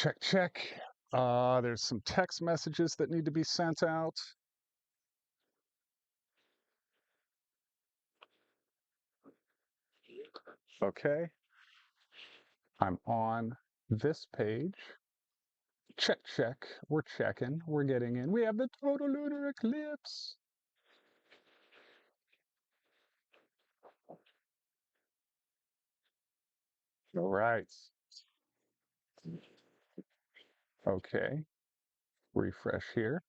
Check, check. There's some text messages that need to be sent out. Okay. I'm on this page. Check, check. We're checking. We're getting in. We have the total lunar eclipse. All right. Okay. Refresh here.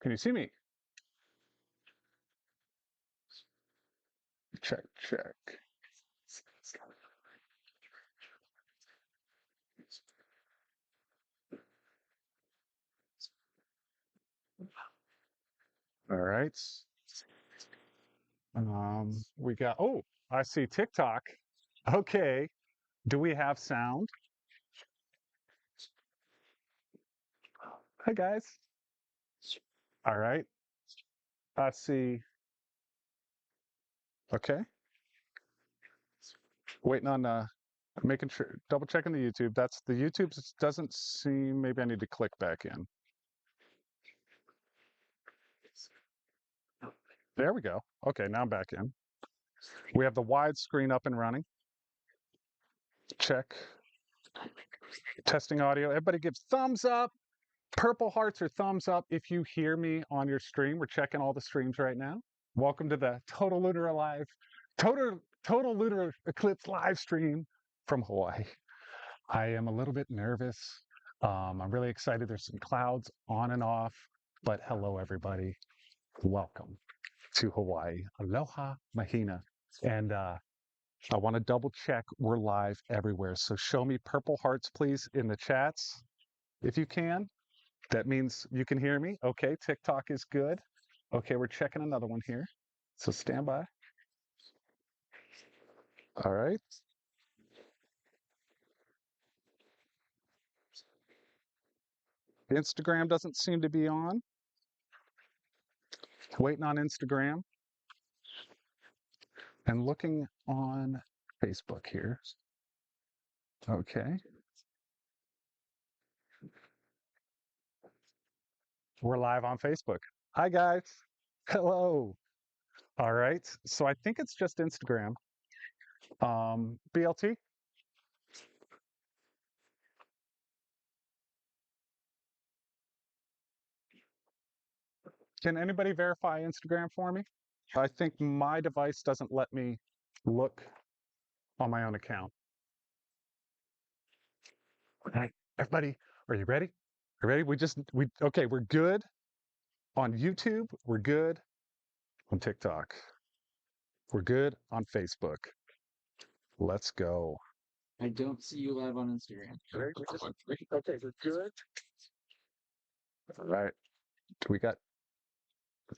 Can you see me? Check, check. All right. We got, oh, I see TikTok. Okay. Do we have sound? Hi, guys. All right. I see. Okay. Waiting on making sure, double checking the YouTube. That's the YouTube doesn't seem, maybe I need to click back in. There we go. Okay, now I'm back in. We have the widescreen up and running. Check. Testing audio. Everybody gives thumbs up. Purple hearts or thumbs up if you hear me on your stream. We're checking all the streams right now. Welcome to the Total Lunar Eclipse live stream from Hawaii. I am a little bit nervous. I'm really excited. There's some clouds on and off, but hello, everybody. Welcome to Hawaii. Aloha mahina. And I want to double check we're live everywhere. So show me purple hearts, please, in the chats if you can. That means you can hear me. Okay, TikTok is good. Okay, we're checking another one here. So stand by. All right. Instagram doesn't seem to be on. Waiting on Instagram. And looking on Facebook here. Okay. We're live on Facebook. Hi, guys. Hello. All right. So I think it's just Instagram. BLT? Can anybody verify Instagram for me? I think my device doesn't let me look on my own account. All right, everybody, are you ready? Are you ready? Okay, we're good on YouTube. We're good on TikTok. We're good on Facebook. Let's go. I don't see you live on Instagram. Okay, we're good. All right.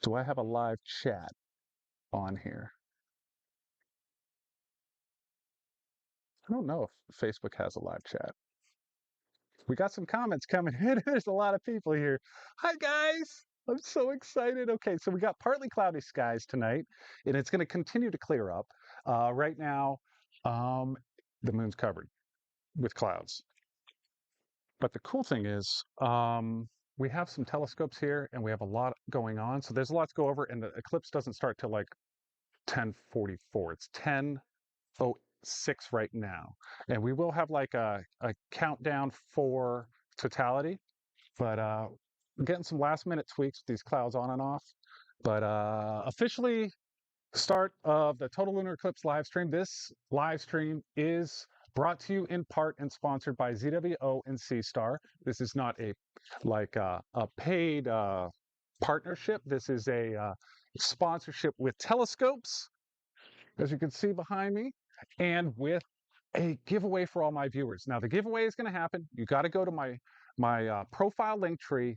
Do I have a live chat on here? I don't know if Facebook has a live chat. We got some comments coming in. There's a lot of people here. Hi, guys. I'm so excited. Okay, so we got partly cloudy skies tonight, and it's going to continue to clear up. Right now, the moon's covered with clouds. But the cool thing is, we have some telescopes here, and we have a lot going on. So there's a lot to go over, and the eclipse doesn't start till like 10:44. It's 10:06 right now, and we will have like a countdown for totality. But we're getting some last minute tweaks with these clouds on and off. But officially, start of the Total Lunar Eclipse live stream. This live stream is brought to you in part and sponsored by ZWO and Seestar. This is not a paid partnership. This is a sponsorship with telescopes, as you can see behind me, and with a giveaway for all my viewers. Now, the giveaway is going to happen. You got to go to my profile link tree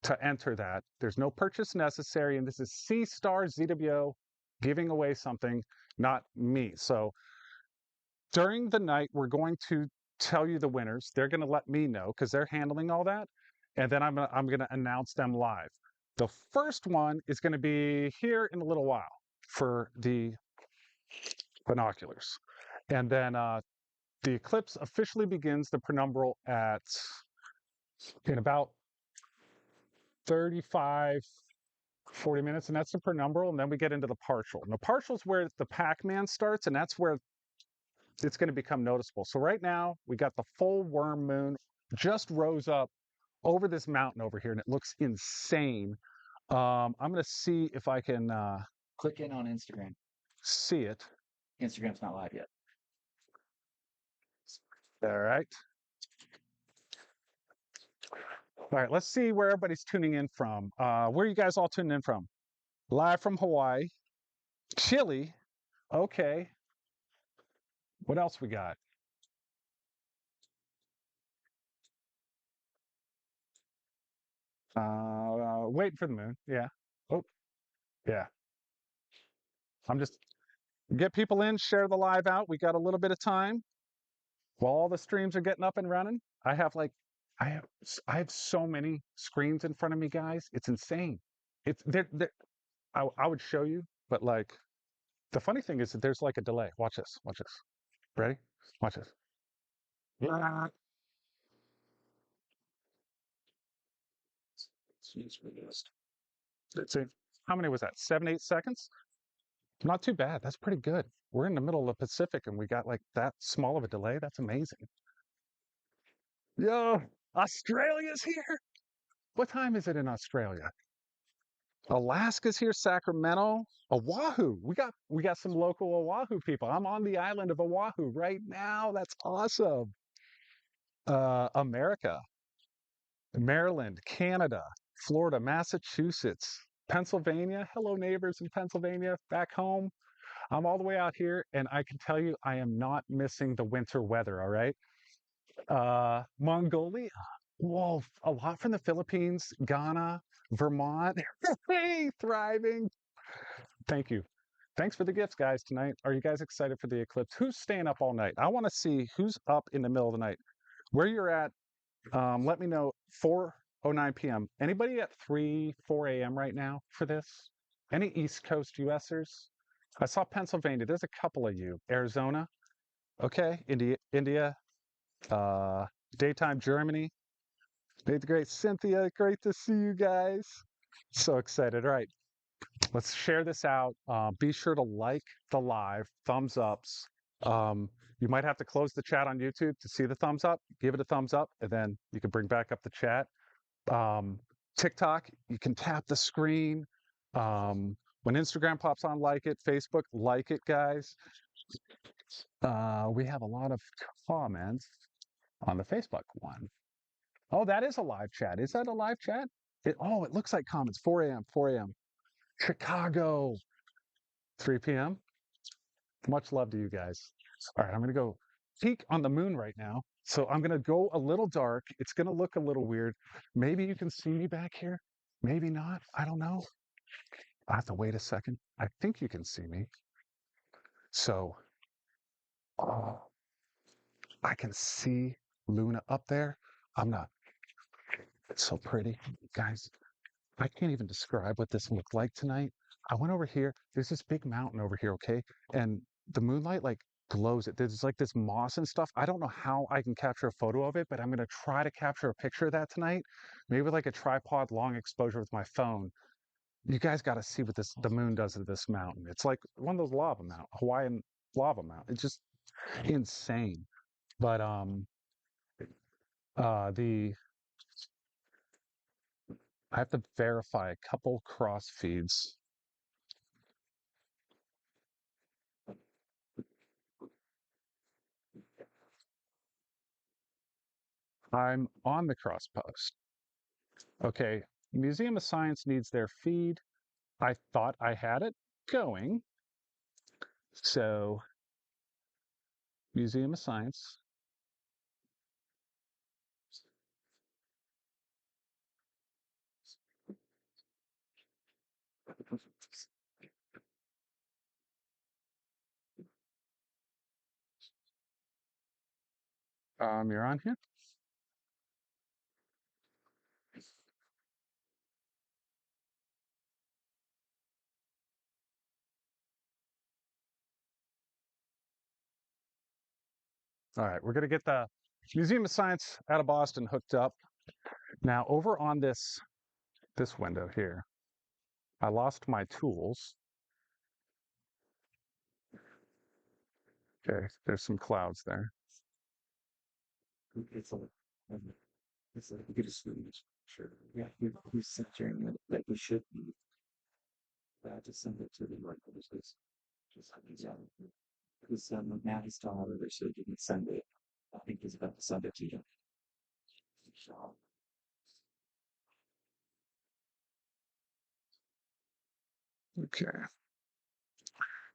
to enter that. There's no purchase necessary, and this is Seestar-ZWO giving away something, not me. So during the night, we're going to tell you the winners. They're going to let me know because they're handling all that, and then I'm gonna announce them live. The first one is going to be here in a little while for the binoculars, and then the eclipse officially begins the penumbral at in about 35 40 minutes, and that's the penumbral, and then we get into the partial. And the partial is where the Pac-Man starts, and that's where it's going to become noticeable. So right now, we got the full worm moon just rose up over this mountain over here, and it looks insane. I'm going to see if I can Click in on Instagram. see it. Instagram's not live yet. All right. All right, let's see where everybody's tuning in from. Where are you guys all tuning in from? Live from Hawaii, Chile. Okay. What else we got? Waiting for the moon. Yeah. Oh, yeah. I'm just get people in, share the live out. We got a little bit of time while all the streams are getting up and running. I have like, I have so many screens in front of me, guys. It's insane. It's they're I would show you, but like the funny thing is that there's like a delay. Watch this. Watch this. Ready? Watch this. Let's see. How many was that? 7, 8 seconds? Not too bad. That's pretty good. We're in the middle of the Pacific and we got like that small of a delay. That's amazing. Yo, Australia's here. What time is it in Australia? Alaska's here, Sacramento, Oahu. We got some local Oahu people. I'm on the island of Oahu right now. That's awesome. America, Maryland, Canada, Florida, Massachusetts, Pennsylvania. Hello, neighbors in Pennsylvania. Back home. I'm all the way out here, and I can tell you I am not missing the winter weather, all right? Mongolia. Whoa, a lot from the Philippines, Ghana, Vermont. Hey, thriving. Thank you. Thanks for the gifts, guys, tonight. Are you guys excited for the eclipse? Who's staying up all night? I want to see who's up in the middle of the night. Where you're at, let me know. 4:09 p.m. Anybody at 3, 4 a.m. right now for this? Any East Coast USers? I saw Pennsylvania. There's a couple of you. Arizona. Okay. India. Uh, daytime Germany. Nate the Great, Cynthia. Great to see you guys. So excited. All right. Let's share this out. Be sure to like the live, thumbs ups. You might have to close the chat on YouTube to see the thumbs up. Give it a thumbs up, and then you can bring back up the chat. TikTok, you can tap the screen. When Instagram pops on, like it. Facebook, like it, guys. We have a lot of comments on the Facebook one. Oh, that is a live chat. Is that a live chat? It looks like comments. 4 a.m., 4 a.m. Chicago, 3 p.m. Much love to you guys. All right, I'm going to go peek on the moon right now. So I'm going to go a little dark. It's going to look a little weird. Maybe you can see me back here. Maybe not. I don't know. I have to wait a second. I think you can see me. So I can see Luna up there. I'm not. It's so pretty, guys. I can't even describe what this looked like tonight. I went over here. There's this big mountain over here, okay? And the moonlight like glows it. There's like this moss and stuff. I don't know how I can capture a photo of it, but I'm gonna try to capture a picture of that tonight. Maybe with like a tripod long exposure with my phone. You guys got to see what the moon does to this mountain. It's like one of those lava mountain, Hawaiian lava mountain. It's just insane. But the I have to verify a couple cross feeds. I'm on the cross post. Okay, Museum of Science needs their feed. I thought I had it going. So, Museum of Science. You're on here. All right, we're gonna get the Museum of Science out of Boston hooked up. Now over on this window here, I lost my tools. Okay, there's some clouds there. It's a, it's a good student. Sure. Yeah, we centering that we should be. To send it to the right places. Just yeah. Because now he's telling others so you can send it. I think he's about to send it to you. So, Okay.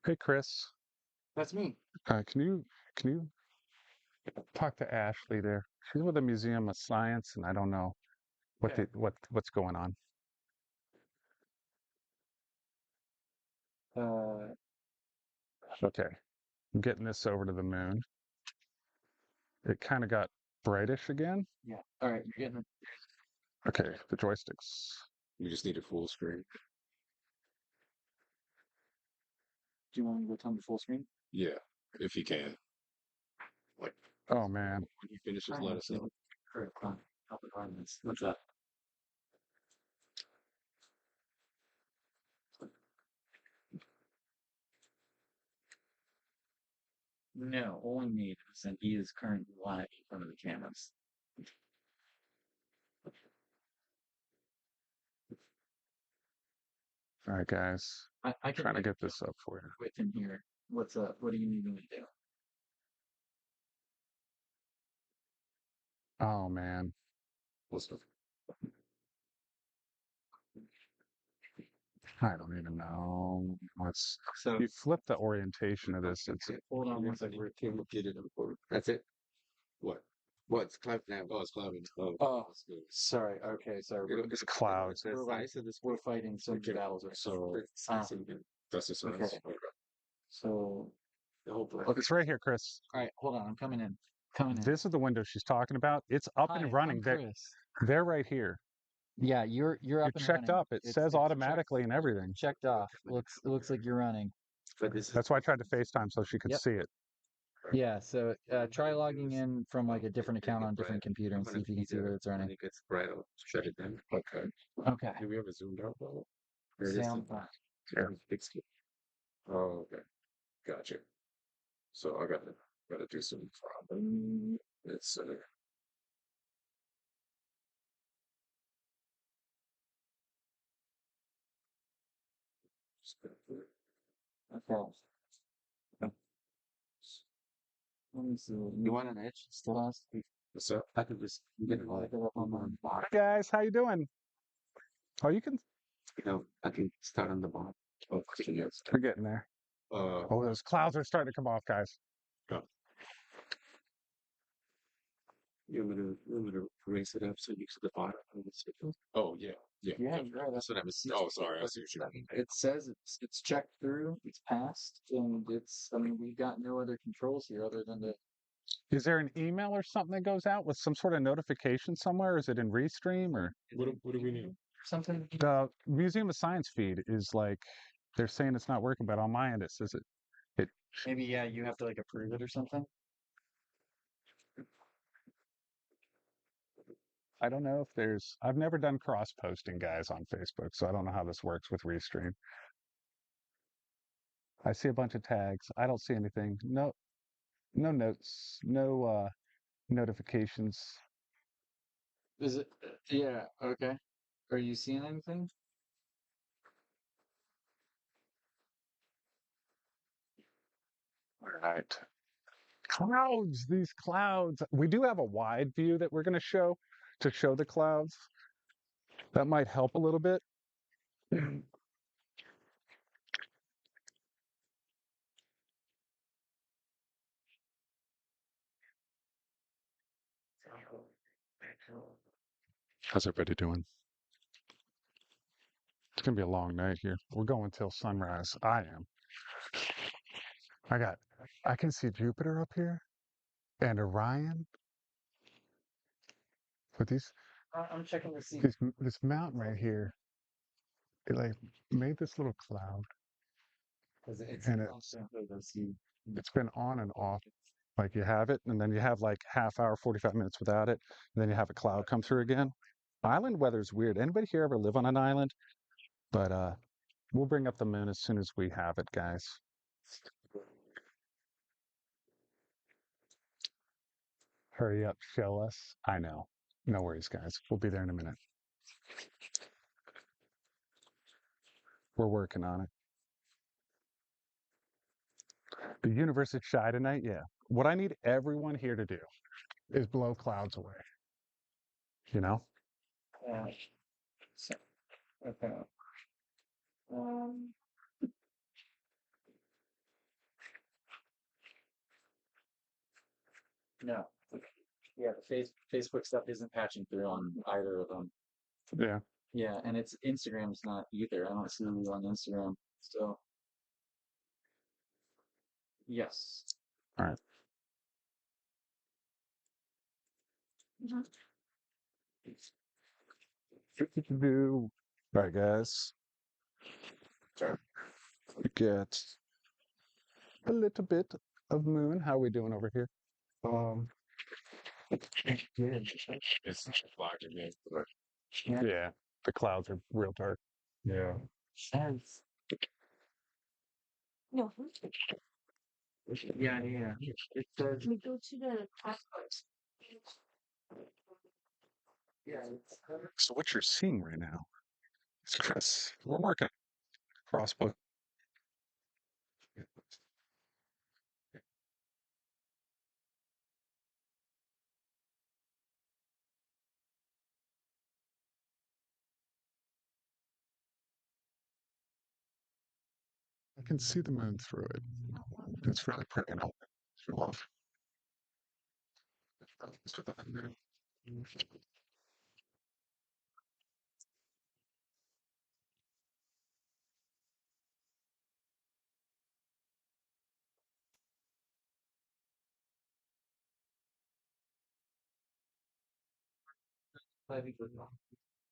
Hey Chris, that's me. can you talk to Ashley there? She's with the Museum of Science, and I don't know Okay. what's going on. Uh, Okay, I'm getting this over to the moon. It kind of got brightish again. yeah. All right, you're getting it. Okay, the joysticks. You just need a full screen. Do you want me to go tell me full screen? Yeah, if you can. Like Oh man, when he finishes, let us know. Correct. Help the garments. What's that? No, only me, and he is currently live in front of the cameras. all right, guys, I can trying to like get this up for you. with him here. What's up? What do you need me to do? Oh man, What's the I don't even know. What's So you flip the orientation of this? It's hold on one second. can get it important. That's it. What? What's cloud now? Oh, it's clouding. Oh, Oh, that's good. sorry. Okay, sorry. it's clouds. That's nice of this. We're fighting some Okay. battles right So now. that's the size. Okay. So The whole place. It's right here, Chris. all right, hold on. I'm coming in. Coming in. This is the window she's talking about. It's up Hi, and I'm running. Chris. They're right here. Yeah, you're You're up and checked running. up. It says automatically and everything. Checked off. Looks like you're running. But this is That's why I tried to FaceTime so she could Yep. see it. Yeah, so try logging in from like a different account on a different computer and see if you can see whether it's when running. it gets bright. I'll shut it down. Okay. Okay. Do we have a zoomed out though? Or is Sound it? fine. Yeah. Fixed it. Oh, okay. Gotcha. So I gotta do some problem. It's Okay. Let me see. You want an edge? Still has to be. what's up? I could just get it like up on my Hi guys, how you doing? Oh, you can. I can start on the bottom. Oh, yes. We're getting there. Oh, those clouds are starting to come off, guys. You want me to raise it up so you see the bottom of the signal? Oh yeah, yeah. Yeah, you're right. That's what I was. Oh, sorry. I see what you mean. It says it's checked through, it's passed, and it's. I mean, we've got no other controls here other than the. Is there an email or something that goes out with some sort of notification somewhere? Is it in Restream or What do we need? Something. the Museum of Science feed is like they're saying it's not working, but on my end it says it. Maybe yeah, you have to like approve it or something. I don't know if there's. I've never done cross posting, guys, on Facebook, so I don't know how this works with Restream. I see a bunch of tags. I don't see anything. No, no notes. No notifications. Is it? Yeah. Okay. Are you seeing anything? All right. Clouds, these clouds. We do have a wide view that we're going to show the clouds. That might help a little bit. How's everybody doing? It's going to be a long night here. We're going till sunrise. I am. I can see Jupiter up here and Orion. But I'm checking to see. this mountain right here, it like made this little cloud, Because it's and constantly to see. it's been on and off. Like you have it, and then you have like half hour, 45 minutes without it, and then you have a cloud come through again. Island weather's weird. Anybody here ever live on an island? But we'll bring up the moon as soon as we have it, guys. Hurry up, show us. I know. No worries, guys. We'll be there in a minute. We're working on it. The universe is shy tonight? Yeah. What I need everyone here to do is blow clouds away. You know? Yeah. So, okay. Um, no. Yeah, the Facebook stuff isn't patching through on either of them. Yeah. Yeah, and it's Instagram's not either. I don't see you on Instagram. So, yes. All right. All right, guys. We get a little bit of moon. How are we doing over here? Good. It's black again. But Yeah. The clouds are real dark. yeah. Says. No, Yeah, yeah. It says. we go to the passport. Yeah, it's. So what you're seeing right now is Chris. We're working crossbook. I can see the moon through it. It's really pretty. I love.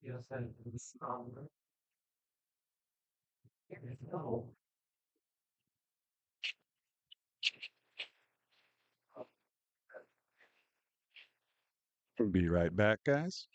Yes, and it's. No. We'll be right back, guys.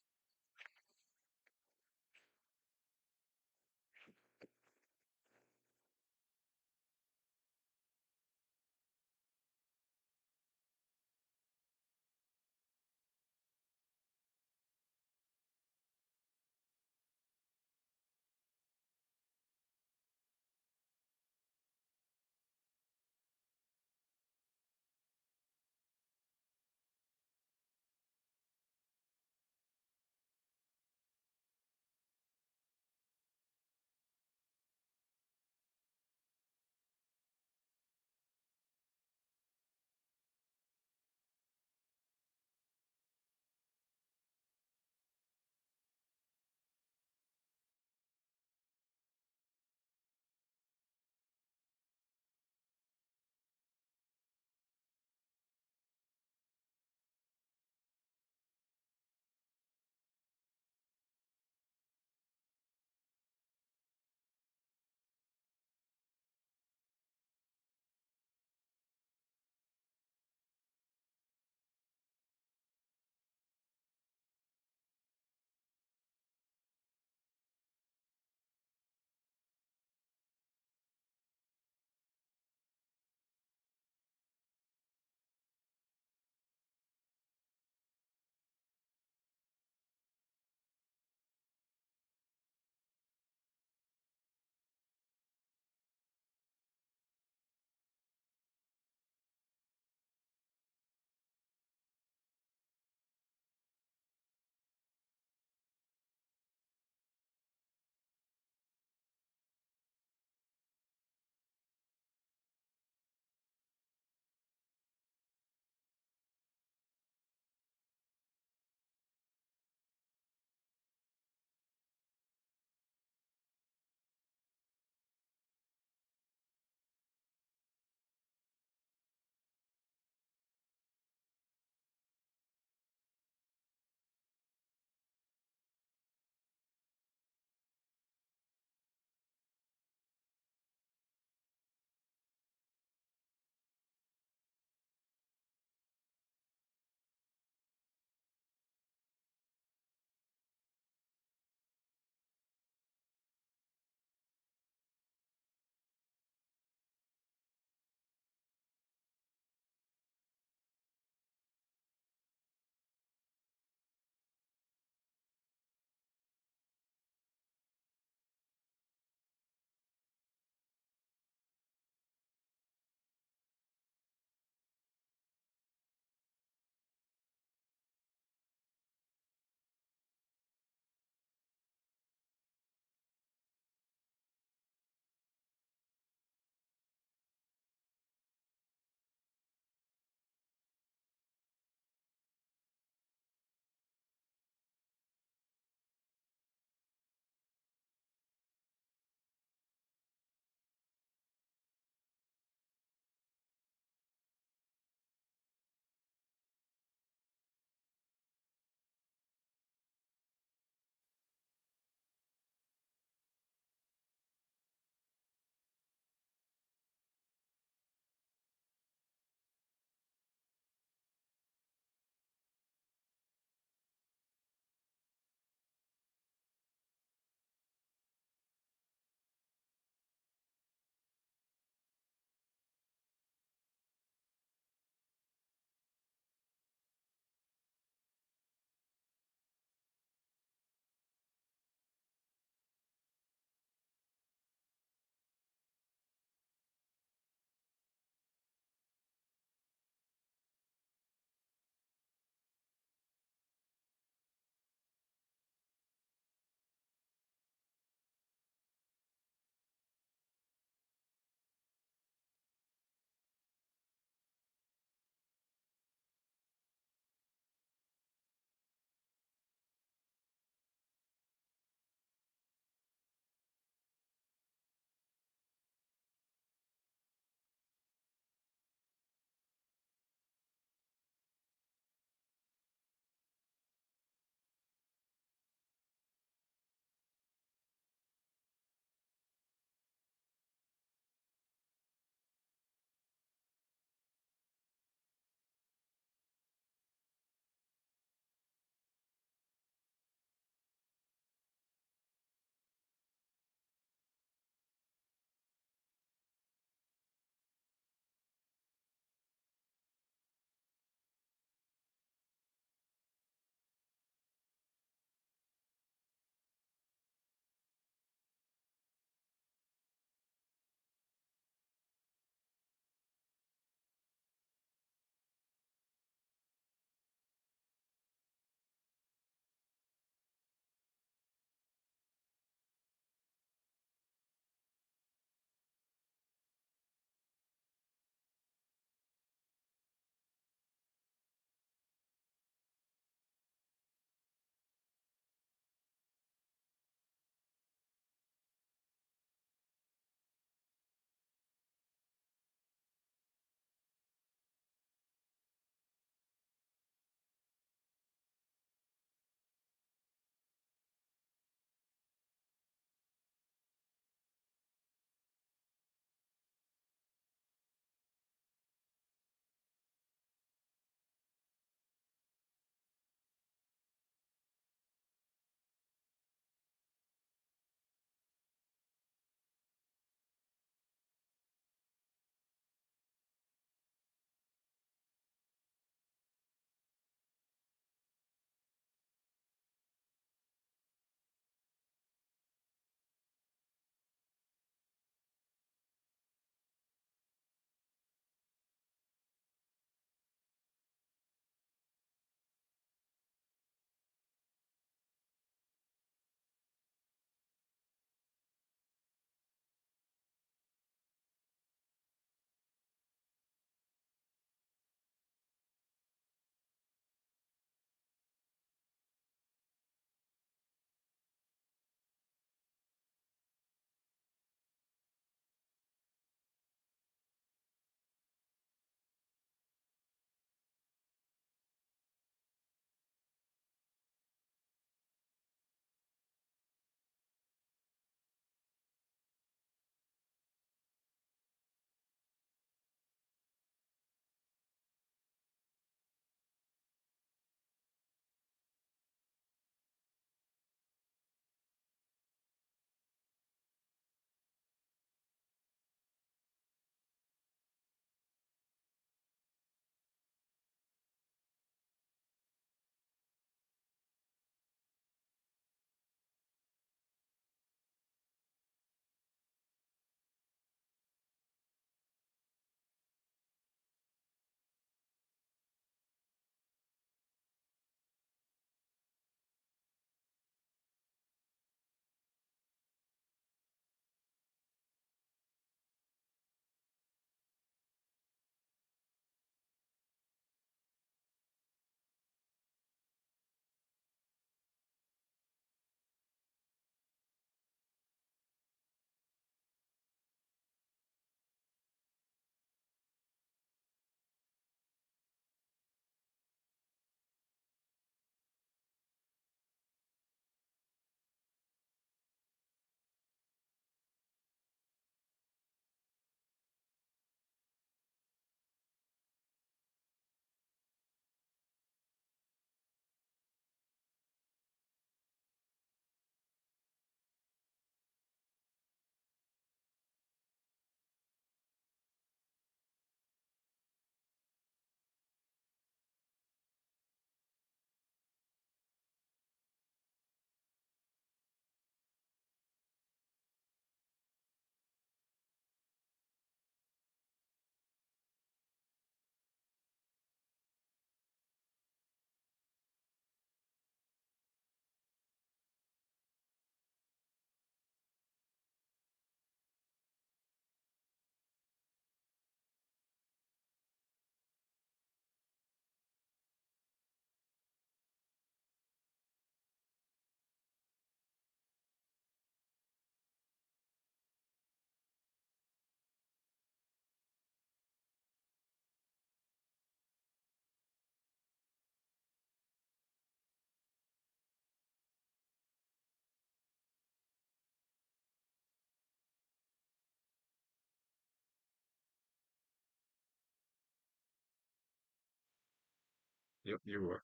Yep, you are.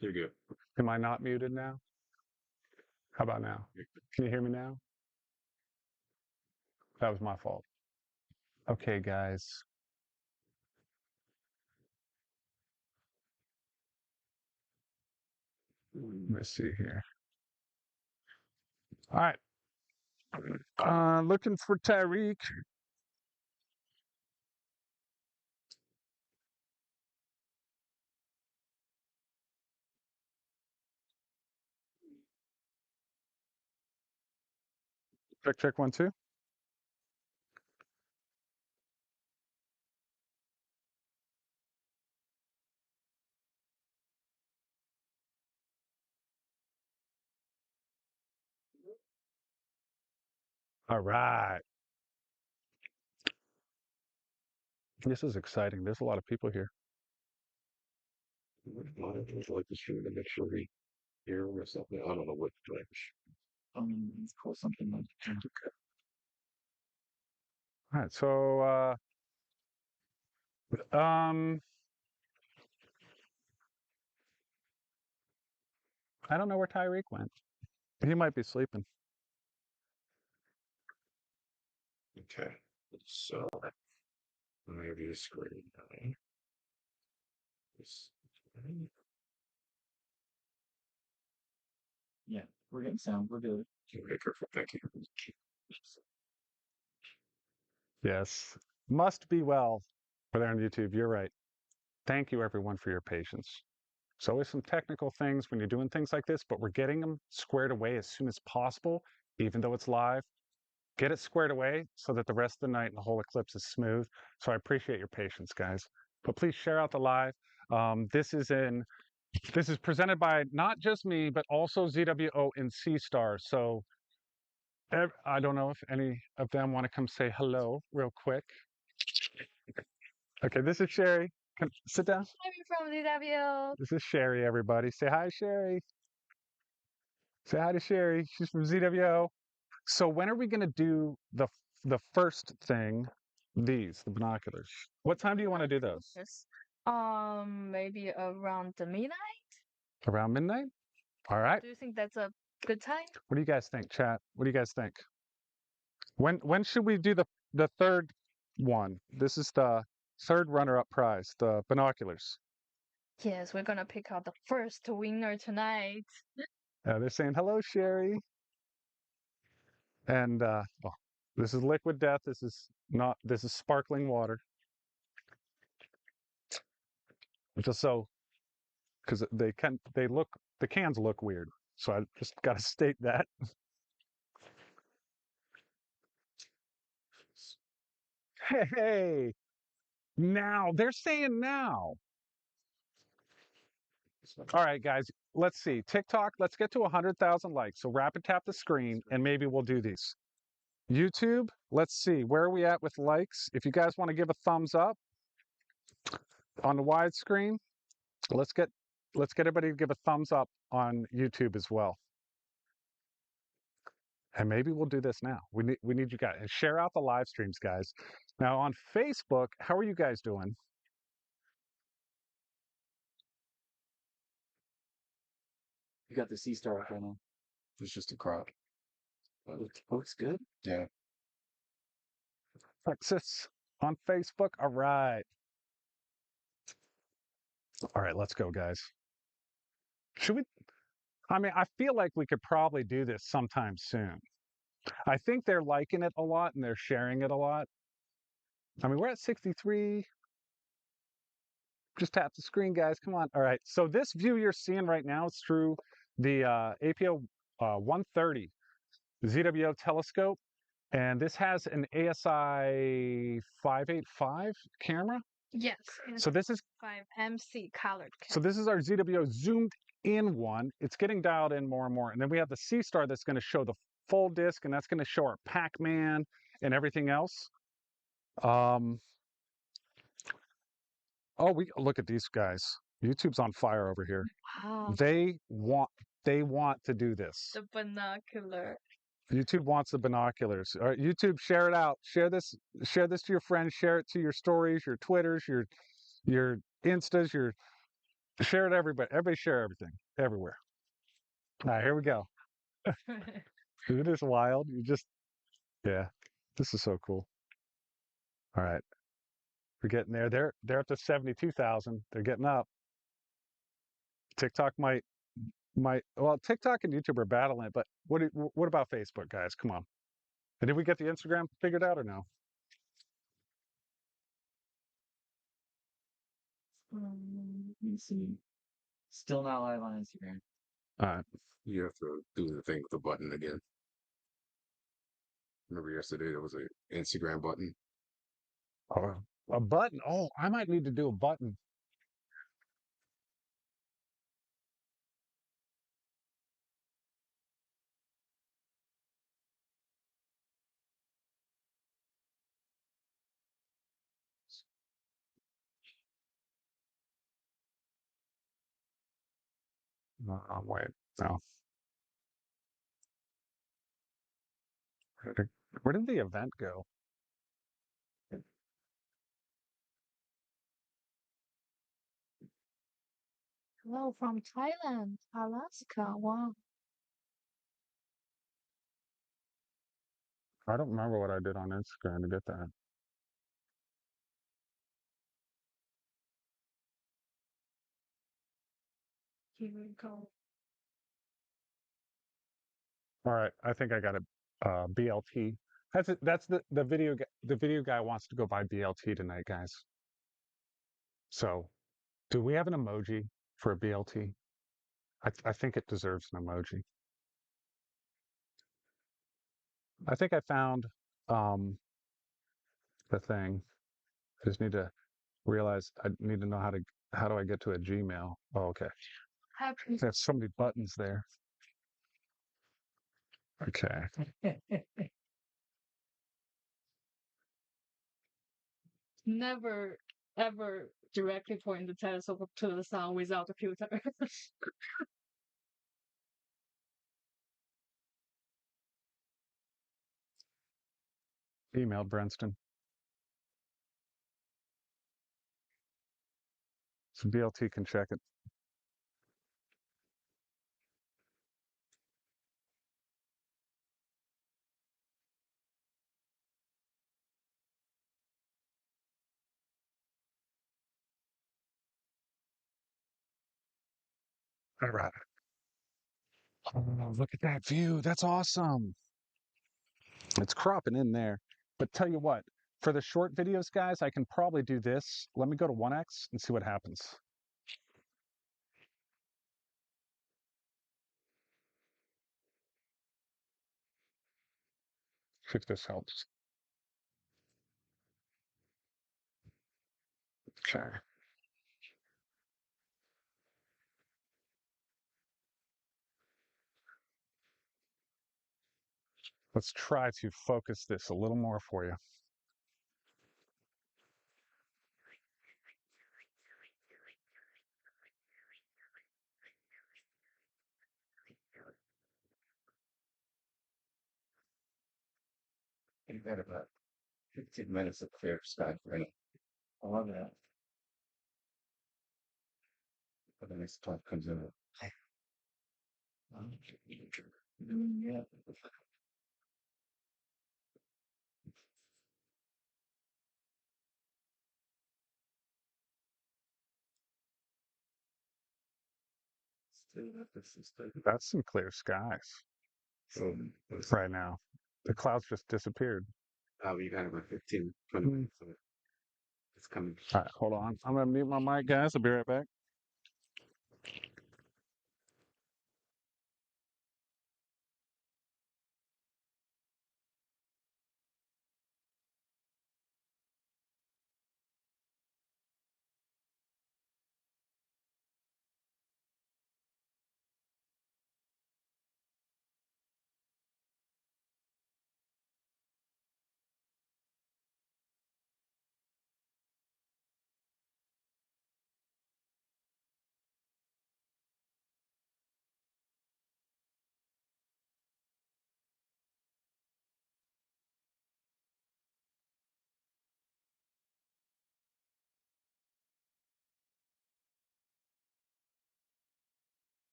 You're good. Am I not muted now? How about now? Can you hear me now? That was my fault. Okay, guys. Let's see here. All right. Looking for Tyreek. Check 1, 2. All right. This is exciting. There's a lot of people here. Like the shoe to make sure we hear or something. I don't know what to It's called something like that. All right. So, I don't know where Tyreek went. He might be sleeping. Okay. So maybe a screen. Yeah, we're getting sound. We're good. Okay, perfect. Thank you. Yes. Must be well. We're there on YouTube. You're right. Thank you, everyone, for your patience. There's always some technical things when you're doing things like this, but we're getting them squared away as soon as possible, even though it's live. Get it squared away so that the rest of the night and the whole eclipse is smooth. So I appreciate your patience, guys. But please share out the live. This is presented by not just me, but also ZWO and Seestar. So I don't know if any of them want to come say hello real quick. Okay, this is Sherry. Sit down. I'm from ZWO. This is Sherry, everybody. Say hi, Sherry. Say hi to Sherry. She's from ZWO. So when are we going to do the first thing? The binoculars. What time do you want to do those? Yes. Maybe around the midnight. Around midnight? All right. Do you think that's a good time? What do you guys think, chat? What do you guys think? When should we do the third one? This is the third runner-up prize, the binoculars. Yes, we're gonna pick out the first winner tonight. They're saying hello, Sherry. And oh, this is liquid death. This is sparkling water. Just so, because the cans look weird. So I just got to state that. Hey, now they're saying now. All right, guys, let's see. TikTok, let's get to 100,000 likes. So rapid tap the screen and maybe we'll do these. YouTube, let's see. Where are we at with likes? If you guys want to give a thumbs up on the widescreen, let's get everybody to give a thumbs up on YouTube as well. And maybe we'll do this now. We need you guys. And share out the live streams, guys. Now on Facebook, how are you guys doing? You got the Seestar up right now. It's just a crop. Oh, it's good. Yeah. Texas on Facebook. All right. All right, let's go, guys. Should we? I mean, I feel like we could probably do this sometime soon. I think they're liking it a lot and they're sharing it a lot. I mean, we're at 63. Just tap the screen, guys. Come on. All right. So this view you're seeing right now is through the APO 130 ZWO telescope. And this has an ASI 585 camera. Yes. So this is 5MC colored. So this is our ZWO zoomed in one. It's getting dialed in more and more. And then we have the Seestar that's going to show the full disc, and that's going to show our Pac-Man and everything else. Oh, we look at these guys. YouTube's on fire over here. Wow. They want to do this. The binocular. YouTube wants the binoculars. All right, YouTube, share it out. Share this to your friends. Share it to your stories, your Twitters, your Instas, your Share it, everybody. Everybody share everything, everywhere. All right, here we go. Isn't this wild? Yeah, this is so cool. All right, we're getting there. They're up to 72,000. They're getting up. TikTok might well, TikTok and YouTube are battling it, but what about Facebook, guys? Come on. And did we get the Instagram figured out or no? Let me see. Still not live on Instagram. All right. You have to do the thing with the button again. Remember yesterday there was an Instagram button. Oh, a button. Oh, I might need to do a button. No, wait. No. Where did the event go? Hello from Thailand, Alaska. Wow. I don't remember what I did on Instagram to get that. Here we go. All right, I think I got a BLT. That's the video guy wants to go buy BLT tonight, guys. So, do we have an emoji for a BLT? I think it deserves an emoji. I think I found um, the thing. I just need to realize I need to know how do I get to a Gmail? Oh, okay. Happy. There's so many buttons there. Okay. Never ever directly point the telescope to the sun without a filter. Email Brenston. So BLT can check it. All right. Oh, look at that view. That's awesome. It's cropping in there. But tell you what, for the short videos, guys, I can probably do this. Let me go to 1x and see what happens. See if this helps. Okay. Let's try to focus this a little more for you. You've got about 15 minutes of clear sky right now. I love that. But the next talk comes in. Yeah. That's some clear skies right now. The clouds just disappeared. You got about 15, 20 minutes of it. It's coming. All right, hold on. I'm going to mute my mic, guys. I'll be right back.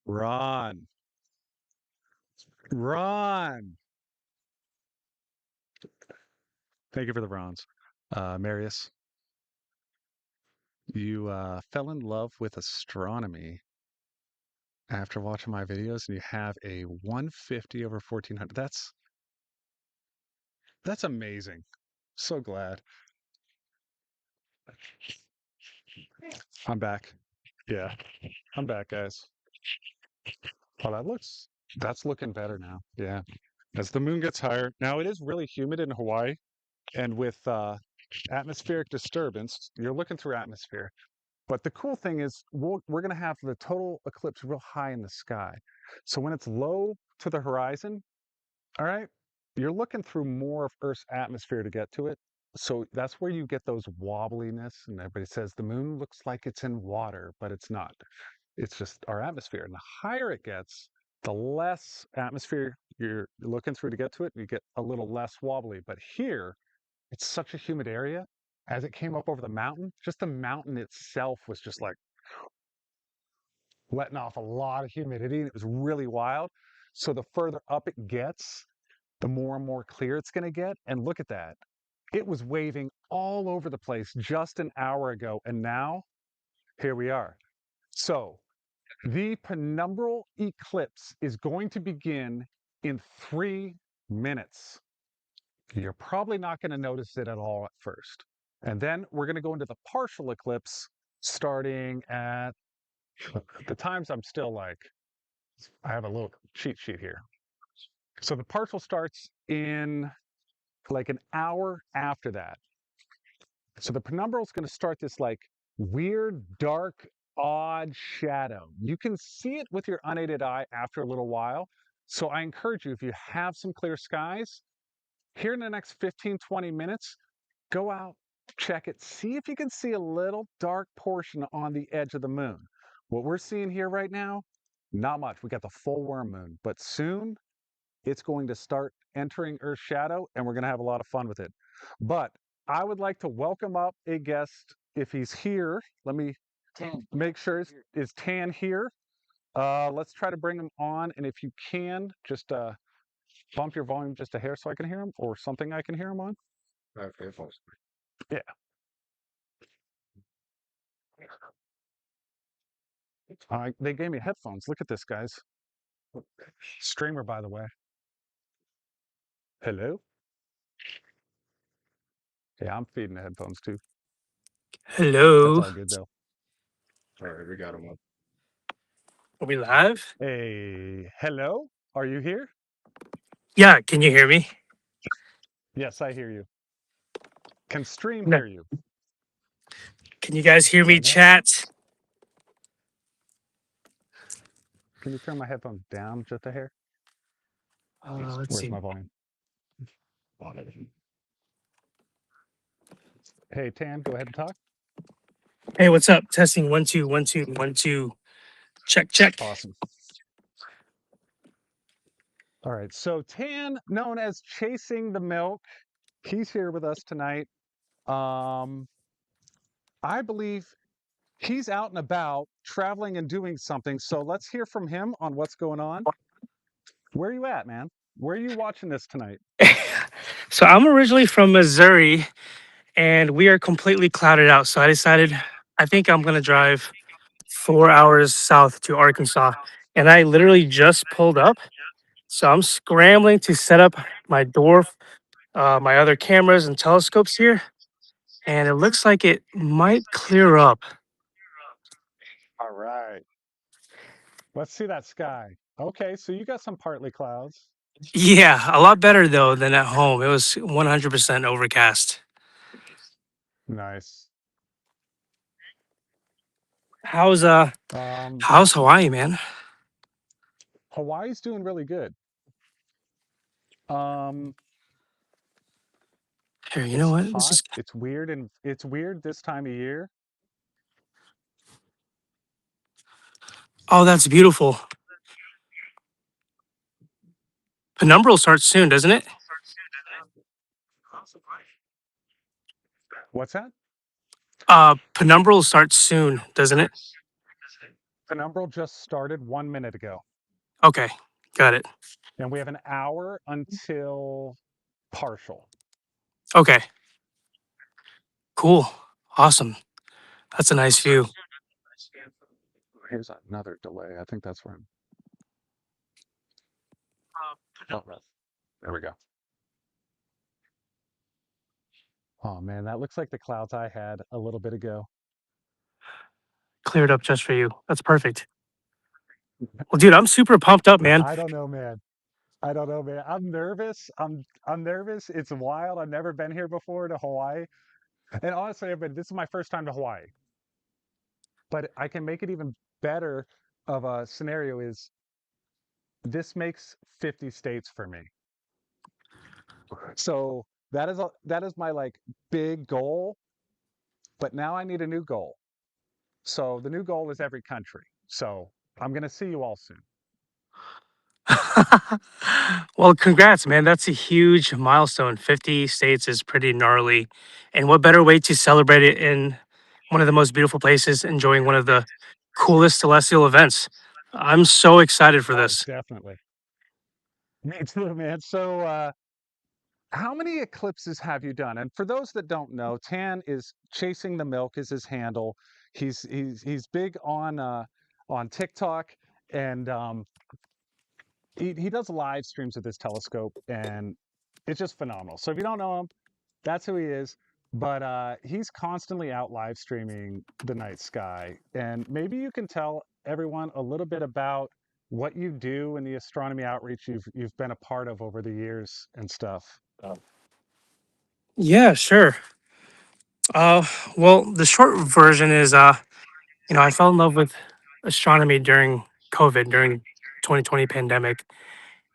Ron. Ron. Thank you for the Rons. Marius, you fell in love with astronomy after watching my videos, and you have a 150 over 1400. That's amazing. So glad. I'm back. Yeah, I'm back, guys. Oh, that's looking better now. Yeah. As the moon gets higher. Now, it is really humid in Hawaii, and with atmospheric disturbance, you're looking through atmosphere. But the cool thing is we're going to have the total eclipse real high in the sky. So when it's low to the horizon, all right, you're looking through more of Earth's atmosphere to get to it. So that's where you get those wobbliness, and everybody says the moon looks like it's in water, but it's not. It's just our atmosphere. And the higher it gets, the less atmosphere you're looking through to get to it, you get a little less wobbly. But here, it's such a humid area. As it came up over the mountain, just the mountain itself was just like letting off a lot of humidity. And it was really wild. So the further up it gets, the more and more clear it's going to get. And look at that. It was waving all over the place just an hour ago. And now, here we are. So the penumbral eclipse is going to begin in 3 minutes. You're probably not going to notice it at all at first. And then we're going to go into the partial eclipse starting at the times I'm still like, I have a little cheat sheet here. So the partial starts in like an hour after that. So the penumbral is going to start this like weird, dark, odd shadow. You can see it with your unaided eye after a little while. So I encourage you, if you have some clear skies, here in the next 15, 20 minutes, go out, check it, see if you can see a little dark portion on the edge of the moon. What we're seeing here right now, not much. We got the full worm moon, but soon it's going to start entering Earth's shadow, and we're going to have a lot of fun with it. But I would like to welcome up a guest if he's here. Let me make sure is Tan here. Let's try to bring him on, and if you can, just bump your volume just a hair so I can hear him, or something I can hear him on. Okay, folks. Yeah. They gave me headphones. Look at this, guys. Streamer, by the way. Hello? Yeah, I'm feeding the headphones too. That's Hello. all good, though. All right, we got him up. Are we live? Hey, hello? Are you here? Yeah, can you hear me? Yes, I hear you. Can Stream No. hear you? Can you guys hear me, Let me know. chat? Can you turn my headphones down just a hair? Let's Where's see. my volume? Hey, Tan, go ahead and talk. Hey, what's up? Testing 1 2 1 2 1 2. Check check. Awesome. All right, so Tan, known as Chasing the Milk, he's here with us tonight. I believe he's out and about traveling and doing something. So let's hear from him on what's going on. Where are you at, man? Where are you watching this tonight? So I'm originally from Missouri, and we are completely clouded out. So I decided I think I'm gonna drive 4 hours south to Arkansas, and I literally just pulled up. So I'm scrambling to set up my door, my other cameras and telescopes here, and it looks like it might clear up. All right. Let's see that sky. Okay, so you got some partly clouds. Yeah, a lot better though than at home. It was 100% overcast. Nice. How's Um, how's Hawaii, man? Hawaii's doing really good. Um, Here, you know it's what? This hot. is It's weird, and it's weird this time of year. oh, that's beautiful. Penumbral starts soon, doesn't it? What's that? Penumbral starts soon, doesn't it? Penumbral just started 1 minute ago, Okay, got it. and we have an hour until partial. Okay, cool, awesome. That's a nice view. Here's another delay. I think that's where I'm. Oh, there we go. Oh man, that looks like the clouds I had a little bit ago. Cleared up just for you. That's perfect. Well, dude, I'm super pumped up, man. I don't know, man. I don't know, man. I'm nervous. I'm nervous. It's wild. I've never been here before to Hawaii. And honestly, this is my first time to Hawaii. But I can make it even better of a scenario is this makes 50 states for me. So that is my like big goal. But now I need a new goal. So the new goal is every country. So I'm gonna see you all soon. Well, congrats, man. That's a huge milestone. 50 states is pretty gnarly. And what better way to celebrate it in one of the most beautiful places, enjoying one of the coolest celestial events? I'm so excited for Oh, this. definitely. Me too, man. So how many eclipses have you done? And for those that don't know, Tan is chasing the milk is his handle. He's big on TikTok, and he does live streams with his telescope, and it's just phenomenal. So if you don't know him, that's who he is. But he's constantly out live streaming the night sky, and maybe you can tell everyone a little bit about what you do in the astronomy outreach you've been a part of over the years and stuff. Yeah, sure. Uh, well, the short version is, I fell in love with astronomy during COVID, during 2020 pandemic.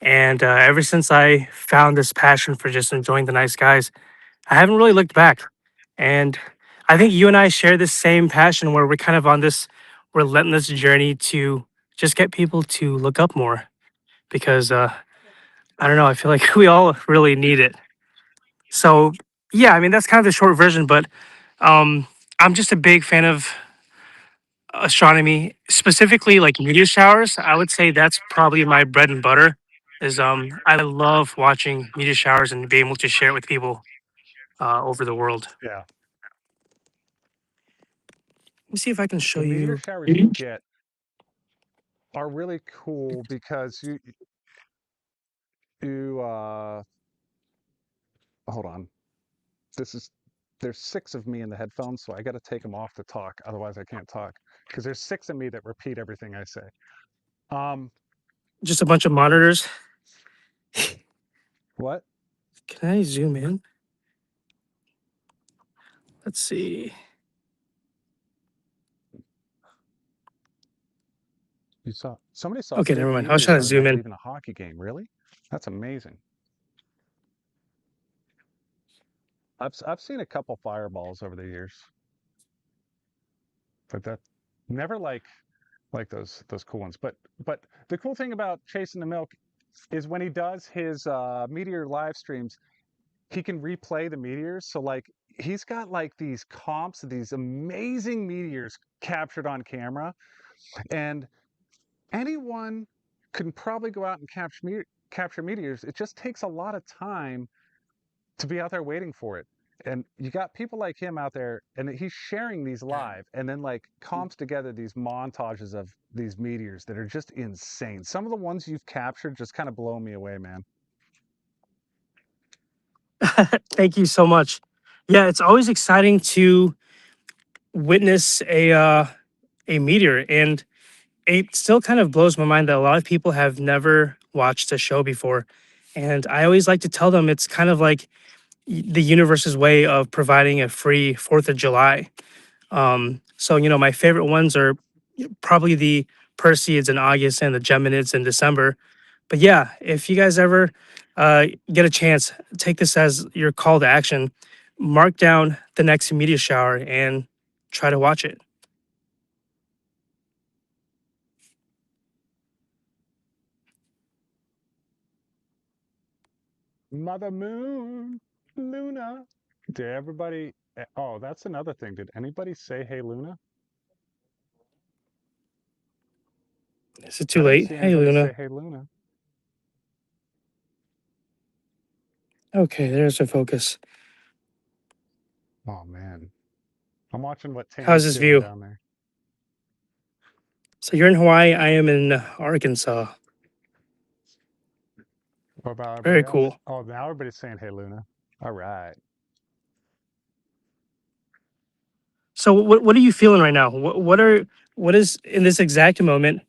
And ever since I found this passion for just enjoying the night skies, I haven't really looked back. And I think you and I share this same passion where we're kind of on this relentless journey to just get people to look up more because I don't know, I feel like we all really need it. So, yeah, I mean, that's kind of the short version, but um, I'm just a big fan of astronomy, specifically like meteor showers. I would say that's probably my bread and butter. Is I love watching meteor showers and being able to share it with people over the world. Yeah. Let me see if I can show The meteor you. showers you get are really cool because you hold on. This is there's 6 of me in the headphones, so I got to take them off to talk. Otherwise, I can't talk because there's 6 of me that repeat everything I say. Um, Just a bunch of monitors. what? Can I zoom in? Let's see. You saw somebody saw Okay, 6 never mind. I was meteors trying the to other zoom night in. leaving a hockey game. Really? That's amazing. I've seen a couple fireballs over the years, but that never like those cool ones. But the cool thing about chasing the milk is when he does his meteor live streams, he can replay the meteors. So like he's got like these comps of these amazing meteors captured on camera, and anyone can probably go out and capture meteors. It just takes a lot of time to be out there waiting for it. And you got people like him out there, and he's sharing these live, and then like comps together these montages of these meteors that are just insane. Some of the ones you've captured just kind of blow me away, man. Thank you so much. Yeah, it's always exciting to witness a meteor, and it still kind of blows my mind that a lot of people have never watched a show before. And I always like to tell them it's kind of like the universe's way of providing a free 4th of July. So, my favorite ones are probably the Perseids in August and the Geminids in December. But yeah, if you guys ever get a chance, take this as your call to action. Mark down the next meteor shower and try to watch it. Mother Moon, Luna. Did everybody? Oh, that's another thing. Did anybody say, "Hey, Luna"? Is it I too didn't late? see Hey, anybody Luna. say, "Hey, Luna." Okay, there's the focus. Oh man, I'm watching what How's Tan's this doing view? down there. So you're in Hawaii. I am in Arkansas. What about Very everybody else? cool. Oh, now everybody's saying, "Hey, Luna." All right. So what are you feeling right now? What is in this exact moment?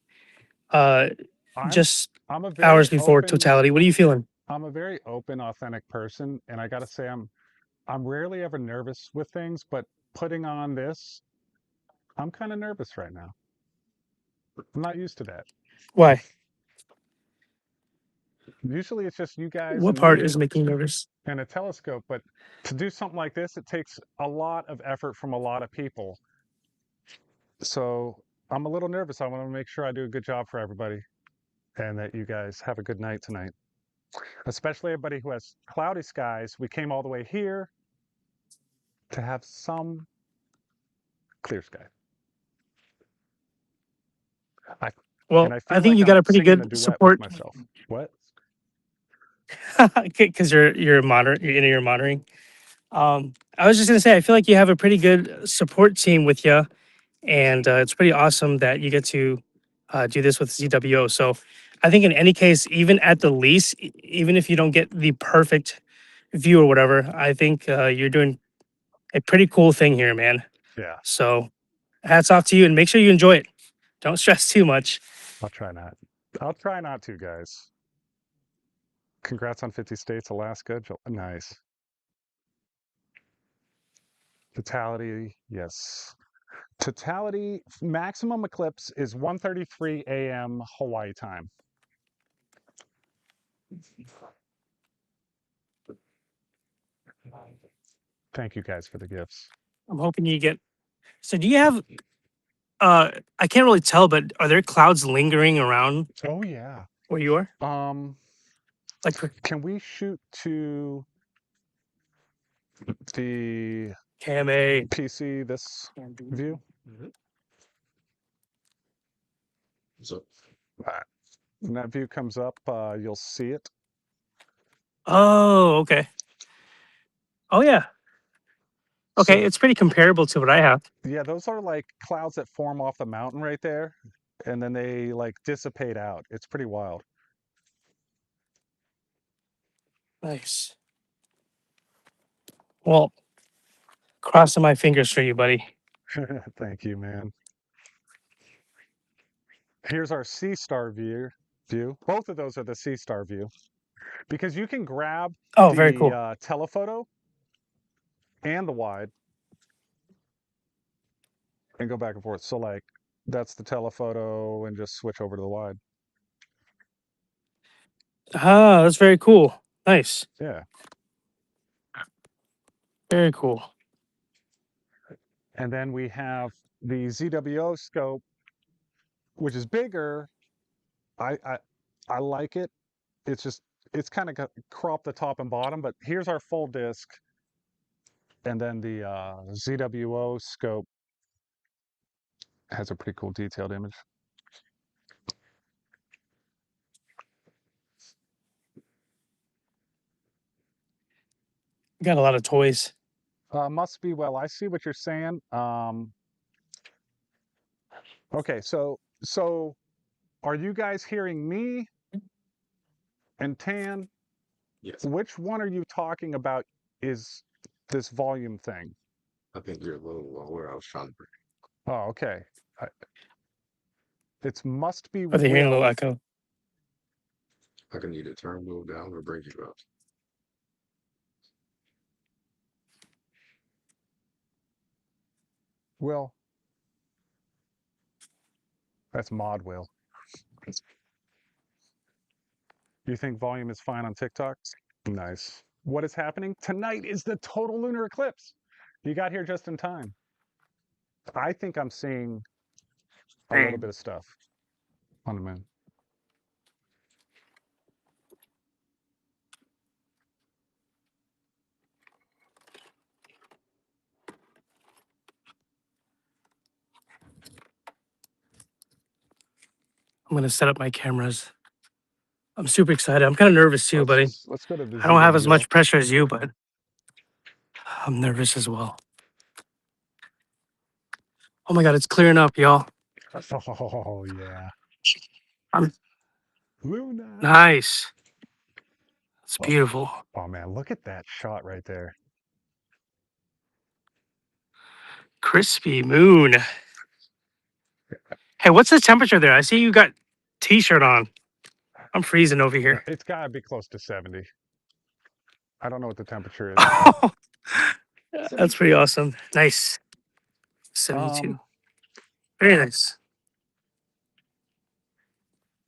Uh, I'm just I'm a hours very before open totality. What are you feeling? I'm a very open, authentic person, and I gotta say, I'm rarely ever nervous with things, but putting on this, I'm kind of nervous right now. I'm not used to that. Why? Usually, it's just you guys What and part me is making you nervous? and a telescope, but to do something like this, it takes a lot of effort from a lot of people. So I'm a little nervous. I want to make sure I do a good job for everybody, and that you guys have a good night tonight. Especially everybody who has cloudy skies. We came all the way here to have some clear sky. I and Well, I I feel think like you got I'm a pretty singing a good duet with support myself. What? because you're into your monitoring. I was just gonna say I feel like you have a pretty good support team with you, and it's pretty awesome that you get to do this with ZWO. So I think in any case, even at the least, even if you don't get the perfect view or whatever, I think you're doing a pretty cool thing here, man. Yeah, So hats off to you, and make sure you enjoy it. Don't stress too much. I'll try not. I'll try not to, guys. Congrats on 50 states, Alaska. Nice. Totality, yes. Totality maximum eclipse is 1:33 a.m. Hawaii time. Thank you guys for the gifts. I'm hoping you get. So do you have? I can't really tell, but are there clouds lingering around Oh yeah. where you are? Um, Like can we shoot to the KMA. PC this view? Mhm. So, When that view comes up, you'll see it. Oh, okay. Oh yeah. Okay, So it's pretty comparable to what I have. yeah, those are like clouds that form off the mountain right there, and then they like dissipate out. It's pretty wild. Nice. Well, crossing my fingers for you, buddy. Thank you, man. Here's our Seestar view. Both of those are the Seestar view because you can grab Oh, very the cool. telephoto and the wide and go back and forth. So like that's the telephoto and just switch over to the wide. Ah, that's very cool. Nice. Yeah. Very cool. And then we have the ZWO scope, which is bigger. I I, I like it. It's just it's kind of cropped the top and bottom, but here's our full disc, and then the ZWO scope has a pretty cool detailed image. You got a lot of toys. Must be well. I see what you're saying. Okay, so are you guys hearing me and Tan? yes, Which one are you talking about? Is this volume thing? I think you're a little lower. I was trying to bring. Oh, okay. I, it must be Are they hearing a little Will. echo? I can either turn Will down or bring you up. Will, that's Mod Will. You think volume is fine on TikTok? Nice. What is happening? Tonight is the total lunar eclipse. You got here just in time. I think I'm seeing a little bit of stuff on the moon. I'm I'm gonna set up my cameras. I'm super excited. I'm kind of nervous too, buddy. Let's go to the I don't have as ZWO. much pressure as you, but I'm nervous as well. Oh my god, it's clearing up, y'all. Oh yeah. I'm Luna. nice. It's Oh. beautiful. Oh man, look at that shot right there. Crispy moon. Hey, what's the temperature there? I see you got t-shirt on. I'm freezing over here. It's gotta be close to 70. I don't know what the temperature is. Oh, that's pretty awesome. Nice. 72. Very nice.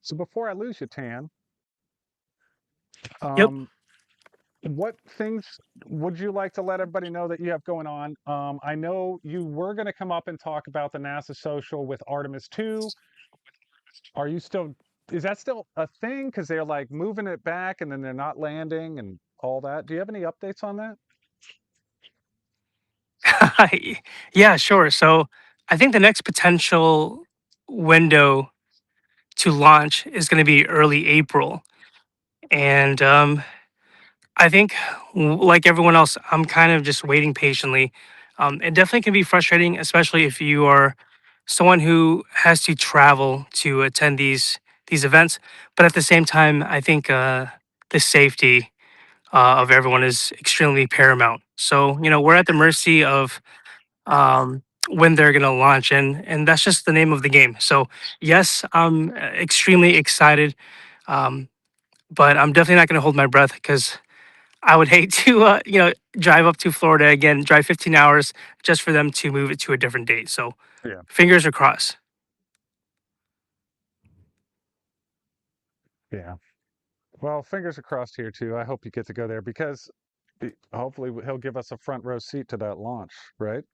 So before I lose you, Tan, Yep. what things would you like to let everybody know that you have going on? I know you were going to come up and talk about the NASA social with Artemis 2. Are you still, is that still a thing? Because they're like moving it back and then they're not landing and all that. Do you have any updates on that? Yeah, sure. So I think the next potential window to launch is going to be early April. And I think, like everyone else, I'm kind of just waiting patiently. It definitely can be frustrating, especially if you are someone who has to travel to attend these events. But at the same time, I think the safety of everyone is extremely paramount. So we're at the mercy of when they're going to launch, and that's just the name of the game. So yes, I'm extremely excited, but I'm definitely not going to hold my breath because I would hate to drive up to Florida again, drive 15 hours just for them to move it to a different date. So Yeah. fingers are crossed. Yeah. Well, fingers are crossed here too. I hope you get to go there because hopefully he'll give us a front row seat to that launch, right?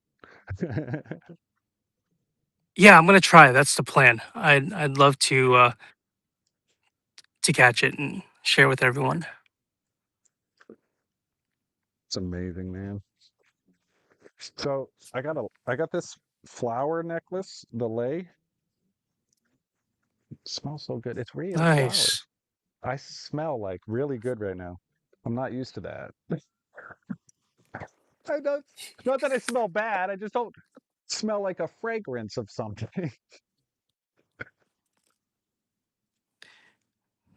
Yeah, I'm gonna try. That's the plan. I'd love to catch it and share with everyone. It's amazing, man. So I got this flower necklace, the lei. It smells so good. It's real flowers. Nice. I smell like really good right now. I'm not used to that. I don't, not that I smell bad. I just don't smell like a fragrance of something.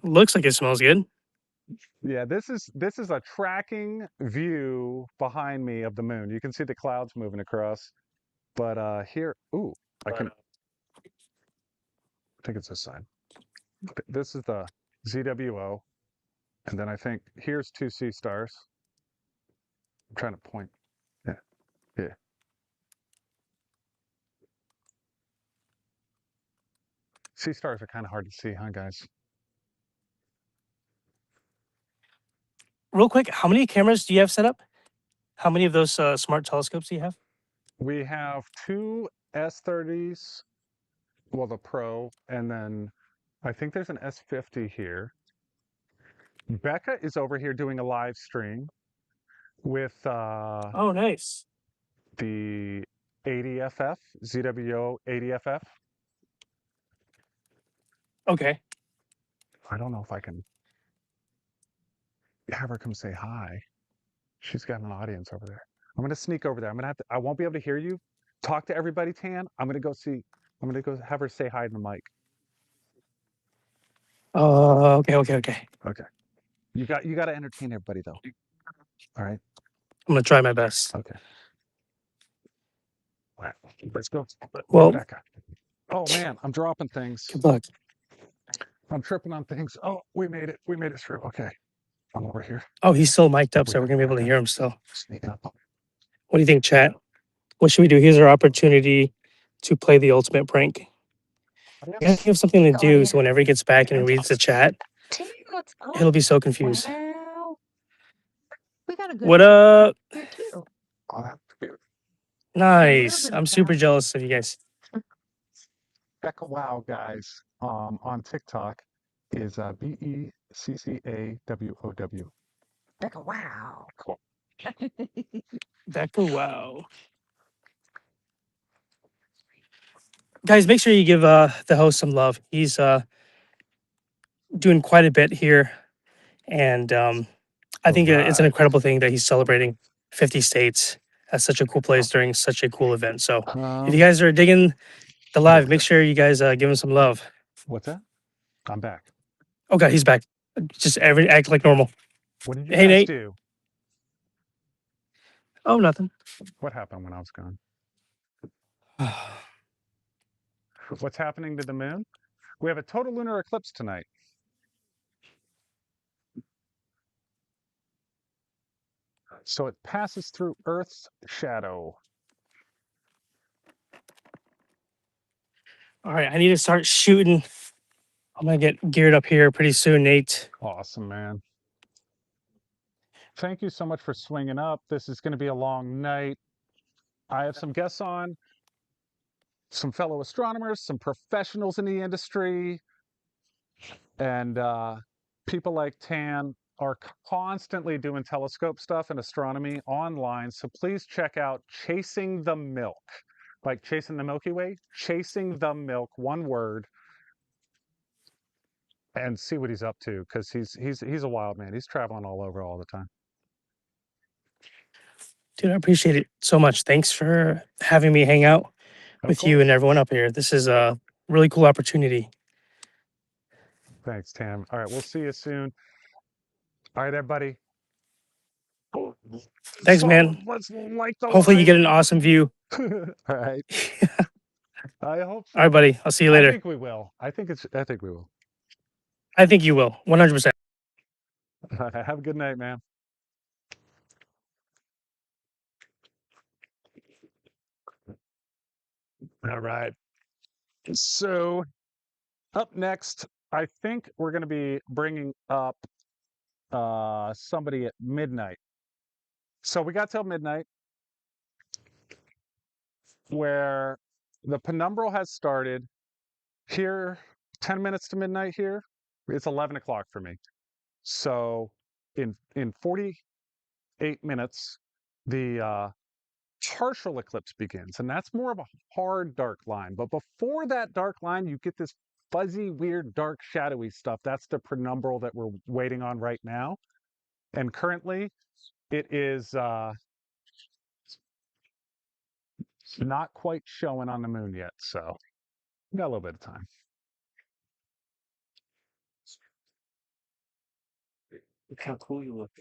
Looks like it smells good. Yeah, this is a tracking view behind me of the moon. You can see the clouds moving across. But here, ooh, I think it's this side. This is the ZWO, and then I think here's two Seestars. I'm trying to point. Yeah, yeah. Seestars are kind of hard to see, huh, guys? Real quick, how many cameras do you have set up? How many of those smart telescopes do you have? We have two S30s, well, the Pro, and then I think there's an S50 here. Becca is over here doing a live stream with Oh, nice. the 80FF, ZWO 80FF. Okay. I don't know if I can have her come say hi. She's got an audience over there. I'm gonna sneak over there. I won't be able to hear you. Talk to everybody, Tan. I'm gonna go have her say hi to the mic. Okay. Okay. You got to entertain everybody though. All right. I'm gonna try my best. Okay. All right. Let's go. Well, Becca. Oh man, I'm dropping things. good luck. I'm tripping on things. Oh, we made it. We made it through. Okay. I'm over here. Oh, he's still mic'd up, so we're gonna be able to hear him still. Sneak up. What do you think, chat? What should we do? Here's our opportunity to play the ultimate prank. You have to have something to do, so whenever he gets back and he reads the chat, he'll be so confused. Wow. We got a good What up? here too. Oh, that's good. Nice. I'm super jealous of you guys. Becca Wow, guys, on TikTok is BECCAWOW. Becca, wow. Cool. Becca, wow. Guys, make sure you give the host some love. He's doing quite a bit here, and I think it's an Alright. incredible thing that he's celebrating 50 states at such a cool place during such a cool event. So if you guys are digging the live, make sure you guys give him some love. What's that? I'm back. Oh god, he's back. Just act like normal. What did you Hey guys Nate. do? Oh, nothing. What happened when I was gone? What's happening to the moon? We have a total lunar eclipse tonight. So it passes through Earth's shadow. All right, I need to start shooting. I'm gonna get geared up here pretty soon, Nate. Awesome, man. Thank you so much for swinging up. This is going to be a long night. I have some guests on, some fellow astronomers, some professionals in the industry, and people like Tan are constantly doing telescope stuff and astronomy online. So please check out Chasing the Milk, like chasing the Milky Way, Chasing the Milk, one word, and see what he's up to, because he's a wild man. He's traveling all over all the time. Dude, I appreciate it so much. Thanks for having me hang out with you and everyone up here. This is a really cool opportunity. Thanks, Tam. All right, we'll see you soon. All right, everybody. Thanks, So man. let's light the Hopefully you light. get an awesome view. All right. I hope so. All right, buddy. I'll see you later. I think we will. I think we will. I think you will. 100%. Have a good night, man. All right. So up next, I think we're going to be bringing up somebody at midnight. So we got till midnight where the penumbral has started. Here, 10 minutes to midnight here. It's 11 o'clock for me. So in 48 minutes, the partial eclipse begins, and that's more of a hard dark line. But before that dark line, you get this fuzzy, weird, dark, shadowy stuff. That's the penumbral that we're waiting on right now. And currently, it is not quite showing on the moon yet. So we got a little bit of time. Look how cool you look.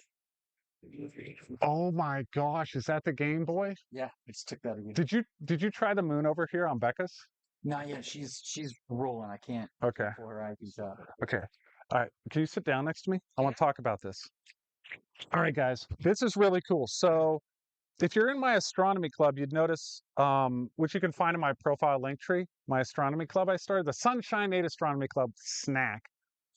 Oh my gosh, is that the Game Boy? Yeah, I just took that again. Did you try the moon over here on Becca's? Not yet. She's rolling. I can't. Okay. Pull her IVs out. Okay. All right. Can you sit down next to me? I want to talk about this. All right, guys. This is really cool. So if you're in my astronomy club, you'd notice, which you can find in my profile link tree, my astronomy club I started, the SunshineNate Astronomy Club snack.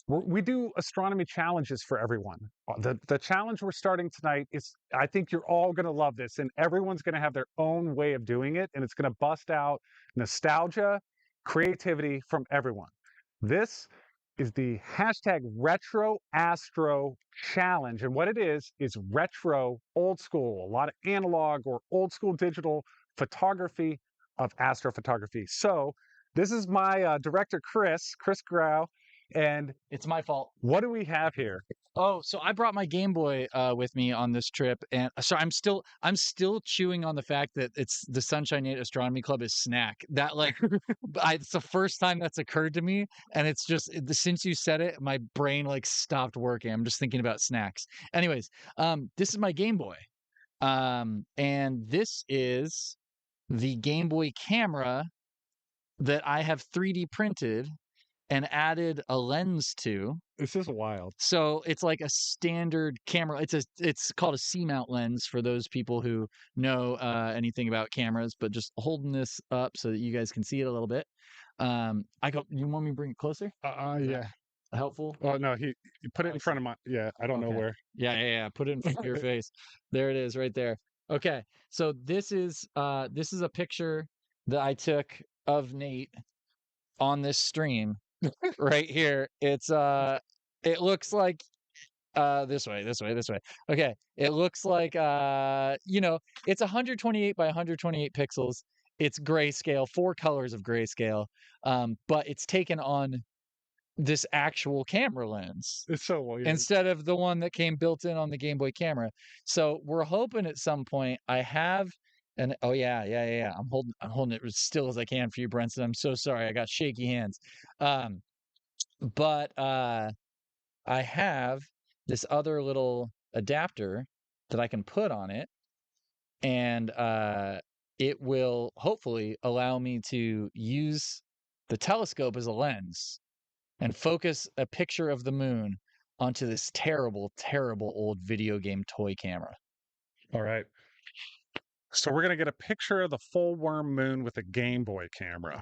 We do astronomy challenges for everyone. The challenge we're starting tonight is, I think you're all going to love this, and everyone's going to have their own way of doing it, and it's going to bust out nostalgia, creativity from everyone. This is the hashtag Retro Astro Challenge, and what it is retro, old school, a lot of analog or old school digital photography of astrophotography. So this is my director, Chris Grau. And it's my fault. What do we have here? Oh, so I brought my Game Boy with me on this trip, and so I'm still chewing on the fact that it's the SunshineNate Astronomy Club is snack. That like, it's the first time that's occurred to me, and it's just since you said it, my brain like stopped working. I'm just thinking about snacks. Anyways, this is my Game Boy, and this is the Game Boy camera that I have 3D printed and added a lens to. This is wild. So it's like a standard camera. It's called a C-mount lens for those people who know anything about cameras, but just holding this up so that you guys can see it a little bit. You want me to bring it closer? Yeah. Helpful? Oh no, he put it in front of my, I don't know where. Yeah. Put it in front of your face. There it is, right there. Okay. So this is a picture that I took of Nate on this stream. Right here. It looks like this way. Okay. It looks like it's 128 by 128 pixels. It's grayscale, 4 colors of grayscale. But it's taken on this actual camera lens It's so weird. instead of the one that came built in on the Game Boy camera. So we're hoping at some point I have an oh yeah. I'm holding it as still as I can for you, Brenton. I'm so sorry. I got shaky hands. But I have this other little adapter that I can put on it, and it will hopefully allow me to use the telescope as a lens and focus a picture of the moon onto this terrible, terrible old video game toy camera. All right. So we're going to get a picture of the full worm moon with a Game Boy camera.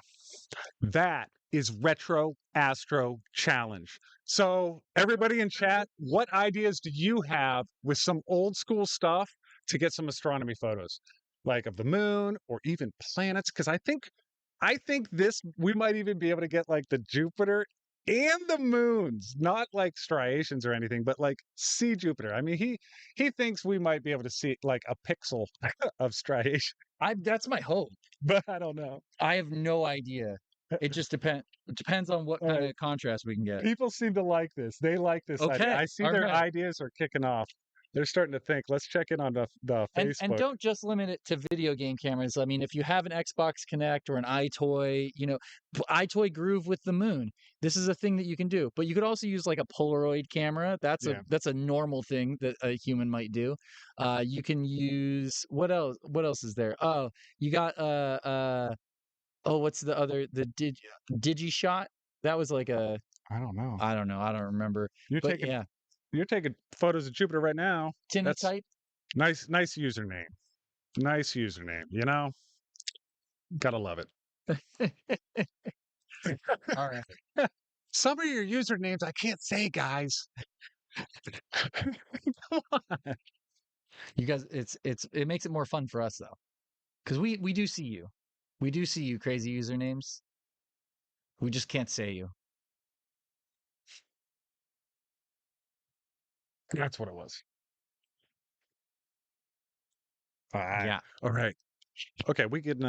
That is Retro Astro Challenge. So everybody in chat, what ideas do you have with some old school stuff to get some astronomy photos, like of the moon or even planets? Because I think this we might even be able to get like the Jupiter and the moons, not like striations or anything, but like see Jupiter. I mean, he thinks we might be able to see like a pixel of striation, That's my hope. but I don't know. I have no idea. It just depends on what kind of contrast we can get. People seem to like this. They like this idea. Okay, I see all their right. ideas are kicking off. They're starting to think. Let's check in on the Facebook. And don't just limit it to video game cameras. I mean, if you have an Xbox Connect or an iToy, iToy Groove with the moon, this is a thing that you can do. But you could also use like a Polaroid camera. That's a normal thing that a human might do. You can use what else? What else is there? Oh, you got what's the other DigiShot? That was like a I don't know. I don't know. I don't remember. You're taking photos of Jupiter right now. That's Tintype. nice username. Nice username. Gotta love it. All right. Some of your usernames I can't say, guys. Come on. You guys, it makes it more fun for us though, because we do see you. We do see you, crazy usernames. We just can't say you. That's what it was. Yeah. All right. Okay, we can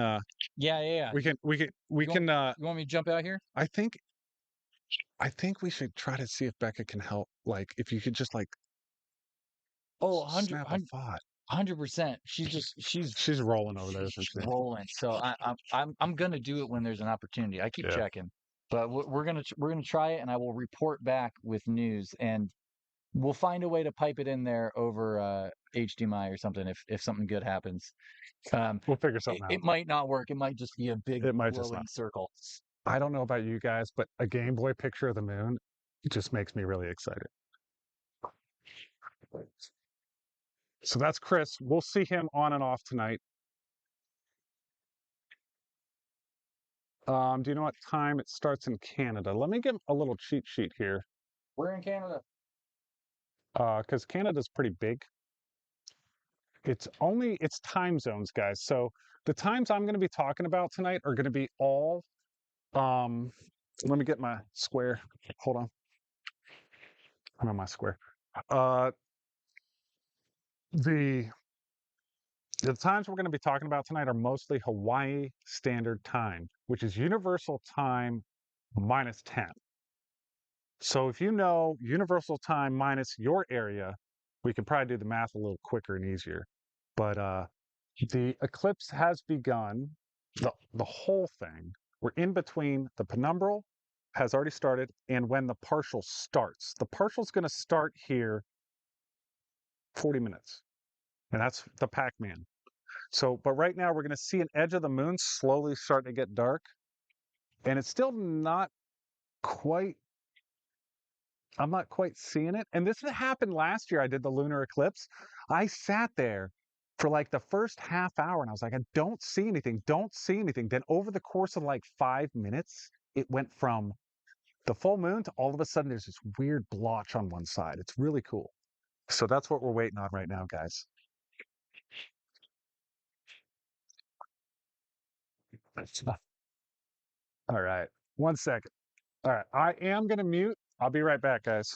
Yeah. we can You want me to jump out here? I think we should try to see if Becca can help. Like if you could just like Oh, snap a thought. 100%. She's rolling over there, isn't she? rolling. So I'm gonna do it when there's an opportunity. I keep checking, but we're gonna try it, and I will report back with news, and we'll find a way to pipe it in there over HDMI or something if something good happens. We'll figure something out. It might not work. It might just be a big It might just glowing not. circle. I don't know about you guys, but a Game Boy picture of the moon just makes me really excited. So that's Chris. We'll see him on and off tonight. Do you know what time it starts in Canada? Let me give a little cheat sheet here. We're in Canada. Because Canada's pretty big. It's time zones, guys. So the times I'm going to be talking about tonight are going to be all. Let me get my square. Hold on. I'm on my square. The times we're going to be talking about tonight are mostly Hawaii Standard Time, which is Universal Time minus 10. So if you know Universal Time minus your area, we can probably do the math a little quicker and easier. But the eclipse has begun, the whole thing. We're in between the penumbral has already started and when the partial starts. The partial is going to start here 40 minutes. And that's the Pac-Man. So, but right now we're going to see an edge of the moon slowly starting to get dark. And it's still not quite, I'm not quite seeing it. And this happened last year. I did the lunar eclipse. I sat there for like the first half hour and I was like, I don't see anything, don't see anything. Then over the course of like 5 minutes, it went from the full moon to all of a sudden there's this weird blotch on one side. It's really cool. So that's what we're waiting on right now, guys. All right. 1 second. All right. I am going to mute. I'll be right back, guys.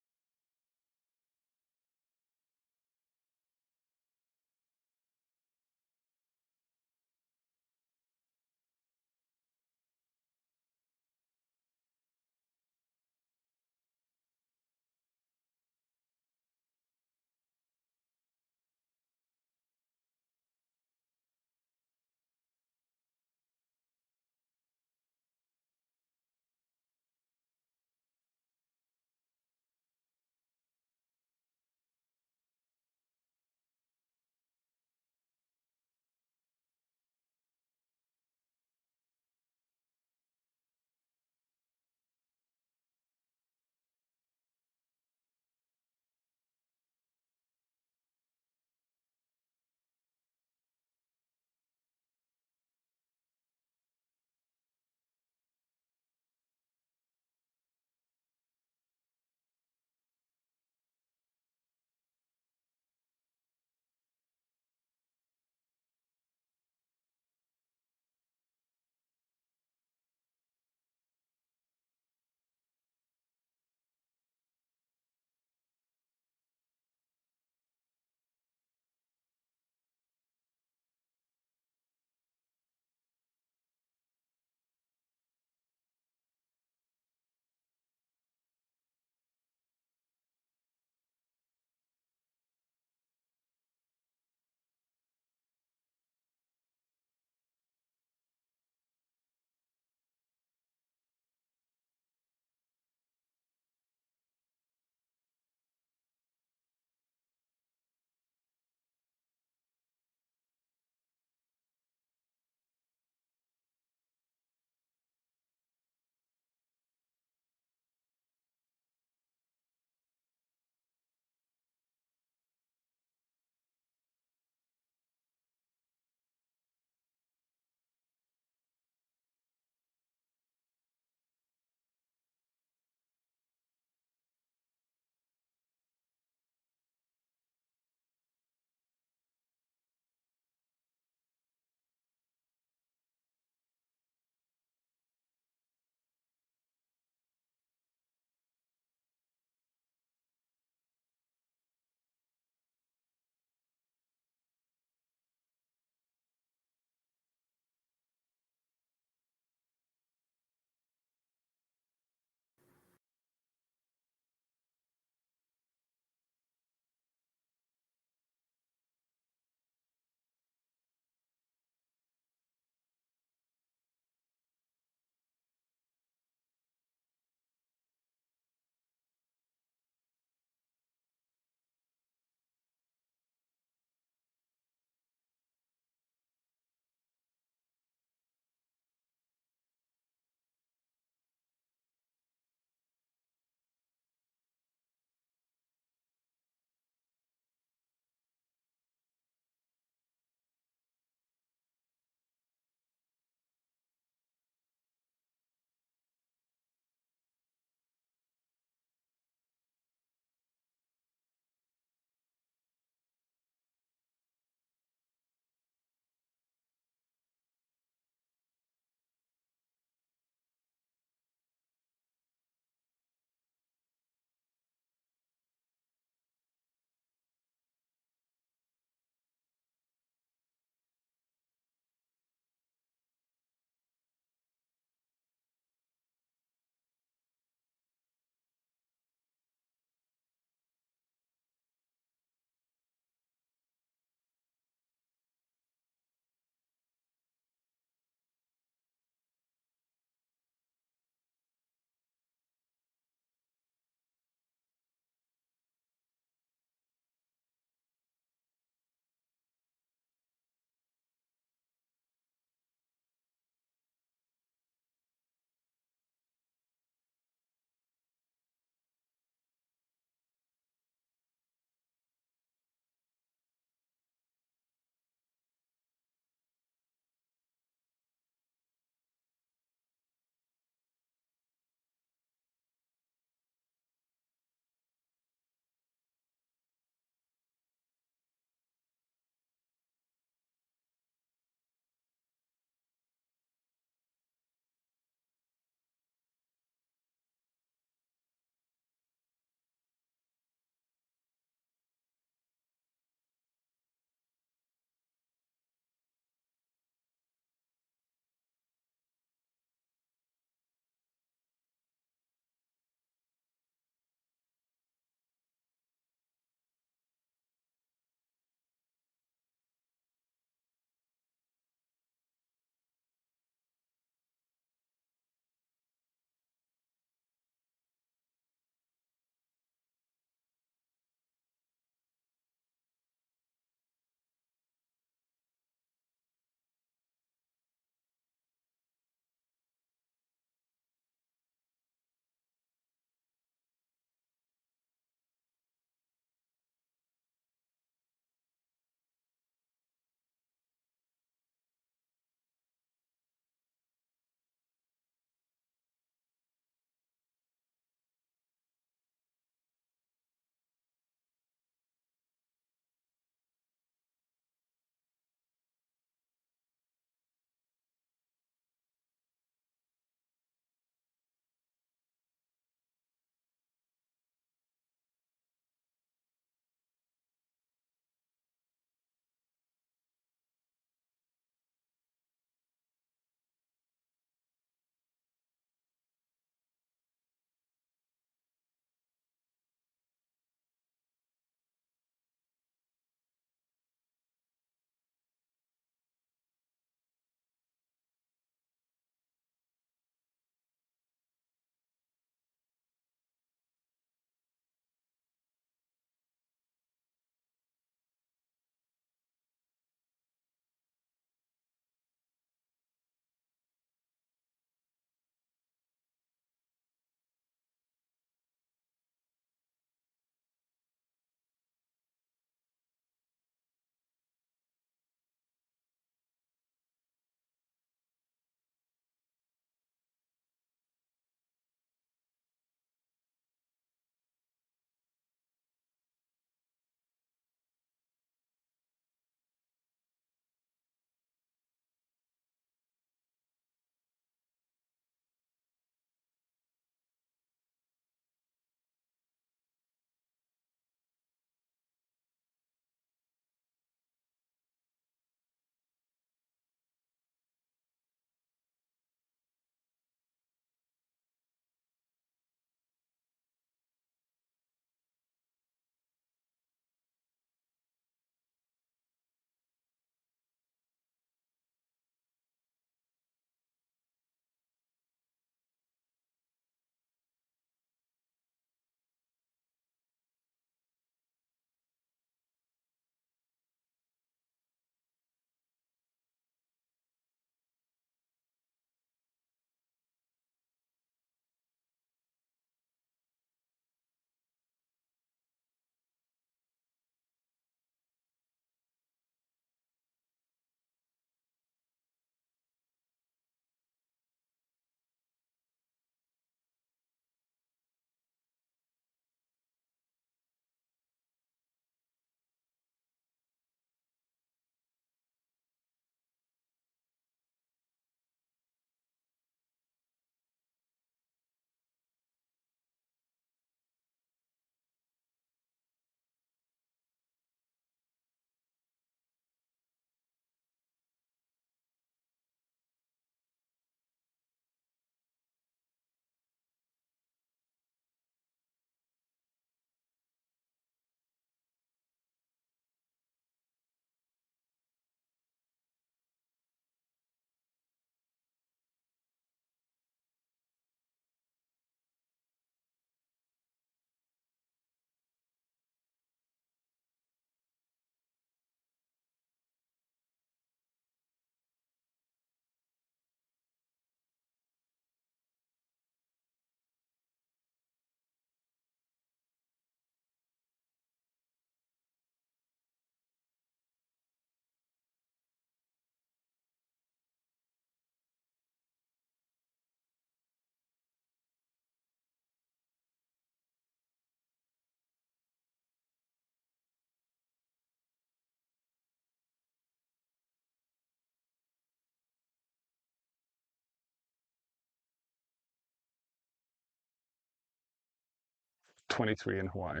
23 in Hawaii.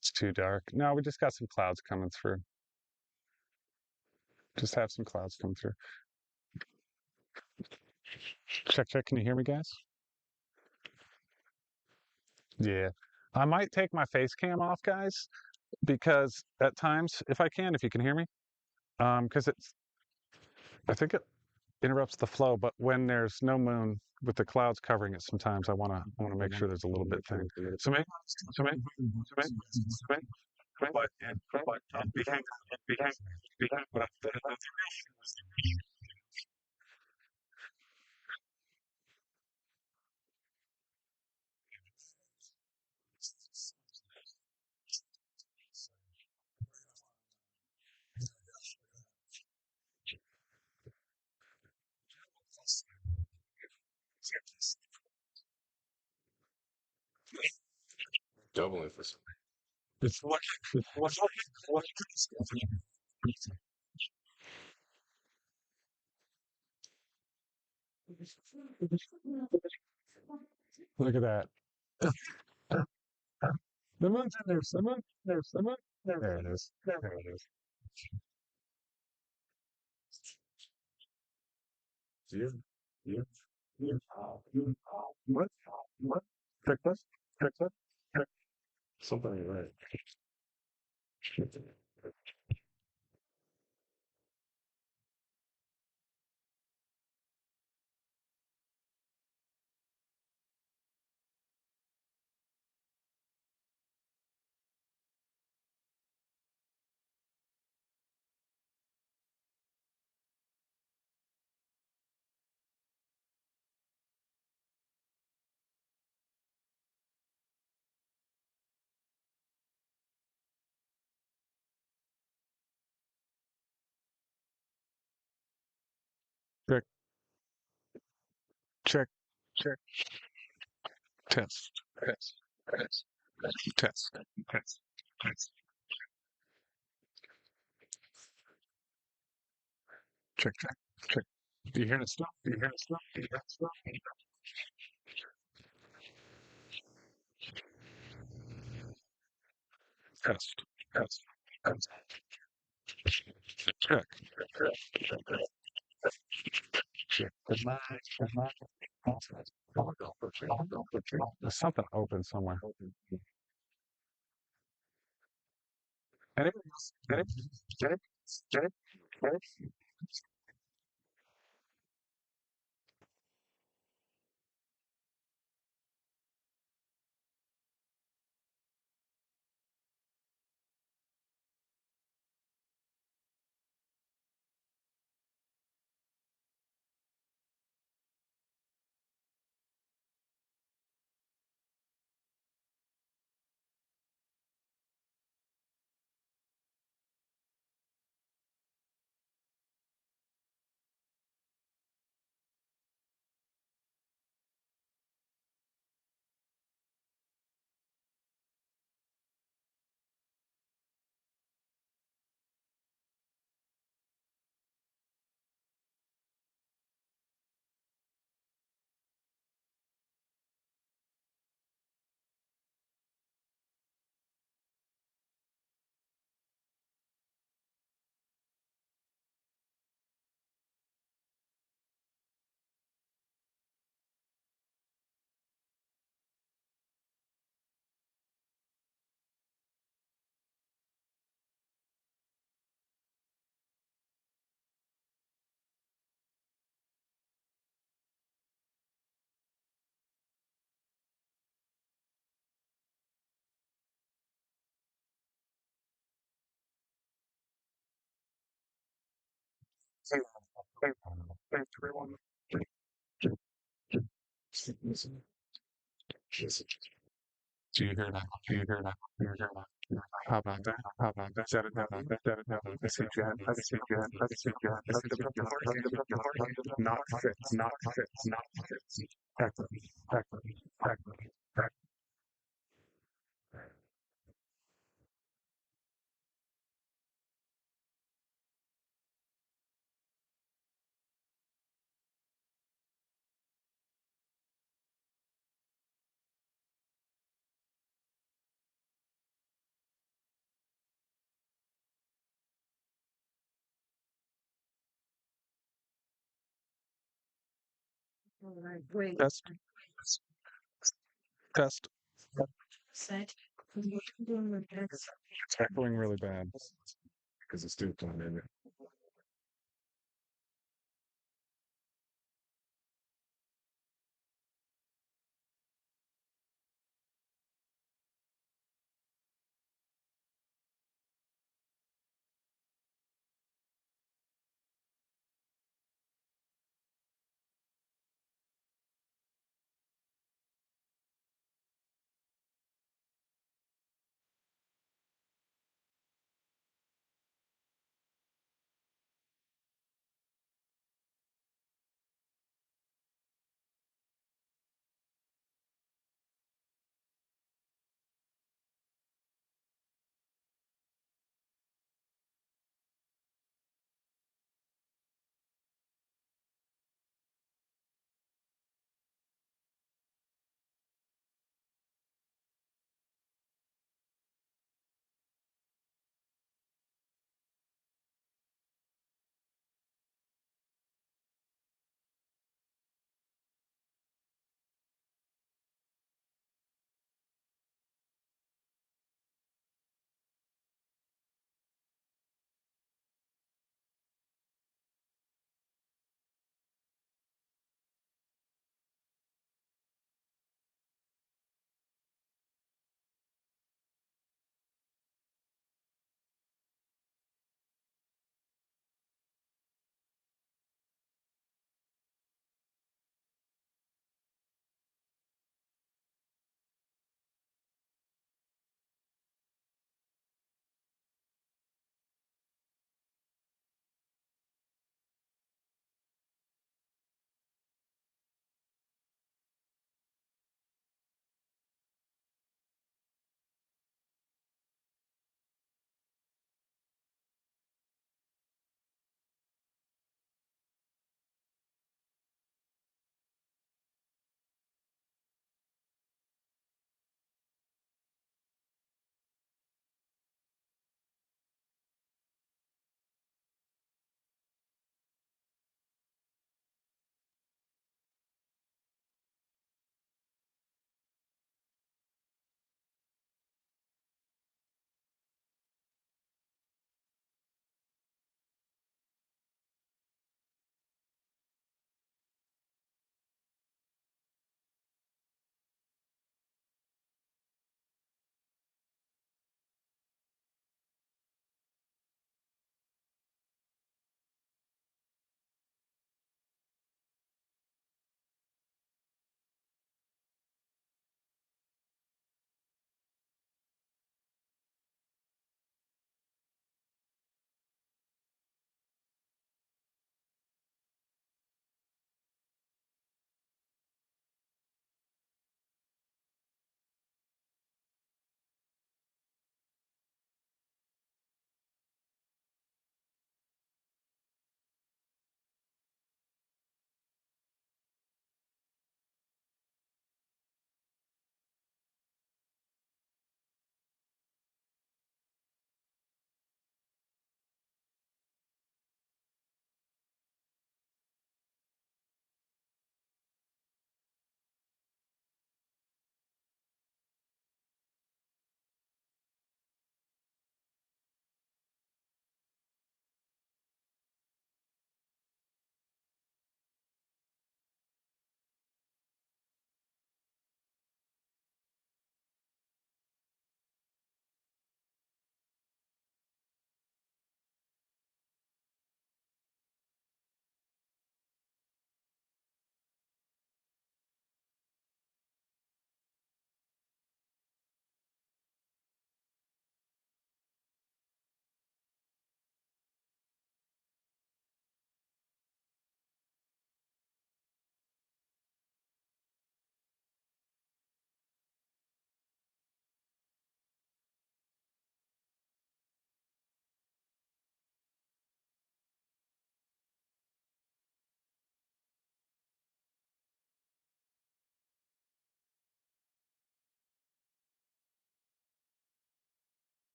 It's too dark. No, we just got some clouds coming through. Just have some clouds coming through. Check, check. Can you hear me, guys? Yeah. I might take my face cam off, guys, because at times, if I can, if you can hear me, because I think it interrupts the flow. But when there's no moon with the clouds covering it, sometimes I wanna make sure there's a little bit thing. So maybe, Doubling for some. it's what look at that. The moon's in there. The moon. There's the moon. There it is. There it is. Yeah. Yeah. What? What? Check this. Check this. Check. Something ain't right. Check. Check. Check. Test. Test. Test. Test. Test. Test. Check. Check. Check. Do you hear it still? Do you hear it still? Do you hear it still? Test. Test. Test. Check. Check. There's something open somewhere. Anybody else? Anybody? Do you hear that? Do you hear that? Do you hear that? How about that? How about that? Set it down. Set it down. I see you. I see you. I see you. Not fit. Not fit. Not fit. Back. Test. Test. It's echoing really bad. because it's still coming in.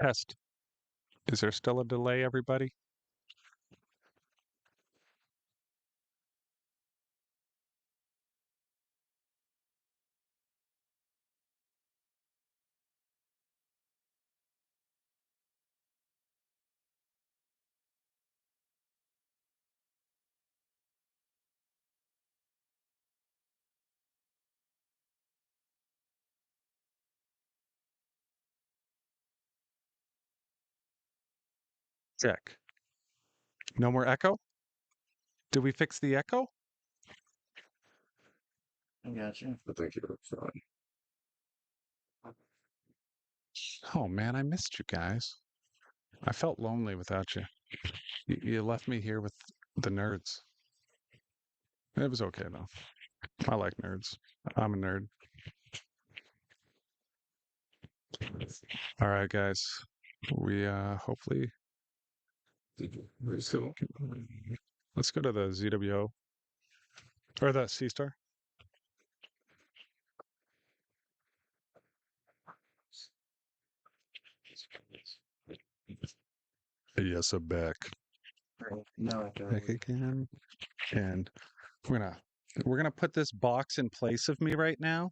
Test. Is there still a delay, everybody? Check. No more echo? Did we fix the echo? I gotcha. I think you're fine. Oh man, I missed you guys. I felt lonely without you. You left me here with the nerds. It was okay though. I like nerds. I'm a nerd. All right, guys. We hopefully let's go to the ZWO or the Seestar. Yes, I'm back. Right. No, I Back again. And we're gonna put this box in place of me right now.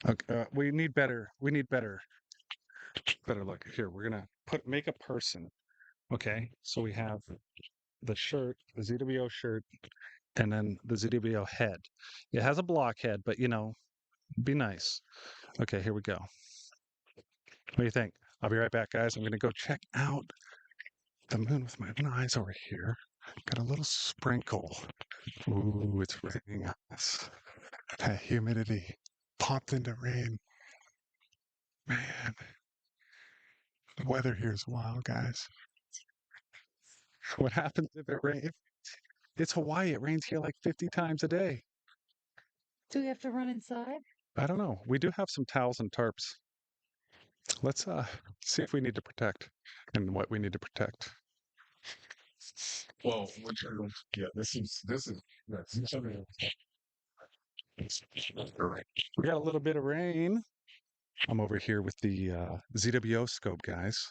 Okay, we need better. Better look here. We're gonna make a person. Okay, so we have the shirt, the ZWO shirt, and then the ZWO head. It has a block head, but be nice. Okay, here we go. What do you think? I'll be right back, guys. I'm gonna go check out the moon with my own eyes over here. Got a little sprinkle. Ooh, it's raining on us. That humidity popped into rain. Man, the weather here is wild, guys. What happens if it rains? It's Hawaii. It rains here like 50 times a day. Do we have to run inside? I don't know. We do have some towels and tarps. Let's see if we need to protect and what we need to protect. Well, yeah, this is that's all right. We got a little bit of rain. I'm over here with the ZWO scope, guys.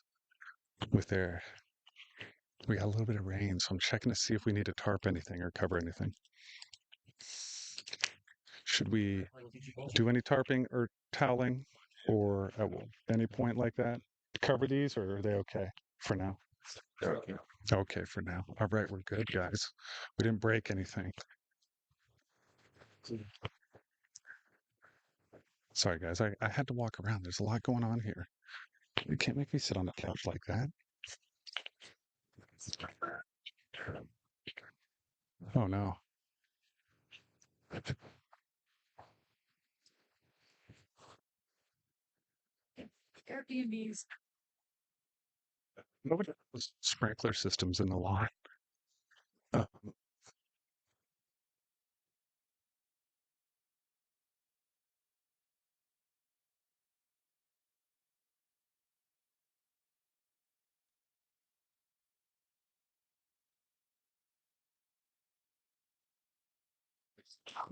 We got a little bit of rain, so I'm checking to see if we need to tarp anything or cover anything. Should we do any tarping or toweling or at any point like that? Cover these, or are they okay for now? Okay. Okay for now. All right, we're good, guys. We didn't break anything. Sorry, guys. I had to walk around. There's a lot going on here. You can't make me sit on the couch like that. Oh, no. Airbnbs. Nobody has sprinkler systems in the lawn.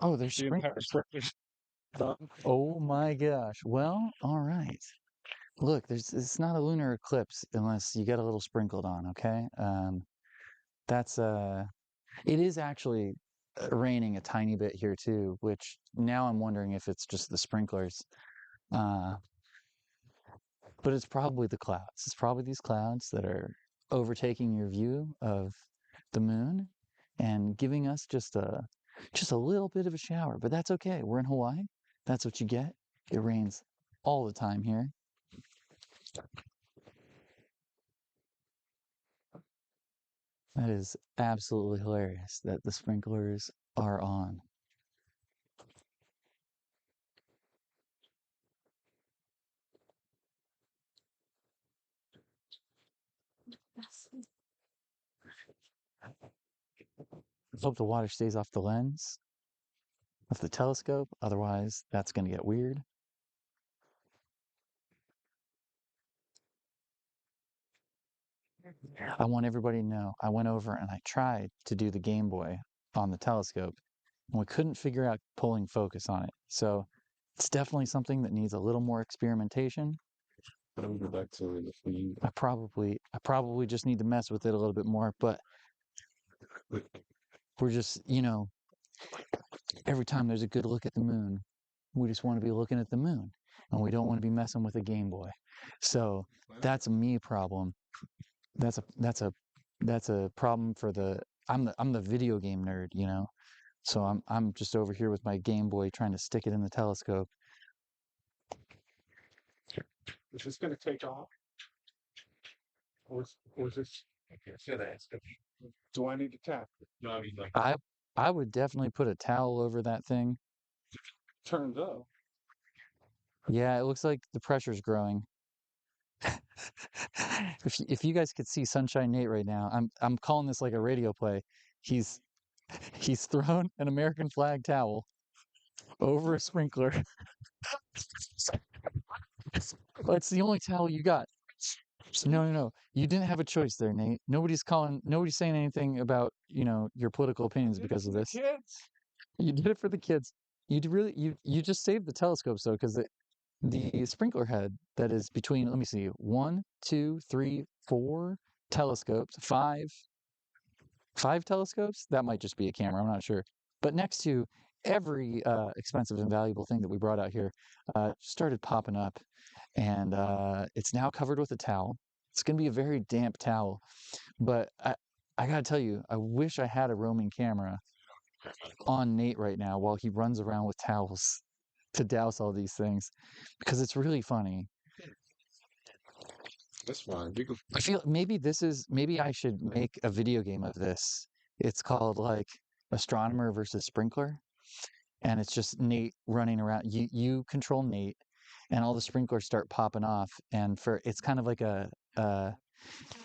Oh, there's The entire sprinklers. sprinkler. Oh my gosh. Well, all right. Look, it's not a lunar eclipse unless you get a little sprinkled on, okay? That's it is actually raining a tiny bit here too, which now I'm wondering if it's just the sprinklers. Uh, but it's probably the clouds. It's probably these clouds that are overtaking your view of the moon and giving us just a little bit of a shower. But that's okay. We're in Hawaii. That's what you get. It rains all the time here. That is absolutely hilarious that the sprinklers are on. Hope the water stays off the lens of the telescope. Otherwise, that's going to get weird. I want everybody to know I went over and I tried to do the Game Boy on the telescope, and we couldn't figure out pulling focus on it. So it's definitely something that needs a little more experimentation. I would go back to the feed. I probably just need to mess with it a little bit more, but we're just, every time there's a good look at the moon, we just want to be looking at the moon, and we don't want to be messing with a Game Boy. So that's a me problem. That's a problem for the I'm the video game nerd, So I'm just over here with my Game Boy trying to stick it in the telescope. Is this going to take off? Or is this? Do I need to tap? No, I mean, like, I would definitely put a towel over that thing. Turned up. Yeah, it looks like the pressure's growing. If you guys could see SunshineNate right now, I'm calling this like a radio play. He's he's thrown an American flag towel over a sprinkler. That's the only towel you got. No. You didn't have a choice there, Nate. Nobody's saying anything about, your political opinions because of this. Kids. You did it for the kids. You just saved the telescopes though, because the sprinkler head that is between, let me see, 1, 2, 3, 4 telescopes, five telescopes. That might just be a camera. I'm not sure. But next to every expensive and valuable thing that we brought out here, started popping up, and it's now covered with a towel. It's going to be a very damp towel, but I got to tell you, I wish I had a roaming camera on Nate right now while he runs around with towels to douse all these things, because it's really funny. that's fine. You can, I feel maybe I should make a video game of this. It's called like Astronomer versus Sprinkler, and it's just Nate running around. You control Nate, and all the sprinklers start popping off, and it's kind of like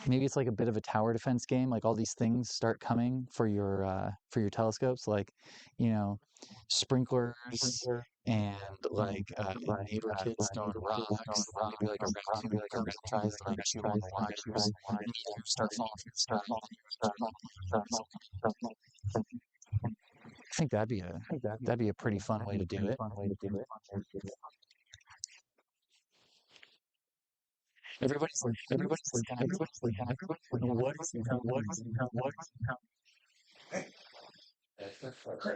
maybe it's like a bit of a tower defense game. Like all these things start coming for your telescopes, like sprinklers and like neighbor kids throwing rocks. Maybe like a raccoon comes and tries to like chew on the wires, and you start falling from the sky. I think that'd be a pretty fun way to do it. Everybody's like, what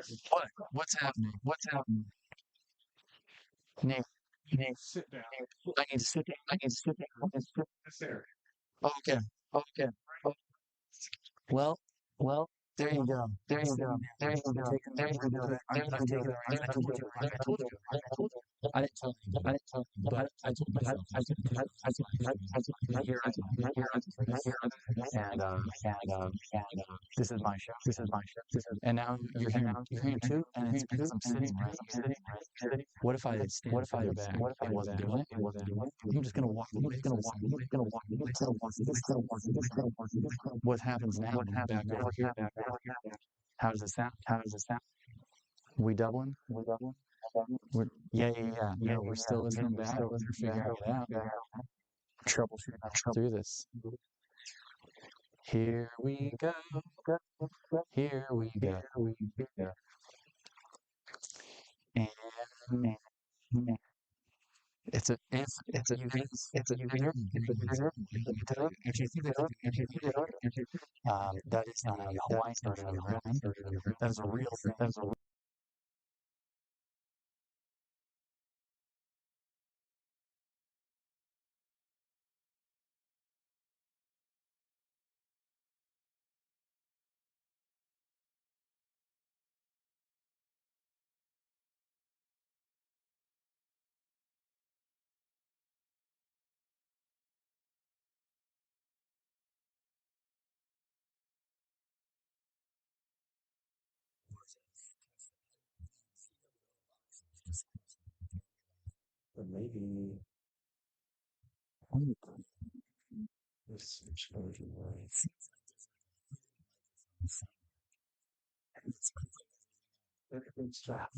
is what's happening? What's happening? Nate, Sit down. I need to sit down. I need to sit down. This area. Okay. Okay. Well, there you go. There you go. There you go. There you go. I'm taking it right. I told you. I told you. I told you. I didn't tell you. I didn't tell you. But I told myself. This is my show. This is my show. And now you're hearing too, and it's because I'm sitting right here. What if I had stand further back? It wasn't doing it. It wasn't doing it. I'm just gonna walk away. What happens now? Back over here. How does it sound? We doubling? Yeah. No, we're still listening back. We're figuring it out. Troubleshooting through this. Here we go. Here we go. And it's a you guys, actually, that is not a Hawaiian version of the ground. That is a real thing. or maybe this exposure right. Everything's trapped.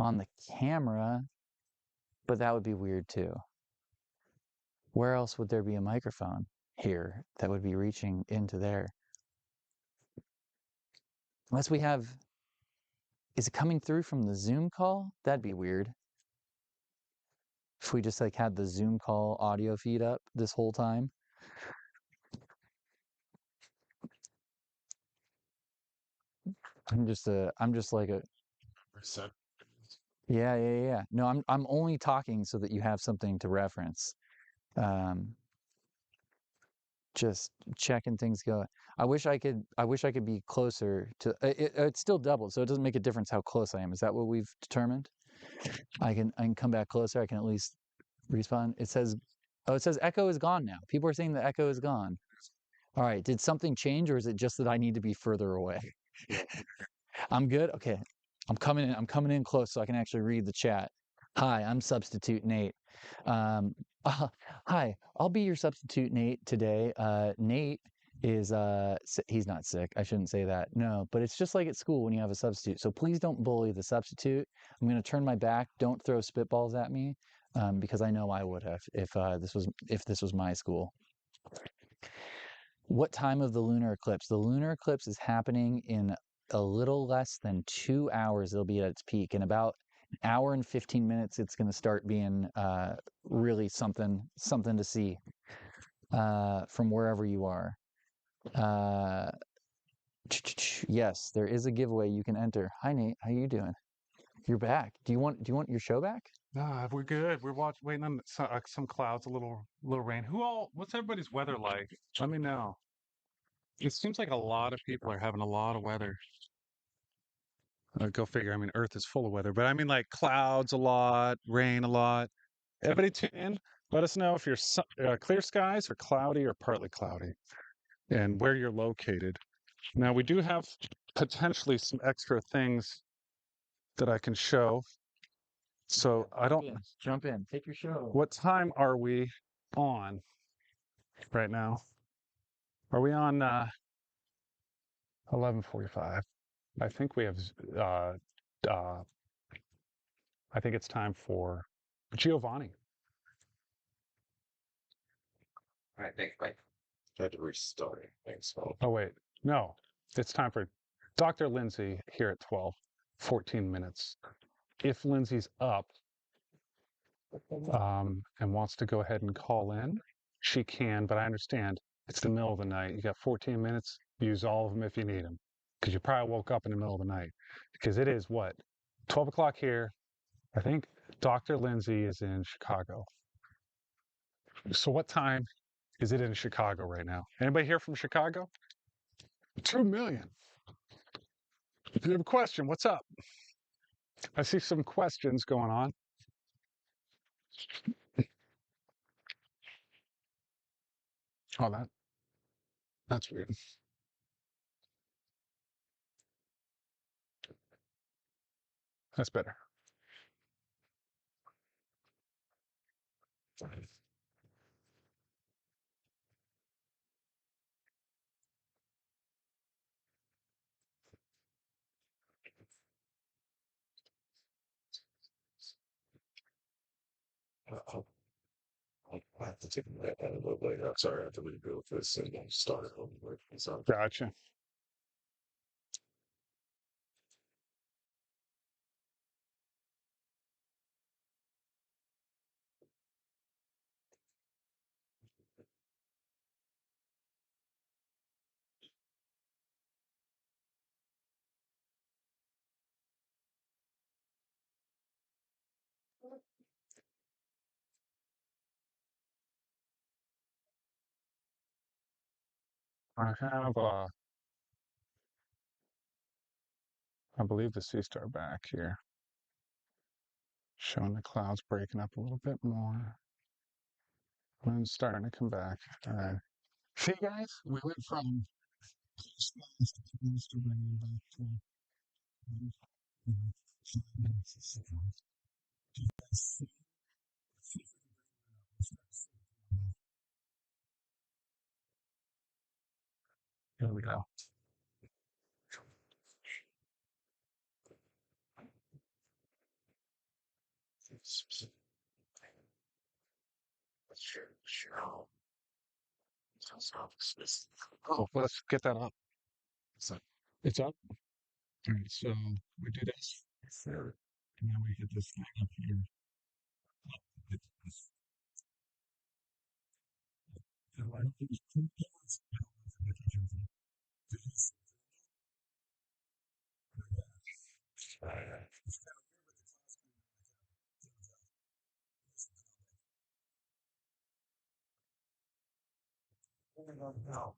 On the camera, but that would be weird too. Where else would there be a microphone? here that would be reaching into there. Unless we have, is it coming through from the Zoom call? That'd be weird. If we just like had the Zoom call audio feed up this whole time. I'm just like a, Percent. yeah. No, I'm only talking so that you have something to reference. Um, just checking things going. I wish I could be closer to it's still doubled, so it doesn't make a difference how close I am. Is that what we've determined? I can come back closer. I can at least respawn. It says, oh, it says echo is gone now. People are saying the echo is gone. All right, did something change, or is it just that I need to be further away? I'm good. Okay, I'm coming in. I'm coming in close so I can actually read the chat. Hi, I'm Substitute Nate. Um, hi, I'll be your substitute Nate today. Nate is he's not sick. I shouldn't say that. No, but it's just like at school when you have a substitute. So please don't bully the substitute. I'm going to turn my back. Don't throw spitballs at me, because I know I would have if this was my school. What time of the lunar eclipse? The lunar eclipse is happening in a little less than 2 hours. It'll be at its peak. In about an hour and 15 minutes, it's going to start being really something to see from wherever you are. Yes, there is a giveaway you can enter. Hi Nate, how you doing? You're back. Do you want your show back? Nah, we're good. We're waiting on some clouds, a little rain. What's everybody's weather like? Let me know. It seems like a lot of people are having a lot of weather. Go figure. I mean, Earth is full of weather, but I mean like clouds a lot, rain a lot. Everybody tune in. Let us know if you're clear skies or cloudy or partly cloudy and where you're located. Now, we do have potentially some extra things that I can show. So I don't. Jump in. Take your show. What time are we on right now? Are we on 11:45? I think we have. I think it's time for Giovanni. I think I had to restart it. Thanks. Oh wait, no, it's time for Dr. Lindsay here at 12, 14 minutes. If Lindsay's up and wants to go ahead and call in, she can, but I understand it's the middle of the night. You got 14 minutes, use all of them if you need them, because you probably woke up in the middle of the night, because it is what, 12 o'clock here. I think Dr. Lindsay is in Chicago. So what time is it in Chicago right now? Anybody here from Chicago? 2 million. If you have a question, what's up? I see some questions going on. Oh, that's weird. That's better. I have to take that a little later. Sorry, I have to rebuild this and then start it over. So Gotcha. I have, I believe the Seestar back here, showing the clouds breaking up a little bit more. And starting to come back. All right. See, guys, we went from skies to clouds to rain back to 5 minutes of signals. Do you guys see? See if we can bring that up. Let's try to see it. Here we go. sure. Oh, let's get that up. It's up. All right, so we do this, and then we hit this thing up here. Hit this. And I don't think it's too close. I don't know if it makes a difference. It's kind of weird with the class being no.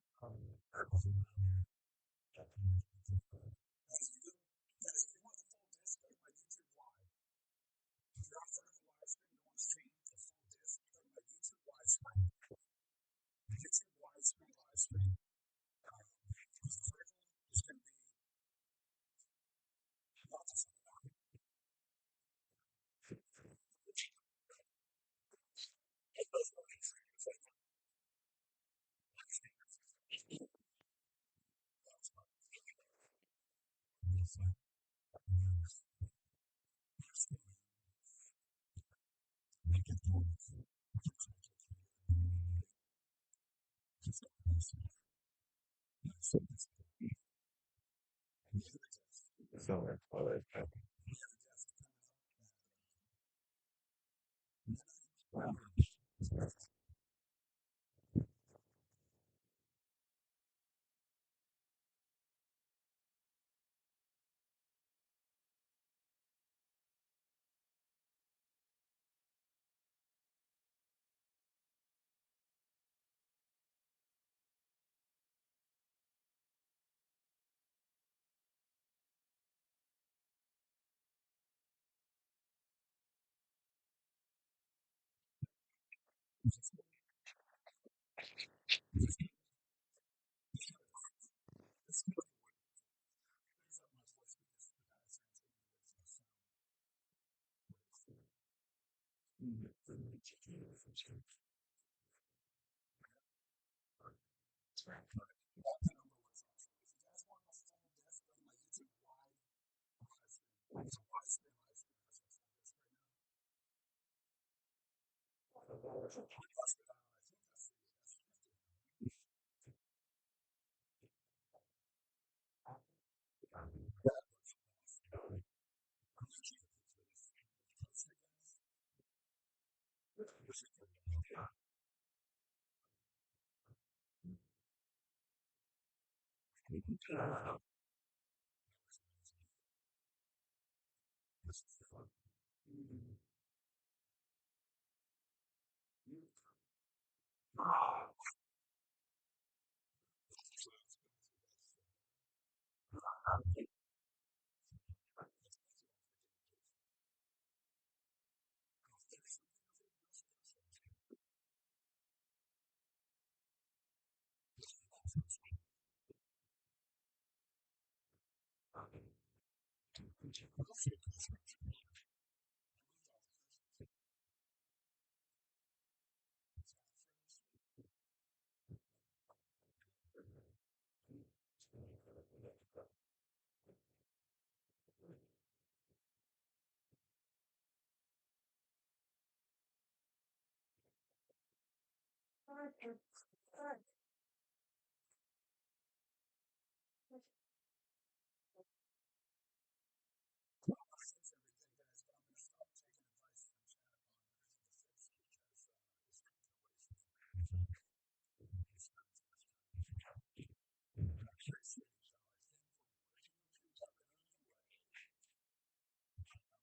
So,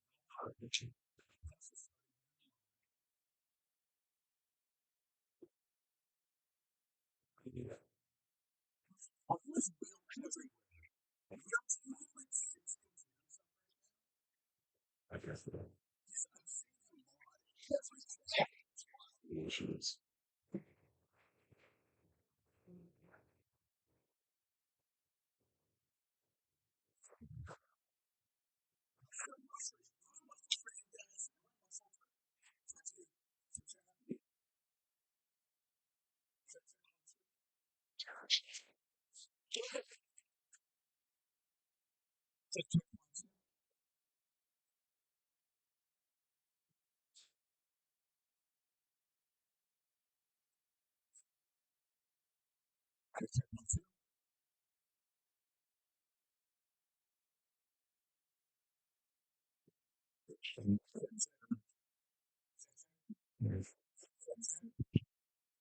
I guess the issues.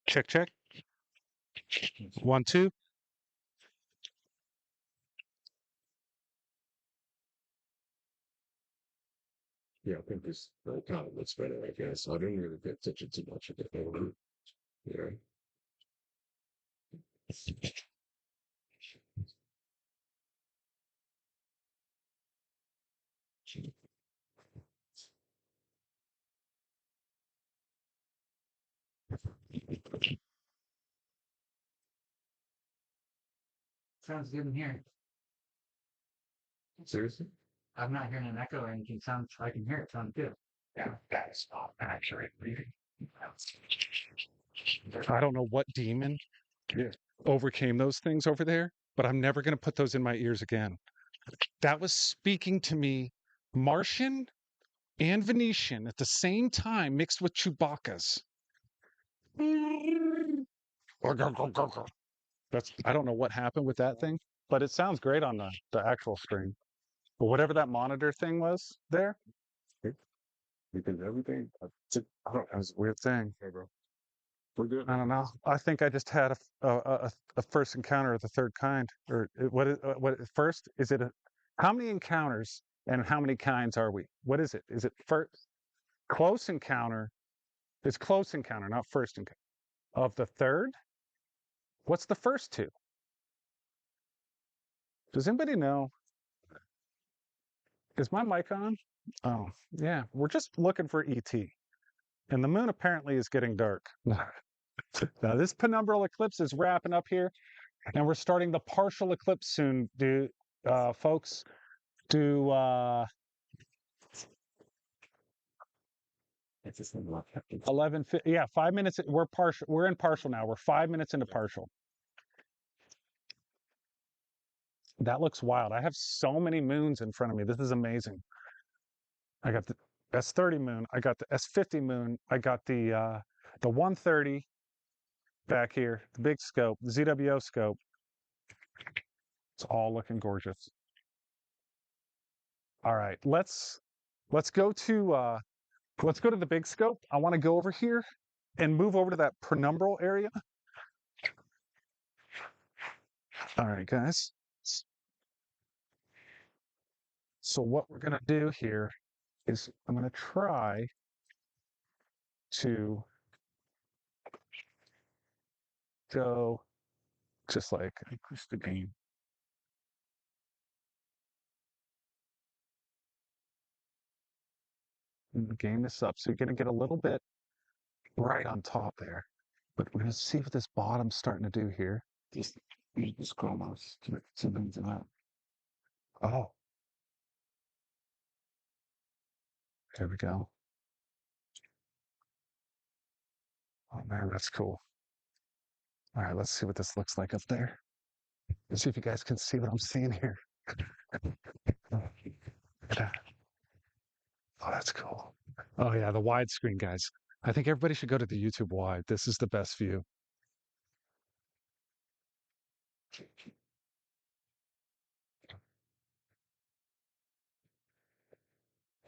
Check, check. 1, 2. Yeah, I think this kind of looks better, I guess. I didn't really pay attention too much of the yeah. Sounds good in here. Seriously? I'm not hearing an echo or anything. Sounds I can hear it. Sounds good. Yeah, that is not accurate reading. I don't know what demon overcame those things over there, but I'm never going to put those in my ears again. That was speaking to me Martian and Venetian at the same time, mixed with Chewbacca's. That's I don't know what happened with that thing, but it sounds great on the actual stream. But whatever that monitor thing was there, Because everything, I don't know, it was a weird thing. hey, bro. We're good. I don't know. I think I just had a first encounter of the third kind. Or what first? Is it how many encounters and how many kinds are we? What is it? Is it first close encounter? It's close encounter, not first encounter. Of the third? What's the first two? Does anybody know? Is my mic on? Oh, yeah. We're just looking for ET. And the moon apparently is getting dark. Now, this penumbral eclipse is wrapping up here, and we're starting the partial eclipse soon, folks. Do It's just a lot. 11, yeah, 5 minutes. We're partial. We're in partial now. We're 5 minutes into partial. That looks wild. I have so many moons in front of me. This is amazing. I got the S30 moon. I got the S50 moon. I got the 130 back here, the big scope, the ZWO scope. It's all looking gorgeous. All right, let's go to the big scope. I want to go over here and move over to that penumbral area. All right, guys. So what we're gonna do here is I'm gonna try to go just like push the game. And game this up. So you're gonna get a little bit right on top there. But we're gonna see what this bottom's starting to do here. Just scroll mouse to something to that. Oh, there we go. Oh man, that's cool. All right, let's see what this looks like up there. Let's see if you guys can see what I'm seeing here. Look at that. Oh, that's cool. Oh yeah, the widescreen, guys. I think everybody should go to the YouTube wide. This is the best view.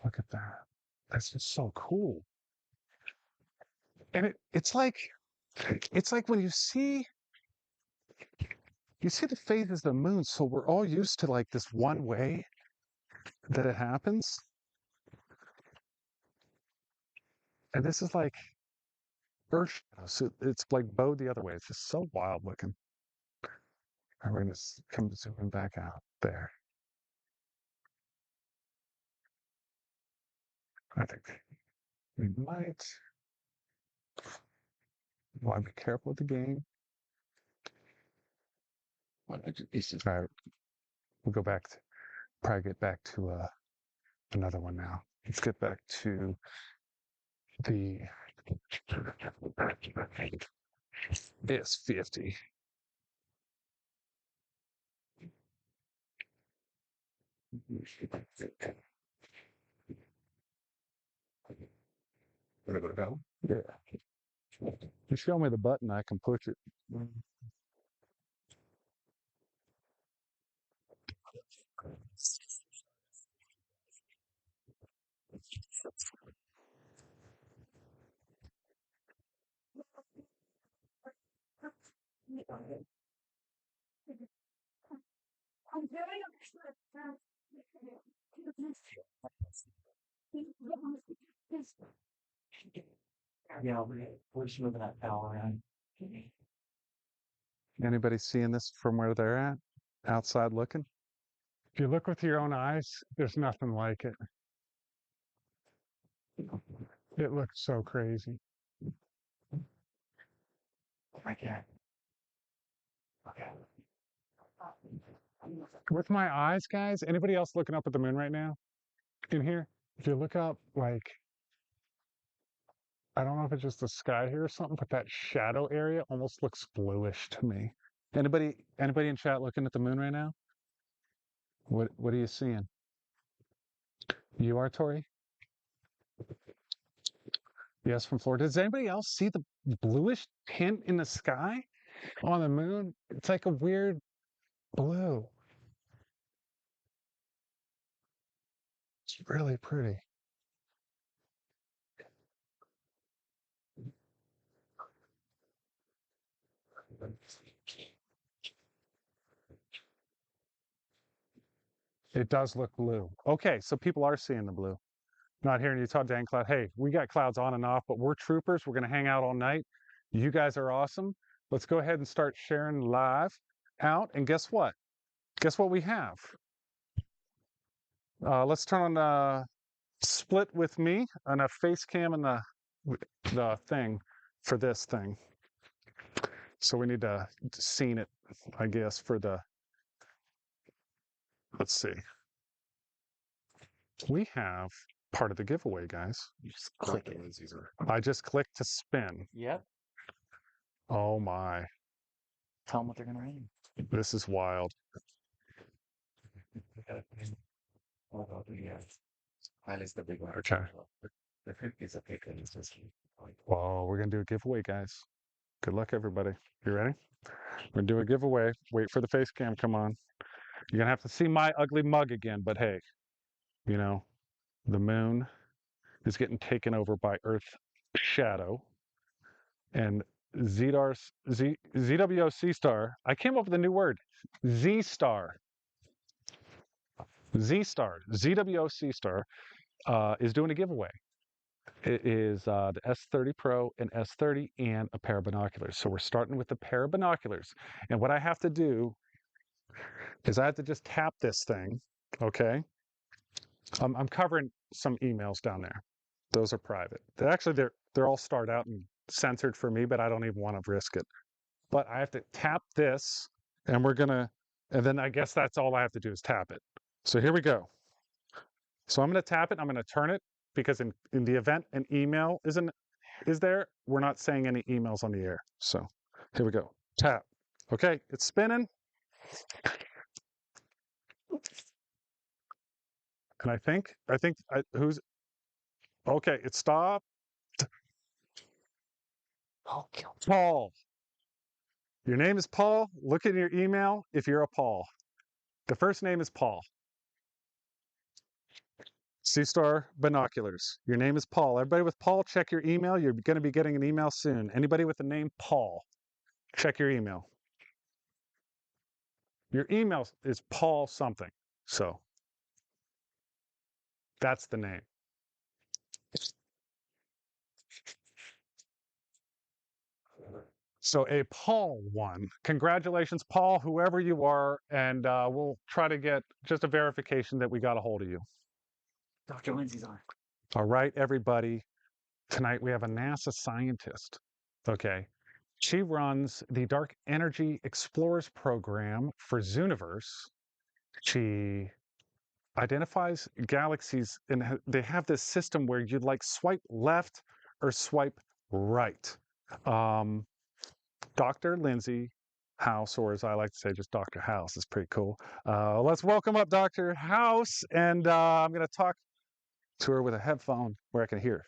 Look at that. That's just so cool. And it's like when you see the phases of the moon, so we're all used to like this one way that it happens. And this is like Earth, so it's like bowed the other way. It's just so wild looking. And we're gonna come zooming back out there. I think we might want to be careful with the game. All right, we'll go back to probably get back to another one now. Let's get back to the S50. Wanna go down? Yeah. You show me the button, I can push it. Yeah, we're just moving that power around. Anybody seeing this from where they're at? Outside looking? If you look with your own eyes, there's nothing like it. It looks so crazy. Right there. Okay. With my eyes, guys, anybody else looking up at the moon right now in here? If you look up, like, I don't know if it's just the sky here or something, but that shadow area almost looks bluish to me. Anybody in chat looking at the moon right now? What are you seeing? You are, Tori? Yes, from Florida. Does anybody else see the bluish tint in the sky on the moon? It's like a weird blue. It's really pretty. It does look blue. Okay, so people are seeing the blue. Not hearing Utah dang cloud. Hey, we got clouds on and off, but we're troopers. We're going to hang out all night. You guys are awesome. Let's go ahead and start sharing live out. And guess what? Guess what we have? Let's turn on split with me on a face cam and the thing for this thing. So we need to scene it, I guess, for the, let's see. We have part of the giveaway, guys. You just click it. I just clicked to spin. Yep. Oh my, Tell them what they're gonna write. this is wild. Mine is the big one. Okay. The 50 is a big one. It's just Well, we're going to do a giveaway, guys. Good luck, everybody. You ready? We're going to do a giveaway. Wait for the face cam. Come on. You're going to have to see my ugly mug again, but hey, you know, the moon is getting taken over by Earth's shadow. And ZWO Seestar, I came up with a new word, Z-Star. Z-Star, ZWO Seestar is doing a giveaway. It is the S30 Pro and S30 and a pair of binoculars. So we're starting with the pair of binoculars. And what I have to do is I have to just tap this thing, okay? I'm covering some emails down there. Those are private. They're all starred out and censored for me, but I don't even want to risk it. But I have to tap this, and and then I guess that's all I have to do is tap it. So here we go. So I'm going to tap it. I'm going to turn it because in the event an email is there, we're not saying any emails on the air. So here we go. Tap. Okay, it's spinning. And who's okay, it stopped. Paul. Your name is Paul. Look in your email if you're a Paul. The first name is Paul. Seestar Binoculars. Your name is Paul. Everybody with Paul, check your email. You're going to be getting an email soon. Anybody with the name Paul, check your email. Your email is Paul something. So that's the name. So a Paul won. Congratulations, Paul, whoever you are. And we'll try to get just a verification that we got a hold of you. Dr. Lindsay's on. All right, everybody. Tonight we have a NASA scientist. Okay. She runs the Dark Energy Explorers program for Zooniverse. She identifies galaxies, and they have this system where you'd like swipe left or swipe right. Dr. Lindsay House, or as I like to say, just Dr. House, is pretty cool. Let's welcome up Dr. House, and I'm going to talk to her with a headphone where I can hear.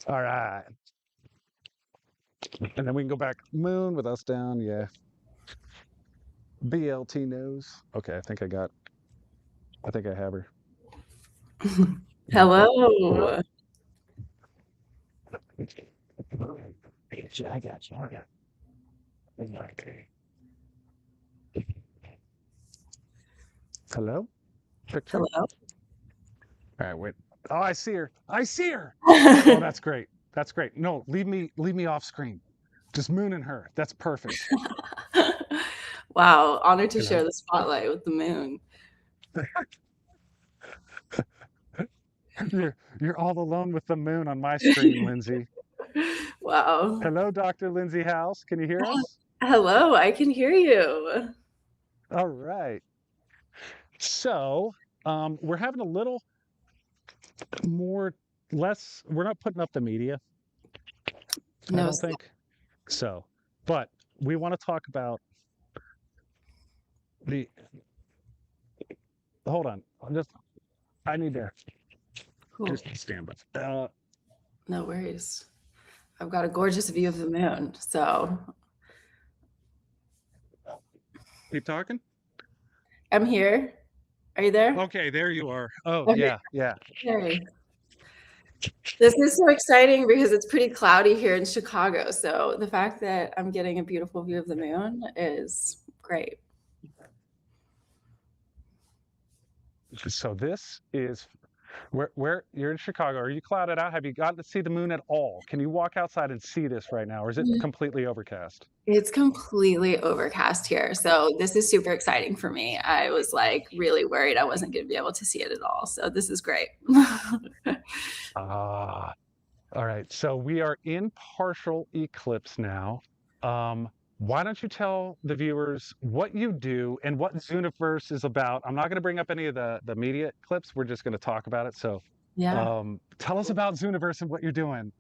All right. And then we can go back moon with us down. Yeah. BLT knows. Okay, I think I have her. Hello. I got you. I got you. Okay. Hello? Picture? Hello. All right, wait. Oh, I see her. I see her. Oh, that's great. That's great. No, leave me off screen. Just Moon and her. That's perfect. Wow, honored to share Hello. the spotlight with the moon. You're all alone with the moon on my screen, Lindsay. Wow. Hello, Dr. Lindsay House. Can you hear us? Hello, I can hear you. All right. So, we're having a little less. We're not putting up the media, I No, don't think. So, but we want to talk about the. Hold on. I need to cool. just stand by. No worries. I've got a gorgeous view of the moon. So Keep talking. I'm here. Are you there? Okay, there you are. Oh, Okay. yeah. Okay. This is so exciting because it's pretty cloudy here in Chicago. So the fact that I'm getting a beautiful view of the moon is great. So this is where you're in Chicago. Are you clouded out? Have you gotten to see the moon at all? Can you walk outside and see this right now, or is it completely overcast? It's completely overcast here. So this is super exciting for me. I was like really worried I wasn't going to be able to see it at all. So this is great. Ah, all right. So we are in partial eclipse now. Why don't you tell the viewers what you do and what Zooniverse is about? I'm not going to bring up any of the media clips. We're just going to talk about it. So Yeah. tell us about Zooniverse and what you're doing.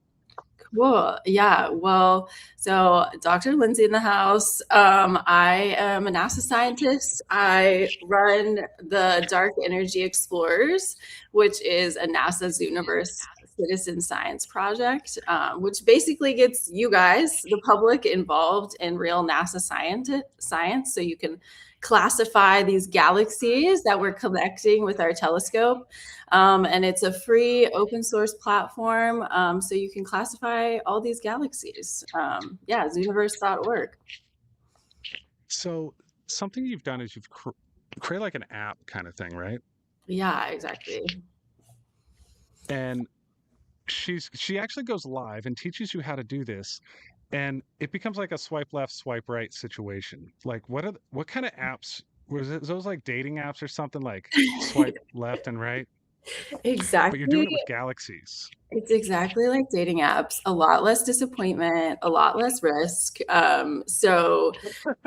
Cool. Yeah. Well, so Dr. Lindsay in the house. I am a NASA scientist. I run the Dark Energy Explorers, which is a NASA Zooniverse citizen science project, which basically gets you guys, the public, involved in real NASA science. So you can classify these galaxies that we're collecting with our telescope. And it's a free open source platform. So you can classify all these galaxies. Yeah, zooniverse.org. So something you've done is you've created like an app kind of thing, right? Yeah, exactly. And she actually goes live and teaches you how to do this, and it becomes like a swipe left, swipe right situation. Like what kind of apps was it? Those like dating apps or something, like swipe left and right, but you're doing Exactly. it with galaxies. It's exactly like dating apps, a lot less disappointment, a lot less risk. So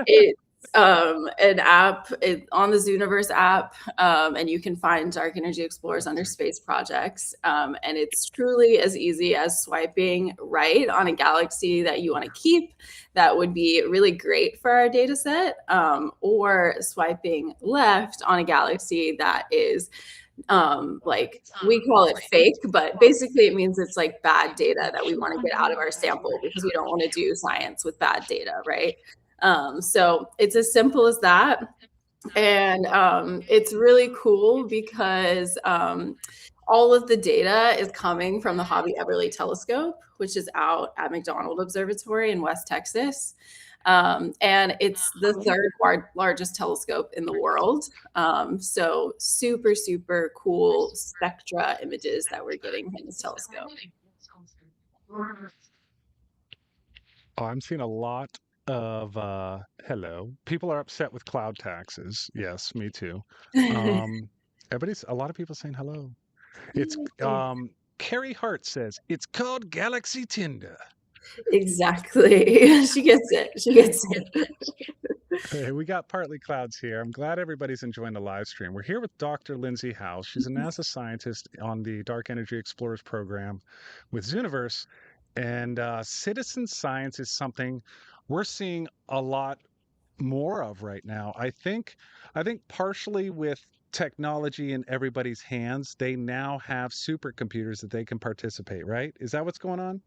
it's an app on the Zooniverse app, and you can find Dark Energy Explorers under Space Projects. And it's truly as easy as swiping right on a galaxy that you want to keep that would be really great for our data set, or swiping left on a galaxy that is like we call it fake, but basically it means it's like bad data that we want to get out of our sample because we don't want to do science with bad data, right? So it's as simple as that. And it's really cool because all of the data is coming from the Hobby Everly telescope, which is out at McDonald Observatory in West Texas. And it's the third largest telescope in the world. So super, super cool spectra images that we're getting from this telescope. Oh, I'm seeing a lot of hello. People are upset with cloud taxes. Yes, me too. A lot of people saying hello. It's Carrie Hart says it's called Galaxy Tinder. Exactly. She gets it. She gets it. Hey, we got partly clouds here. I'm glad everybody's enjoying the live stream. We're here with Dr. Lindsay House. She's a NASA scientist on the Dark Energy Explorers program with Zooniverse. And citizen science is something we're seeing a lot more of right now. I think partially with technology in everybody's hands, they now have supercomputers that they can participate, right? Is that what's going on?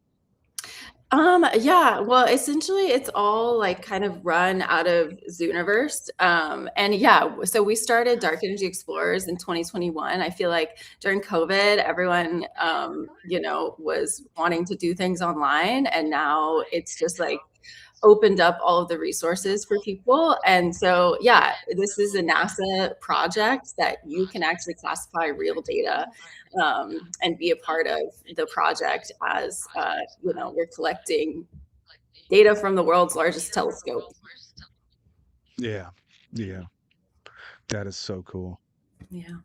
Yeah, well, essentially it's all like kind of run out of Zooniverse. And yeah, so we started Dark Energy Explorers in 2021. I feel like during COVID, everyone, was wanting to do things online, and now it's just like opened up all of the resources for people. And so, yeah, this is a NASA project that you can actually classify real data and be a part of the project as, we're collecting data from the world's largest telescope. Yeah. Yeah. That is so cool. Yeah.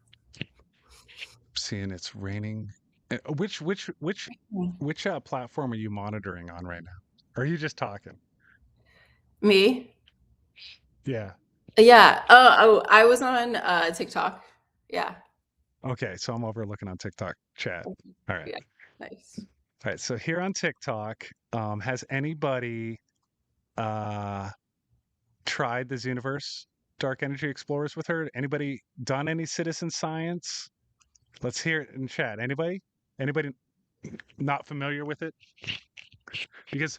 Seeing it's raining. Which platform are you monitoring on right now? Or are you just talking? Me? Yeah. Yeah. Oh, I was on TikTok. Yeah. Okay, so I'm overlooking on TikTok chat. All right. Yeah. Nice. All right. So here on TikTok, has anybody tried the Zooniverse Dark Energy Explorers with her? Anybody done any citizen science? Let's hear it in chat. Anybody? Anybody not familiar with it? Because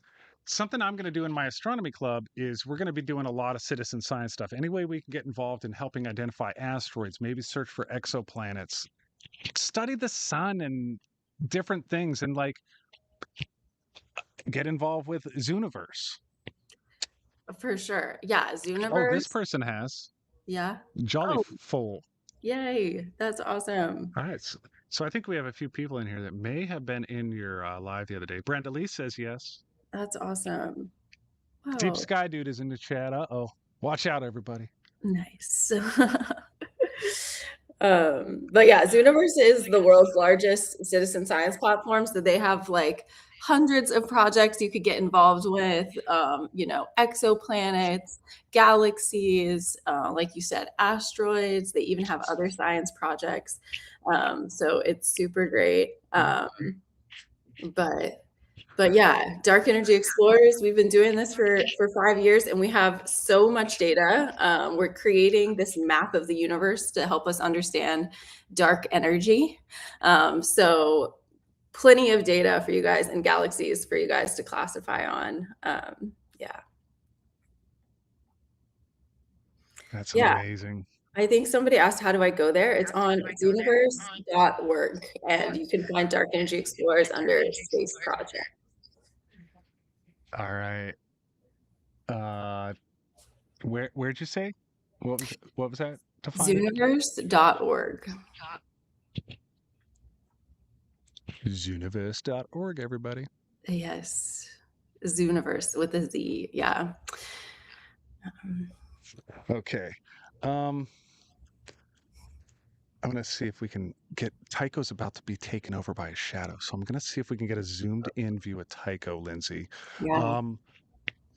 something I'm going to do in my astronomy club is we're going to be doing a lot of citizen science stuff. Any way we can get involved in helping identify asteroids, maybe search for exoplanets, study the sun and different things, and like get involved with Zooniverse. For sure. Yeah. Oh, this Zooniverse. person has. Yeah. Jolly Oh, full. yay. That's awesome. All right. So I think we have a few people in here that may have been in your live the other day. Brenda Lee says yes. That's awesome. Wow. Deep Sky Dude is in the chat. Uh-oh. Watch out, everybody. Nice. But yeah, Zooniverse is the world's largest citizen science platform. So they have like hundreds of projects you could get involved with, exoplanets, galaxies, like you said, asteroids. They even have other science projects. So it's super great. But yeah, Dark Energy Explorers, we've been doing this for 5 years, and we have so much data. We're creating this map of the universe to help us understand dark energy. So plenty of data for you guys and galaxies for you guys to classify on. Yeah. That's amazing. I think somebody asked, how do I go there? It's on zooniverse.org, and you can find Dark Energy Explorers under Space Project. All right. Where'd you say? What was that to find? Zooniverse.org. Zooniverse.org, everybody. Yes. Zooniverse with a Z. Yeah. Okay. I'm going to see if we can get Tycho's about to be taken over by a shadow. So I'm going to see if we can get a zoomed in view of Tycho, Lindsay. Yeah. While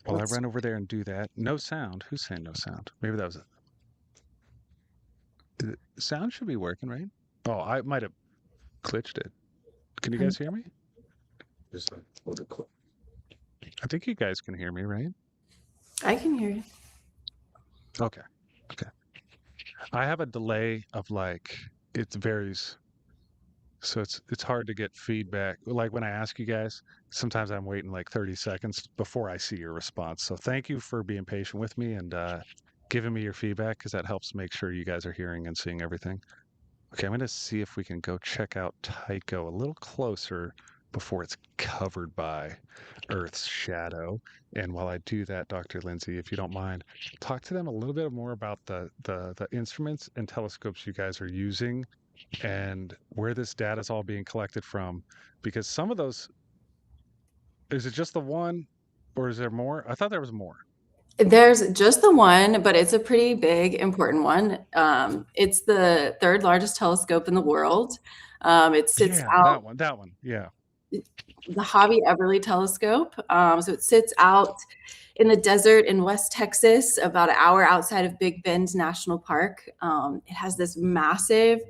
I run over there and do that. No sound. Who's saying no sound? Maybe that was it. The sound should be working, right? Oh, I might have glitched it. Can you guys hear me? I think you guys can hear me, right? I can hear you. Okay. I have a delay of like, it varies. So it's hard to get feedback. Like when I ask you guys, sometimes I'm waiting like 30 seconds before I see your response. So thank you for being patient with me and giving me your feedback, because that helps make sure you guys are hearing and seeing everything. Okay, I'm going to see if we can go check out Tycho a little closer before it's covered by Earth's shadow. And while I do that, Dr. Lindsay, if you don't mind, talk to them a little bit more about the instruments and telescopes you guys are using and where this data is all being collected from. Because some of those, is it just the one or is there more? I thought there was more. There's just the one, but it's a pretty big, important one. It's the third largest telescope in the world. It sits out. That one. Yeah. The Hobby Everly telescope. So it sits out in the desert in West Texas, about an hour outside of Big Bend National Park. It has this massive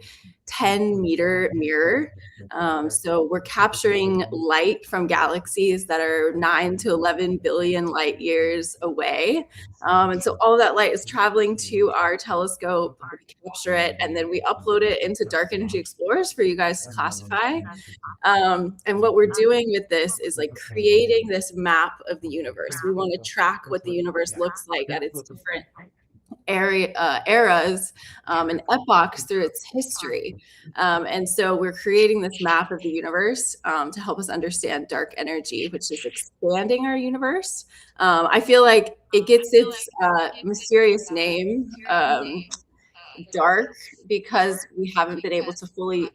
10-meter mirror. So we're capturing light from galaxies that are 9 to 11 billion light years away. And so all of that light is traveling to our telescope. We capture it, and then we upload it into Dark Energy Explorers for you guys to classify. And what we're doing with this is like creating this map of the universe. We want to track what the universe looks like at its different eras and epochs through its history. And so we're creating this map of the universe to help us understand dark energy, which is expanding our universe. I feel like it gets its mysterious name, dark, because we haven't been able to fully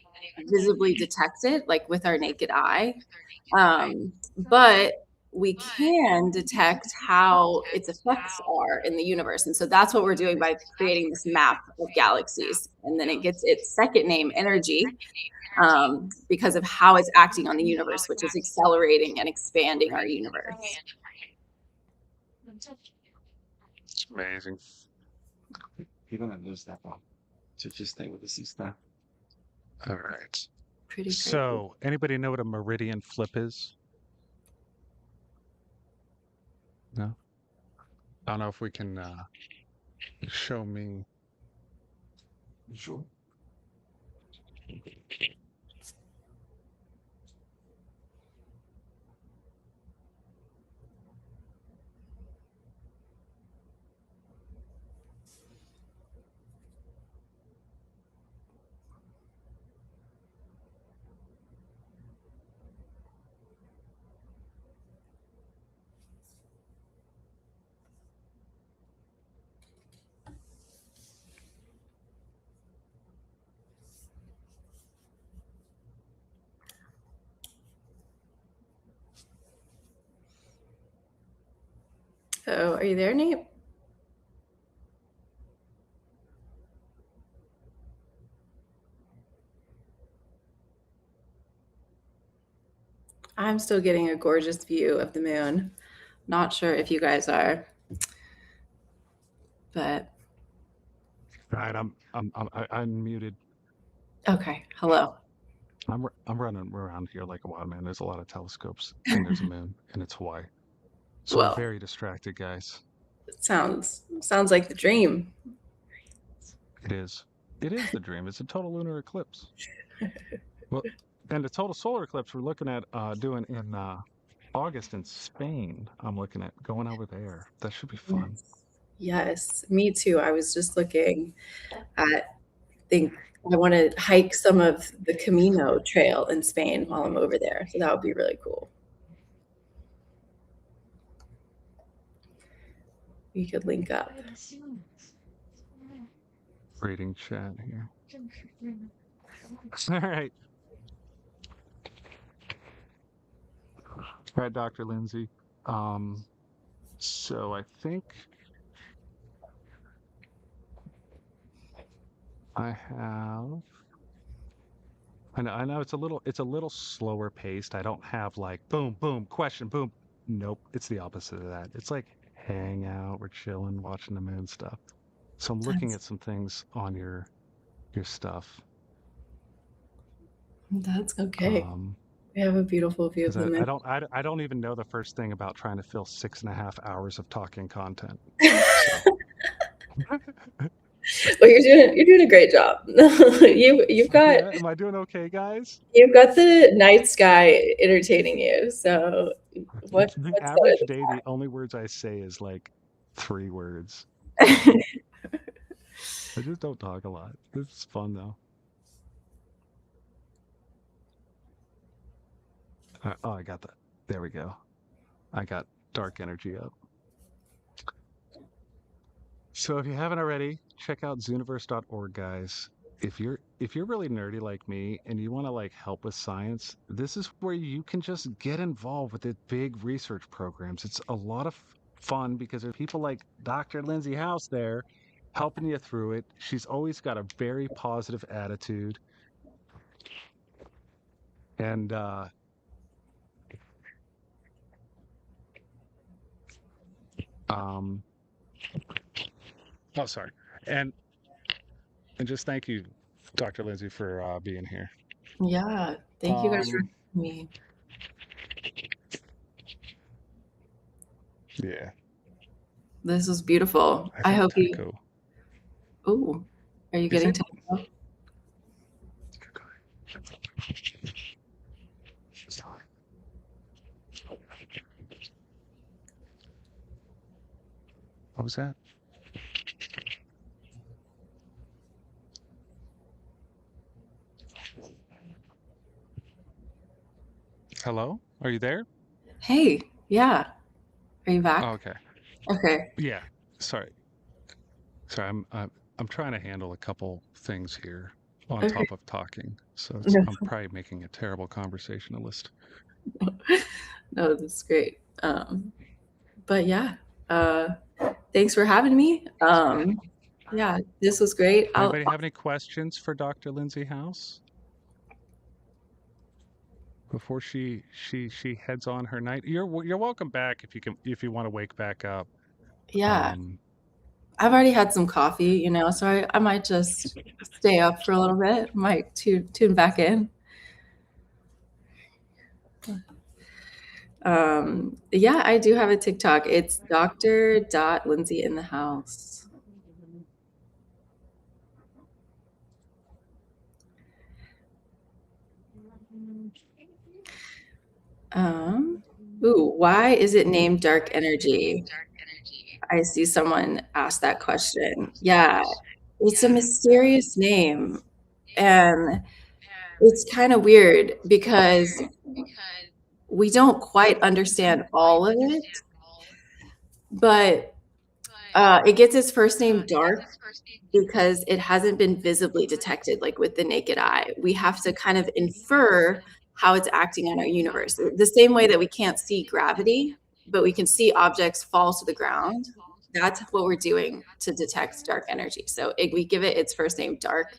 visibly detect it, like with our naked eye. But we can detect how its effects are in the universe. And so that's what we're doing by creating this map of galaxies. And then it gets its second name, energy, because of how it's acting on the universe, which is accelerating and expanding our universe. It's amazing. You don't lose that one. So just stay with the Seestar. All right. Pretty crazy. So, anybody know what a meridian flip is? No? I don't know if we can show me. Sure. Oh, are you there, Nate? I'm still getting a gorgeous view of the moon. Not sure if you guys are, but All right, I'm muted. okay. Hello. I'm running around here like a wild man. There's a lot of telescopes, and there's a moon, and it's Hawaii. So Well, I'm very distracted, guys. sounds like the dream. It is. It is the dream. It's a total lunar eclipse. Well, and the total solar eclipse we're looking at doing in August in Spain. I'm looking at going over there. That should be fun. Yes, me too. I was just looking at, think I want to hike some of the Camino trail in Spain while I'm over there. So that would be really cool. We could link up. Reading chat here. All right. All right, Dr. Lindsay. So I think I have. I know it's a little slower paced. I don't have like boom, boom, question, boom. Nope, it's the opposite of that. It's like hang out, we're chilling, watching the moon stuff. So I'm looking at some things on your stuff. That's okay. We have a beautiful view of the moon. I don't even know the first thing about trying to fill 6.5 hours of talking content. Well, you're doing a great job. You've got. Yeah, am I doing okay, guys? You've got the night sky entertaining you. So The average day, the only words I say is like 3 words. I just don't talk a lot. It's fun though. Oh, I got that. There we go. I got dark energy up. So if you haven't already, check out zooniverse.org, guys. If you're really nerdy like me and you want to like help with science, this is where you can just get involved with the big research programs. It's a lot of fun because there's people like Dr. Lindsay House there helping you through it. She's always got a very positive attitude. And Um, oh, sorry. And just thank you, Dr. Lindsay, for being here. Yeah. Thank you guys for Um, having me. yeah, This was beautiful. I I think hope you. Tycho. Oh, are you Is getting it? Tycho? What was that? Hello? Are you there? Hey, yeah. Are you Oh, back? okay. Okay. Yeah. Sorry. Sorry. I'm trying to handle a couple things here on Okay. top of talking. So No, I'm probably making a terrible conversationalist. no, that's great. But yeah, thanks for having me. Yeah, this was great. Anybody have any questions for Dr. Lindsay House before she heads on her night? You're welcome back if you want to wake back up. Yeah, I've already had some coffee, you know, so I might just stay up for a little bit. Might tune back in. Yeah, I do have a TikTok. It's Dr.Lindsay in the house. Ooh, why is it named dark energy? I see someone ask that question. Yeah, it's a mysterious name. And it's kind of weird because we don't quite understand all of it, but it gets its first name dark because it hasn't been visibly detected, like with the naked eye. We have to kind of infer how it's acting on our universe. The same way that we can't see gravity, but we can see objects fall to the ground. That's what we're doing to detect dark energy. So we give it its first name, dark,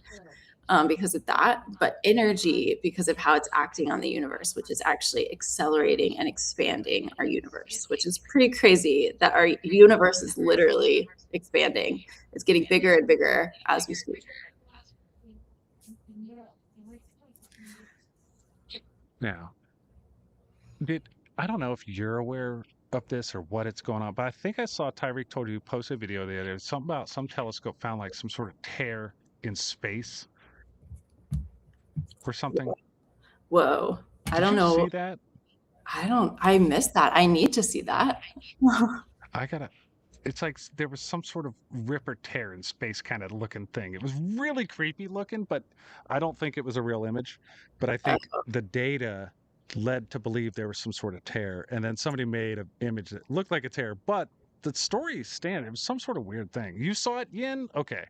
because of that, but energy because of how it's acting on the universe, which is actually accelerating and expanding our universe, which is pretty crazy that our universe is literally expanding. It's getting bigger and bigger as we speak. Now, I don't know if you're aware of this or what it's going on, but I think I saw Tyreek told you post a video the other day. It was something about some telescope found like some sort of tear in space or something. Whoa. I Did don't you know. see that? I missed that. I need to see that. I gotta. It's like there was some sort of rip or tear in space kind of looking thing. It was really creepy looking, but I don't think it was a real image. But I think the data led to believe there was some sort of tear, and then somebody made an image that looked like a tear, but the story standard, it was some sort of weird thing. You saw it, Yin? Okay,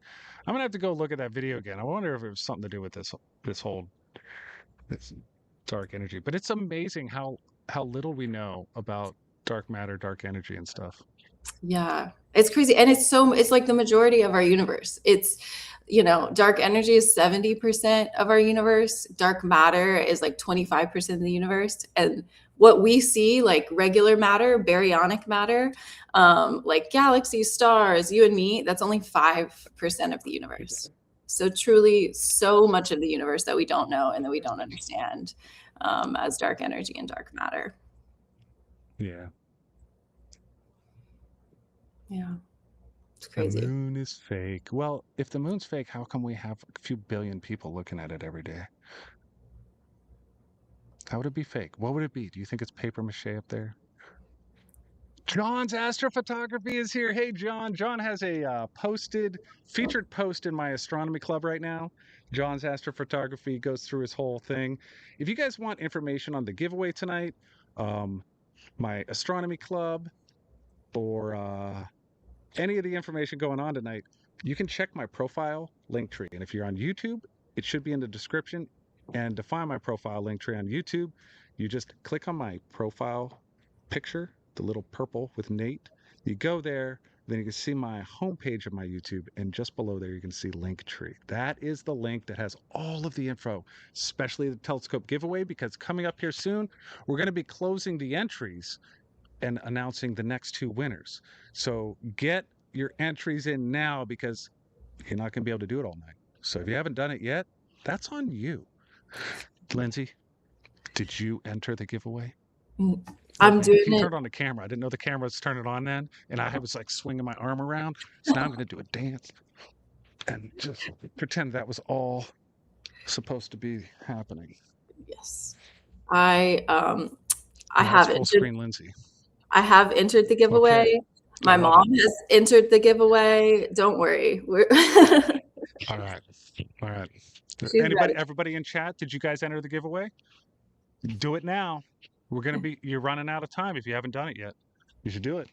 I'm gonna have to go look at that video again. I wonder if it was something to do with this whole this dark energy. But it's amazing how little we know about dark matter, dark energy, and stuff. Yeah, it's crazy. And it's like the majority of our universe. It's, you know, dark energy is 70% of our universe. Dark matter is like 25% of the universe. And what we see, like regular matter, baryonic matter, like galaxies, stars, you and me, that's only 5% of the universe. So truly so much of the universe that we don't know and that we don't understand as dark energy and dark matter. Yeah. Yeah. It's The crazy. moon is fake. Well, if the moon's fake, how come we have a few billion people looking at it every day? How would it be fake? What would it be? Do you think it's paper mache up there? John's Astrophotography is here. Hey, John. John has a featured post in my astronomy club right now. John's Astrophotography goes through his whole thing. If you guys want information on the giveaway tonight, my astronomy club, or any of the information going on tonight, you can check my profile link tree. And if you're on YouTube, it should be in the description. And to find my profile link tree on YouTube, you just click on my profile picture, the little purple with Nate. You go there, then you can see my homepage of my YouTube, and just below there you can see Linktree. That is the link that has all of the info, especially the telescope giveaway, because coming up here soon, we're going to be closing the entries and announcing the next 2 winners. So get your entries in now because you're not going to be able to do it all night. So if you haven't done it yet, that's on you. Lindsay, did you enter the giveaway? I'm doing He it. turned on the camera. I didn't know the camera was turning on then, and I was like swinging my arm around. So now I'm going to do a dance and just pretend that was all supposed to be happening. Yes. I No, that's have full entered, screen Lindsay. I have entered the giveaway. Okay. My I love mom has entered the giveaway. Don't worry. We're All right. All right. She's ready. Everybody in chat, did you guys enter the giveaway? Do it now. You're running out of time if you haven't done it yet. You should do it.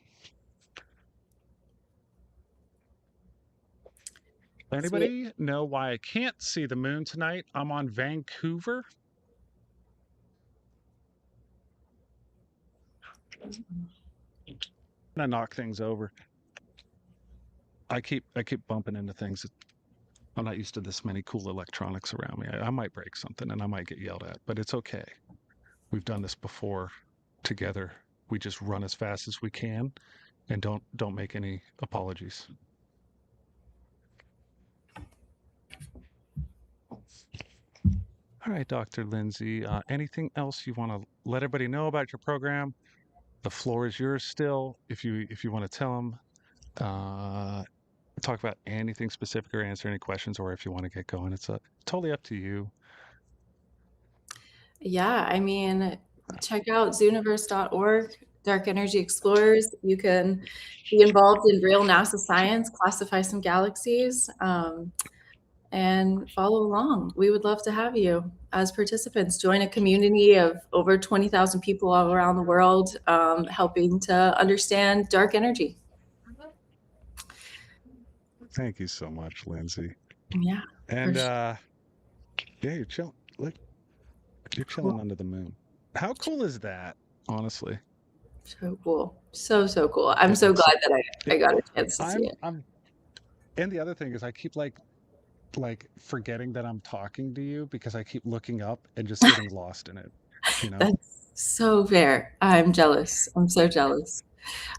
Anybody know why I can't see the moon tonight? I'm on Vancouver. I'm gonna knock things over. I keep bumping into things. I'm not used to this many cool electronics around me. I might break something and I might get yelled at, but it's okay. We've done this before together. We just run as fast as we can and don't make any apologies. All right, Dr. Lindsay, anything else you want to let everybody know about your program? The floor is yours still. If you want to tell them, talk about anything specific or answer any questions, or if you want to get going, it's totally up to you. Yeah, I mean, check out zooniverse.org, Dark Energy Explorers. You can be involved in real NASA science, classify some galaxies, and follow along. We would love to have you as participants. Join a community of over 20,000 people all around the world, helping to understand dark energy. Thank you so much, Lindsay. Yeah. And sure. yeah, you're chilling. Look, you're chilling under the moon. How cool is that? Honestly, So cool. So cool. I'm so glad that I got a chance to see it. And the other thing is I keep like forgetting that I'm talking to you because I keep looking up and just getting lost in it, you know? That's so fair. I'm jealous. I'm so jealous.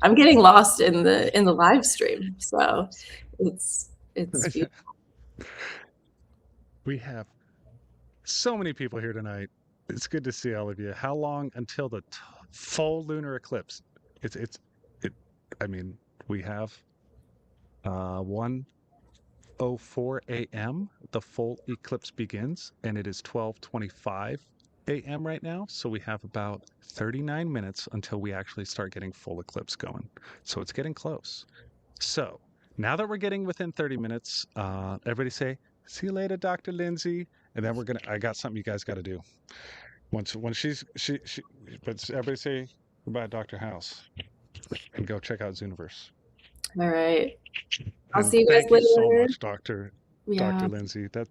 I'm getting lost in the live stream. So it's beautiful. We have so many people here tonight. It's good to see all of you. How long until the full lunar eclipse? I mean, we have 1:04 a.m. The full eclipse begins, and it is 12:25 a.m. right now. So we have about 39 minutes until we actually start getting full eclipse going. So it's getting close. So now that we're getting within 30 minutes, everybody say, "See you later, Dr. Lindsay." And then I got something you guys got to do. When but everybody say goodbye, Dr. House, and go check out Zooniverse. All right. I'll And see you guys thank you later. so much, Dr. Yeah. Lindsay. I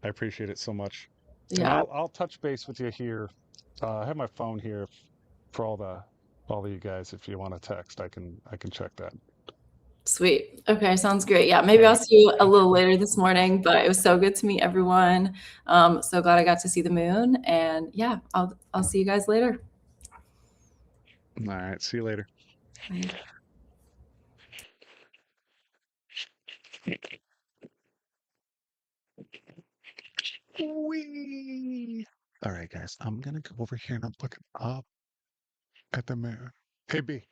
appreciate it so much. And Yeah. I'll touch base with you here. I have my phone here for all of you guys. If you want to text, I can check that. Sweet. Okay, sounds great. Yeah, maybe I'll see you a little later this morning, but it was so good to meet everyone. So glad I got to see the moon, and yeah, I'll see you guys later. All right, see you later. Bye. Whee! All right, guys, I'm gonna go over here and I'm looking up at the moon. Hey, B.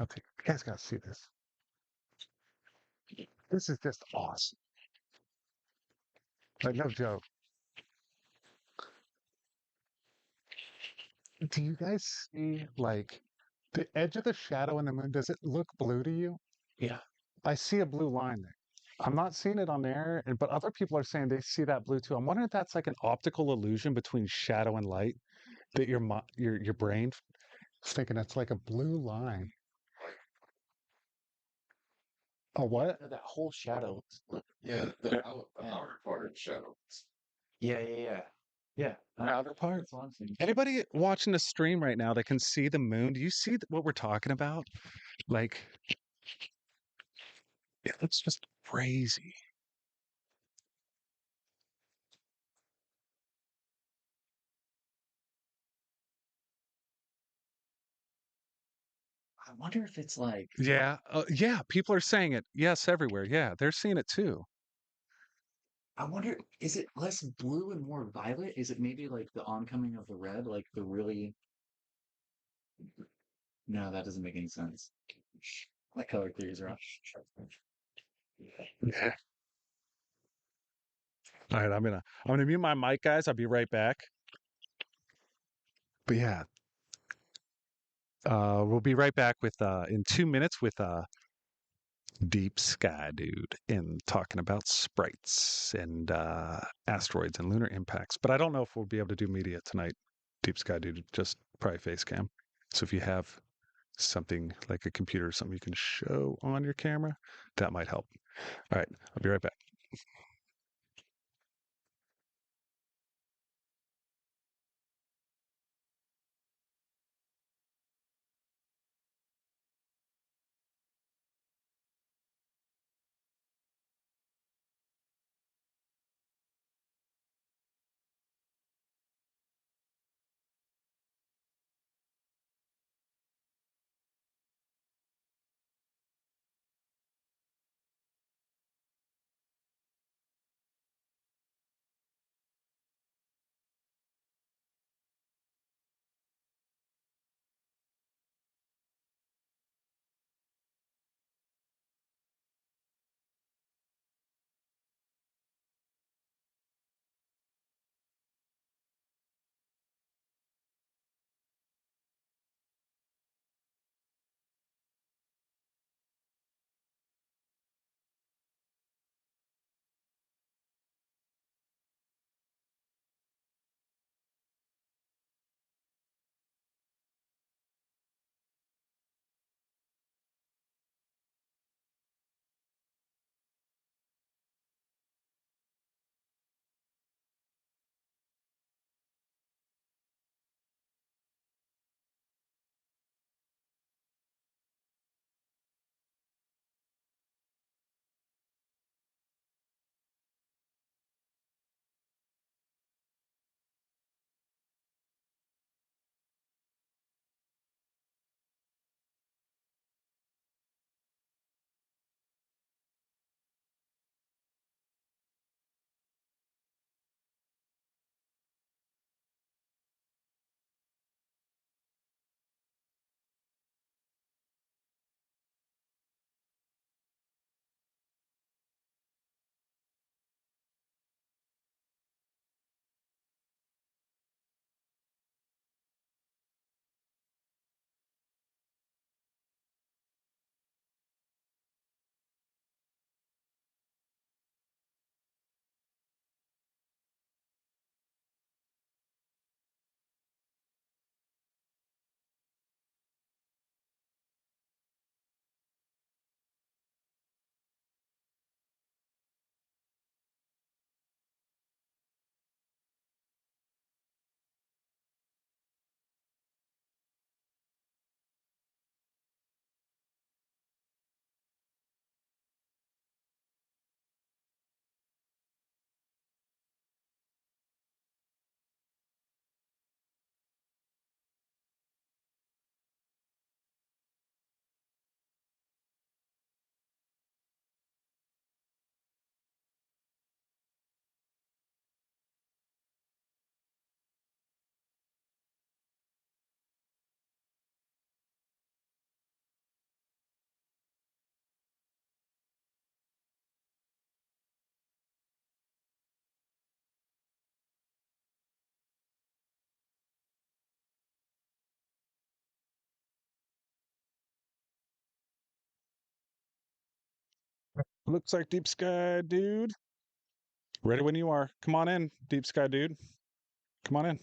Okay, you guys gotta see this. This is just awesome. Like, no joke. Do you guys see, like, the edge of the shadow in the moon? Does it look blue to you? Yeah. I see a blue line there. I'm not seeing it on there, but other people are saying they see that blue too. I'm wondering if that's like an optical illusion between shadow and light that your brain is thinking it's like a blue line. A what? That whole shadow. Yeah, the outer part of shadow. Yeah. Outer part? That's what I'm saying. Anybody watching the stream right now that can see the moon? Do you see what we're talking about? Like, it looks just crazy. I wonder if it's like Yeah, yeah, people are saying it. Yes, everywhere. Yeah, they're seeing it too. I wonder, is it less blue and more violet? Is it maybe like the oncoming of the red, like the really? No, that doesn't make any sense. My color theories are off. Yeah. All right, I'm gonna mute my mic, guys. I'll be right back. But yeah, we'll be right back with in 2 minutes with Deep Sky Dude and talking about sprites and asteroids and lunar impacts. But I don't know if we'll be able to do media tonight. Deep Sky Dude, just probably face cam. So if you have something like a computer or something you can show on your camera, that might help. All right, I'll be right back. Looks like Deep Sky Dude. Ready when you are. Come on in, Deep Sky Dude. Come on in.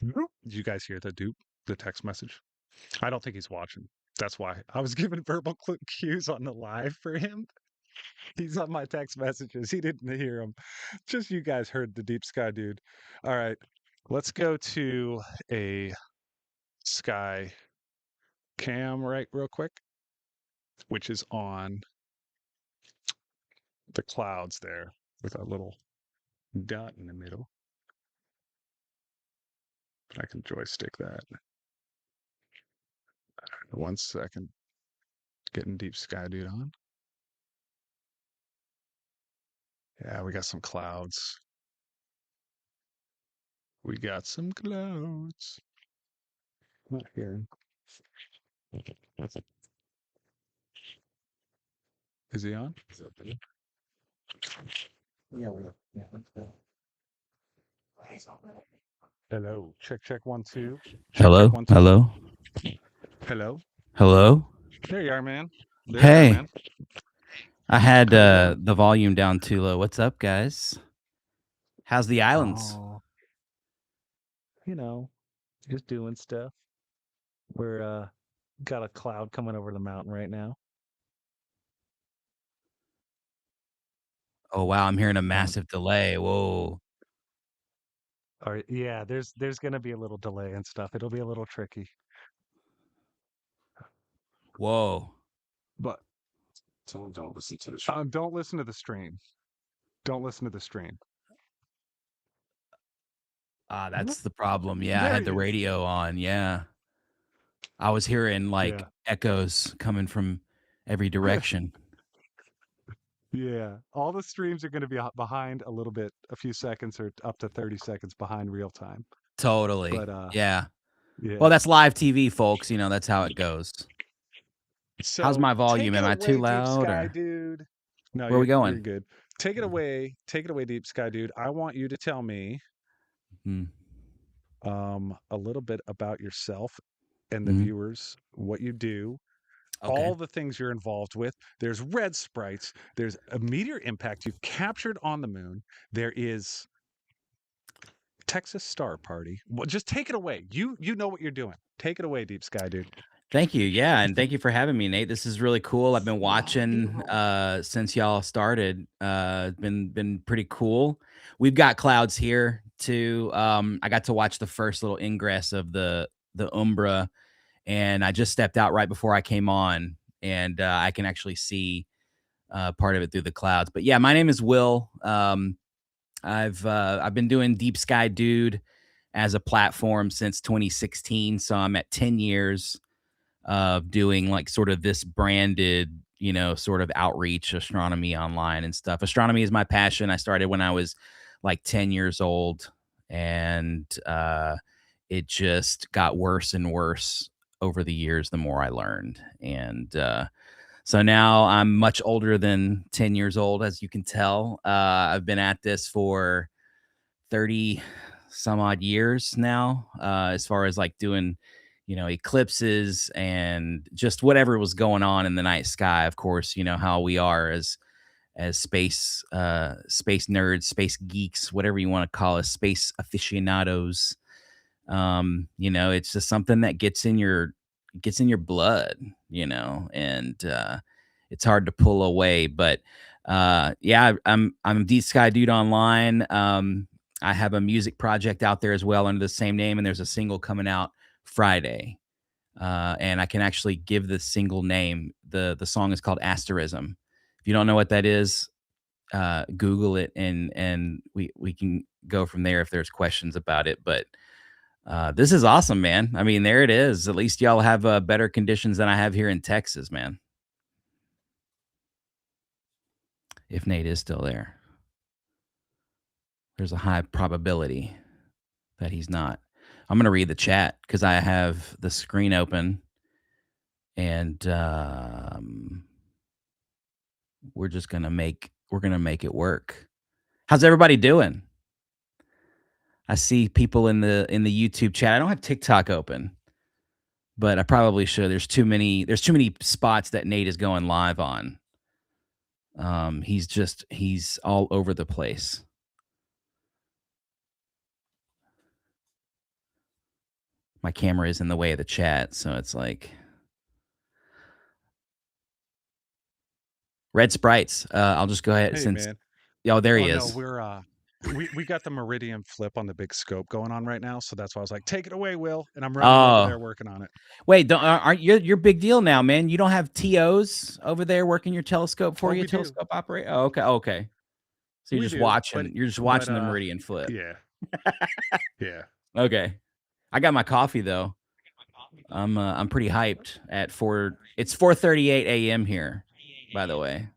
Did you guys hear the text message? I don't think he's watching. That's why I was giving verbal cues on the live for him. He's on my text messages. He didn't hear them. Just you guys heard the Deep Sky Dude. All right, let's go to a sky cam right real quick, which is on the clouds there with a little dot in the middle. But I can joystick that. 1 second. Getting Deep Sky Dude on. Yeah, we got some clouds. We got some clouds. Not here. Is he on? Yeah, yeah. Hello. Check 1 2. Hello, Check 1 2. hello, Hello. hello. There you are, man. There you are, Hey, man. I had How's it going? the volume down too low. What's up, guys? How's the islands? Oh, just doing stuff. We're got a cloud coming over the mountain right now. Oh wow, I'm hearing a Um, massive delay. Whoa. yeah, there's gonna be a little delay and stuff. It'll be a little tricky. Whoa. But Don't listen to the show. don't listen to the stream. Don't listen to the stream. Ah, that's the problem. Yeah, I There had he the is. radio on. Yeah. I was hearing like Yeah. echoes coming from every direction. Yeah. All the streams are gonna be behind a little bit, a few seconds or up to 30 seconds behind real time. Totally. But Yeah. yeah. Well, that's live TV, folks. You know, that's how it goes. So How's my volume? take it Am I away, too Deep loud Sky or Dude. No, where are we you're going? good. Take it away, Deep Sky Dude. I want you to tell me Hmm. a little bit about yourself and the Mhm. viewers, what you do, Okay. all the things you're involved with. There's red sprites. There's a meteor impact you've captured on the moon. There is Texas Star Party. Well, just take it away. You know what you're doing. Take it away, Deep Sky Dude. Thank you. Yeah, and thank you for having me, Nate. This is really cool. I've been watching since y'all started. Been pretty cool. We've got clouds here too. I got to watch the first little ingress of the Umbra, and I just stepped out right before I came on, and I can actually see part of it through the clouds. But yeah, my name is Will. I've been doing Deep Sky Dude as a platform since 2016, so I'm at 10 years of doing like sort of this branded, sort of outreach astronomy online and stuff. Astronomy is my passion. I started when I was like 10 years old, and it just got worse and worse over the years the more I learned. And so now I'm much older than 10 years old, as you can tell. I've been at this for 30 some odd years now, as far as like doing eclipses and just whatever was going on in the night sky. Of course, you know how we are as space nerds, space geeks, whatever you want to call us, space aficionados. It's just something that gets in your blood, and it's hard to pull away. But yeah, I'm Deep Sky Dude online. I have a music project out there as well under the same name, and there's a single coming out Friday, and I can actually give the single name. The song is called Asterism. If you don't know what that is, Google it, and we can go from there if there's questions about it. But this is awesome, man. I mean, there it is. At least y'all have better conditions than I have here in Texas, man. If Nate is still there, there's a high probability that he's not. I'm going to read the chat because I have the screen open, and we're going to make it work. How's everybody doing? I see people in the YouTube chat. I don't have TikTok open, but I probably should. There's too many spots that Nate is going live on. He's all over the place. My camera is in the way of the chat, so it's like red sprites. I'll just go ahead Hey, since man. there he Oh, is. no, we got the meridian flip on the big scope going on right now, so that's why I was like, "Take it away, Will," and I'm running over there working on it. Wait, don't aren't you're big deal now, man? You don't have TOs over there working your telescope for you, we do. telescope operator? Oh, okay. So you're We just do, watching. You're just watching the but meridian flip. yeah, yeah. Okay. I got my coffee though. I'm pretty hyped at 4. It's 4:38 a.m. here, by the way.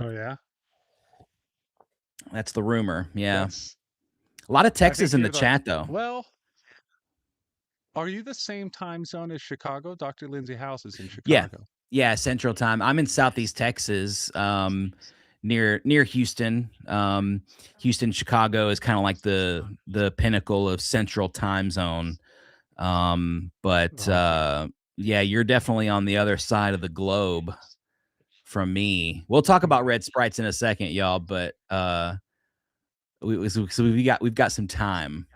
Oh yeah, That's the rumor. Yeah. That's, A lot of I think Texas in the you're chat though. Well, are you the same time zone as Chicago? Dr. Lindsay House is in Yeah. Chicago. Yeah, Central Time. I'm in Southeast Texas, near Houston. Houston, Chicago is kind of like the pinnacle of Central Time Zone. But Okay. yeah, you're definitely on the other side of the globe from me. We'll talk about red sprites in a second, y'all, but we've got some time.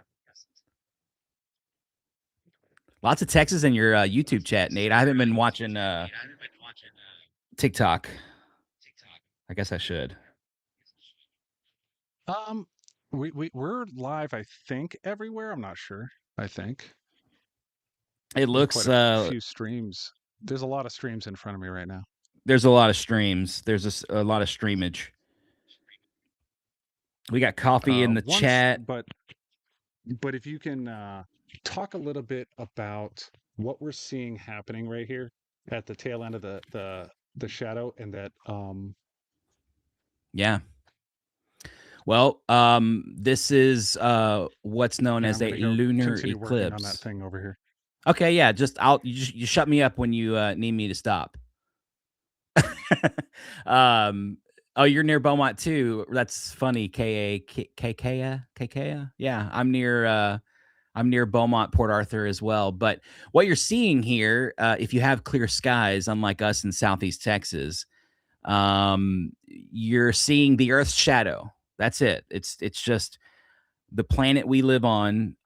Lots of Texas in your YouTube chat, Nate. I haven't been watching TikTok. I guess I should. We're live, I think, everywhere. I'm not sure. I think It looks quite a few streams. There's a lot of streams in front of me right now. There's a lot of streams. There's a lot of streamage. We got coffee in the chat. But if you can talk a little bit about what we're seeing happening right here at the tail end of the shadow, and that yeah. Well, this is what's known as a lunar eclipse. On that thing over here. Okay, yeah. You shut me up when you need me to stop. Oh, you're near Beaumont too. That's funny. KK. Yeah, I'm near Beaumont, Port Arthur as well. But what you're seeing here, if you have clear skies, unlike us in Southeast Texas, you're seeing the Earth's shadow. That's it. It's just the planet we live on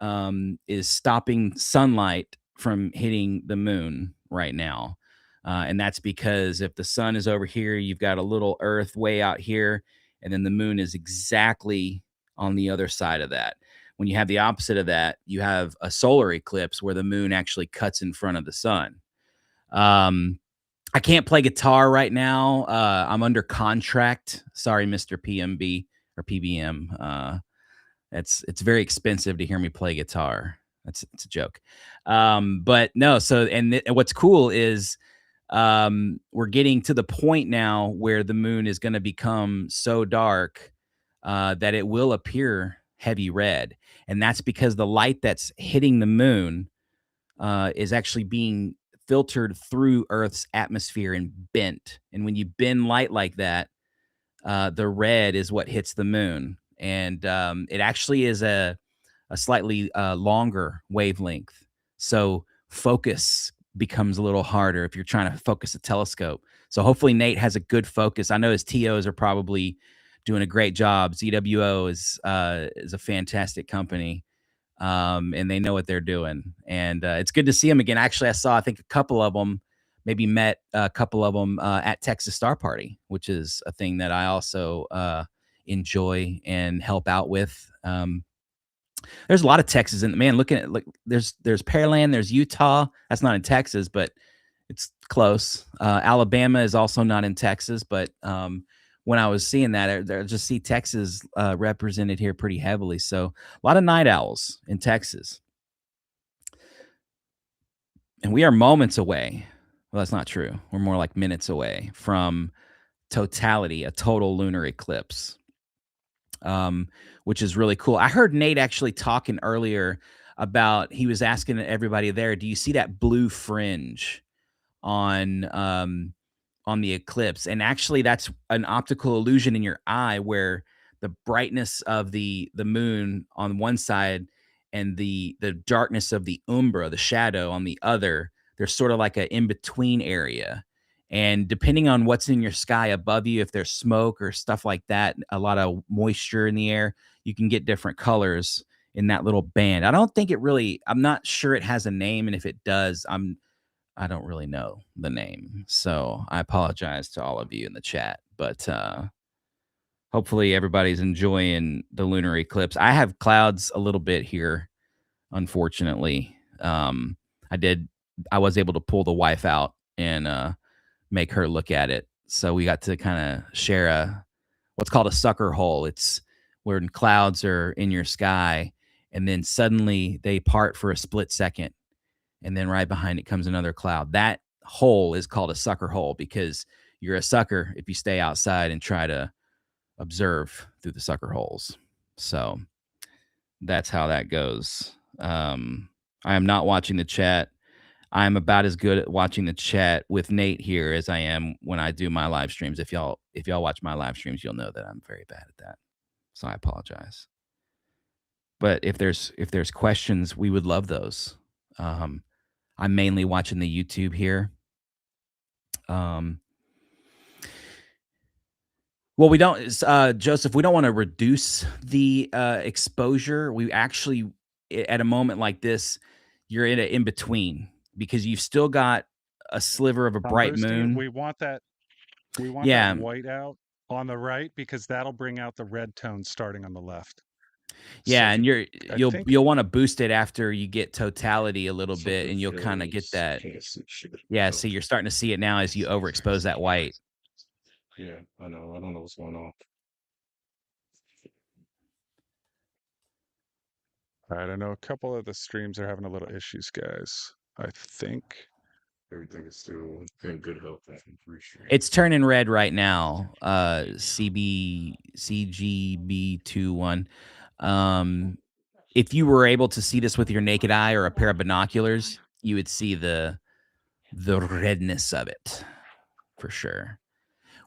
is stopping sunlight from hitting the moon right now. And that's because if the sun is over here, you've got a little Earth way out here, and then the moon is exactly on the other side of that. When you have the opposite of that, you have a solar eclipse where the moon actually cuts in front of the sun. I can't play guitar right now. I'm under contract. Sorry, Mr. PMB or PBM. It's very expensive to hear me play guitar. It's a joke. But no, so what's cool is we're getting to the point now where the moon is going to become so dark that it will appear heavy red. And that's because the light that's hitting the moon is actually being filtered through Earth's atmosphere and bent. And when you bend light like that, the red is what hits the moon. And it actually is a slightly longer wavelength. So focus becomes a little harder if you're trying to focus a telescope. So hopefully Nate has a good focus. I know his TOs are probably doing a great job. ZWO is a fantastic company, and they know what they're doing. And it's good to see them again. Actually, I think a couple of them, maybe met a couple of them at Texas Star Party, which is a thing that I also enjoy and help out with. There's a lot of Texas in man. Looking at there's Pearland, there's Utah. That's not in Texas, but it's close. Alabama is also not in Texas, but when I was seeing that, I just see Texas represented here pretty heavily. So a lot of night owls in Texas, and we are moments away. Well, that's not true. We're more like minutes away from totality, a total lunar eclipse. Which is really cool. I heard Nate actually talking earlier about, he was asking everybody there, do you see that blue fringe on the eclipse? And actually that's an optical illusion in your eye where the brightness of the moon on one side and the darkness of the umbra, the shadow, on the other, there's sort of like an in-between area. And depending on what's in your sky above you, if there's smoke or stuff like that, a lot of moisture in the air, you can get different colors in that little band. I don't think I'm not sure it has a name. And if it does, I don't really know the name. So I apologize to all of you in the chat, but hopefully everybody's enjoying the lunar eclipse. I have clouds a little bit here, unfortunately. I was able to pull the wife out and make her look at it. So we got to kind of share what's called a sucker hole. It's when clouds are in your sky and then suddenly they part for a split second. And then right behind it comes another cloud. That hole is called a sucker hole because you're a sucker if you stay outside and try to observe through the sucker holes. So that's how that goes. I am not watching the chat. I'm about as good at watching the chat with Nate here as I am when I do my live streams. If y'all watch my live streams, you'll know that I'm very bad at that. So I apologize. But if there's questions, we would love those. I'm mainly watching the YouTube here. Well, we don't, Joseph, we don't want to reduce the exposure. We actually, at a moment like this, you're in between because you've still got a sliver of a bright moon. We want that Yeah. white out on the right because that'll bring out the red tone starting on the left. Yeah, So and you'll want to boost it after you get totality a little bit, and you'll kind of get that. Yeah, see, you're starting to see it now as you overexpose that white. Yeah, I know. I don't know what's going on. All right, I know a couple of the streams are having a little issues, guys. I think Everything is still in good health. It's turning red right now. CGB21. If you were able to see this with your naked eye or a pair of binoculars, you would see the redness of it for sure.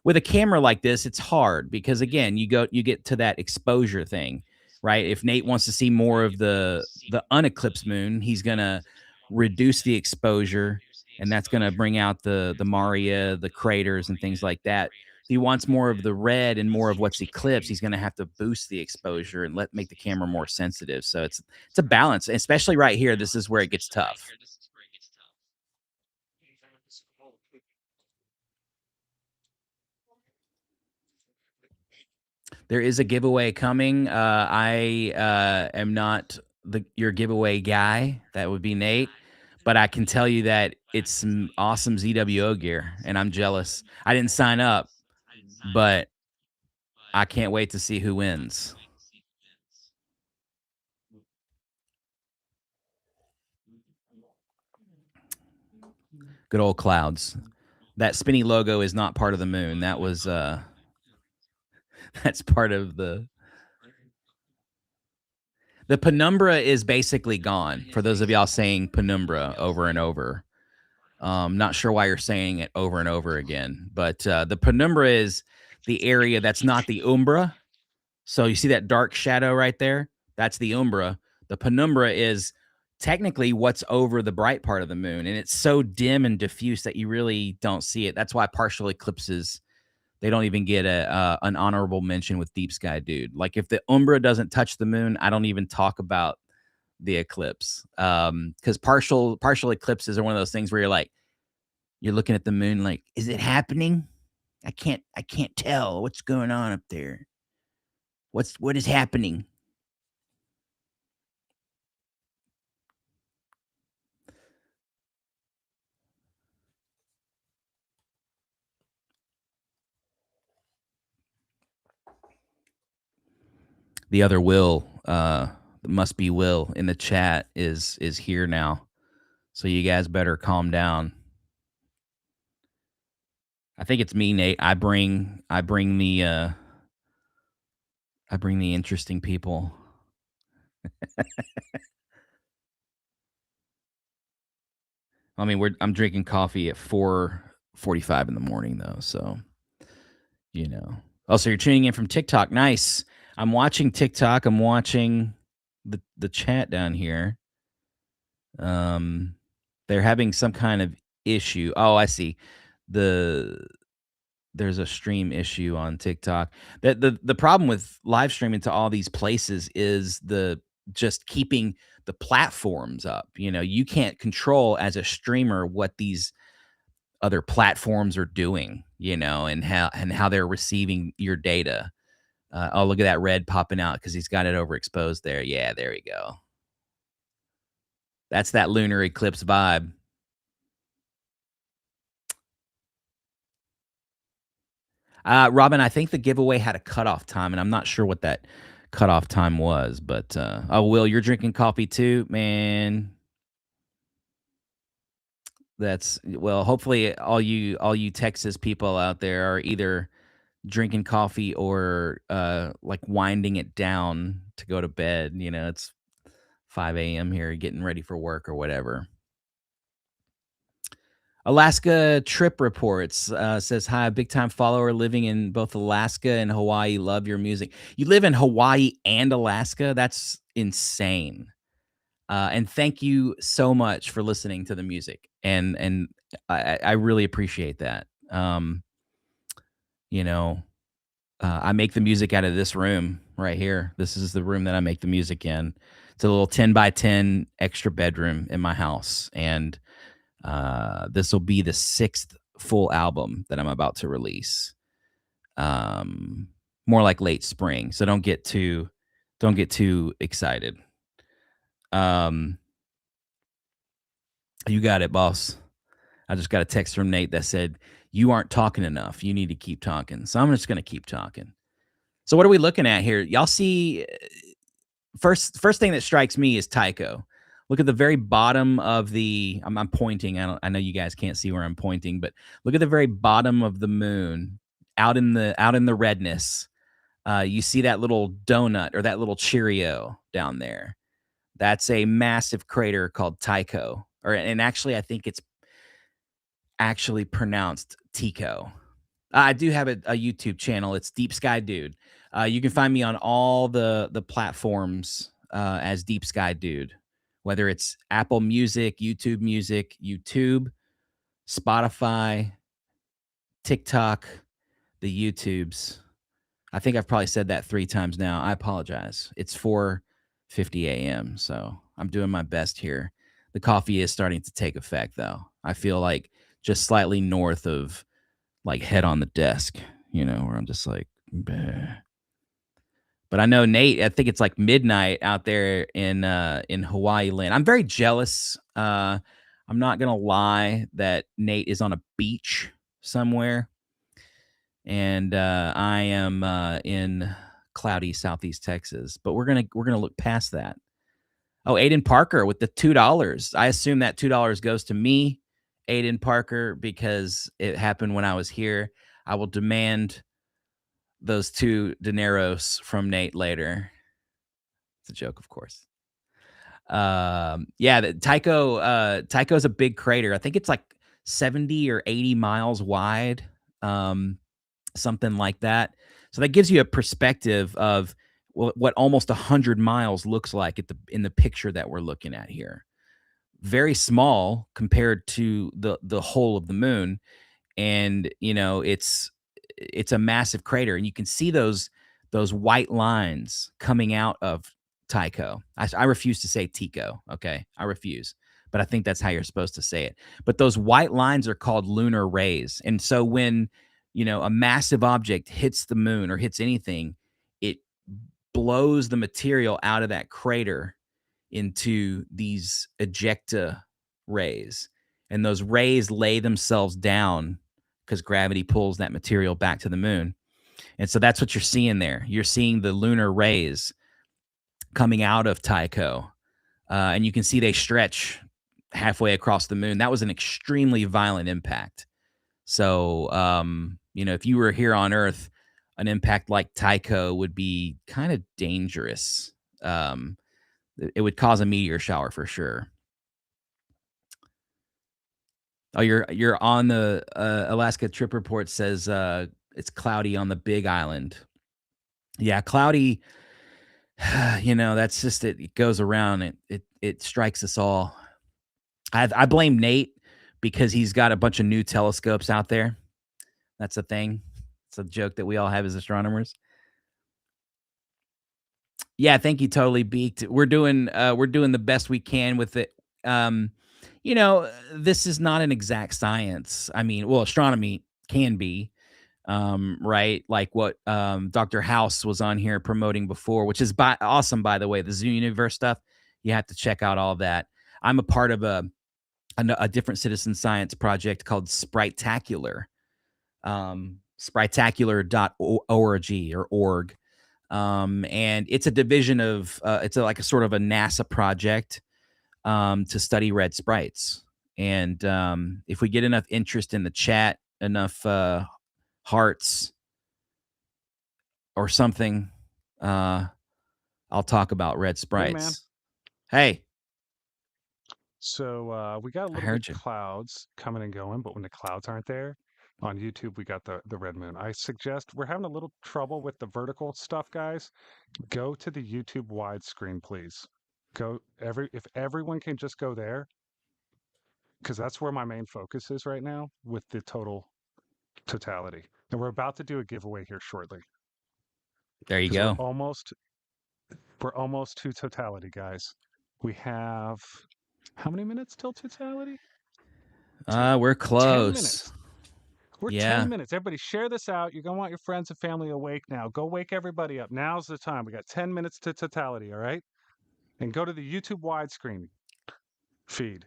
With a camera like this, it's hard because again, you get to that exposure thing, right? If Nate wants to see more of the uneclipsed moon, he's gonna reduce the exposure, and that's gonna bring out the Maria, the craters, and things like that. If he wants more of the red and more of what's eclipsed, he's gonna have to boost the exposure and make the camera more sensitive. So it's a balance, especially right here. This is where it gets tough. There is a giveaway coming. I am not your giveaway guy. That would be Nate. But I can tell you that it's some awesome ZWO gear, and I'm jealous. I didn't sign up, but I can't wait to see who wins. Good old clouds. That spinny logo is not part of the moon. That was that's part of the penumbra is basically gone. For those of y'all saying penumbra over and over. Not sure why you're saying it over and over again, but the penumbra is the area that's not the umbra. So you see that dark shadow right there? That's the umbra. The penumbra is technically what's over the bright part of the moon, and it's so dim and diffuse that you really don't see it. That's why partial eclipses, they don't even get an honorable mention with Deep Sky Dude. Like if the umbra doesn't touch the moon, I don't even talk about the eclipse. Because partial eclipses are one of those things where you're looking at the moon like, is it happening? I can't tell what's going on up there. What is happening? The other Will, must be Will in the chat is here now. So you guys better calm down. I think it's me, Nate. I bring the interesting people. I mean, I'm drinking coffee at 4:45 in the morning though, so you know. Oh, so you're tuning in from TikTok. Nice. I'm watching TikTok. I'm watching the chat down here. They're having some kind of issue. Oh, I see. There's a stream issue on TikTok. The problem with live streaming to all these places is just keeping the platforms up. You know, you can't control as a streamer what these other platforms are doing, you know, and how they're receiving your data. Oh, look at that red popping out because he's got it overexposed there. Yeah, there we go. That's that lunar eclipse vibe. Robin, I think the giveaway had a cutoff time, and I'm not sure what that cutoff time was. But oh, Will, you're drinking coffee too, man. That's well. Hopefully, all you Texas people out there are either drinking coffee or like winding it down to go to bed. You know, it's 5 a.m. here, getting ready for work or whatever. Alaska Trip Reports says, hi, big time follower living in both Alaska and Hawaii. Love your music. You live in Hawaii and Alaska? That's insane. And thank you so much for listening to the music. And I really appreciate that. You know, I make the music out of this room right here. This is the room that I make the music in. It's a little 10 by 10 extra bedroom in my house. And this will be the 6th full album that I'm about to release. More like late spring. So don't get too excited. You got it, boss. I just got a text from Nate that said, you aren't talking enough. You need to keep talking. So I'm just going to keep talking. So what are we looking at here? Y'all see, first thing that strikes me is Tycho. Look at the very bottom of the, I'm pointing. I know you guys can't see where I'm pointing, but look at the very bottom of the moon out in the redness. You see that little donut or that little Cheerio down there. That's a massive crater called Tycho. And actually, I think it's actually pronounced Tico. I do have a YouTube channel. It's Deep Sky Dude. You can find me on all the platforms as Deep Sky Dude, whether it's Apple Music, YouTube, Spotify, TikTok, the YouTubes. I think I've probably said that 3 times now. I apologize. It's 4:50 a.m., so I'm doing my best here. The coffee is starting to take effect, though. I feel like just slightly north of like head on the desk, you know, where I'm just like, bah. But I know Nate, I think it's like midnight out there in Hawaii land. I'm very jealous. I'm not gonna lie that Nate is on a beach somewhere, and I am in cloudy Southeast Texas. But we're gonna look past that. Oh, Aiden Parker with the $2. I assume that $2 goes to me, Aiden Parker, because it happened when I was here. I will demand those 2 dineros from Nate later. It's a joke, of course. Yeah, Tycho's a big crater. I think it's like 70 or 80 miles wide, something like that. So that gives you a perspective of what almost 100 miles looks like in the picture that we're looking at here. Very small compared to the whole of the moon, and you know it's a massive crater, and you can see those white lines coming out of Tycho. I refuse to say Tico. Okay, I refuse, but I think that's how you're supposed to say it. But those white lines are called lunar rays, and so when a massive object hits the moon or hits anything, it blows the material out of that crater into these ejecta rays, and those rays lay themselves down because gravity pulls that material back to the moon. And so that's what you're seeing there. You're seeing the lunar rays coming out of Tycho, and you can see they stretch halfway across the moon. That was an extremely violent impact. So, if you were here on Earth, an impact like Tycho would be kind of dangerous. It would cause a meteor shower for sure. Oh, you're on the Alaska Trip Report says it's cloudy on the Big Island. Yeah, cloudy. That's just it. It goes around. It strikes us all. I blame Nate because he's got a bunch of new telescopes out there. That's a thing. It's a joke that we all have as astronomers. Yeah, thank you, Totally Beaked. We're doing the best we can with it. This is not an exact science. I mean, well, astronomy can be. right? Like what Dr. House was on here promoting before, which is awesome, by the way. The Zoo Universe stuff, you have to check out all of that. I'm a part of a different citizen science project called Spritacular, spritacular.org or org. And it's a division of, it's like a sort of a NASA project to study red sprites. And if we get enough interest in the chat, enough hearts or something, I'll talk about red sprites. Hey. So we got a little bit of clouds coming and going, but when the clouds aren't there, on YouTube, we got the red moon. I suggest, we're having a little trouble with the vertical stuff, guys. Go to the YouTube widescreen, please. If everyone can just go there, because that's where my main focus is right now with the totality. And we're about to do a giveaway here shortly. There you go. We're almost to totality, guys. We have how many minutes till totality? We're close. 10 minutes. We're 10 minutes. Everybody share this out. You're going to want your friends and family awake now. Go wake everybody up. Now's the time. We got 10 minutes to totality, all right? And go to the YouTube widescreen feed.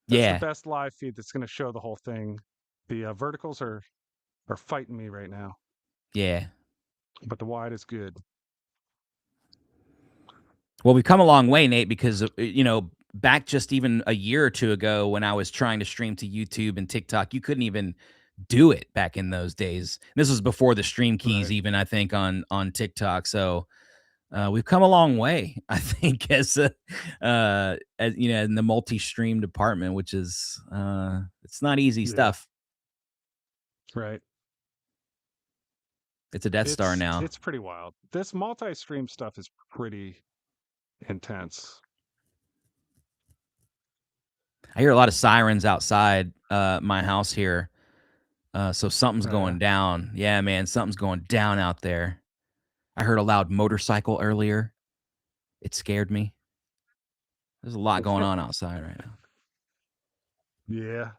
That's the best live feed that's going to show the whole thing. The verticals are fighting me right now. Yeah. But the wide is good. Well, we've come a long way, Nate, because, you know, back just even a year or two ago when I was trying to stream to YouTube and TikTok, you couldn't even do it back in those days. This was before the stream keys, even, I think, on TikTok. So we've come a long way, I think, as you know, in the multi-stream department, which is it's not easy stuff. Right. It's a Death Star now. It's pretty wild. This multi-stream stuff is pretty intense. I hear a lot of sirens outside my house here. So something's going down. Yeah, man, something's going down out there. I heard a loud motorcycle earlier. It scared me. There's a lot going on outside right now. Yeah.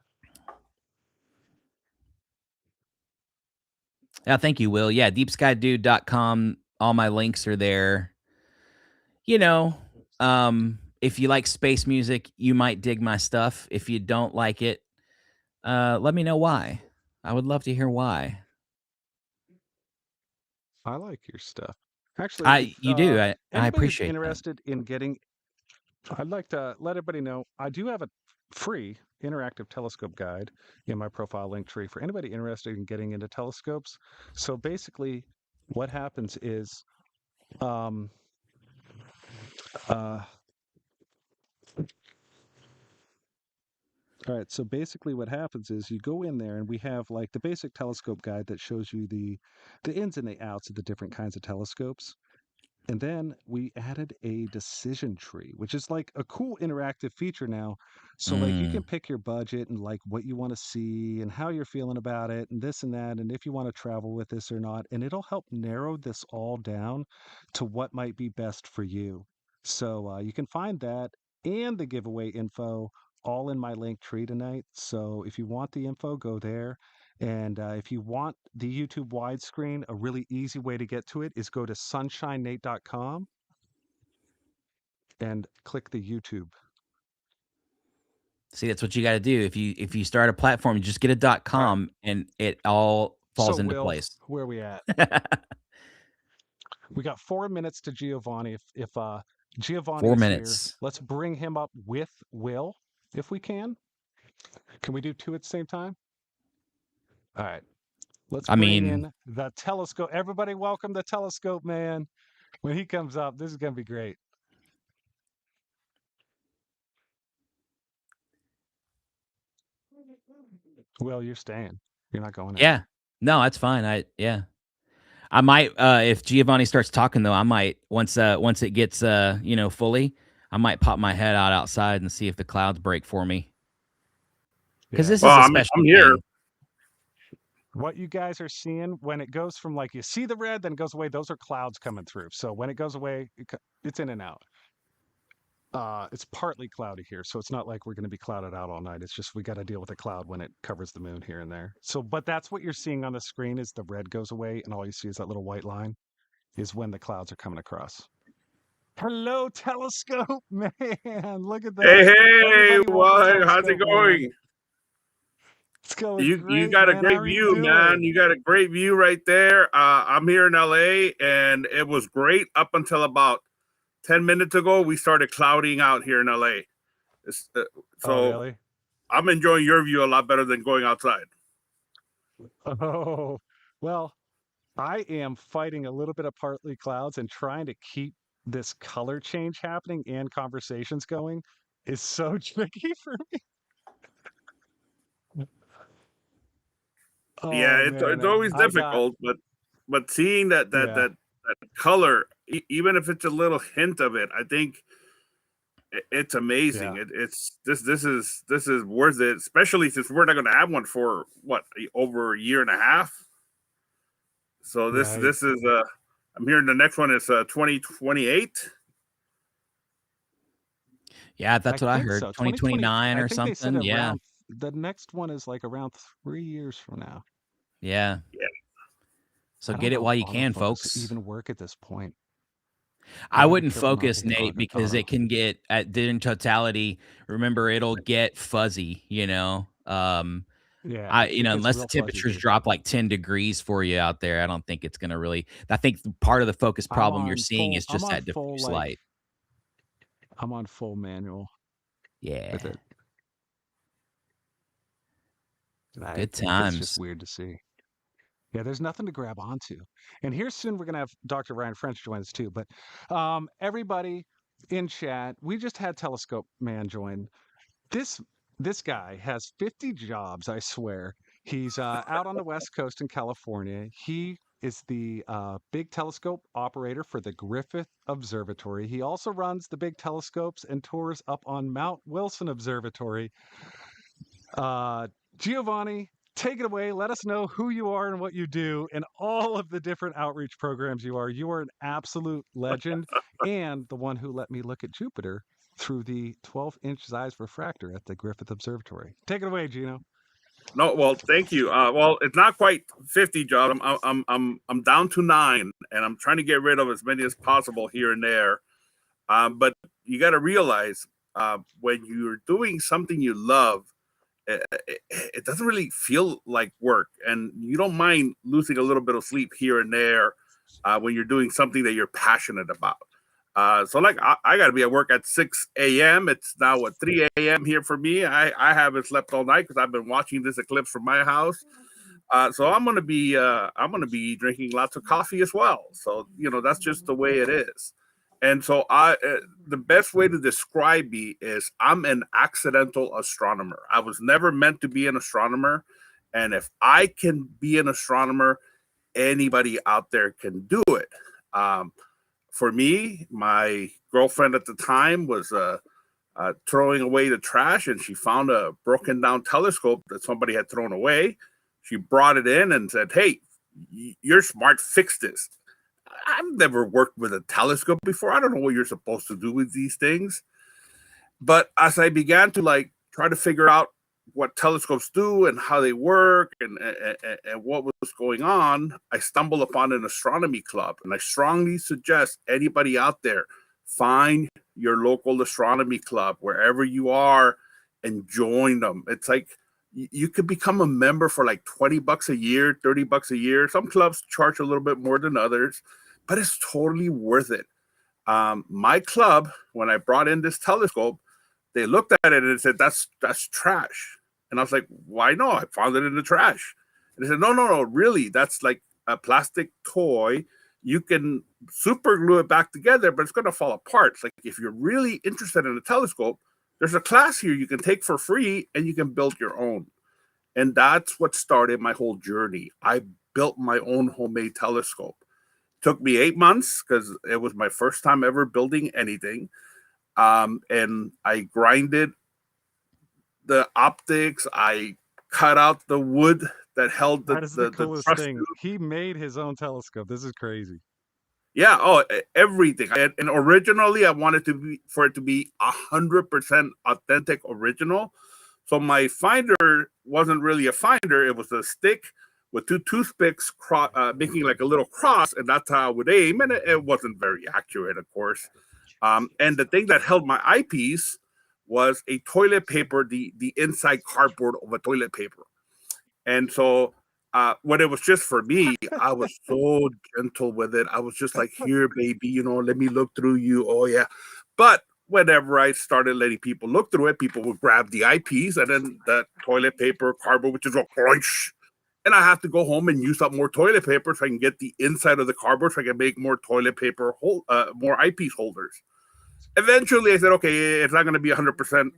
Yeah, thank you, Will. Yeah, deepskydude.com. All my links are there. You know, if you like space music, you might dig my stuff. If you don't like it, let me know why. I would love to hear why. I like your stuff. Actually, you do. I appreciate interested in getting, I'd like to let everybody know, I do have a free interactive telescope guide in my profile link tree for anybody interested in getting into telescopes. So basically what happens is, all right, so basically what happens is you go in there and we have like the basic telescope guide that shows you the ins and the outs of the different kinds of telescopes. And then we added a decision tree, which is like a cool interactive feature now. So like you can pick your budget and like what you want to see and how you're feeling about it and this and that, and if you want to travel with this or not. And it'll help narrow this all down to what might be best for you. So you can find that and the giveaway info all in my link tree tonight. So if you want the info, go there. And if you want the YouTube widescreen, a really easy way to get to it is go to SunshineNate.com and click the YouTube. See, that's what you got to do. If you start a platform, you just get a .com and it all falls into place. Where are we at? We got 4 minutes to Giovanni. If Giovanni 4 is minutes. Here, let's bring him up with Will, if we can. Can we do two at the same time? All right. Let's bring in the telescope. Everybody welcome the telescope man. When he comes up, this is going to be great. Will, you're staying. You're not going anywhere. Yeah. No, that's fine. I might if Giovanni starts talking though, I might once it gets you know, fully, I might pop my head out outside and see if the clouds break for me. Because this is a special I'm here. thing. What you guys are seeing when it goes from like you see the red, then it goes away, those are clouds coming through. So when it goes away, it's in and out. It's partly cloudy here, so it's not like we're going to be clouded out all night. It's just we got to deal with the cloud when it covers the moon here and there. So, but that's what you're seeing on the screen is the red goes away, and all you see is that little white line is when the clouds are coming across. Hello, telescope man! Look at Hey, that. hey, Everybody want the what? How's it telescope man. going? It's going You great, got a man. How great are you view, man. doing? You got a great view right there. I'm here in LA, and it was great up until about 10 minutes ago. We started clouding out here in LA. Oh, So really? I'm enjoying your view a lot better than going outside. Oh, well, I am fighting a little bit of partly clouds and trying to keep this color change happening and conversations going is so tricky for me. Yeah, Oh man, it's always I got difficult, but seeing that yeah, color, even if it's a little hint of it, I think it's amazing. yeah, This is worth it, especially since we're not going to have one for what over a year and a half. So right. this is I'm hearing the next one is 2028. Yeah, I that's what I think heard. so. 2020. 2029 I or think they said something. Yeah. around the next one is like around 3 years from now. Yeah. Yeah. So I get don't it know while if you can, autofocus folks. even work at this point. I Gotta be wouldn't careful not to focus, hit Nate, because auto. it can get at in totality. Remember, it'll get fuzzy. Yeah, it gets Unless real the fuzzy temperatures here. drop like 10 degrees for you out there, I don't think it's gonna really. I think part of the focus problem you're seeing is I'm just on that full diffuse like light. I'm on full manual with Yeah, it. good It's just times. weird to see. Yeah, there's nothing to grab onto. And here soon we're gonna have Dr. Ryan French join us too. But everybody in chat, we just had Telescope Man join. This this guy has 50 jobs, I swear. He's out on the West Coast in California. He is the big telescope operator for the Griffith Observatory. He also runs the big telescopes and tours up on Mount Wilson Observatory. Uh, Giovanni, take it away. Let us know who you are and what you do and all of the different outreach programs you are. You are an absolute legend and the one who let me look at Jupiter through the 12-inch Zeiss refractor at the Griffith Observatory. Take it away, Gino. No, well, thank you. Well, it's not quite 50 jobs. I'm down to 9, and I'm trying to get rid of as many as possible here and there. But you got to realize when you're doing something you love, it doesn't really feel like work, and you don't mind losing a little bit of sleep here and there when you're doing something that you're passionate about. So like I got to be at work at 6 a.m. It's now at 3 a.m. here for me. I haven't slept all night because I've been watching this eclipse from my house. So I'm gonna be drinking lots of coffee as well. So that's just the way it is. And so the best way to describe me is I'm an accidental astronomer. I was never meant to be an astronomer, and if I can be an astronomer, anybody out there can do it. For me, my girlfriend at the time was throwing away the trash, and she found a broken down telescope that somebody had thrown away. She brought it in and said, "Hey, you're smart. Fix this." I've never worked with a telescope before. I don't know what you're supposed to do with these things. But as I began to try to figure out what telescopes do and how they work and what was going on, I stumbled upon an astronomy club. And I strongly suggest anybody out there find your local astronomy club wherever you are and join them. It's like you could become a member for like $20 a year, $30 a year. Some clubs charge a little bit more than others, but it's totally worth it. My club, when I brought in this telescope, they looked at it and said, that's trash. And I was like, why no? I found it in the trash. And they said, no, really, that's like a plastic toy. You can super glue it back together, but it's going to fall apart. It's like, if you're really interested in a telescope, there's a class here you can take for free and you can build your own. And that's what started my whole journey. I built my own homemade telescope. Took me 8 months because it was my first time ever building anything. And I grinded the optics. I cut out the wood that held That is the the coolest thrust thing. tube. He made his own telescope. This is crazy. Yeah. Oh, everything. And originally, I wanted for it to be 100% authentic original. So my finder wasn't really a finder; it was a stick with two toothpicks, making like a little cross, and that's how I would aim. And it wasn't very accurate, of course. And the thing that held my eyepiece was a toilet paper, the inside cardboard of a toilet paper. And so when it was just for me, I was so gentle with it. I was just like, here, baby, let me look through you. Oh, yeah. But whenever I started letting people look through it, people would grab the eyepiece and then the toilet paper, cardboard, which is a crunch. And I have to go home and use up more toilet paper so I can get the inside of the cardboard so I can make more toilet paper, more eyepiece holders. Eventually, I said, okay, it's not going to be 100%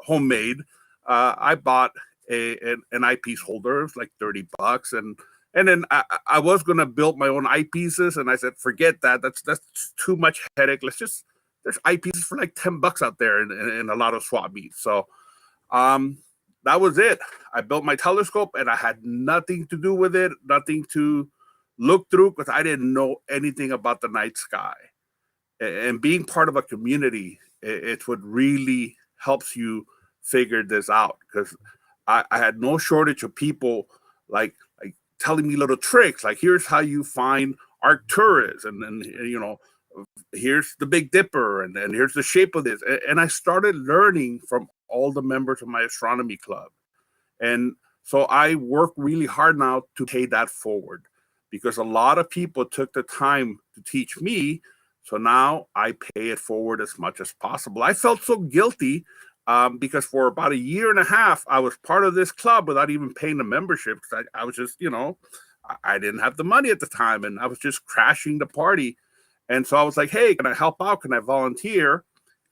homemade. I bought an eyepiece holder. It was like $30, and then I was going to build my own eyepieces, and I said, forget that. That's too much headache. There's eyepieces for like $10 out there in a lot of swap meets. So that was it. I built my telescope, and I had nothing to do with it, nothing to look through because I didn't know anything about the night sky. And being part of a community, it's what really helps you figure this out, because I had no shortage of people like telling me little tricks, like here's how you find Arcturus, and here's the Big Dipper, and then here's the shape of this. And I started learning from all the members of my astronomy club. And so I work really hard now to pay that forward, because a lot of people took the time to teach me. So now I pay it forward as much as possible. I felt so guilty because for about 1.5 years, I was part of this club without even paying the membership. Because I was just, I didn't have the money at the time, and I was just crashing the party. And so I was like, hey, can I help out? Can I volunteer?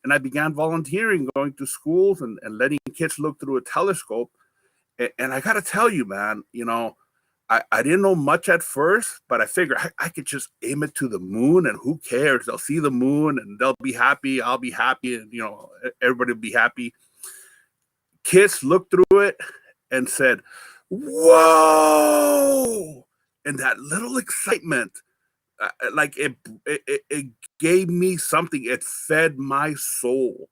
And I began volunteering, going to schools and letting kids look through a telescope. And I got to tell you, man, I didn't know much at first, but I figured I could just aim it to the moon, and who cares? They'll see the moon and they'll be happy. I'll be happy, and everybody will be happy. Kids looked through it and said, "Whoa!" And that little excitement, like it gave me something. It fed my soul,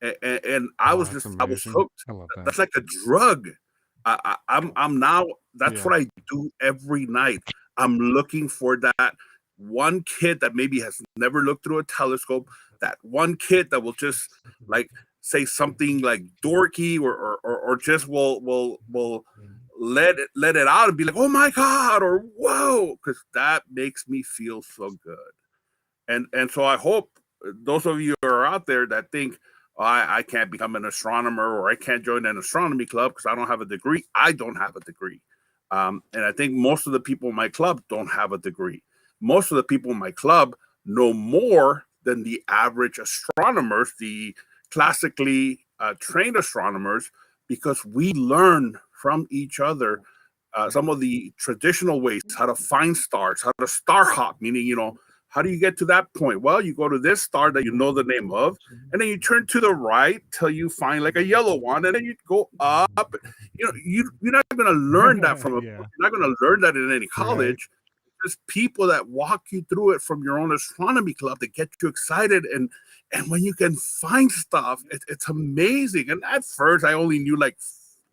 and I was hooked. I love that. That's like a drug. I'm now. That's what I do every night. I'm looking for that one kid that maybe has never looked through a telescope. That one kid that will just like say something like dorky, or just will let it out and be like, oh my god, or whoa, because that makes me feel so good. And so I hope those of you who are out there that think, oh, I can't become an astronomer, or I can't join an astronomy club because I don't have a degree. I don't have a degree. And I think most of the people in my club don't have a degree. Most of the people in my club know more than the average astronomers, the classically trained astronomers, because we learn from each other some of the traditional ways, how to find stars, how to star hop, meaning, how do you get to that point? Well, you go to this star that you know the name of, and then you turn to the right till you find like a yellow one, and then you go up. You're not going to learn that from a book. You're not going to learn that in any college. Right. There's people that walk you through it from your own astronomy club that get you excited, and when you can find stuff, it's amazing. And at first, I only knew like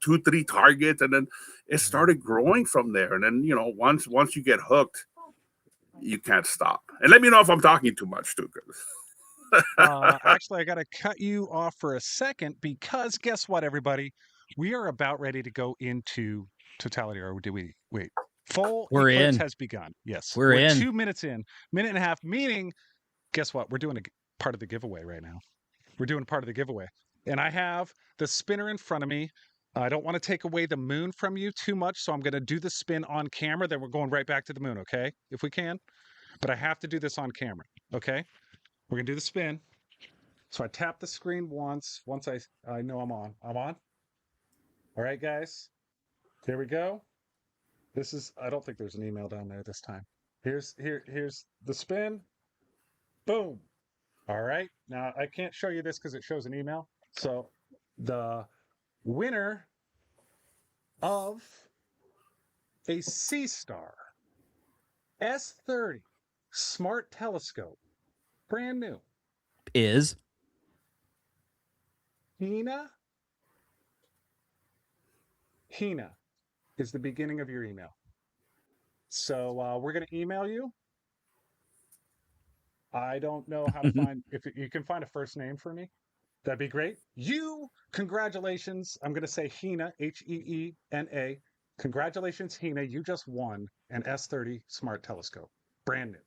2-3 targets, and then it started growing from there. And then once you get hooked, you can't stop. And let me know if I'm talking too much, too. Actually, I got to cut you off for a second, because guess what, everybody? We are about ready to go into totality. Or do we wait? Full eclipse has begun. Yes, we're in. 2 minutes in, minute and a half. Meaning, guess what? We're doing a part of the giveaway right now. We're doing part of the giveaway, and I have the spinner in front of me. I don't want to take away the moon from you too much, so I'm going to do the spin on camera. Then we're going right back to the moon, okay? If we can. But I have to do this on camera, okay? We're going to do the spin. So I tap the screen once I know I'm on. I'm on? All right, guys. Here we go. This is, I don't think there's an email down there this time. Here's the spin. Boom. All right. Now, I can't show you this because it shows an email. So the winner of a Seestar S30 smart telescope, brand new. Is Hina is the beginning of your email. So we're going to email you. I don't know how to find, if you can find a first name for me, that'd be great. Congratulations. I'm going to say Hina, Heena. Congratulations, Hina. You just won an S30 smart telescope, brand new.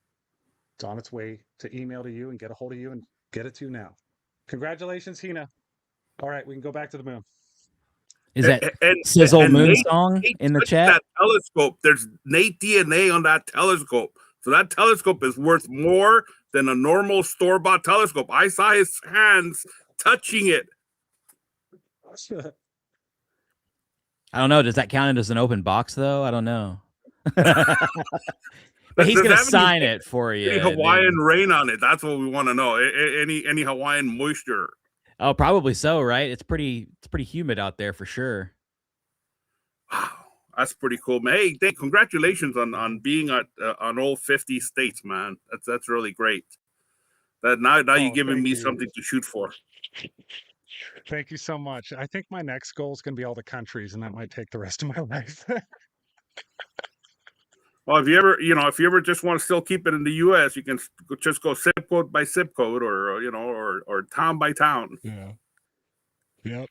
It's on its way to email to you and get a hold of you and get it to you now. Congratulations, Hina. All right, we can go back to the moon. is that Sizzle Moon Nate, song Nate in the touched chat? that telescope. There's Nate DNA on that telescope. So that telescope is worth more than a normal store-bought telescope. I saw his hands touching it. I don't know. Does that count as an open box though? I don't know. But he's gonna sign it for you. Any Hawaiian rain on it? That's what we want to know. Any Hawaiian moisture? Oh, probably so, right? It's pretty humid out there for sure. Wow, that's pretty cool, man. Hey, Dave, congratulations on being on all 50 states, man. That's really great. That now you're giving me something to shoot for. Thank you so much. I think my next goal is going to be all the countries, and that might take the rest of my life. Well, if you ever just want to still keep it in the U.S., you can just go zip code by zip code, or town by town. Yeah. Yep.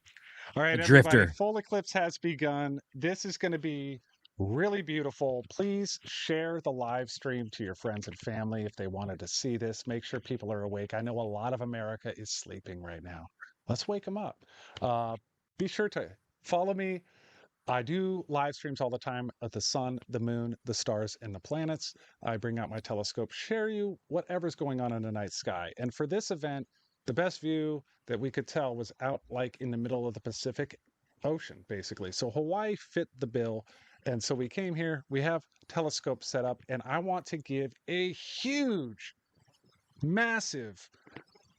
All right, A everybody. drifter. Full eclipse has begun. This is going to be really beautiful. Please share the live stream to your friends and family if they wanted to see this. Make sure people are awake. I know a lot of America is sleeping right now. Let's wake them up. Be sure to follow me. I do live streams all the time of the sun, the moon, the stars, and the planets. I bring out my telescope, share you whatever's going on in the night sky. And for this event, the best view that we could tell was out like in the middle of the Pacific Ocean, basically. So Hawaii fit the bill. And so we came here, we have telescopes set up, and I want to give a huge, massive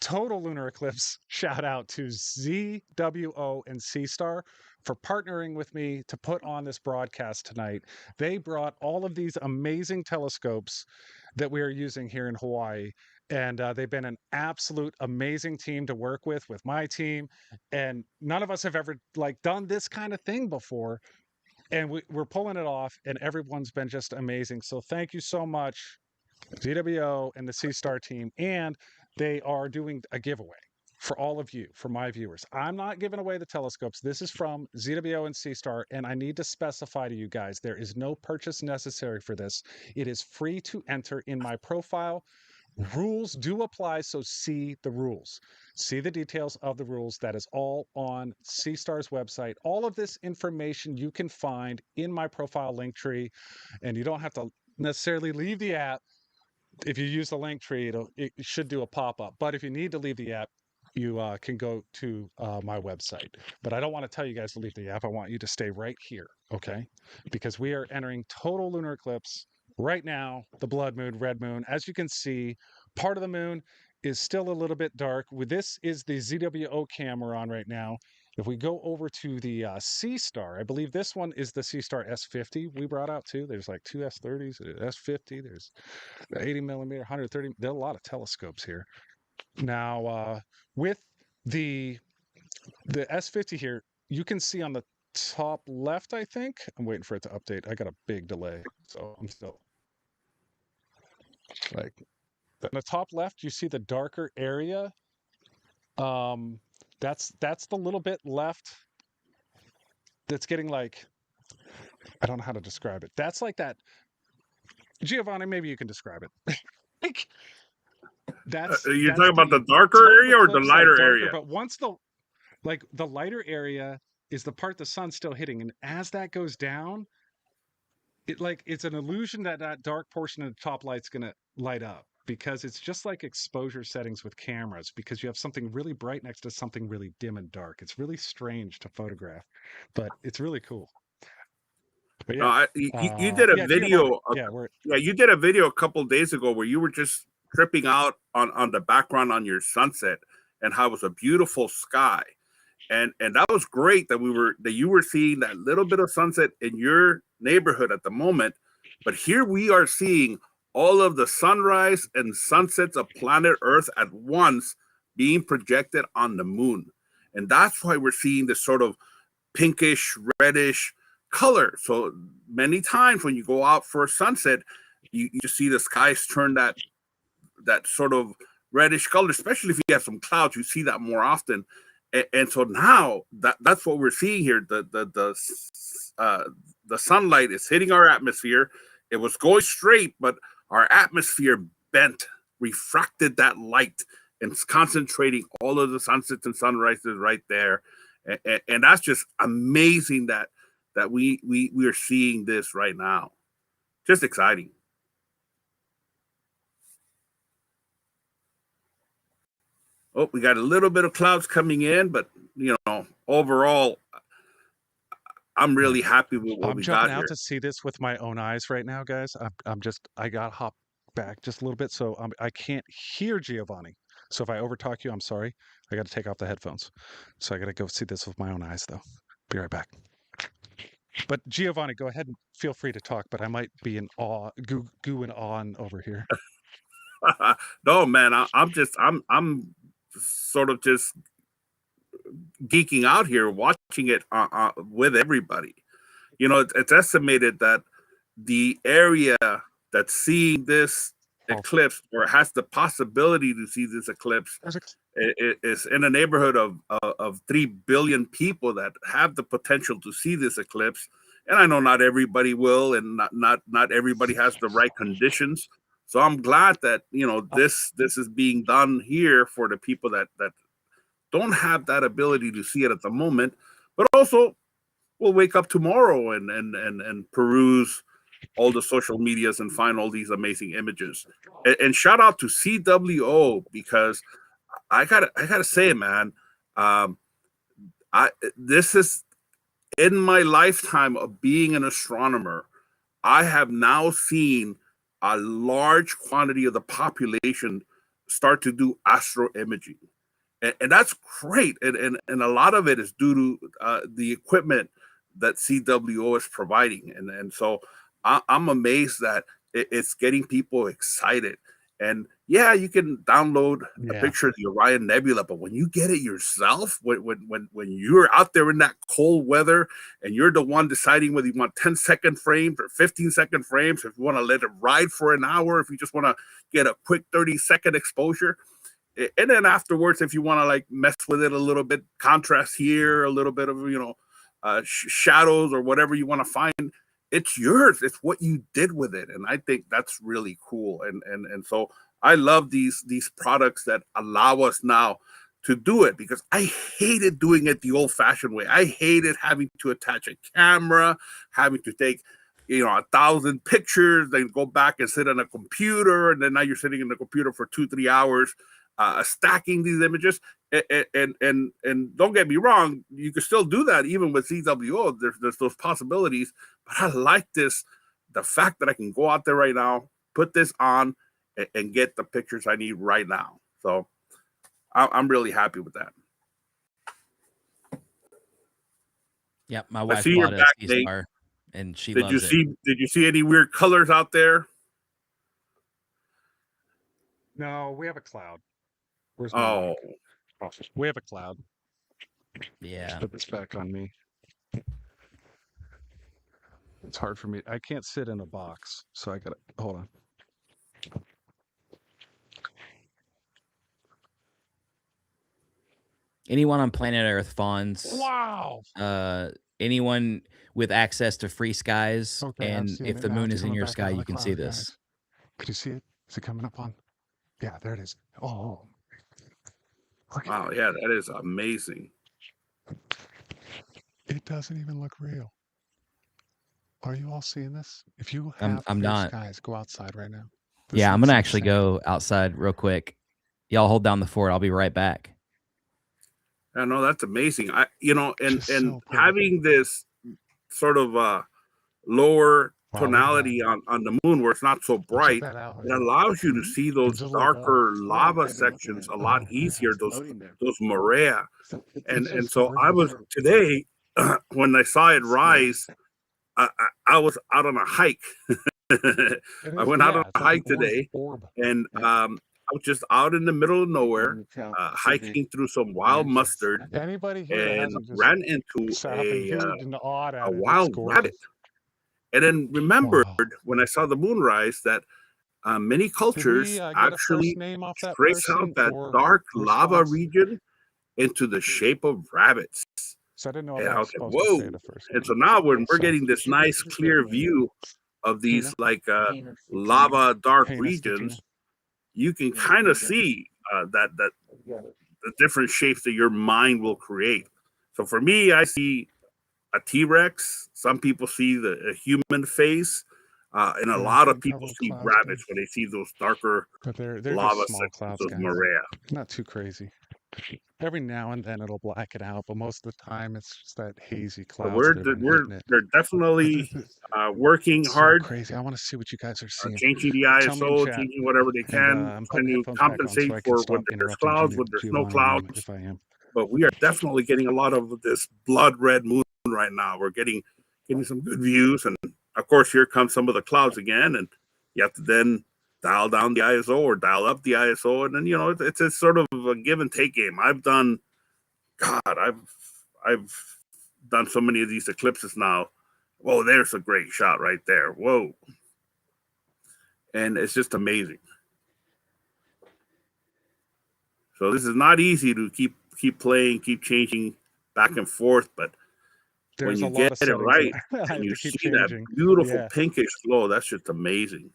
total lunar eclipse shout out to ZWO and Seestar for partnering with me to put on this broadcast tonight. They brought all of these amazing telescopes that we are using here in Hawaii, and they've been an absolute amazing team to work with my team, and none of us have ever done this kind of thing before, and we're pulling it off, and everyone's been just amazing. So thank you so much, ZWO and the Seestar team. And they are doing a giveaway for all of you, for my viewers. I'm not giving away the telescopes. This is from ZWO and Seestar, and I need to specify to you guys, there is no purchase necessary for this. It is free to enter in my profile. Rules do apply, so see the rules. See the details of the rules. That is all on Seestar's website. All of this information you can find in my profile link tree, and you don't have to necessarily leave the app. If you use the link tree, it should do a pop-up. But if you need to leave the app, you can go to my website. But I don't want to tell you guys to leave the app. I want you to stay right here, okay? Because we are entering total lunar eclipse right now, the blood moon, red moon. As you can see, part of the moon is still a little bit dark. This is the ZWO cam we're on right now. If we go over to the Seestar, I believe this one is the Seestar S50 we brought out too. There's like two S30s, S50, there's 80 millimeter, 130. There are a lot of telescopes here. Now, with the S50 here, you can see on the top left, I think. I'm waiting for it to update. I got a big delay, so I'm still on the top left. You see the darker area. That's the little bit left that's getting I don't know how to describe it. That's like that. Giovanni, maybe you can describe it. You're talking about the darker area or the lighter area? But once the lighter area is the part the sun's still hitting, and as that goes down, it's an illusion that dark portion of the top light's going to light up, because it's just like exposure settings with cameras, because you have something really bright next to something really dim and dark. It's really strange to photograph, but it's really cool. But yeah, you did a video. You did a video a couple of days ago where you were just tripping out on the background on your sunset and how it was a beautiful sky, and that was great that you were seeing that little bit of sunset in your neighborhood at the moment. But here we are seeing all of the sunrise and sunsets of planet Earth at once being projected on the moon. And that's why we're seeing this sort of pinkish, reddish color. So many times when you go out for a sunset, you just see the skies turn that sort of reddish color, especially if you have some clouds, you see that more often. And so now that's what we're seeing here. The sunlight is hitting our atmosphere. It was going straight, but our atmosphere bent, refracted that light, and it's concentrating all of the sunsets and sunrises right there. And that's just amazing that we are seeing this right now. Just exciting. Oh, we got a little bit of clouds coming in, but overall, I'm really happy with what we got jumping out here. to see this with my own eyes right now, guys. I got to hop back just a little bit, so I can't hear Giovanni. So if I overtalk you, I'm sorry. I got to take off the headphones. So I got to go see this with my own eyes, though. Be right back. But Giovanni, go ahead and feel free to talk, but I might be in awe, gooing on over here. No, man, I'm sort of just geeking out here watching it with everybody. It's estimated that the area that's seeing this eclipse or has the possibility to see this eclipse is in a neighborhood of 3 billion people that have the potential to see this eclipse. And I know not everybody will, and not everybody has the right conditions. So I'm glad that this is being done here for the people that don't have that ability to see it at the moment, but also we'll wake up tomorrow and peruse all the social medias and find all these amazing images. And shout out to SunshineNate, because I gotta say, man, this is in my lifetime of being an astronomer. I have now seen a large quantity of the population start to do astro imaging. And that's great. And a lot of it is due to the equipment that SunshineNate is providing. And so I'm amazed that it's getting people excited. And yeah, you can download a picture of the Orion Nebula, but when you get it yourself, when you're out there in that cold weather and you're the one deciding whether you want 10-second frames or 15-second frames, if you want to let it ride for an hour, if you just want to get a quick 30-second exposure, and then afterwards, if you want to like mess with it a little bit, contrast here, a little bit of shadows or whatever you want to find, it's yours. It's what you did with it, and I think that's really cool. And so I love these products that allow us now to do it, because I hated doing it the old-fashioned way. I hated having to attach a camera, having to take 1,000 pictures, then go back and sit on a computer, and then now you're sitting in the computer for 2-3 hours. Stacking these images, and don't get me wrong, you can still do that even with ZWO. There's those possibilities, but I like the fact that I can go out there right now, put this on, and get the pictures I need right now. So I'm really happy with that. Yep, my wife see bought your a back, Seestar, and she loves it. Did you see any weird colors out there? No, we have a cloud. Where's my we have a cloud. Yeah. Put this back on me. It's hard for me. I can't sit in a box, so I gotta hold on. Anyone on planet Earth, Fawns? Wow. Anyone with access to free skies, Okay, and if the moon is in your sky, you can see this. Guys. Could you see it? Is it coming up on? Yeah, there it is. Oh. Wow, yeah, that is amazing. It doesn't even look real. Are you all seeing this? If you have I'm not. skies, go outside right now. Yeah, I'm gonna actually go outside real quick. Y'all hold down the fort. I'll be right back. I know, that's amazing. And having this sort of lower tonality on the moon where it's not so bright, it allows you to see those darker lava sections a lot easier, those morea. And so I was today when I saw it rise, I was out on a hike I went out on a it's like an hike orange today, orb. and I was just out in the middle of nowhere, hiking through some wild mustard, Anybody here that and hasn't just ran into sat up and hewed and awed a at it, it's wild rabbit. gorgeous. And then remembered Wow. when I saw the moonrise that many Did cultures we get a actually first name off that trace person out that or dark lava response? region into the shape of rabbits. So I didn't know if And I I was was like, supposed to say whoa. the first And name. so now when we're So getting this nice clear view of these Tina? like lava dark Hey, Mr. Tina. regions, you can kind of see that the different shapes that your mind will create. So for me, I see a T-Rex. Some people see a human face, and a Yeah, lot I of think people little see clouds rabbits big. when they see those darker But they're lava just small sections clouds, of guys. Maria. Not too crazy. Every now and then it'll black it out, but most of the time it's just that hazy But clouds that have been hitting it. they're definitely working So hard, crazy. I want to see what you guys are seeing. changing the Tell me in ISO, chat. changing whatever they And can, I'm trying putting to headphones back on so compensate I can for when stop there's interrupting clouds, when there's no Giovanni clouds. if I am. But we are definitely getting a lot of this blood red moon right now. We're getting some good views, and of course here comes some of the clouds again, and you have to then dial down the ISO or dial up the ISO, and then it's a sort of a give and take game. I've done so many of these eclipses now. Whoa, there's a great shot right there. Whoa. And it's just amazing. So this is not easy to keep playing, keep changing back and forth, but There's when a you lot get of it settings right that I and have you to keep see that changing. beautiful Yeah. pinkish glow, that's just amazing.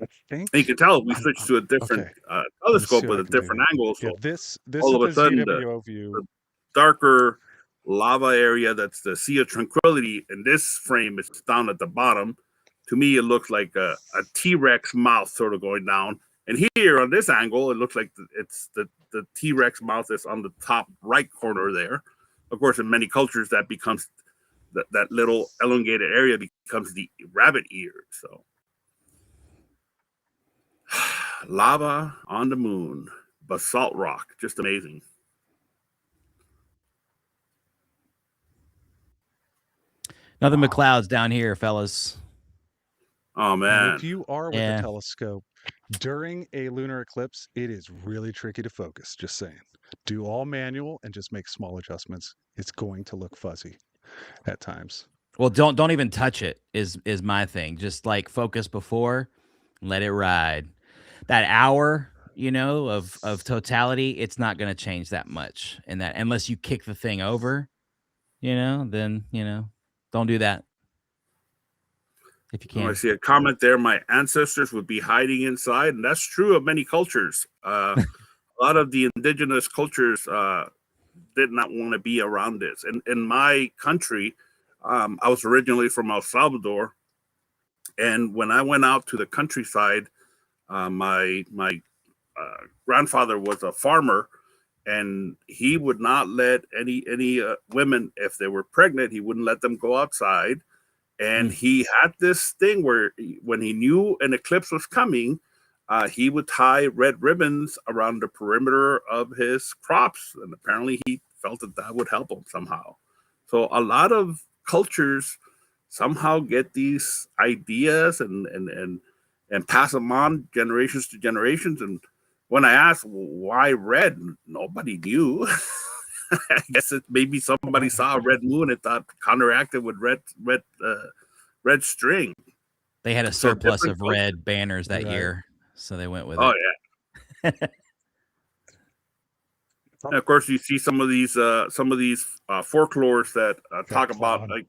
I think And you can tell we switched to a different okay. telescope what with I a can do different here. angle. Yeah, So this all is of a the sudden ZWO view. the darker lava area, that's the Sea of Tranquility, in this frame is down at the bottom. To me, it looks like a T-Rex mouth sort of going down. And here on this angle, it looks like it's the T-Rex mouth is on the top right corner there. Of course, in many cultures, that becomes that little elongated area becomes the rabbit ear. So lava on the moon, basalt rock, just amazing. Nothing but clouds down here, fellas. Oh And man. if you are with Yeah. a telescope during a lunar eclipse, it is really tricky to focus. Just saying. Do all manual and just make small adjustments. It's going to look fuzzy at times. Well, don't even touch it is my thing. Just like focus before, let it ride. That hour, of totality, it's not going to change that much in that unless you kick the thing over, then, don't do that. If you I can. see a comment there. My ancestors would be hiding inside, and that's true of many cultures. A lot of the indigenous cultures did not want to be around this. And in my country, I was originally from El Salvador, and when I went out to the countryside, my grandfather was a farmer, and he would not let any women, if they were pregnant, he wouldn't let them go outside. And he had this thing where when he knew an eclipse was coming, he would tie red ribbons around the perimeter of his crops. And apparently he felt that would help him somehow. So a lot of cultures somehow get these ideas and pass them on generations to generations. And when I asked why red, nobody knew. I guess maybe somebody saw a red moon and thought counteracted with red string. They had a surplus of red banners that year, so they went with it. Oh yeah. And of course, you see some of these folklores that talk about a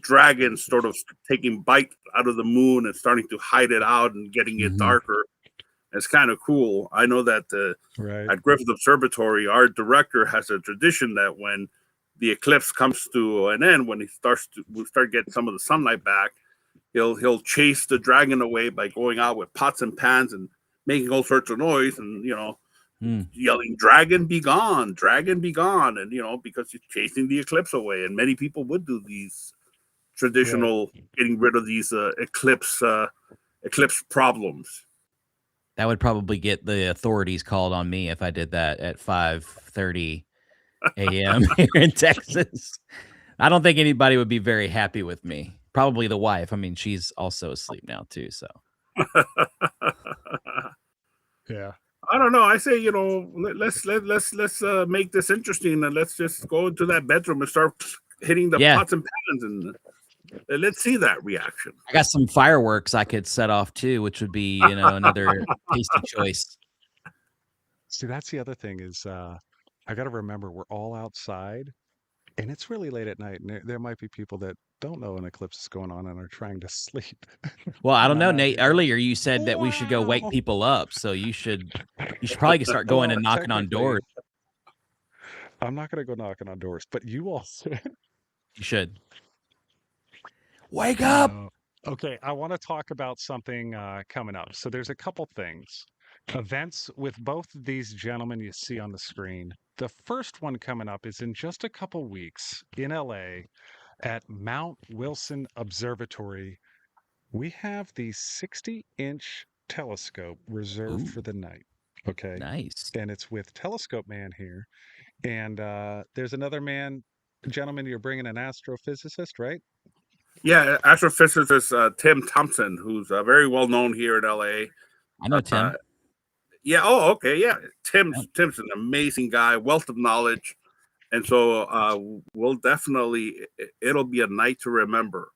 dragon sort of taking bite out of the moon and starting to hide it out and getting it darker. It's kind of cool. I know that at Griffith Observatory, our director has a tradition that when the eclipse comes to an end, when we start getting some of the sunlight back, he'll chase the dragon away by going out with pots and pans and making all sorts of noise and yelling "Dragon be gone, dragon be gone," and because he's chasing the eclipse away. And many people would do these traditional getting rid of these eclipse problems. That would probably get the authorities called on me if I did that at 5:30 a.m. here in Texas. I don't think anybody would be very happy with me. Probably the wife. I mean, she's also asleep now too. So Yeah. I don't know. I say, let's make this interesting, and let's just go into that bedroom and start hitting the yeah, pots and pans, and let's see that reaction. I got some fireworks I could set off too, which would be another tasty choice. See, that's the other thing is I got to remember we're all outside and it's really late at night. And there might be people that don't know an eclipse is going on and are trying to sleep. Well, I don't And know, I'm out Nate. here going, Earlier you said that we should go wake wow. people up. So you should probably start going Well, and knocking on technically, doors. I'm not going to go knocking on doors, but you all should. You should. Wake up. Okay, I want to talk about something coming up. So there's a couple things. Events with both of these gentlemen you see on the screen. The first one coming up is in just a couple weeks in LA at Mount Wilson Observatory. We have the 60-inch telescope reserved Ooh, for the night. Okay. nice. And it's with Telescope Man here. And there's another gentleman, you're bringing an astrophysicist, right? Yeah, astrophysicist Tim Thompson, who's very well known here in LA. I know Tim. Yeah. Oh, okay. Yeah. Yeah. Tim's an amazing guy, wealth of knowledge, and so we'll definitely. It'll be a night to remember.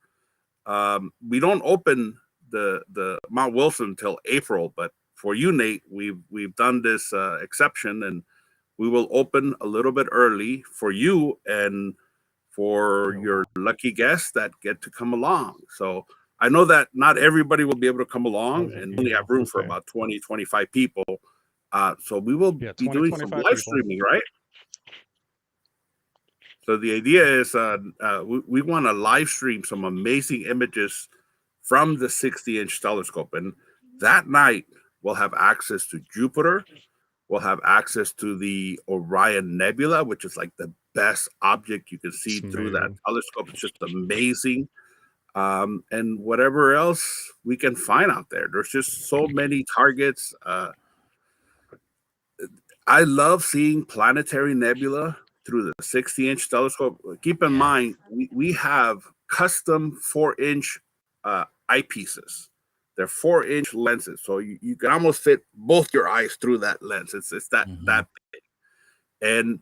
We don't open the Mount Wilson until April, but for you, Nate, we've done this exception, and we will open a little bit early for you and for your lucky guests that get to come along. So I know that not everybody will be able to come along, and we only have room for about 20, 25 people. So we will be doing some live streaming, right? So the idea is we want to live stream some amazing images from the 60-inch telescope. And that night, we'll have access to Jupiter. We'll have access to the Orion Nebula, which is like the best object you can see through that telescope. It's just amazing. And whatever else we can find out there. There's just so many targets. I love seeing planetary nebula through the 60-inch telescope. Keep in mind, we have custom 4-inch eyepieces. They're 4-inch lenses, so you can almost fit both your eyes through that lens. It's that big, and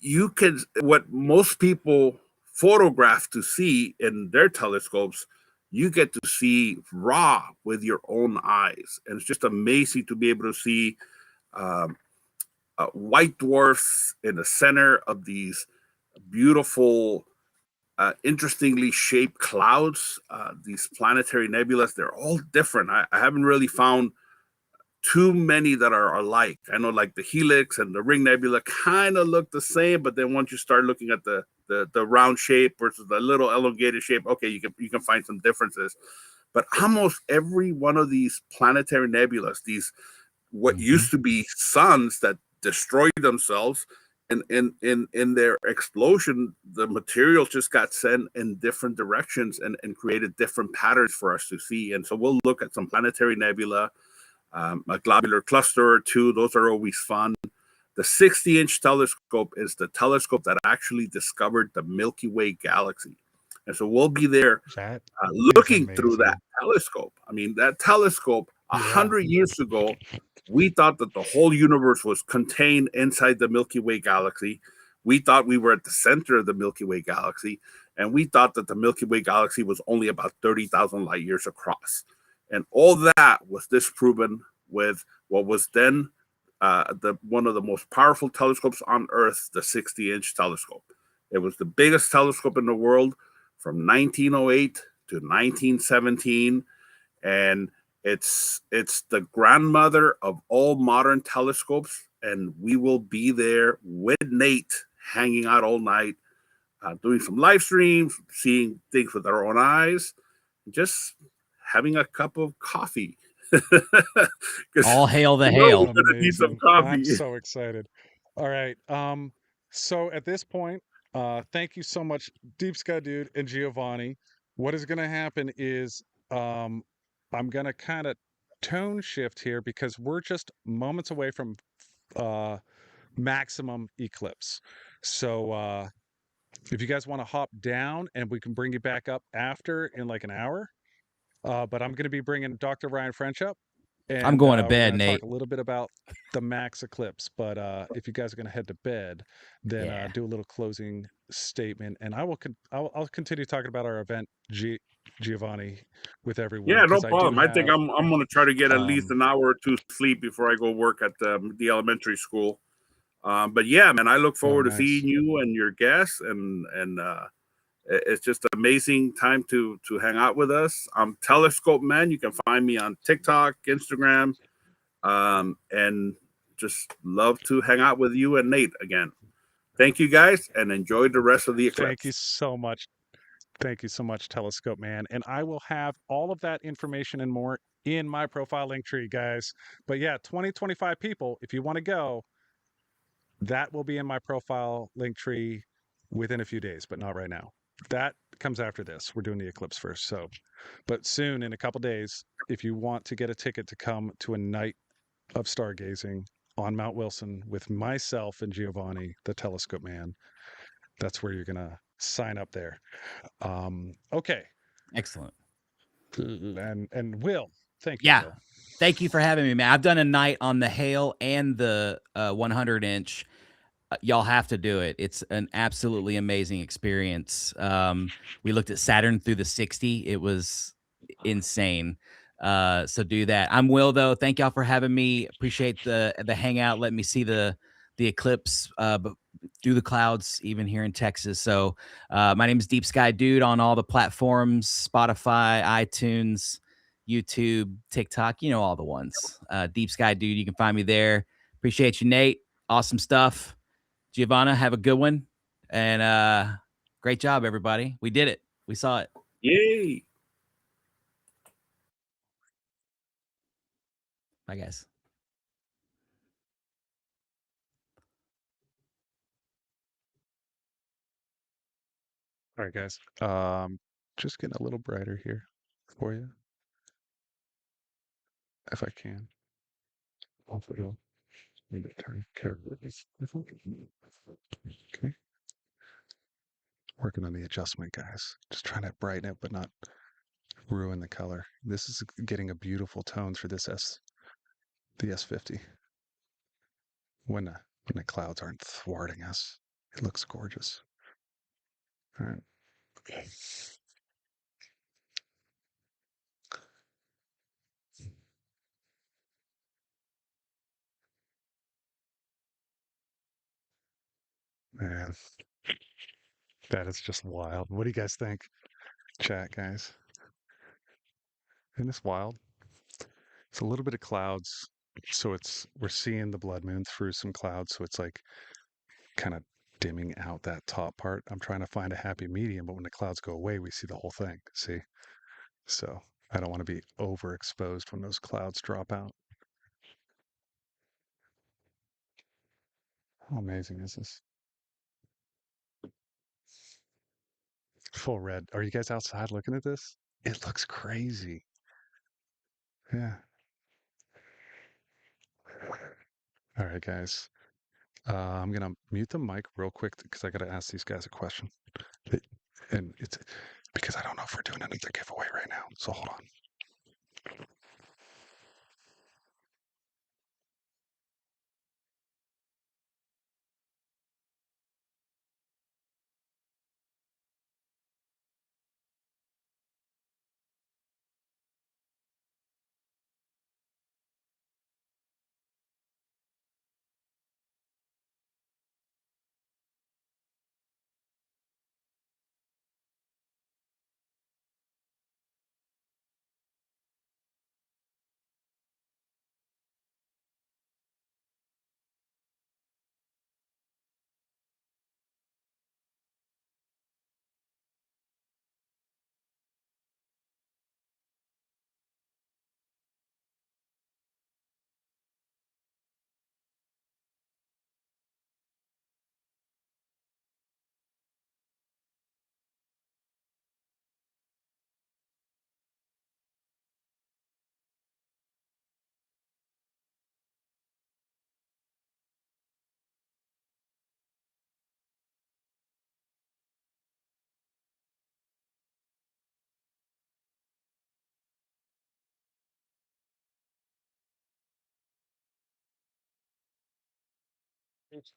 you can what most people photograph to see in their telescopes, you get to see raw with your own eyes, and it's just amazing to be able to see white dwarfs in the center of these beautiful, interestingly shaped clouds, these planetary nebulas. They're all different. I haven't really found too many that are alike. I know like the Helix and the Ring Nebula kind of look the same, but then once you start looking at the round shape versus the little elongated shape, okay, you can find some differences. But almost every one of these planetary nebulas, these what used to be suns that destroyed themselves, and in their explosion, the materials just got sent in different directions and created different patterns for us to see. And so we'll look at some planetary nebula, a globular cluster or two. Those are always fun. The 60-inch telescope is the telescope that actually discovered the Milky Way galaxy. And so we'll be there looking through that telescope. I mean, that telescope 100 years ago, we thought that the whole universe was contained inside the Milky Way galaxy. We thought we were at the center of the Milky Way galaxy. And we thought that the Milky Way galaxy was only about 30,000 light years across. And all that was disproven with what was then one of the most powerful telescopes on Earth, the 60-inch telescope. It was the biggest telescope in the world from 1908 to 1917. And it's the grandmother of all modern telescopes, and we will be there with Nate, hanging out all night, doing some live streams, seeing things with our own eyes, just having a cup of coffee. All hail the hail. Need some coffee. I'm so excited. All right. So at this point, thank you so much, Deep Sky Dude and Giovanni. What is going to happen is I'm going to kind of tone shift here because we're just moments away from maximum eclipse. So if you guys want to hop down, and we can bring you back up after in like an hour. But I'm going to be bringing Dr. Ryan French up, and I'm going to we're bed, going to Nate. talk a little bit about the max eclipse. But if you guys are going to head to bed, then Yeah. do a little closing statement, and I'll continue talking about our event, Giovanni, with everyone. Yeah, no Because I do problem. I think have, I'm going to try to get at least um, an hour or two sleep before I go work at the elementary school. But yeah, man, I look oh, forward to nice. seeing you and your guests, and it's just an amazing time to hang out with us. I'm Telescope Man. You can find me on TikTok, Instagram, and just love to hang out with you and Nate again. Thank you guys, and enjoy the rest of the eclipse. Thank you so much. Thank you so much, Telescope Man. And I will have all of that information and more in my profile link tree, guys. But yeah, 2025 people, if you want to go, that will be in my profile link tree within a few days, but not right now. That comes after this. We're doing the eclipse first. So, but soon, in a couple days, if you want to get a ticket to come to a night of stargazing on Mount Wilson with myself and Giovanni, the Telescope Man, that's where you're going to sign up there. Okay. Excellent. And Will, thank you, Yeah. Will. Thank you for having me, man. I've done a night on the Hale and the 100-inch. Y'all have to do it. It's an absolutely amazing experience. We looked at Saturn through the 60. It was insane. So do that. I'm Will, though. Thank y'all for having me. Appreciate the hangout. Let me see the eclipse through the clouds, even here in Texas. So my name is Deep Sky Dude on all the platforms: Spotify, iTunes, YouTube, TikTok. You know all the ones. Deep Sky Dude. You can find me there. Appreciate you, Nate. Awesome stuff. Giovanna, have a good one. And great job, everybody. We did it. We saw it. Yay. Bye, guys. All right, guys. Just getting a little brighter here for you, if I can. Hopefully, it'll maybe turn carefully. Okay. Working on the adjustment, guys. Just trying to brighten it, but not ruin the color. This is getting a beautiful tone through this the S50. When the clouds aren't thwarting us, it looks gorgeous. All right. Okay. Man, that is just wild. What do you guys think? Chat, guys. Isn't this wild? It's a little bit of clouds. So we're seeing the blood moon through some clouds. So it's like kind of dimming out that top part. I'm trying to find a happy medium, but when the clouds go away, we see the whole thing. See? So I don't want to be overexposed when those clouds drop out. How amazing is this? Full red. Are you guys outside looking at this? It looks crazy. Yeah. All right, guys. I'm gonna mute the mic real quick because I gotta ask these guys a question. And it's because I don't know if we're doing another giveaway right now. So hold on.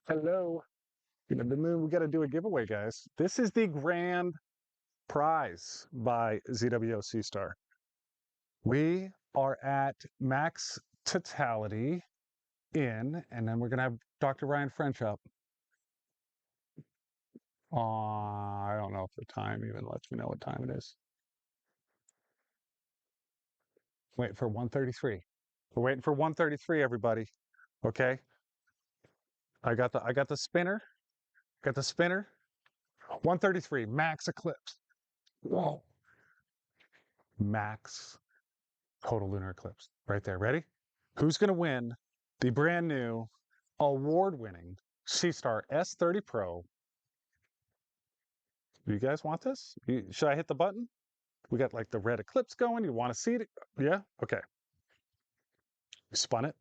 Hello. The moon, we got to do a giveaway, guys. This is the grand prize by ZWO Seestar. We are at max totality in, and then we're going to have Dr. Ryan French up. I don't know if the time even lets me know what time it is. Wait for 1:33. We're waiting for 1:33, everybody. Okay. I got the spinner. Got the spinner. 1:33, max eclipse. Whoa. Max total lunar eclipse. Right there. Ready? Who's going to win the brand new, award-winning Seestar S30 Pro? You guys want this? Should I hit the button? We got like the red eclipse going. You want to see it? Yeah? Okay. We spun it.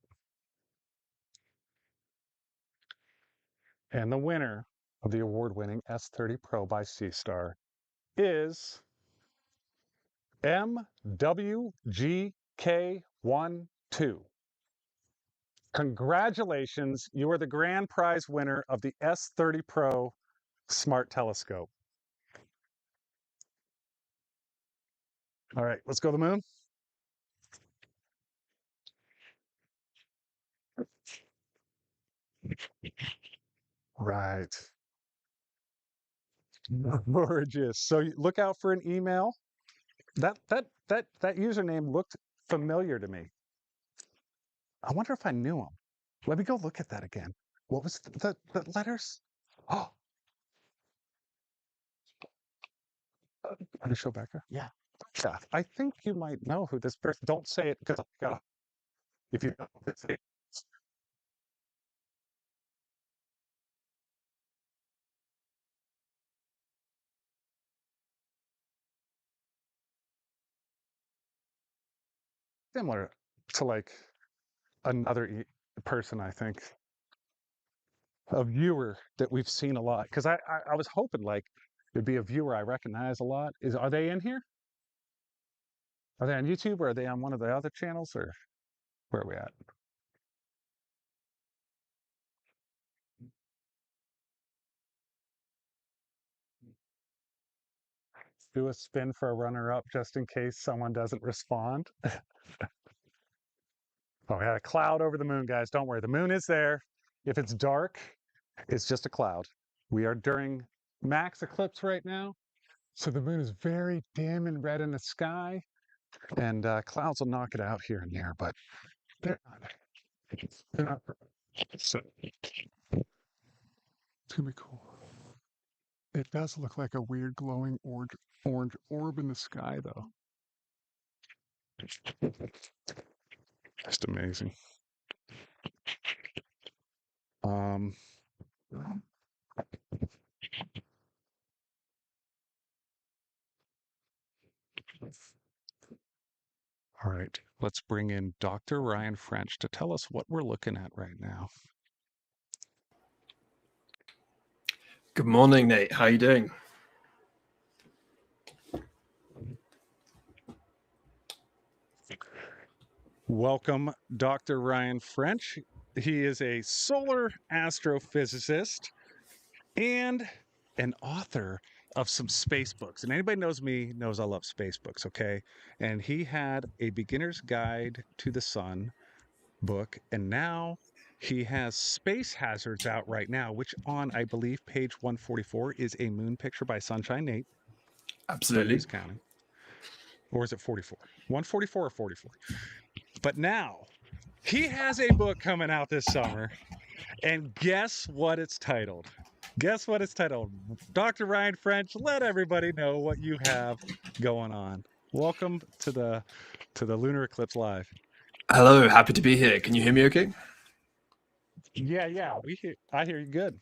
And the winner of the award-winning S30 Pro by Seestar is MWGK12. Congratulations, you are the grand prize winner of the S30 Pro Smart Telescope. All right, let's go to the moon. Right. Gorgeous. So look out for an email. That username looked familiar to me. I wonder if I knew him. Let me go look at that again. What was the letters? Oh, can I show back here? Yeah. Yeah. I think you might know who this person. Don't say it because if you don't say it. Similar to like another person, I think, a viewer that we've seen a lot. Because I was hoping like it'd be a viewer I recognize a lot. Are they in here? Are they on YouTube or are they on one of the other channels or where are we at? Do a spin for a runner-up just in case someone doesn't respond. Oh, we had a cloud over the moon, guys. Don't worry. The moon is there. If it's dark, it's just a cloud. We are during max eclipse right now. So the moon is very dim and red in the sky. And clouds will knock it out here and there, but they're not. So it's gonna be cool. It does look like a weird glowing orange orb in the sky, though. Just amazing. All right, let's bring in Dr. Ryan French to tell us what we're looking at right now. Good morning, Nate. How are you doing? Welcome, Dr. Ryan French. He is a solar astrophysicist and an author of some space books. And anybody knows me knows I love space books, okay? And he had a beginner's guide to the sun book, and now he has Space Hazards out right now, which on, I believe, page 144 is a moon picture by SunshineNate. Absolutely. Counting. Or is it 44? 144 or 44? But now he has a book coming out this summer, and guess what it's titled? Guess what it's titled? Dr. Ryan French, let everybody know what you have going on. Welcome to the Lunar Eclipse Live. Hello, happy to be here. Can you hear me okay? Yeah. I hear you good.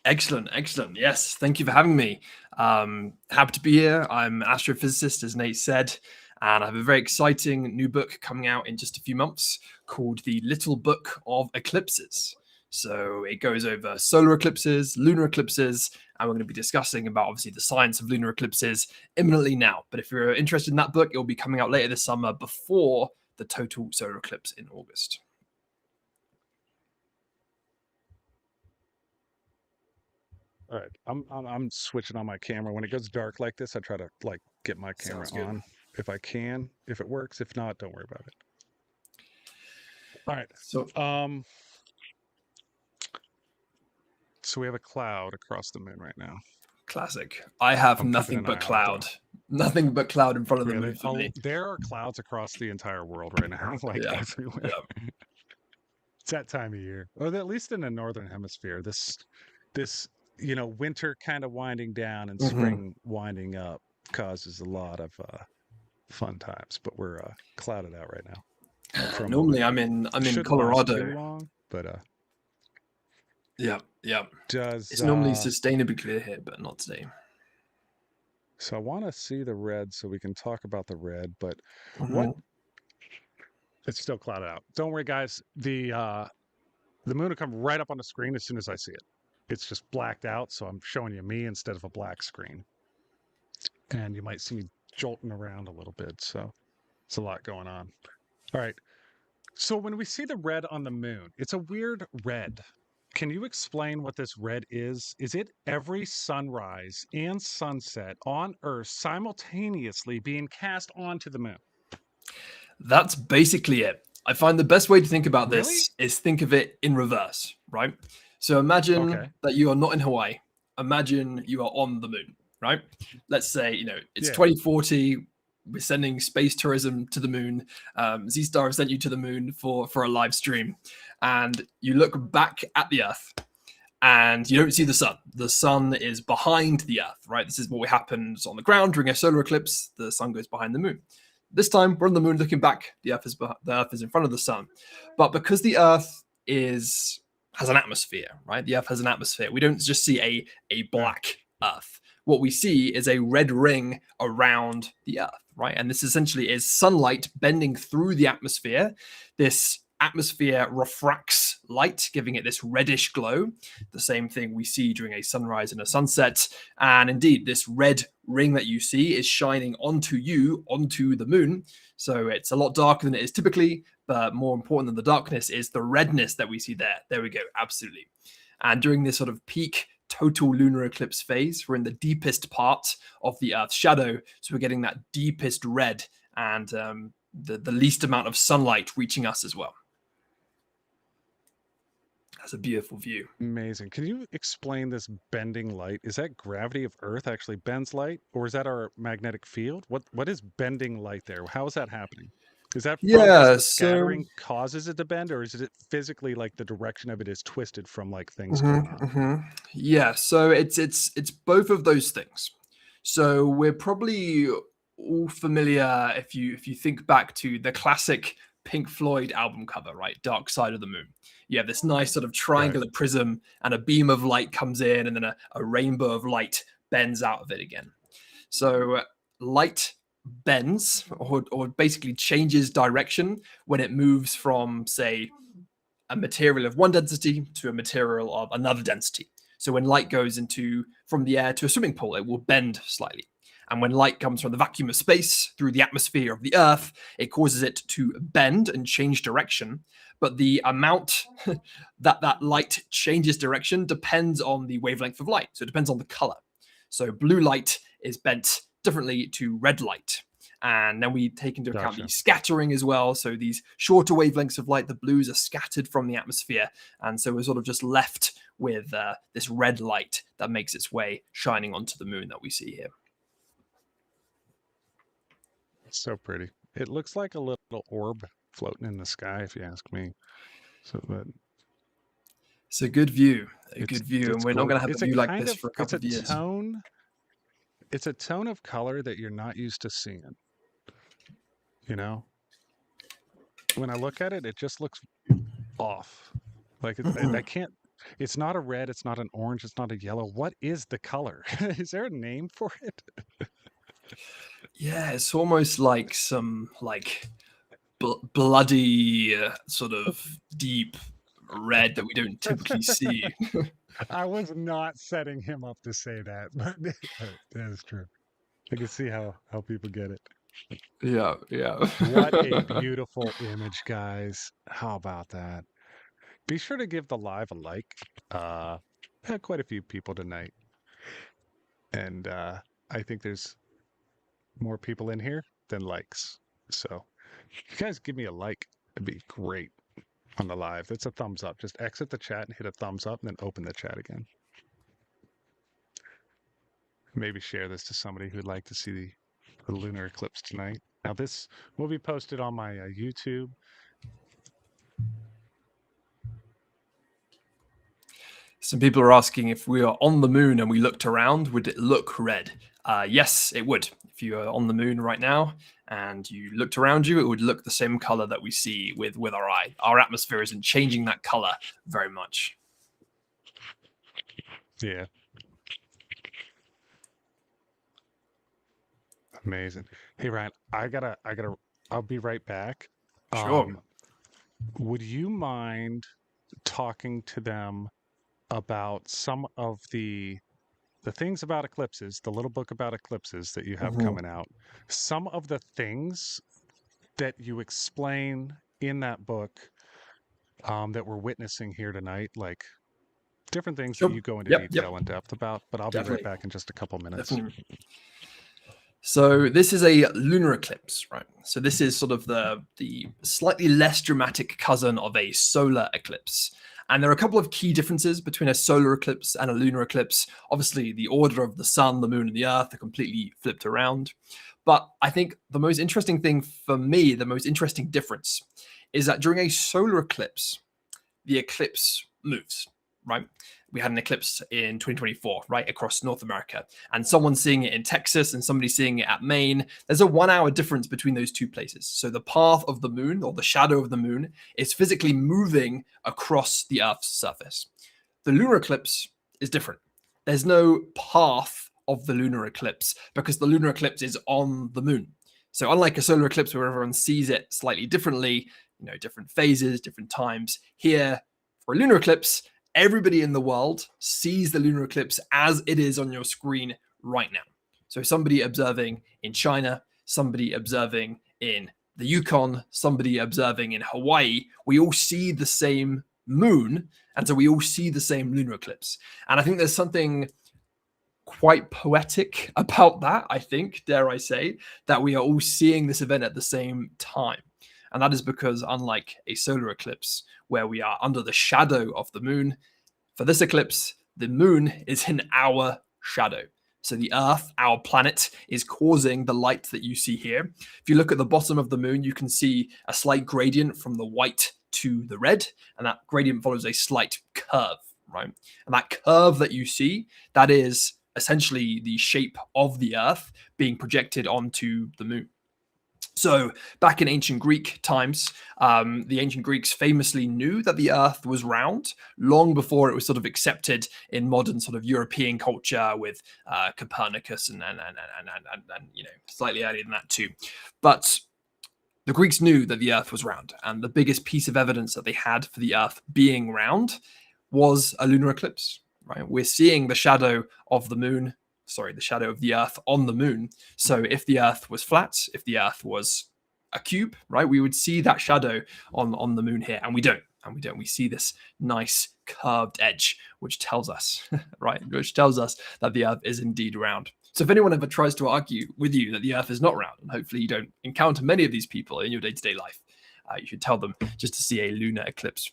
Excellent. Yes, thank you for having me. Happy to be here. I'm an astrophysicist, as Nate said, and I have a very exciting new book coming out in just a few months called The Little Book of Eclipses. So it goes over solar eclipses, lunar eclipses, and we're going to be discussing about obviously the science of lunar eclipses imminently now. But if you're interested in that book, it will be coming out later this summer before the total solar eclipse in August. All right, I'm switching on my camera. When it goes dark like this, I try to like get my camera Sounds good. on if I can. If it works, if not, don't worry about it. All right. So So we have a cloud across the moon right now. classic. I have I'm keeping nothing an but eye on it, cloud. though. Nothing but cloud in front of the Really? moon for me. There are clouds across the entire world right now, like Yeah. everywhere. Yeah. It's that time of year, or at least in the northern hemisphere. This winter kind of winding down and Mhm. spring winding up causes a lot of fun times. But we're clouded out right now. From Normally, I'm in shouldn't last Colorado. too long, but Yeah. does It's normally sustainably clear here, but not today. so I want to see the red so we can talk about the red. But Mhm. what? It's still clouded out. Don't worry, guys. The moon will come right up on the screen as soon as I see it. It's just blacked out, so I'm showing you me instead of a black screen. And you might see me jolting around a little bit, so it's a lot going on. All right. So when we see the red on the moon, it's a weird red. Can you explain what this red is? Is it every sunrise and sunset on Earth simultaneously being cast onto the moon? That's basically it. I find the best way to think about Really? this is think of it in reverse, right? So imagine Okay. that you are not in Hawaii. Imagine you are on the moon, right? Let's say, it's Yeah. 2040. We're sending space tourism to the moon. Seestar has sent you to the moon for a live stream. And you look back at the Earth and you don't see the sun. The sun is behind the Earth, right? This is what happens on the ground during a solar eclipse. The sun goes behind the moon. This time, we're on the moon looking back. The Earth is in front of the sun. But because the Earth has an atmosphere, right? The Earth has an atmosphere. We don't just see a black Earth. What we see is a red ring around the Earth, right? And this essentially is sunlight bending through the atmosphere. This atmosphere refracts light, giving it this reddish glow. The same thing we see during a sunrise and a sunset. And indeed, this red ring that you see is shining onto the moon. So it's a lot darker than it is typically, but more important than the darkness is the redness that we see there. There we go, absolutely. And during this sort of peak total lunar eclipse phase, we're in the deepest part of the Earth's shadow. So we're getting that deepest red and the least amount of sunlight reaching us as well. That's a beautiful view. Amazing. Can you explain this bending light? Is that gravity of Earth actually bends light, or is that our magnetic field? What is bending light there? How is that happening? Is that from the scattering causes it to bend, or is it physically like the direction of it is twisted from like things going on? Yeah, so it's both of those things. So we're probably all familiar if you think back to the classic Pink Floyd album cover, right? Dark Side of the Moon. You have this nice sort of triangular prism and a beam of light comes in and then a rainbow of light bends out of it again. So light bends or basically changes direction when it moves from, say, a material of one density to a material of another density. So when light goes from the air to a swimming pool, it will bend slightly. And when light comes from the vacuum of space through the atmosphere of the Earth, it causes it to bend and change direction. But the amount that light changes direction depends on the wavelength of light. So it depends on the color. So blue light is bent differently to red light. And then we take into account the scattering as well. So these shorter wavelengths of light, the blues are scattered from the atmosphere. And so we're sort of just left with this red light that makes its way shining onto the moon that we see here. So pretty. It looks like a little orb floating in the sky, if you ask me. So, but it's a good view. And we're not going to have a view like this for a couple of years. It's a tone of color that you're not used to seeing. You know, when I look at it, it just looks off. Like I can't. It's not a red. It's not an orange. It's not a yellow. What is the color? Is there a name for it? Yeah, it's almost like some bloody sort of deep red that we don't typically see. I was not setting him up to say that, but that is true. I can see how people get it. Yeah. What a beautiful image, guys. How about that? Be sure to give the live a like. had quite a few people tonight, and I think there's more people in here than likes. So, if you guys give me a like, it'd be great on the live. It's a thumbs up. Just exit the chat and hit a thumbs up, and then open the chat again. Maybe share this to somebody who'd like to see the lunar eclipse tonight. Now, this will be posted on my YouTube. Some people are asking if we are on the moon and we looked around, would it look red? Yes, it would. If you are on the moon right now and you looked around you, it would look the same color that we see with our eye. Our atmosphere isn't changing that color very much. Yeah. Amazing. Hey, Ryan, I'll be right back. Sure. Would you mind talking to them about some of the things about eclipses, the little book about eclipses that you have coming out, some of the things that you explain in that book that we're witnessing here tonight, like different things that you go into detail and depth about, but I'll be right back in just a couple minutes. Definitely. So this is a lunar eclipse, right? So this is sort of the slightly less dramatic cousin of a solar eclipse. And there are a couple of key differences between a solar eclipse and a lunar eclipse. Obviously, the order of the sun, the moon, and the earth are completely flipped around. But I think the most interesting thing for me, the most interesting difference, is that during a solar eclipse, the eclipse moves, right? We had an eclipse in 2024, right, across North America, and someone seeing it in Texas and somebody seeing it at Maine. There's a 1 hour difference between those two places. So the path of the moon, or the shadow of the moon, is physically moving across the Earth's surface. The lunar eclipse is different. There's no path of the lunar eclipse because the lunar eclipse is on the moon. So unlike a solar eclipse where everyone sees it slightly differently, you know, different phases, different times, here for a lunar eclipse, everybody in the world sees the lunar eclipse as it is on your screen right now. So somebody observing in China, somebody observing in the Yukon, somebody observing in Hawaii, we all see the same moon, and so we all see the same lunar eclipse. And I think there's something quite poetic about that, I think, dare I say, that we are all seeing this event at the same time. And that is because, unlike a solar eclipse, where we are under the shadow of the moon, for this eclipse, the moon is in our shadow. So the Earth, our planet, is causing the light that you see here. If you look at the bottom of the moon, you can see a slight gradient from the white to the red, and that gradient follows a slight curve, right? And that curve that you see, that is essentially the shape of the Earth being projected onto the moon. So back in ancient Greek times, the ancient Greeks famously knew that the Earth was round long before it was sort of accepted in modern sort of European culture with Copernicus and you know, slightly earlier than that too. But the Greeks knew that the Earth was round, and the biggest piece of evidence that they had for the Earth being round was a lunar eclipse. Right, we're seeing the shadow of the moon. Sorry, the shadow of the Earth on the moon. So if the Earth was flat, if the Earth was a cube, right, we would see that shadow on the moon here, and we don't. We see this nice curved edge, which tells us, right, which tells us that the Earth is indeed round. So if anyone ever tries to argue with you that the Earth is not round, and hopefully you don't encounter many of these people in your day-to-day life, you should tell them just to see a lunar eclipse.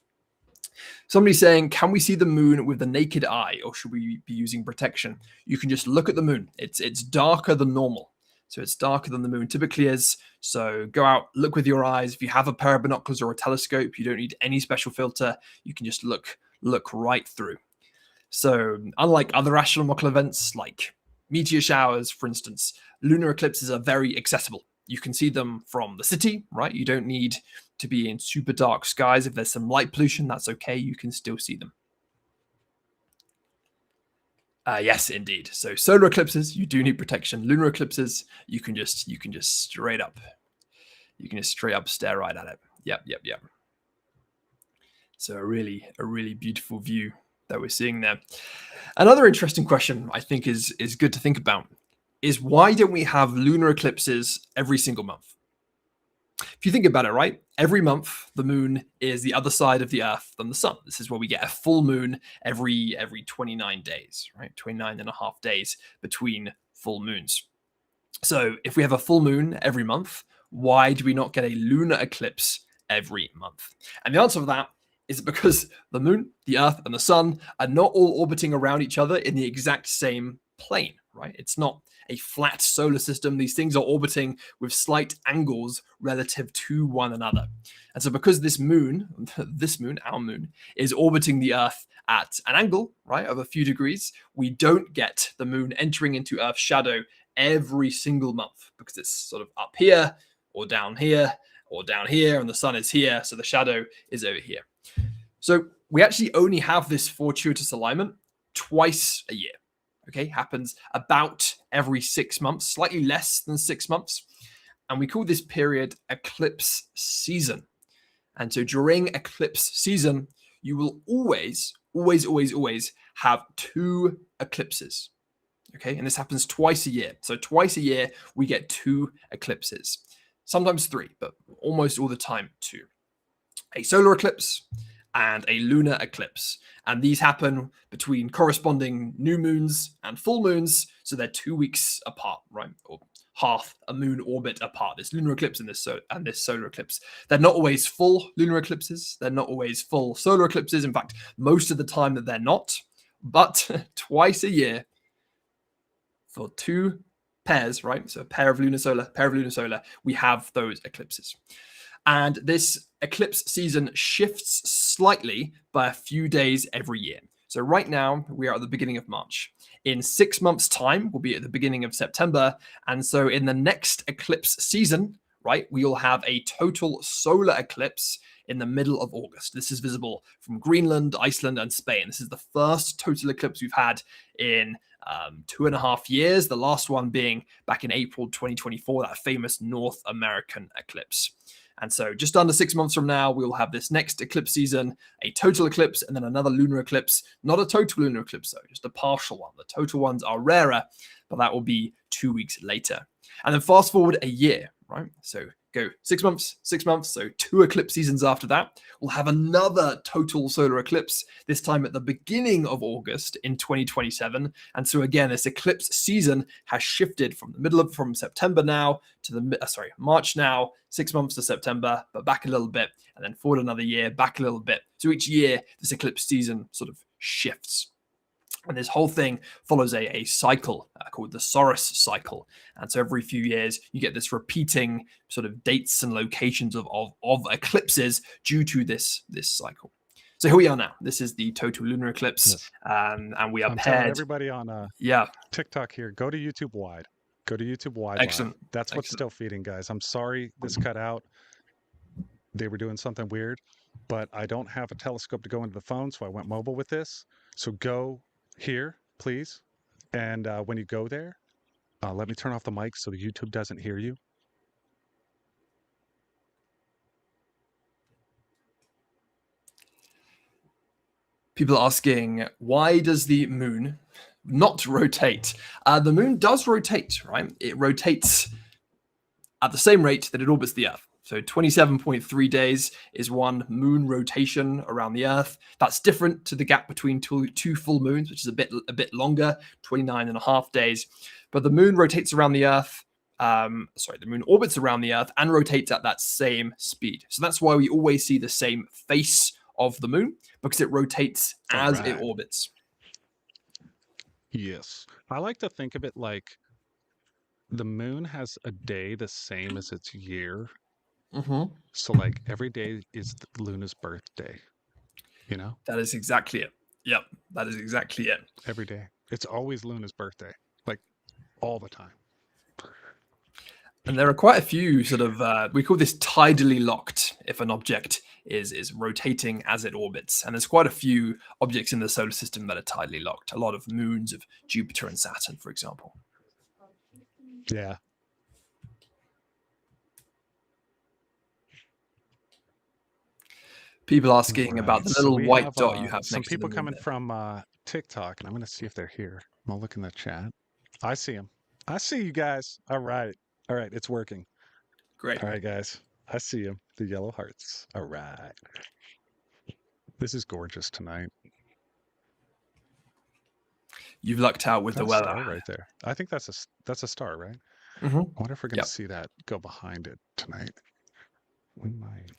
Somebody saying, can we see the moon with the naked eye, or should we be using protection? You can just look at the moon. It's darker than normal. So it's darker than the moon typically is. So go out, look with your eyes. If you have a pair of binoculars or a telescope, you don't need any special filter. You can just look right through. So unlike other astronomical events like meteor showers, for instance, lunar eclipses are very accessible. You can see them from the city, right? You don't need to be in super dark skies. If there's some light pollution, that's okay. You can still see them. Yes, indeed. So solar eclipses, you do need protection. Lunar eclipses, you can just straight up stare right at it. Yep. So a really beautiful view that we're seeing there. Another interesting question I think is good to think about is, why don't we have lunar eclipses every single month? If you think about it, right, every month the moon is the other side of the Earth than the sun. This is where we get a full moon every 29 days, right? 29 and a half days between full moons. So if we have a full moon every month, why do we not get a lunar eclipse every month? And the answer for that is because the moon, the Earth, and the sun are not all orbiting around each other in the exact same plane, right? It's not a flat solar system. These things are orbiting with slight angles relative to one another. And so because this moon, our moon, is orbiting the Earth at an angle, right, of a few degrees, we don't get the moon entering into Earth's shadow every single month because it's sort of up here or down here or down here, and the sun is here, so the shadow is over here. So we actually only have this fortuitous alignment twice a year. Okay, happens about every 6 months, slightly less than 6 months. And we call this period eclipse season. And so during eclipse season, you will always have 2 eclipses. Okay, and this happens twice a year. So twice a year, we get 2 eclipses. Sometimes 3, but almost all the time 2. A solar eclipse and a lunar eclipse. And these happen between corresponding new moons and full moons. So they're 2 weeks apart, right? Or half a moon orbit apart. This lunar eclipse and this solar eclipse. They're not always full lunar eclipses. They're not always full solar eclipses. In fact, most of the time that they're not. But twice a year for 2 pairs, right? So a pair of lunar solar, we have those eclipses. And this eclipse season shifts slightly by a few days every year. So right now, we are at the beginning of March. In 6 months' time, we'll be at the beginning of September. And so in the next eclipse season, right, we'll have a total solar eclipse in the middle of August. This is visible from Greenland, Iceland, and Spain. This is the first total eclipse we've had in 2.5 years, the last one being back in April 2024, that famous North American eclipse. And so just under 6 months from now, we'll have this next eclipse season, a total eclipse, and then another lunar eclipse. Not a total lunar eclipse, though, just a partial one. The total ones are rarer, but that will be 2 weeks later. And then fast forward a year, right? So go 6 months, so 2 eclipse seasons after that. We'll have another total solar eclipse, this time at the beginning of August in 2027. And so again, this eclipse season has shifted from September now to March now, 6 months to September, but back a little bit, and then forward another year, back a little bit. So each year, this eclipse season sort of shifts. And this whole thing follows a cycle called the Saros cycle. And so every few years, you get this repeating sort of dates and locations of eclipses due to this cycle. So here we are now. This is the total lunar eclipse. Yes. And we are I'm paired. telling everybody on TikTok here, go to YouTube Wide. Go to YouTube Wide. Excellent. Live. That's what's still feeding, guys. I'm sorry this cut out. They were doing something weird, but I don't have a telescope to go into the phone, so I went mobile with this. So go here, please. And when you go there, let me turn off the mic so the YouTube doesn't hear you. People asking, why does the moon not rotate? The moon does rotate, right? It rotates at the same rate that it orbits the Earth. So 27.3 days is one moon rotation around the Earth. That's different to the gap between two full moons, which is a bit longer, 29.5 days. But the moon rotates around the Earth. The moon orbits around the Earth and rotates at that same speed. So that's why we always see the same face of the moon, because it rotates as it orbits. Yes. I like to think of it like the moon has a day the same as its year. Mm-hmm. So like every day is Luna's birthday, you know? That is exactly it. Yep, that is exactly it. Every day. It's always Luna's birthday, like all the time. And there are quite a few sort of, we call this tidally locked, if an object is rotating as it orbits. And there's quite a few objects in the solar system that are tidally locked. A lot of moons of Jupiter and Saturn, for example. Yeah. People asking about the little white dot you have some next to the people moon coming there. from TikTok, and I'm going to see if they're here. I'm going to look in the chat. I see them. I see you guys. All right. It's working. Great. All right, guys. I see him. The yellow hearts. All right. This is gorgeous tonight. You've lucked out with the That weather. star right there. I think that's a star, right? Mm-hmm. I wonder if we're going to Yep. see that go behind it tonight. We might.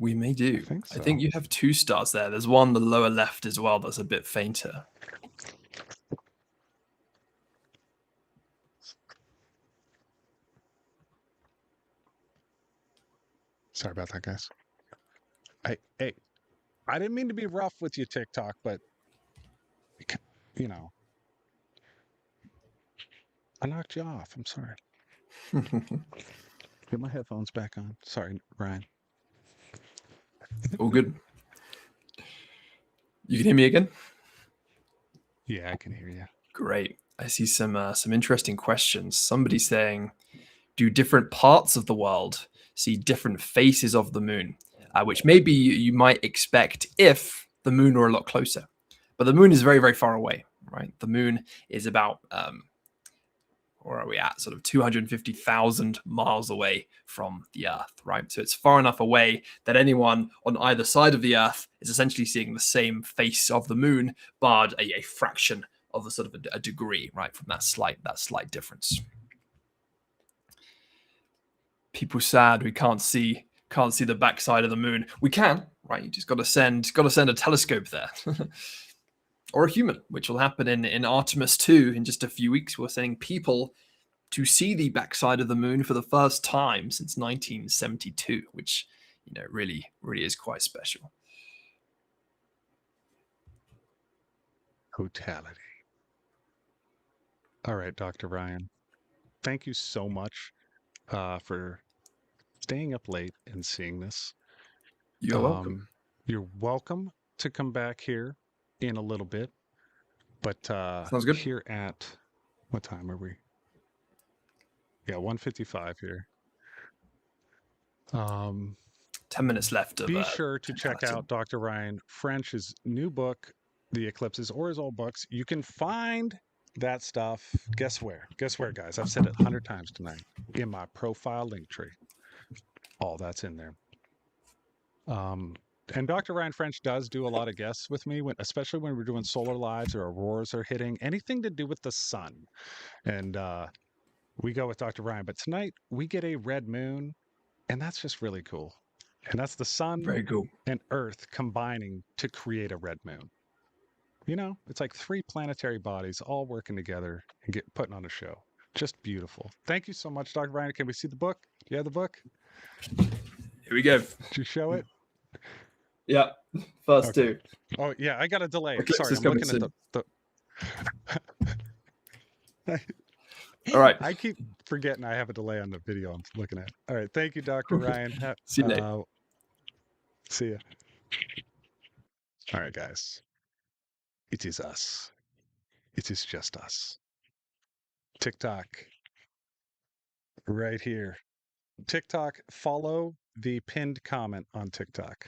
We may do. I I think so. you have 2 stars there. There's one on the lower left as well that's a bit fainter. Sorry about that, guys. Hey, I didn't mean to be rough with you, TikTok, but you know, I knocked you off. I'm sorry. Get my headphones back on. Sorry, Ryan. All good. You can hear me again? Yeah, I can hear you. Great. I see some interesting questions. Somebody saying, do different parts of the world see different faces of the moon? Which maybe you might expect if the moon were a lot closer. But the moon is very, very far away, right? The moon is about, where are we at? Sort of 250,000 miles away from the Earth, right? So it's far enough away that anyone on either side of the Earth is essentially seeing the same face of the moon, barred a fraction of a sort of a degree, right, from that slight difference. People sad we can't see the backside of the moon. We can, right? You just got to send a telescope there. Or a human, which will happen in Artemis 2 in just a few weeks. We're sending people to see the backside of the moon for the first time since 1972, which, really is quite special. Totality. All right, Dr. Ryan. Thank you so much for staying up late and seeing this. You're welcome. You're welcome to come back here in a little bit. But Sounds good. Here at what time are we? Yeah, 1:55 here. 10 minutes left. Be sure to check out Dr. Ryan French's new book, The Eclipses, or his old books. You can find that stuff. Guess where? Guess where, guys? I've said it 100 times tonight. In my profile link tree. All that's in there. And Dr. Ryan French does do a lot of guests with me, especially when we're doing solar lives or auroras are hitting, anything to do with the sun. And we go with Dr. Ryan. But tonight we get a red moon, and that's just really cool. And that's the sun Very cool. and Earth combining to create a red moon. It's like 3 planetary bodies all working together and putting on a show. Just beautiful. Thank you so much, Dr. Ryan. Can we see the book? Do you have the book? Here we go. Did you show it? Yeah, first Okay. 2. Oh, yeah, I got a delay. Eclipse Sorry, is I'm coming looking at the All right. I keep forgetting I have a delay on the video I'm looking at. All right, thank you, Dr. Ryan. See you, Nate. See ya. All right, guys. It is us. It is just us. TikTok. Right here. TikTok, follow the pinned comment on TikTok.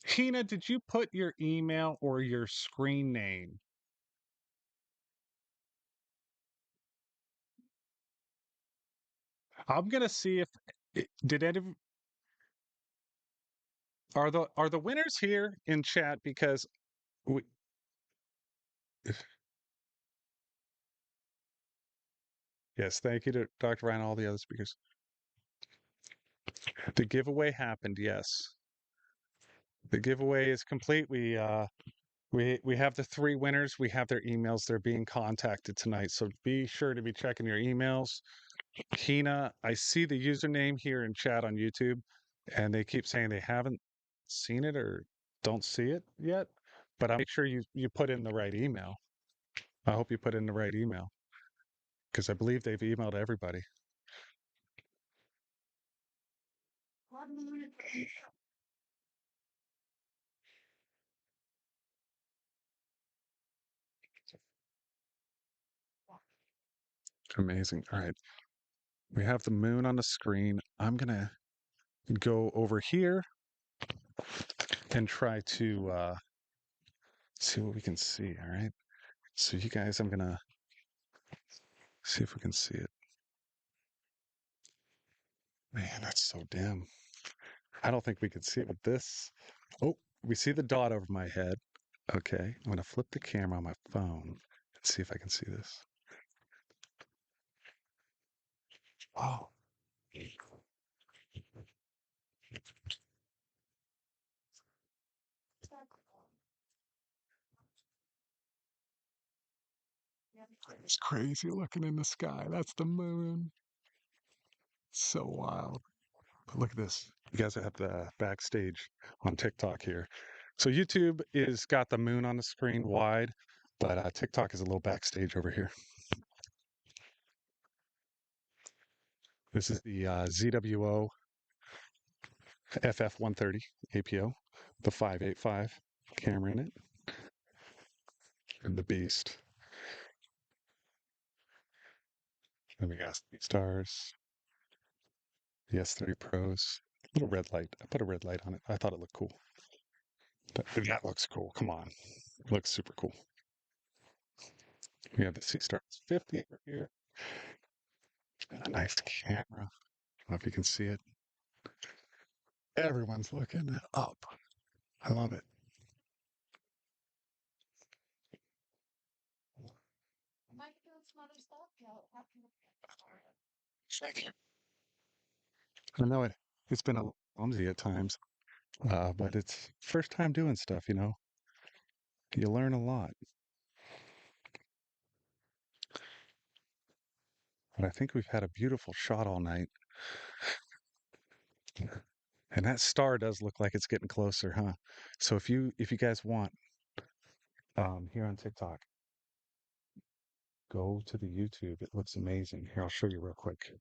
Hina, did you put your email or your screen name? I'm gonna see if did any are the winners here in chat because we, yes, thank you to Dr. Ryan and all the other speakers. The giveaway happened, yes. The giveaway is complete. We have the 3 winners. We have their emails. They're being contacted tonight. So be sure to be checking your emails. Hina, I see the username here in chat on YouTube, and they keep saying they haven't seen it or don't see it yet. But I'll make sure you put in the right email. I hope you put in the right email because I believe they've emailed everybody. Amazing. All right. We have the moon on the screen. I'm going to go over here and try to see what we can see. All right. So, you guys, I'm going to see if we can see it. Man, that's so dim. I don't think we can see it with this. Oh, we see the dot over my head. Okay. I'm going to flip the camera on my phone and see if I can see this. Oh. It's crazy looking in the sky. That's the moon. So wild. But look at this. You guys have the backstage on TikTok here. So YouTube is got the moon on the screen wide, but TikTok is a little backstage over here. This is the ZWO FF130 APO, the 585 camera in it, and the beast. Then we got Seestars, the S30 Pros. Little red light. I put a red light on it. I thought it looked cool. That looks cool. Come on. It looks super cool. We have the Seestar S50 over here. A nice camera. I don't know if you can see it. Everyone's looking up. I love it. I know it's been a little clumsy at times, but it's first time doing stuff, you know. You learn a lot. But I think we've had a beautiful shot all night. And that star does look like it's getting closer, huh? So if you guys want, here on TikTok, go to the YouTube. It looks amazing. Here, I'll show you real quick.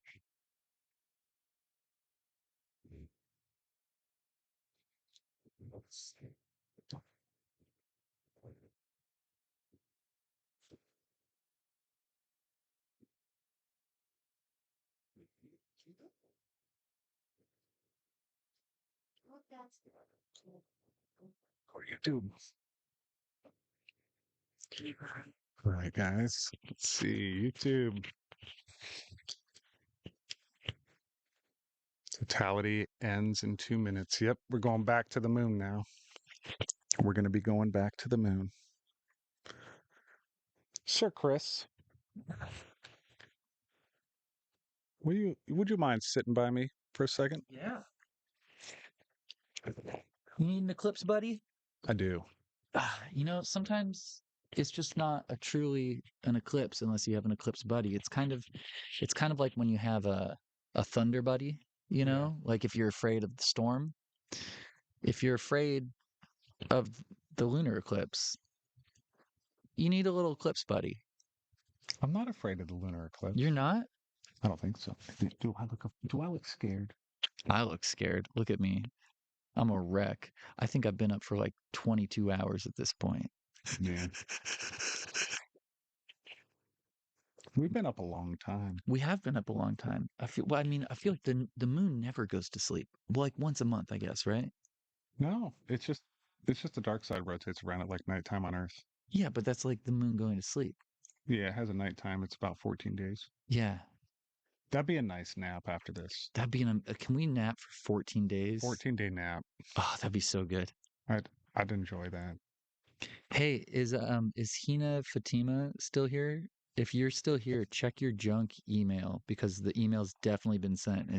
Go to YouTube. All right, guys. Let's see. YouTube. Totality ends in 2 minutes. Yep, we're going back to the moon now. We're going to be going back to the moon. Sir Chris, would you mind sitting by me for a second? Yeah. You need an eclipse, buddy? I do. You know, sometimes it's just not a truly an eclipse unless you have an eclipse buddy. It's kind of like when you have a thunder buddy, you know? Like if you're afraid of the storm, if you're afraid of the lunar eclipse, you need a little eclipse buddy. I'm not afraid of the lunar eclipse. You're not? I don't think so. Do I look scared? I look scared. Look at me. I'm a wreck. I think I've been up for like 22 hours at this point. Yeah. We've been up a long time. We have been up a long time. I feel like the moon never goes to sleep. Well, like once a month, I guess, right? No, it's just the dark side rotates around at like nighttime on Earth. Yeah, but that's like the moon going to sleep. Yeah, it has a nighttime. It's about 14 days. Yeah. That'd be a nice nap after this. That'd be can we nap for 14 days? 14-day nap. Oh, that'd be so good. I'd enjoy that. Hey, is Hina Fatima still here? If you're still here, check your junk email because the email's definitely been sent.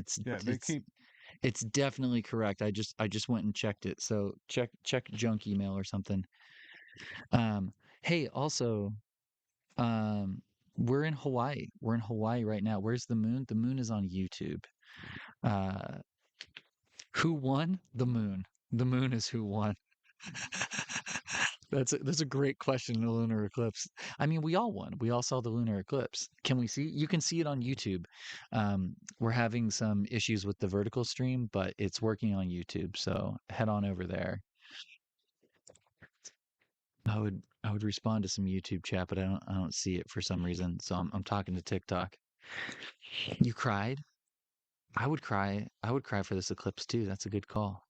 It's definitely correct. I just went and checked it. So check junk email or something. Hey, also, we're in Hawaii. We're in Hawaii right now. Where's the moon? The moon is on YouTube. Who won? The moon. The moon is who won. That's a great question. The lunar eclipse. I mean, we all won. We all saw the lunar eclipse. Can we see? You can see it on YouTube. We're having some issues with the vertical stream, but it's working on YouTube. So head on over there. I would respond to some YouTube chat, but I don't see it for some reason. So I'm talking to TikTok. You cried? I would cry. I would cry for this eclipse too. That's a good call.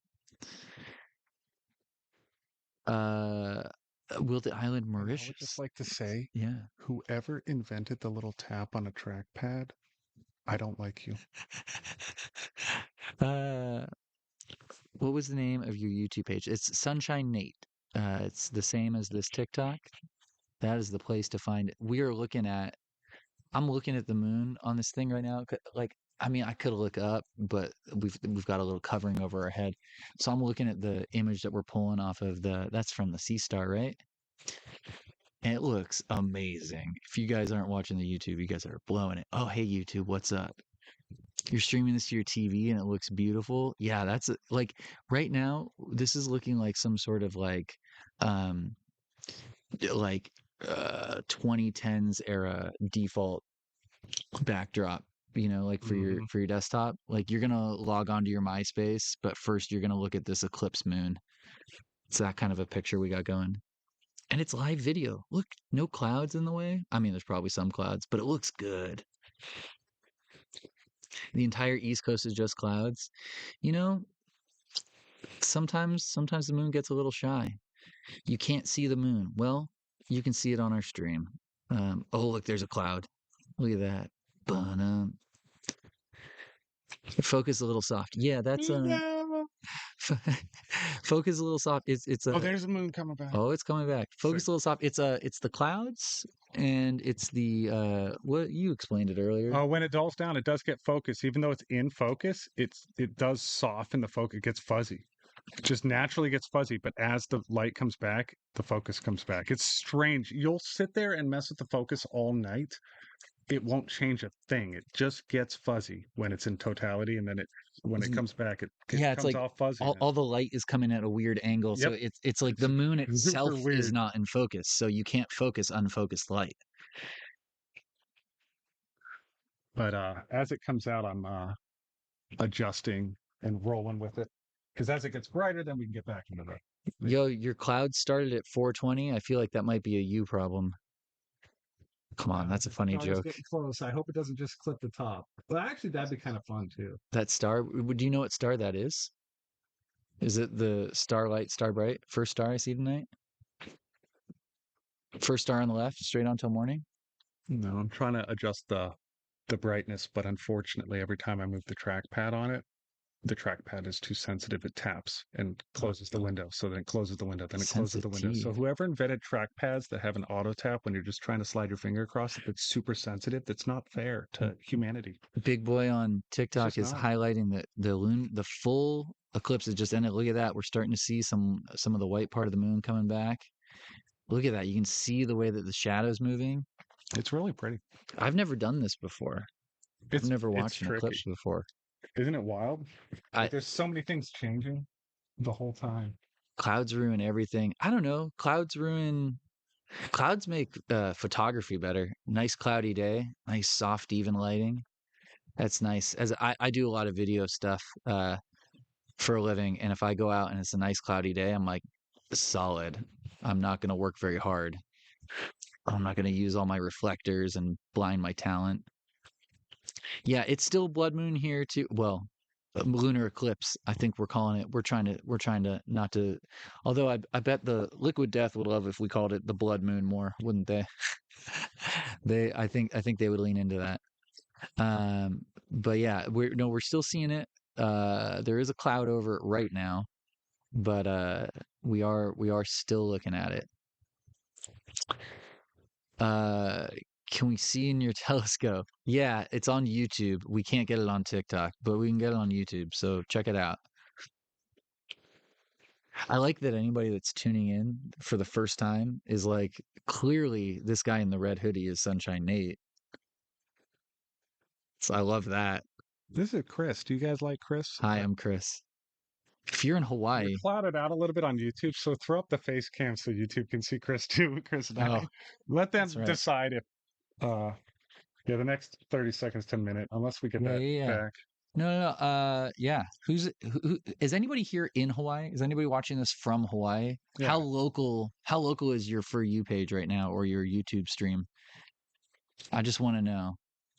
Will the island And I would Mauritius? just like to say, Yeah. whoever invented the little tap on a trackpad, I don't like you. What was the name of your YouTube page? It's SunshineNate. It's the same as this TikTok. That is the place to find it. We are looking at. I'm looking at the moon on this thing right now. Like, I mean, I could look up, but we've got a little covering over our head. So I'm looking at the image that we're pulling off of that's from the Seestar, right? And it looks amazing. If you guys aren't watching the YouTube, you guys are blowing it. Oh, hey YouTube, what's up? You're streaming this to your TV and it looks beautiful. Yeah, that's like right now. This is looking like some sort of um, like 2010s era default backdrop. Like for your desktop. Like you're gonna log onto your MySpace, but first you're gonna look at this eclipse moon. It's that kind of a picture we got going. And it's live video. Look, no clouds in the way. I mean, there's probably some clouds, but it looks good. The entire East Coast is just clouds. Sometimes the moon gets a little shy. You can't see the moon. Well, you can see it on our stream. Oh, look, there's a cloud. Look at that. Ba-dum. Focus a little soft. Yeah, that's No. focus a little soft. It's Oh, there's a moon coming back. Oh, it's coming back. Focus a little soft. It's the clouds and it's the what you explained it earlier. Oh, when it dulls down, it does get focus. Even though it's in focus, it does soften the focus. It gets fuzzy. It just naturally gets fuzzy. But as the light comes back, the focus comes back. It's strange. You'll sit there and mess with the focus all night. It won't change a thing. It just gets fuzzy when it's in totality, and then when it comes back, it Yeah, it's comes like all fuzzy. all the light is coming at a weird angle. So Yep. it's like the moon super itself is weird. not in focus. So you can't focus unfocused light. But as it comes out, I'm adjusting and rolling with it. Because as it gets brighter, then we can get back into that. Yo, your clouds started at 420. I feel like that might be a you problem. Come on, that's a funny joke. Getting close. I hope it doesn't just clip the top. Well, actually, that'd be kind of fun too. That star, do you know what star that is? Is it the Starlight, Starbright? First star I see tonight? First star on the left, straight on till morning? No, I'm trying to adjust the brightness, but unfortunately, every time I move the trackpad on it, the trackpad is too sensitive. It taps and closes the window. So then it closes the window. Then it closes the window. So whoever invented trackpads that have an auto tap when you're just trying to slide your finger across, if it's super sensitive, that's not fair to humanity. Big Boy on TikTok is highlighting the full eclipse is just ended. Look at that. We're starting to see some of the white part of the moon coming back. Look at that. You can see the way that the shadow's moving. It's really pretty. I've never done this before. I've never watched an eclipse before. Isn't it wild? There's so many things changing the whole time. Clouds ruin everything. I don't know. Clouds make photography better. Nice cloudy day, nice soft even lighting. That's nice. As I do a lot of video stuff for a living, and if I go out and it's a nice cloudy day, I'm like, solid. I'm not going to work very hard. I'm not going to use all my reflectors and blind my talent. Yeah, it's still blood moon here too. Well, lunar eclipse. I think we're calling it. We're trying to not to. Although I bet the Liquid Death would love if we called it the blood moon more, wouldn't they? I think they would lean into that. But yeah, we're still seeing it. There is a cloud over it right now, but we are still looking at it. Can we see in your telescope? Yeah, it's on YouTube. We can't get it on TikTok, but we can get it on YouTube. So check it out. I like that anybody that's tuning in for the first time is like, clearly this guy in the red hoodie is SunshineNate. So I love that. This is Chris. Do you guys like Chris? Hi, I'm Chris. If you're in Hawaii, we're clouded out a little bit on YouTube, so throw up the face cam so YouTube can see Chris too. Chris and I. Let them decide if the next 30 seconds to a minute, unless we get that back. No. Yeah. Who is anybody here in Hawaii? Is anybody watching this from Hawaii? Yeah. How local is your For You page right now or your YouTube stream? I just want to know.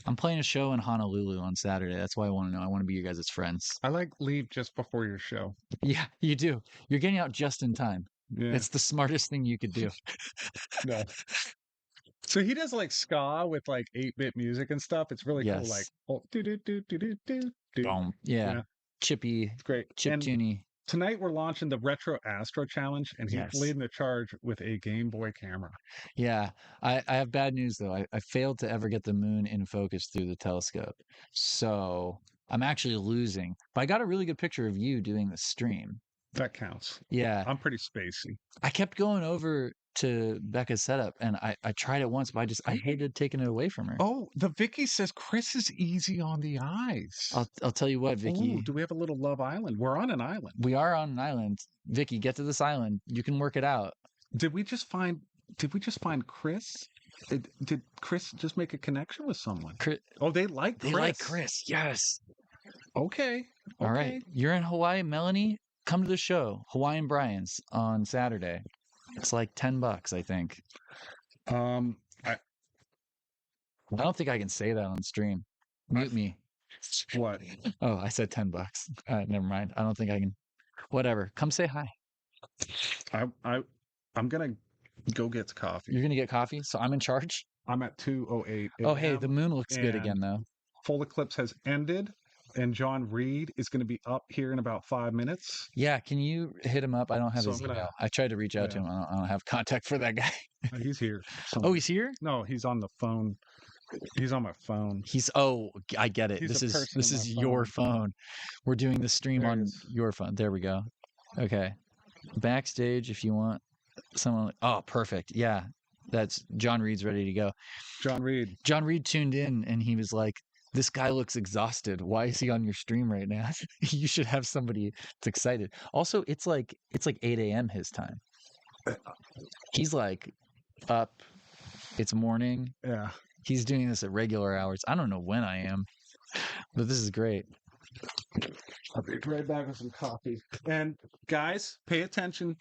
I'm playing a show in Honolulu on Saturday. That's why I want to know. I want to be your guys' friends. I like leave just before your show. Yeah, you do. You're getting out just in time. Yeah. It's the smartest thing you could do. No. So he does like ska with like 8-bit music and stuff. It's really cool. Like, Yes. oh, do do do do do do do. Boom. Yeah. Yeah. Chippy, It's great. And chiptune. tonight we're launching the Retro Astro Challenge, and he's Yes. leading the charge with a Game Boy camera. Yeah. I have bad news though. I failed to ever get the moon in focus through the telescope. So I'm actually losing. But I got a really good picture of you doing the stream. That counts. Yeah. I'm pretty spacey. I kept going over to Becca's setup and I tried it once, but I hated taking it away from her. Oh, the Vicky says Chris is easy on the eyes. I'll tell you what, Vicky. Ooh, do we have a little Love Island? We're on an island. We are on an island. Vicky, get to this island. You can work it out. Did we just find Chris? Did Chris just make a connection with someone? Oh, they like Chris. They like Chris. Yes. Okay. All right. You're in Hawaii, Melanie. Come to the show, Hawaiian Brian's on Saturday. It's like $10, I think. I don't think I can say that on stream. Mute me. What? Oh, I said $10. Never mind. I don't think I can. Whatever. Come say hi. I'm gonna go get coffee. You're gonna get coffee, so I'm in charge. I'm at 2:08. Oh, hey, the moon looks good again, though. Full eclipse has ended, and John Reed is going to be up here in about 5 minutes. Yeah, can you hit him up? I don't have So his I'm gonna- email. I tried to reach out to him. I don't have contact for that guy. He's here. Oh, he's here? No, he's on the phone. He's on my phone. I get it. He's This a is person on my your phone. We're doing the stream There he on is. your phone. There we go. Okay. Backstage if you want someone. Oh, perfect. Yeah. That's John Reed's ready to go. John Reed. John Reed tuned in and he was like, "This guy looks exhausted. Why is he on your stream right now?" You should have somebody that's excited. Also, it's like 8 a.m. his time. He's like up. It's morning. Yeah. He's doing this at regular hours. I don't know when I am, but this is great. I'll be right back with some coffee. And guys, pay attention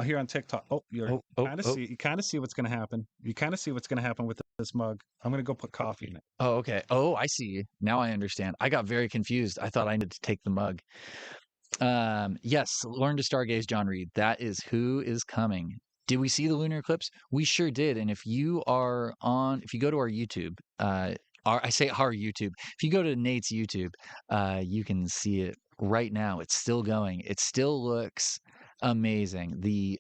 here on TikTok. Oh, you kind of see what's going to happen. You kind of see what's going to happen with this mug. I'm going to go put coffee in it. Oh, okay. Oh, I see. Now I understand. I got very confused. I thought I needed to take the mug. Yes, learn to stargaze, John Reed. That is who is coming. Did we see the lunar eclipse? We sure did. And if you go to our YouTube, I say our YouTube. If you go to Nate's YouTube, you can see it right now. It's still going. It still looks amazing. The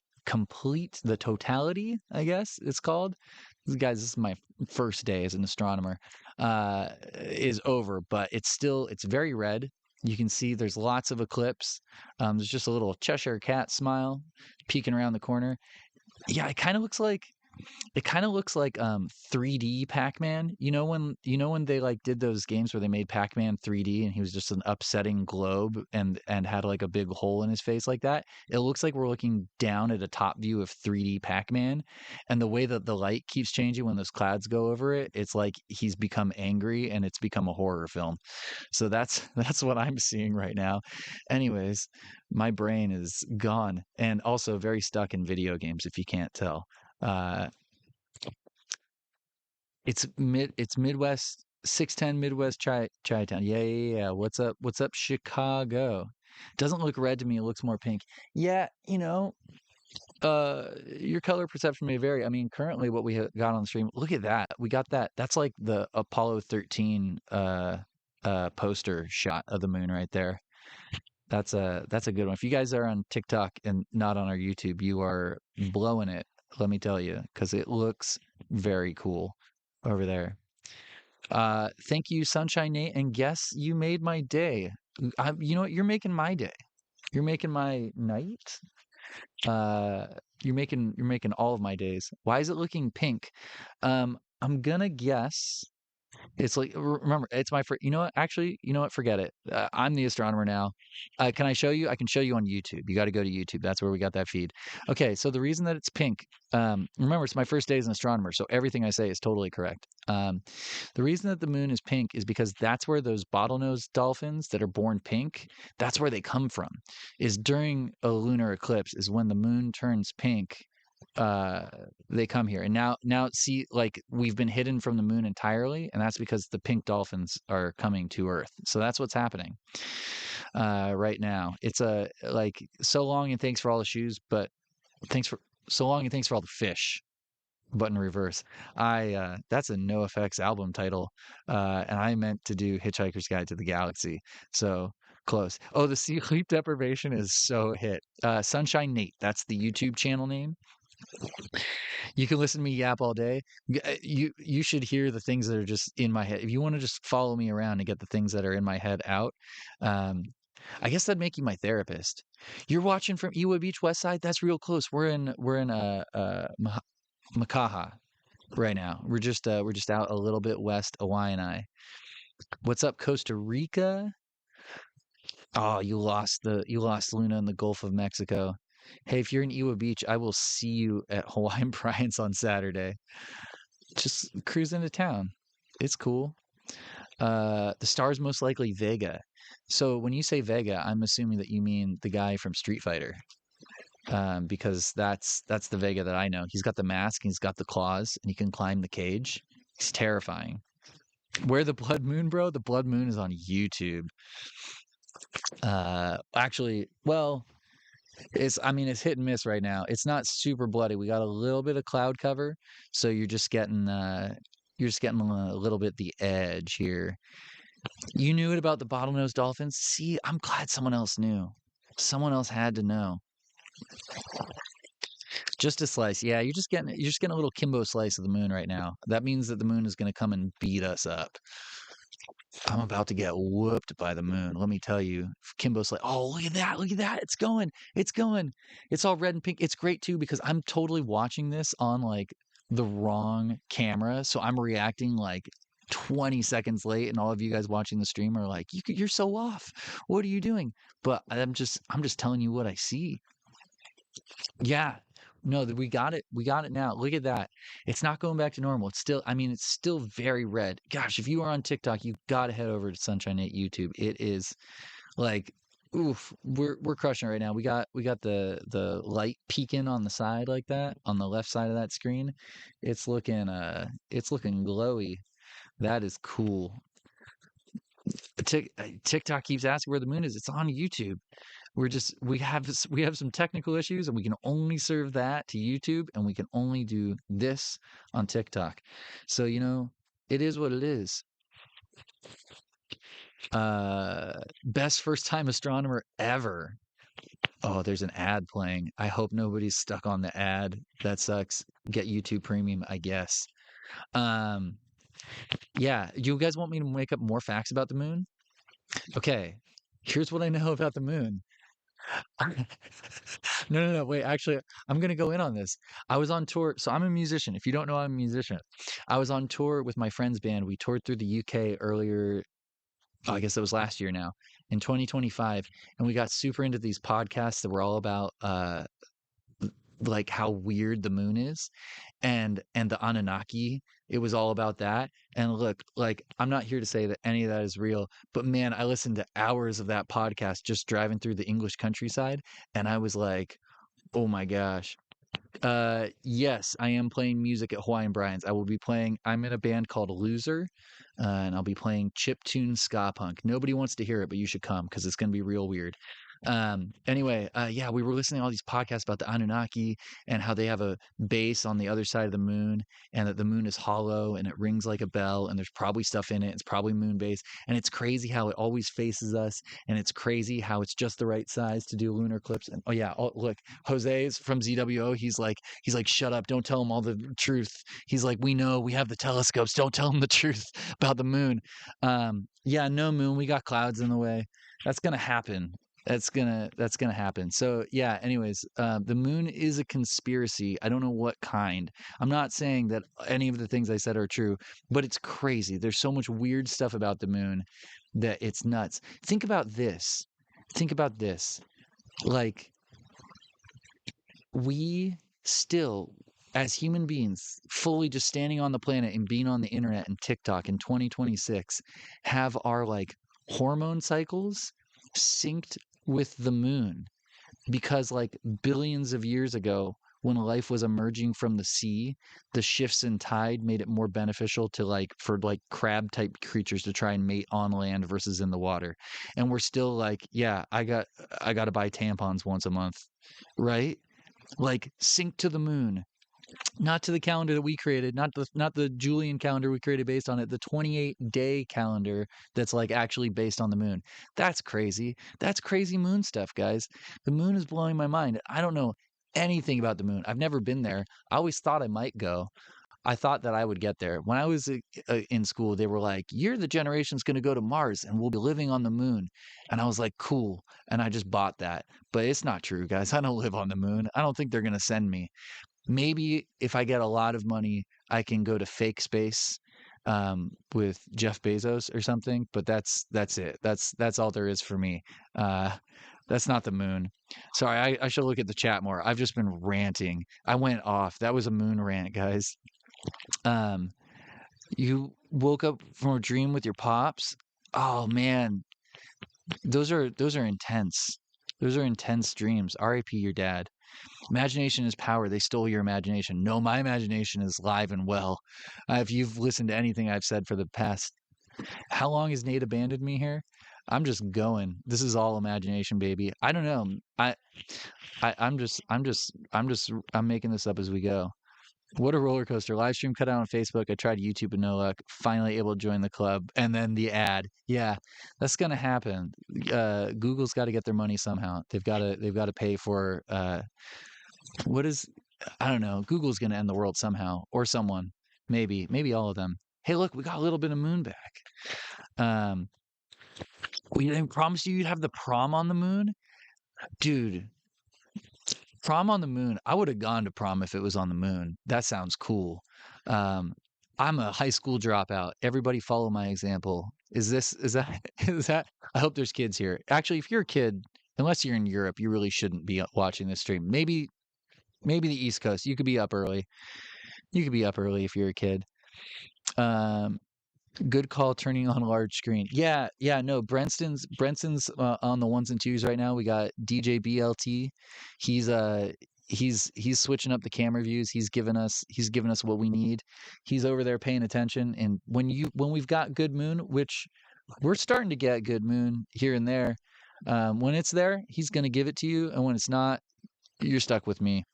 totality, I guess it's called. Guys, this is my first day as an astronomer, is over, but it's very red. You can see there's lots of eclipse. There's just a little Cheshire cat smile peeking around the corner. Yeah, it kind of looks like 3D Pac-Man. You know when they like did those games where they made Pac-Man 3D and he was just an upsetting globe and had like a big hole in his face like that. It looks like we're looking down at a top view of 3D Pac-Man, and the way that the light keeps changing when those clouds go over it, it's like he's become angry and it's become a horror film. So that's what I'm seeing right now. Anyways, my brain is gone and also very stuck in video games, if you can't tell. It's Midwest 610 Midwest Chi-Town. Yeah. What's up, Chicago? Doesn't look red to me. It looks more pink. Yeah, your color perception may vary. I mean, currently what we got on the stream. Look at that. We got that. That's like the Apollo 13 poster shot of the moon right there. That's a good one. If you guys are on TikTok and not on our YouTube, you are blowing it. Let me tell you, because it looks very cool over there. Thank you, SunshineNate, and guess you made my day. You know what? You're making my day. You're making my night. You're making all of my days. Why is it looking pink? I'm gonna guess. It's like, remember, it's my first. You know what? Actually, you know what? Forget it. I'm the astronomer now. Can I show you? I can show you on YouTube. You got to go to YouTube. That's where we got that feed. Okay, so the reason that it's pink, remember, it's my first day as an astronomer, so everything I say is totally correct. The reason that the moon is pink is because that's where those bottlenose dolphins that are born pink, that's where they come from. Is during a lunar eclipse is when the moon turns pink. they come here. And now see, like, we've been hidden from the moon entirely, and that's because the pink dolphins are coming to Earth. So that's what's happening right now. It's like, so long and thanks for all the shoes, but thanks for so long and thanks for all the fish. Button reverse. That's a NoFX album title, and I meant to do Hitchhiker's Guide to the Galaxy. So close. Oh, the sleep deprivation is so hit. SunshineNate, that's the YouTube channel name. You can listen to me yap all day. You should hear the things that are just in my head. If you want to just follow me around and get the things that are in my head out, I guess that'd make you my therapist. You're watching from Iwa Beach West Side. That's real close. We're in Makaha right now. We're just out a little bit west of Waianae. What's up, Costa Rica? Oh, you lost Luna in the Gulf of Mexico. Hey, if you're in Iwa Beach, I will see you at Hawaiian Brian's on Saturday. Just cruise into town. It's cool. The star's most likely Vega. So when you say Vega, I'm assuming that you mean the guy from Street Fighter. Because that's the Vega that I know. He's got the mask, and he's got the claws, and he can climb the cage. He's terrifying. Where the Blood Moon, bro? The Blood Moon is on YouTube. Actually, well, it's hit and miss right now. It's not super bloody. We got a little bit of cloud cover, so you're just getting a little bit the edge here. You knew it about the bottlenose dolphins? See, I'm glad someone else knew. Someone else had to know. Just a slice. Yeah, you're just getting a little Kimbo slice of the moon right now. That means that the moon is going to come and beat us up. I'm about to get whooped by the moon. Let me tell you. Kimbo's like, oh, look at that. Look at that. It's going. It's going. It's all red and pink. It's great too, because I'm totally watching this on like the wrong camera. So I'm reacting like 20 seconds late, and all of you guys watching the stream are like, you're so off. What are you doing? But I'm just telling you what I see. Yeah. No, we got it. We got it now. Look at that. It's not going back to normal. It's still, it's still very red. Gosh, if you are on TikTok, you got to head over to SunshineNate YouTube. It is like, oof, we're crushing it right now. We got the light peeking on the side like that, on the left side of that screen. It's looking glowy. That is cool. TikTok keeps asking where the moon is. It's on YouTube. We have some technical issues, and we can only serve that to YouTube, and we can only do this on TikTok. So it is what it is. Best first time astronomer ever. Oh, there's an ad playing. I hope nobody's stuck on the ad. That sucks. Get YouTube Premium, I guess. Yeah, you guys want me to make up more facts about the moon? Okay, here's what I know about the moon. No, wait, actually, I'm gonna go in on this. I was on tour, so I'm a musician. If you don't know, I'm a musician. I was on tour with my friend's band. We toured through the UK earlier, I guess it was last year now, in 2025, and we got super into these podcasts that were all about like how weird the moon is, and the Anunnaki. It was all about that. And look, like, I'm not here to say that any of that is real, but man, I listened to hours of that podcast just driving through the English countryside, and I was like, oh my gosh. Yes, I am playing music at Hawaiian Brian's. I'm in a band called Loser, and I'll be playing chiptune ska punk. Nobody wants to hear it, but you should come because it's going to be real weird. Anyway, yeah, we were listening to all these podcasts about the Anunnaki and how they have a base on the other side of the moon, and that the moon is hollow and it rings like a bell, and there's probably stuff in it. It's probably moon base, and it's crazy how it always faces us, and it's crazy how it's just the right size to do a lunar eclipse. And look, Jose's from ZWO. He's like, shut up, don't tell him all the truth. He's like, we know, we have the telescopes. Don't tell him the truth about the moon. Yeah, no moon. We got clouds in the way. That's gonna happen. That's gonna happen. So yeah, anyways, the moon is a conspiracy. I don't know what kind. I'm not saying that any of the things I said are true, but it's crazy. There's so much weird stuff about the moon that it's nuts. Think about this. Like, we still, as human beings, fully just standing on the planet and being on the internet and TikTok in 2026, have our like hormone cycles synced with the moon, because like billions of years ago when life was emerging from the sea, the shifts in tide made it more beneficial to for crab type creatures to try and mate on land versus in the water. And we're still like, yeah, I got to buy tampons once a month, right? Like sync to the moon, not to the calendar that we created, not the Julian calendar we created based on it, the 28-day calendar that's like actually based on the moon. That's crazy. That's crazy moon stuff, guys. The moon is blowing my mind. I don't know anything about the moon. I've never been there. I always thought I might go. I thought that I would get there. When I was in school, they were like, "You're the generation's going to go to Mars and we'll be living on the moon." And I was like, "Cool." And I just bought that. But it's not true, guys. I don't live on the moon. I don't think they're going to send me. Maybe if I get a lot of money, I can go to fake space with Jeff Bezos or something. But that's it. That's all there is for me. That's not the moon. Sorry, I should look at the chat more. I've just been ranting. I went off. That was a moon rant, guys. You woke up from a dream with your pops. Oh man, those are intense. Those are intense dreams. R.I.P. your dad. Imagination is power. They stole your imagination. No, my imagination is live and well. If you've listened to anything I've said for the past, how long has Nate abandoned me here? I'm just going. This is all imagination, baby. I don't know. I'm making this up as we go. What a roller coaster. Livestream cut out on Facebook. I tried YouTube and no luck. Finally able to join the club. And then the ad. Yeah, that's gonna happen. Google's got to get their money somehow. They've got to pay for what is, I don't know. Google's gonna end the world somehow, or someone. Maybe all of them. Hey, look, we got a little bit of moon back. We didn't promise you'd have the prom on the moon, dude. Prom on the moon. I would have gone to prom if it was on the moon. That sounds cool. I'm a high school dropout. Everybody follow my example. Is that? I hope there's kids here. Actually, if you're a kid, unless you're in Europe, you really shouldn't be watching this stream. Maybe the East Coast. You could be up early. You could be up early if you're a kid. Good call turning on a large screen. Yeah, no, Brenston's on the ones and twos right now. We got DJ BLT. He's switching up the camera views. He's given us what we need. He's over there paying attention. And when we've got good moon, which we're starting to get good moon here and there, when it's there, he's gonna give it to you. And when it's not, you're stuck with me.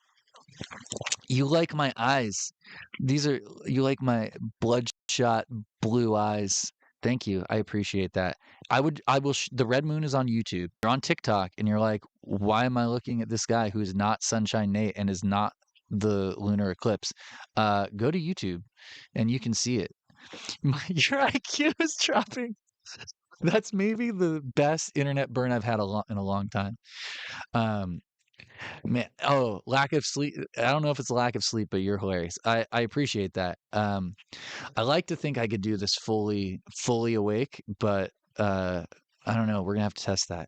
You like my eyes. You like my bloodshot blue eyes. Thank you. I appreciate that. The red moon is on YouTube. You're on TikTok and you're like, why am I looking at this guy who is not SunshineNate and is not the Lunar Eclipse? Go to YouTube and you can see it. Your IQ is dropping. That's maybe the best internet burn I've had in a long time. Man, lack of sleep. I don't know if it's lack of sleep, but you're hilarious. I appreciate that. I like to think I could do this fully awake, but I don't know. We're gonna have to test that.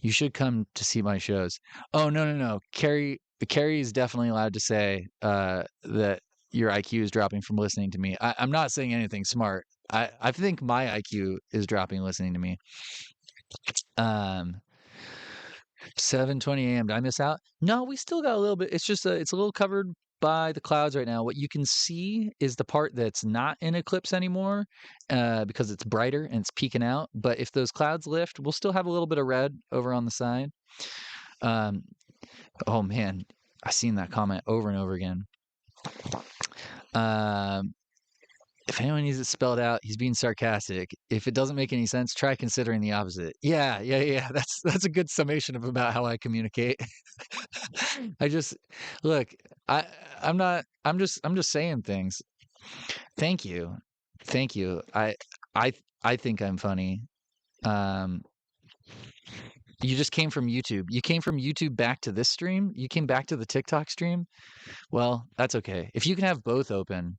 You should come to see my shows. Oh no. Carrie is definitely allowed to say that your IQ is dropping from listening to me. I'm not saying anything smart. I think my IQ is dropping listening to me. 7:20 a.m. Did I miss out? No, we still got a little bit. It's just it's a little covered by the clouds right now. What you can see is the part that's not in eclipse anymore because it's brighter and it's peeking out. But if those clouds lift, we'll still have a little bit of red over on the side. Oh man, I've seen that comment over and over again. If anyone needs it spelled out, he's being sarcastic. If it doesn't make any sense, try considering the opposite. Yeah. That's a good summation of about how I communicate. I just look. I'm just saying things. Thank you. I think I'm funny. You just came from YouTube. You came from YouTube back to this stream. You came back to the TikTok stream. Well, that's okay. If you can have both open.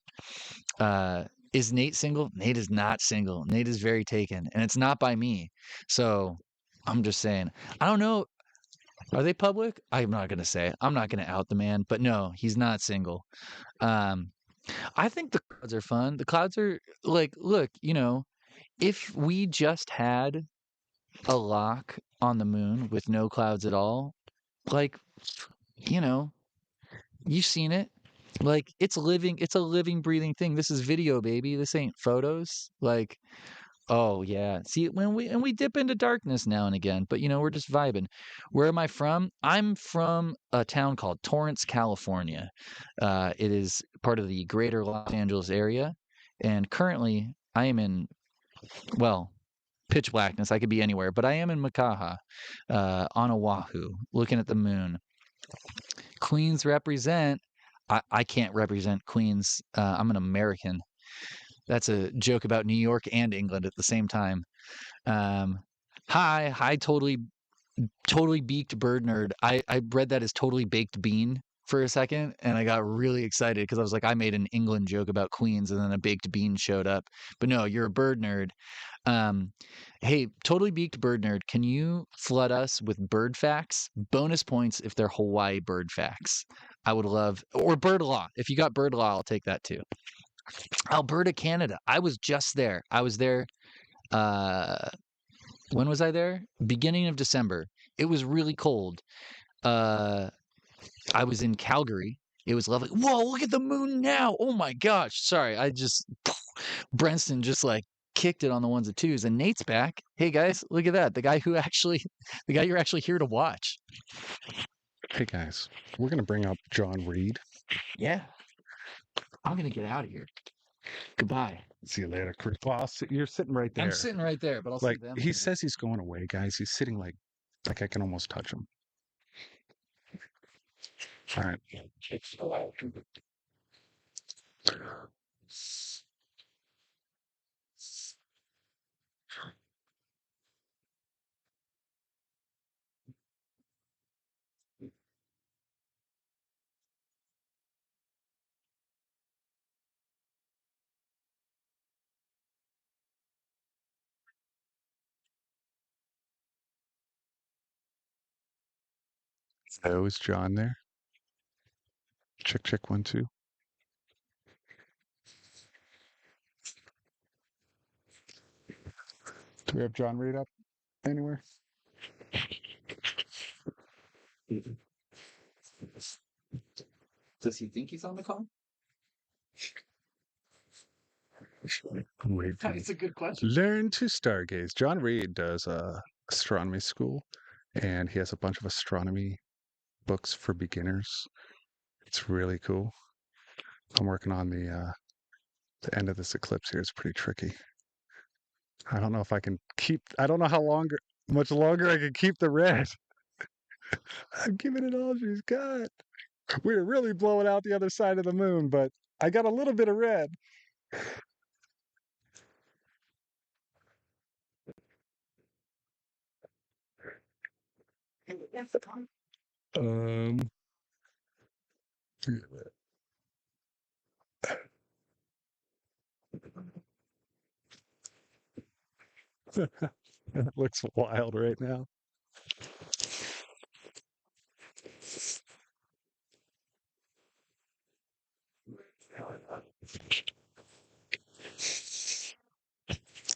Is Nate single? Nate is not single. Nate is very taken, and it's not by me. So I'm just saying. I don't know. Are they public? I'm not gonna say. I'm not gonna out the man. But no, he's not single. I think the clouds are fun. The clouds are like, look, if we just had a lock on the moon with no clouds at all, like, You've seen it. Like it's living, it's a living, breathing thing. This is video, baby. This ain't photos. Like, oh yeah. See, when we dip into darkness now and again, but we're just vibing. Where am I from? I'm from a town called Torrance, California. It is part of the greater Los Angeles area, and currently I am in, well, pitch blackness. I could be anywhere, but I am in Makaha, on Oahu, looking at the moon. Queens represent. I can't represent Queens. I'm an American. That's a joke about New York and England at the same time. Hi, totally beaked bird nerd. I read that as totally baked bean for a second, and I got really excited because I was like, I made an England joke about Queens, and then a baked bean showed up. But no, you're a bird nerd. Hey, totally beaked bird nerd, can you flood us with bird facts? Bonus points if they're Hawaii bird facts. I would love, or bird law. If you got bird law, I'll take that too. Alberta, Canada. I was just there. I was there. When was I there? Beginning of December. It was really cold. I was in Calgary. It was lovely. Whoa, look at the moon now. Oh my gosh. Sorry, Brenston just like kicked it on the ones and twos. And Nate's back. Hey guys, look at that. The guy you're actually here to watch. Hey guys, we're gonna bring up John Reed. Yeah. I'm gonna get out of here. Goodbye. See you later, Chris. Well, you're sitting right there. I'm sitting right there, but I'll like see them. he says he's going away, guys. He's sitting like I can almost touch him. All right. Hello, is John there? Check 1 2. Do we have John Reed up anywhere? Does he think he's on the call? Wait. That's a good question. Learn to stargaze. John Reed does astronomy school, and he has a bunch of astronomy books for beginners. It's really cool. I'm working on the end of this eclipse here. It's pretty tricky. I don't know if I can keep. I don't know much longer I can keep the red. I'm giving it all she's got. We're really blowing out the other side of the moon, but I got a little bit of red. Um. It looks wild right now.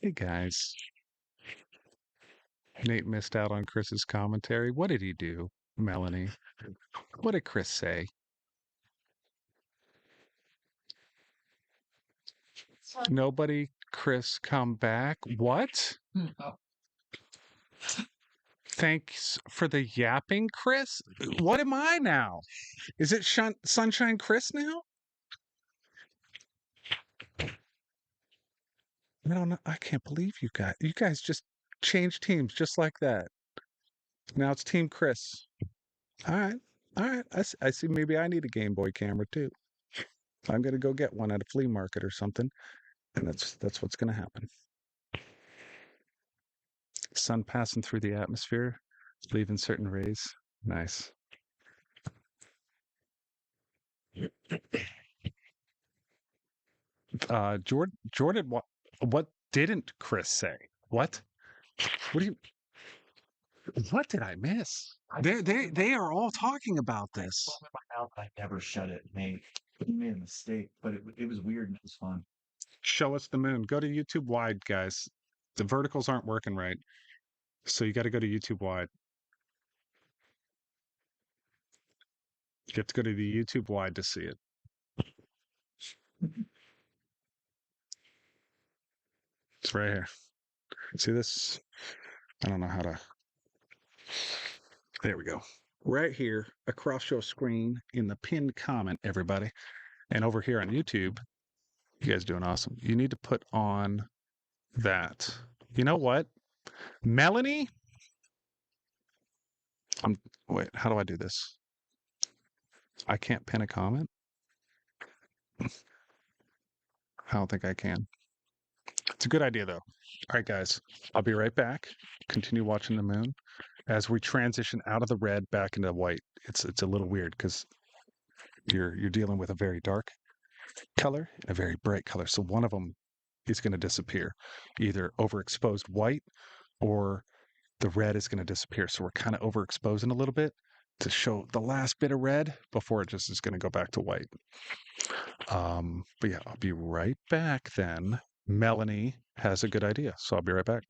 Hey guys. Nate missed out on Chris's commentary. What did he do, Melanie? What did Chris say? Nobody, Chris, come back. What? Thanks for the yapping, Chris. What am I now? Is it Sunshine Chris now? I don't know. I can't believe you guys. You guys just changed teams just like that. Now it's Team Chris. All right. All right. I see. Maybe I need a Game Boy camera too. I'm gonna go get one at a flea market or something, and that's what's gonna happen. Sun passing through the atmosphere, leaving certain rays. Nice. Jordan, what didn't Chris say? What? What do you? What did I miss? They are all talking about this. I never shut it. Made a mistake, but it was weird and it was fun. Show us the moon. Go to YouTube wide, guys. The verticals aren't working right, so you got to go to YouTube wide. You have to go to the YouTube wide to see it. It's right here. See this? I don't know how to. There we go. Right here across your screen in the pinned comment, everybody. And over here on YouTube, you guys doing awesome. You need to put on that. You know what? Melanie? Wait, how do I do this? I can't pin a comment? I don't think I can. It's a good idea though. All right, guys. I'll be right back. Continue watching the moon. As we transition out of the red back into white, it's a little weird because you're dealing with a very dark color and a very bright color. So one of them is going to disappear, either overexposed white or the red is going to disappear. So we're kind of overexposing a little bit to show the last bit of red before it just is going to go back to white. But yeah, I'll be right back then. Melanie has a good idea, so I'll be right back.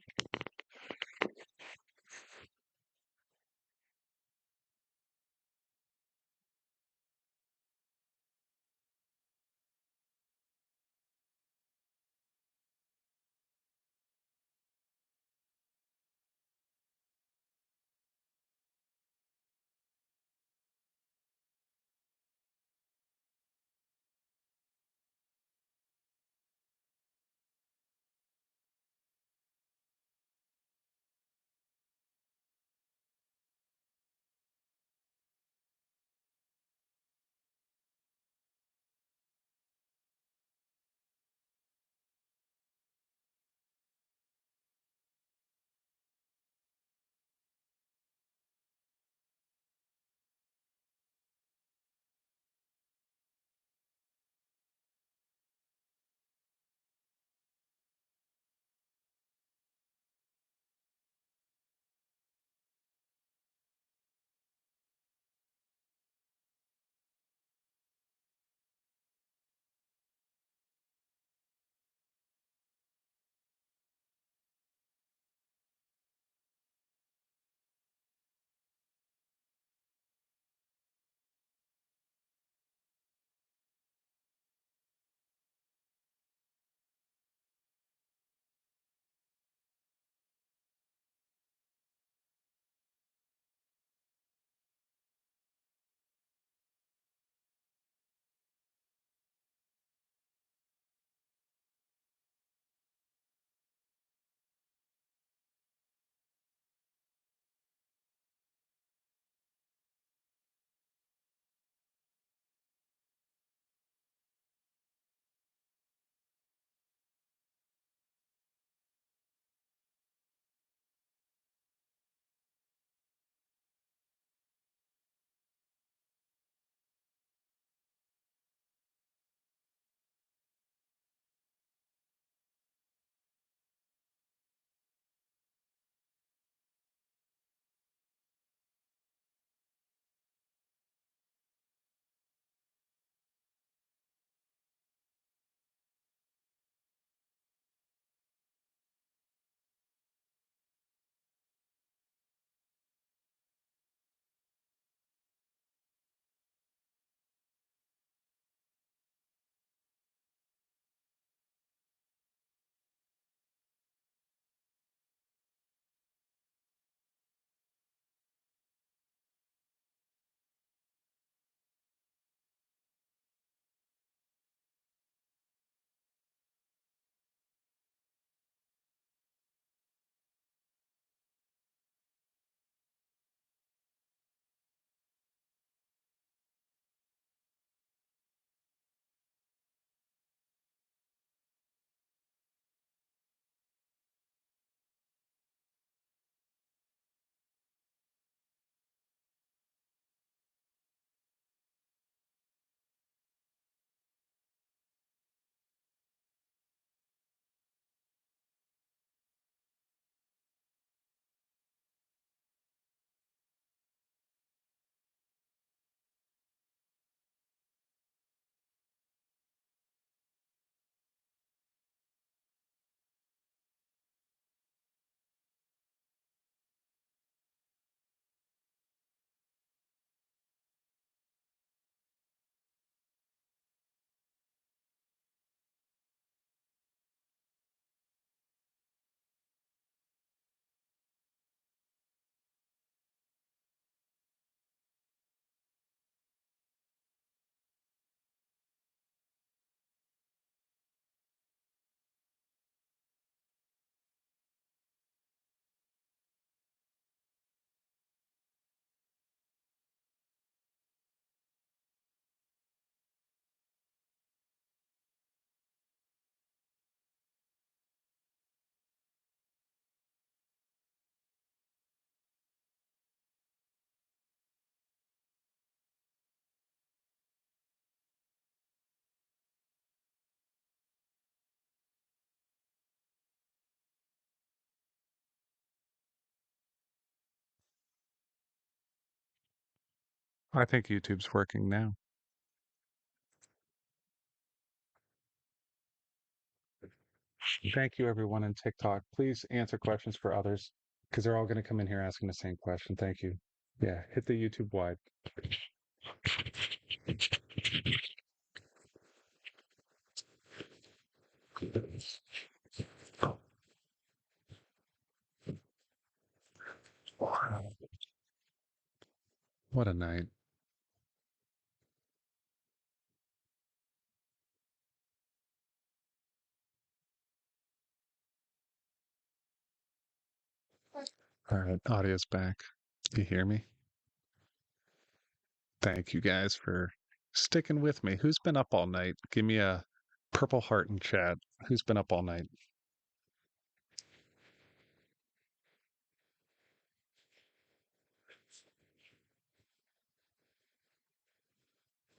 I think YouTube's working now. Thank you, everyone in TikTok. Please answer questions for others because they're all going to come in here asking the same question. Thank you. Yeah, hit the YouTube wide. Wow. What a night. All right, audio's back. You hear me? Thank you guys for sticking with me. Who's been up all night? Give me a purple heart in chat. Who's been up all night?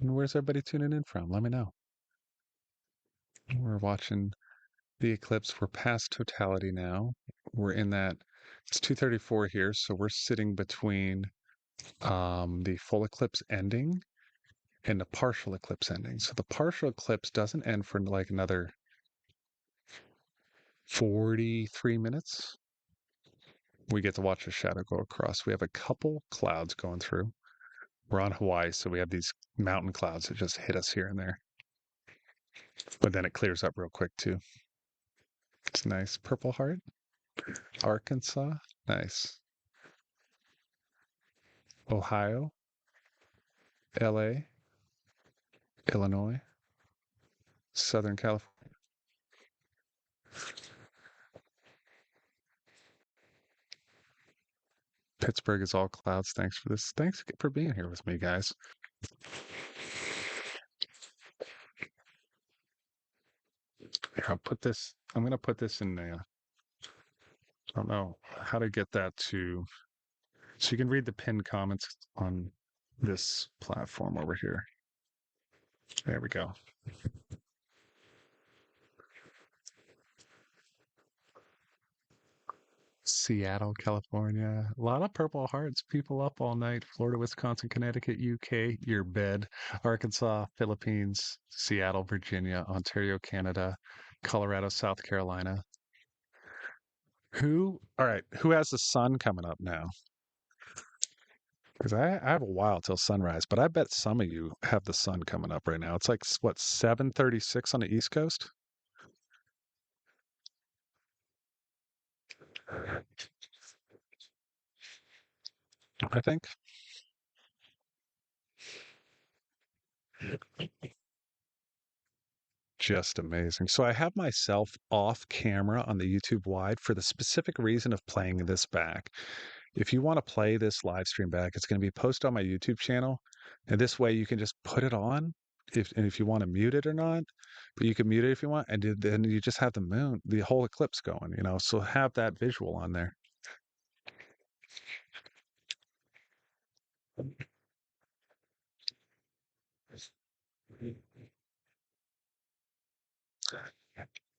And where's everybody tuning in from? Let me know. We're watching the eclipse. We're past totality now. We're in that. It's 2:34 here, so we're sitting between the full eclipse ending and the partial eclipse ending. So the partial eclipse doesn't end for like another 43 minutes. We get to watch a shadow go across. We have a couple clouds going through. We're on Hawaii, so we have these mountain clouds that just hit us here and there. But then it clears up real quick too. It's nice. Purple heart. Arkansas. Nice. Ohio. LA. Illinois. Southern California. Pittsburgh is all clouds. Thanks for this. Thanks for being here with me, guys. Here, I'll put this. I'm going to put this in there. I don't know how to get that to. So you can read the pinned comments on this platform over here. There we go. Seattle, California. A lot of Purple Hearts. People up all night. Florida, Wisconsin, Connecticut, UK, your bed. Arkansas, Philippines, Seattle, Virginia, Ontario, Canada, Colorado, South Carolina. All right, who has the sun coming up now? Because I have a while till sunrise, but I bet some of you have the sun coming up right now. It's like, what, 7:36 on the East Coast? I think. Just amazing. So I have myself off camera on the YouTube wide for the specific reason of playing this back. If you want to play this live stream back, it's going to be posted on my YouTube channel. And this way you can just put it on if you want to mute it or not. But you can mute it if you want. And then you just have the whole eclipse going, so have that visual on there.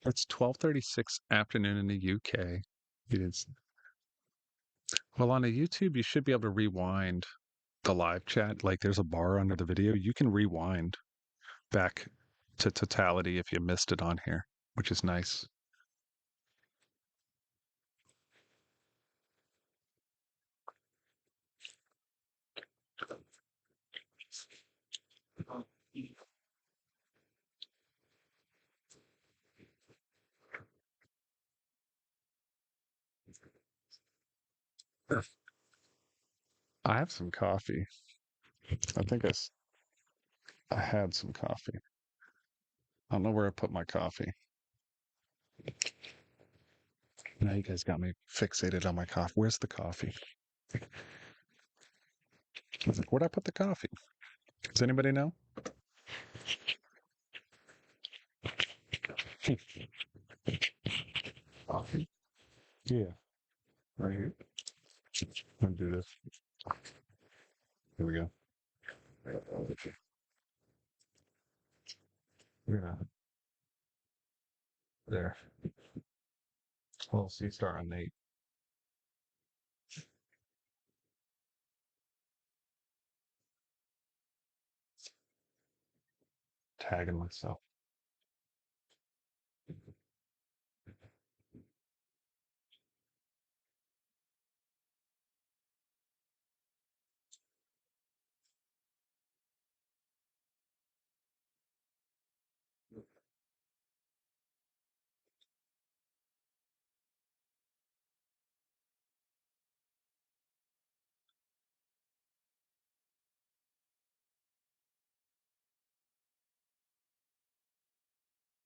It's 12:36 afternoon in the UK. It is. Well, on a YouTube, you should be able to rewind the live chat. Like there's a bar under the video. You can rewind back to totality if you missed it on here, which is nice. I have some coffee. I think I had some coffee. I don't know where I put my coffee. Now you guys got me fixated on my coffee. Where's the coffee? I was like, where'd I put the coffee? Does anybody know? Coffee? Yeah. Right here. I'm gonna do this. Here we go. Yeah. There. Little Seestar-Nate. tagging myself.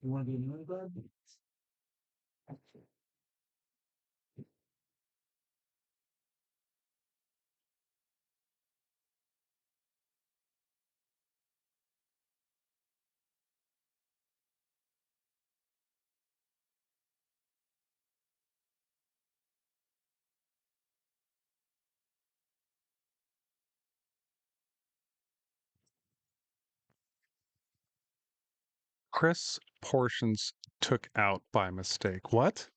You want to be a moon bud? Chris portions took out by mistake. What?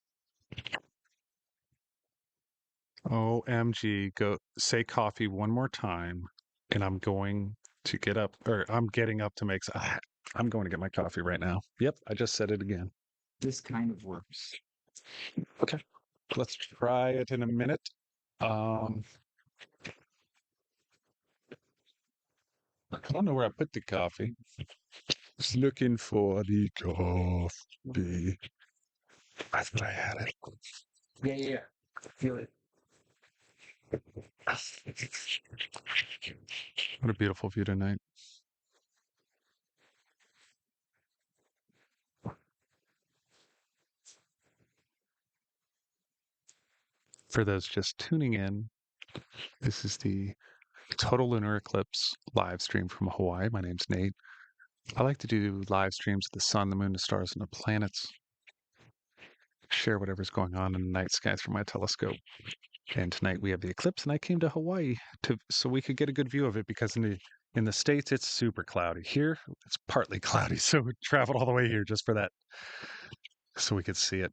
OMG, go say coffee one more time, and I'm going to get up, or I'm getting up to make. I'm going to get my coffee right now. Yep, I just said it again. This kind of works. Okay, let's try it in a minute. I don't know where I put the coffee. Just looking for the coffee. I thought I had it. Yeah. Feel it. What a beautiful view tonight. For those just tuning in, this is the Total Lunar Eclipse live stream from Hawaii. My name's Nate. I like to do live streams of the sun, the moon, the stars, and the planets. Share whatever's going on in the night sky through my telescope. And tonight we have the eclipse, and I came to Hawaii so we could get a good view of it, because in the States it's super cloudy. Here it's partly cloudy, so we traveled all the way here just for that, so we could see it.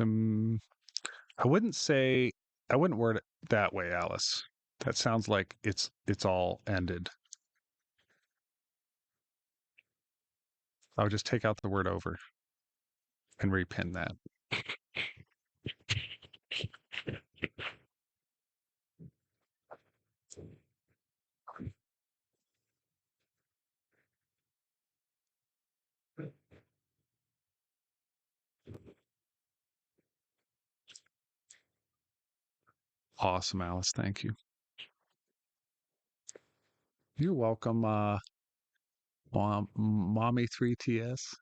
I wouldn't word it that way, Alice. That sounds like it's all ended. I would just take out the word over and repin that. Awesome, Alice. Thank you. You're welcome, Mommy 3TS.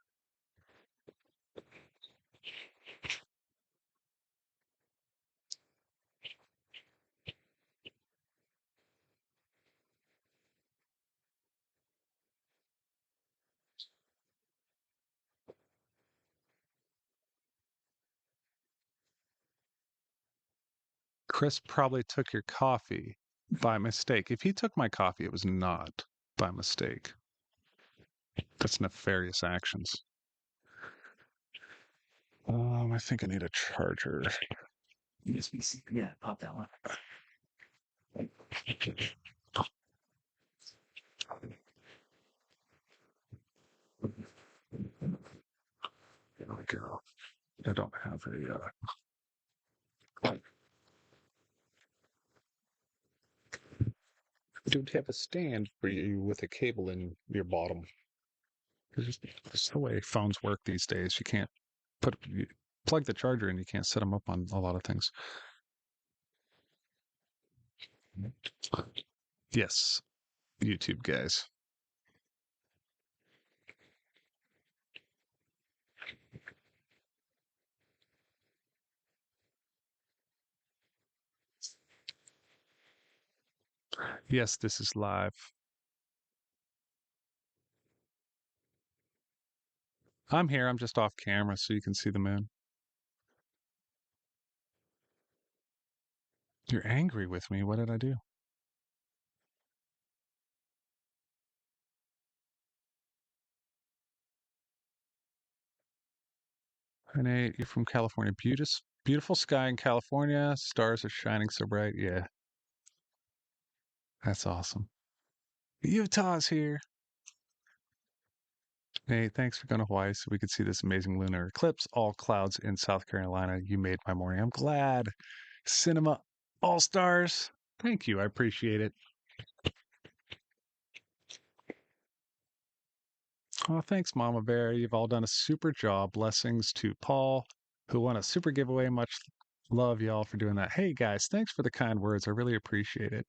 Chris probably took your coffee by mistake. If he took my coffee, it was not by mistake. That's nefarious actions. I think I need a charger. USB-C. Yeah, pop that one. There we go. I don't have a. I don't have a stand for you with a cable in your bottom. It's the way phones work these days. You can't plug the charger in. You can't set them up on a lot of things. Yes, YouTube guys. Yes, this is live. I'm here. I'm just off camera so you can see the moon. You're angry with me. What did I do? Renee, you're from California. Beautiful sky in California. Stars are shining so bright. Yeah, that's awesome. Utah's here. Hey, thanks for going to Hawaii so we could see this amazing lunar eclipse. All clouds in South Carolina. You made my morning. I'm glad. Cinema All Stars. Thank you. I appreciate it. Oh, thanks, Mama Bear. You've all done a super job. Blessings to Paul, who won a super giveaway. Much love, y'all, for doing that. Hey, guys, thanks for the kind words. I really appreciate it.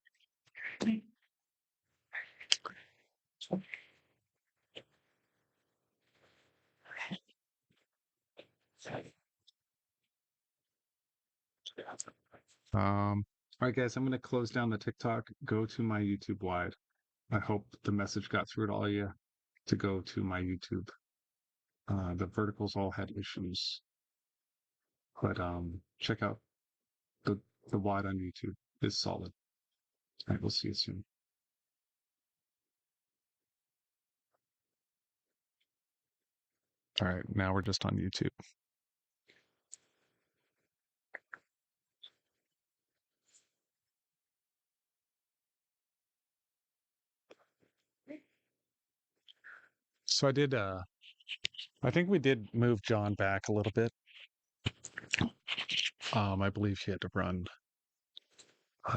All right, guys, I'm going to close down the TikTok. Go to my YouTube wide. I hope the message got through to all of you to go to my YouTube. The verticals all had issues, but check out the wide on YouTube. It's solid. All right, we'll see you soon. All right, now we're just on YouTube. So I think we did move John back a little bit. I believe he had to run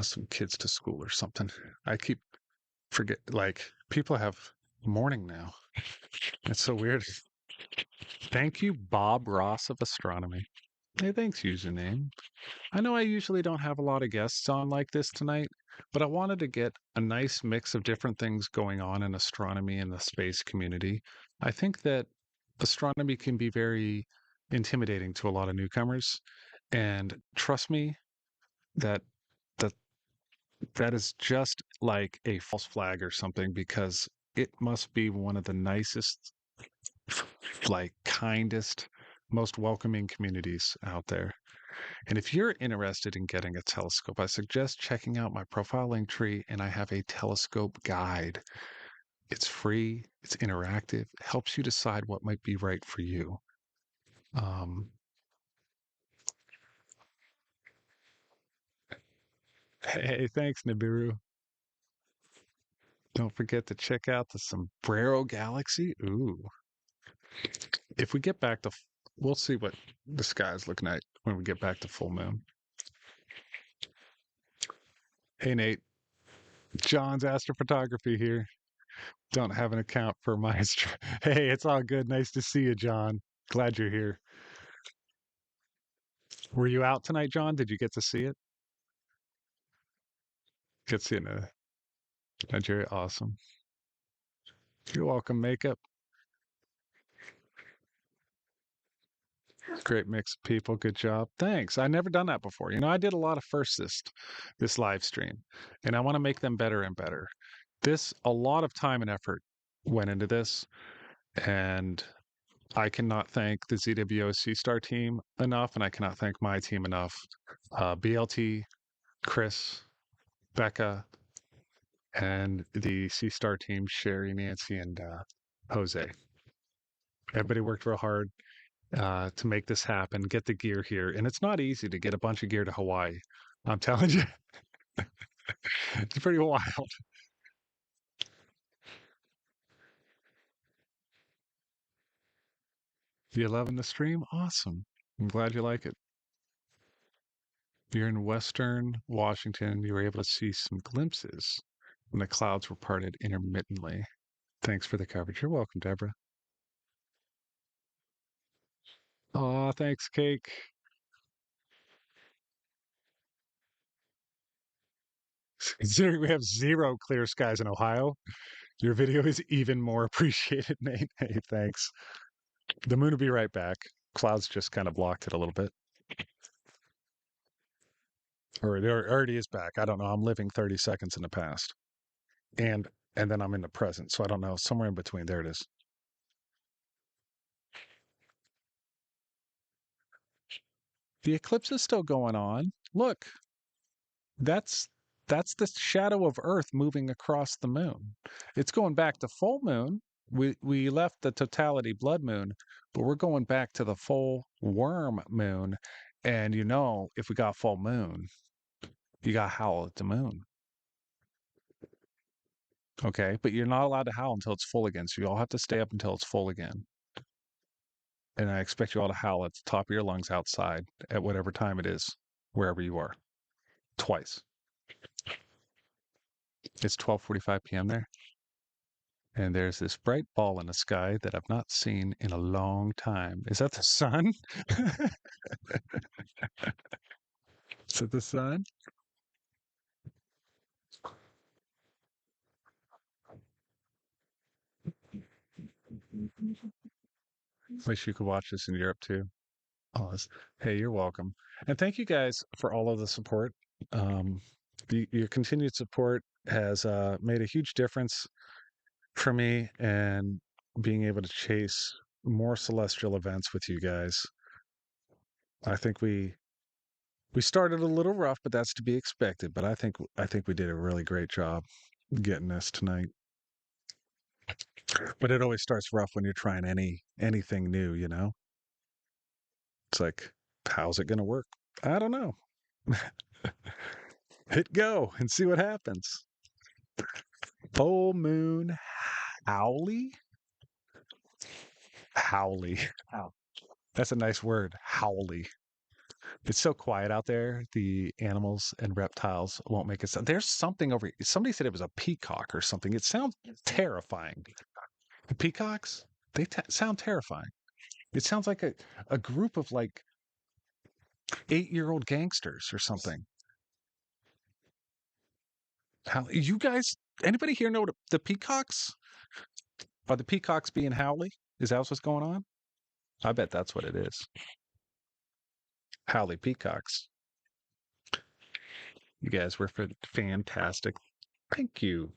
some kids to school or something. I keep forget, like, people have morning now. It's so weird. Thank you, Bob Ross of Astronomy. Hey, thanks, username. I know I usually don't have a lot of guests on like this tonight, but I wanted to get a nice mix of different things going on in astronomy and the space community. I think that astronomy can be very intimidating to a lot of newcomers, and trust me, that that that is just like a false flag or something, because it must be one of the nicest, like kindest, most welcoming communities out there. And if you're interested in getting a telescope, I suggest checking out my profile link tree, and I have a telescope guide. It's free, it's interactive, helps you decide what might be right for you. Hey, thanks, Nibiru. Don't forget to check out the Sombrero Galaxy. Ooh. If we get back to, we'll see what the sky's looking like when we get back to full moon. Hey, Nate. John's Astrophotography here. Don't have an account for my. Hey, it's all good. Nice to see you, John. Glad you're here. Were you out tonight, John? Did you get to see it? Get to see it in Nigeria. Awesome. You're welcome, makeup. Great mix of people. Good job. Thanks. I never done that before. You know, I did a lot of firsts this live stream, and I want to make them better and better. A lot of time and effort went into this, and I cannot thank the ZWO Seestar team enough, and I cannot thank my team enough. BLT, Chris, Becca, and the Seestar team, Sherry, Nancy, and Jose. Everybody worked real hard to make this happen, get the gear here. And it's not easy to get a bunch of gear to Hawaii. I'm telling you. It's pretty wild. You loving the stream? Awesome. I'm glad you like it. You're in Western Washington. You were able to see some glimpses when the clouds were parted intermittently. Thanks for the coverage. You're welcome, Deborah. Aw, thanks, Cake. Considering we have 0 clear skies in Ohio, your video is even more appreciated, Nate. Hey, thanks. The moon will be right back. Clouds just kind of blocked it a little bit. Or it already is back. I don't know. I'm living 30 seconds in the past. And then I'm in the present. So I don't know. Somewhere in between. There it is. The eclipse is still going on. Look. That's the shadow of Earth moving across the moon. It's going back to full moon. We left the totality blood moon, but we're going back to the full worm moon. And you know, if we got full moon, you got to howl at the moon. Okay, but you're not allowed to howl until it's full again. So you all have to stay up until it's full again. And I expect you all to howl at the top of your lungs outside at whatever time it is, wherever you are, twice. It's 12:45 p.m. there. And there's this bright ball in the sky that I've not seen in a long time. Is that the sun? Is it the sun? Wish you could watch this in Europe too. Oh, hey, you're welcome. And thank you guys for all of the support. Your continued support has made a huge difference for me and being able to chase more celestial events with you guys. I think we started a little rough, but that's to be expected. But I think we did a really great job getting this tonight. But it always starts rough when you're trying anything new, you know? It's like, how's it gonna work? I don't know. Hit go and see what happens. Full moon howly? Howly. That's a nice word. Howly. It's so quiet out there. The animals and reptiles won't make a sound. There's something over here. Somebody said it was a peacock or something. It sounds terrifying. The peacocks, they sound terrifying. It sounds like a group of like 8-year-old gangsters or something. How you guys? Anybody here know the peacocks? Are the peacocks being howly? Is that what's going on? I bet that's what it is. Howly peacocks. You guys were fantastic. Thank you.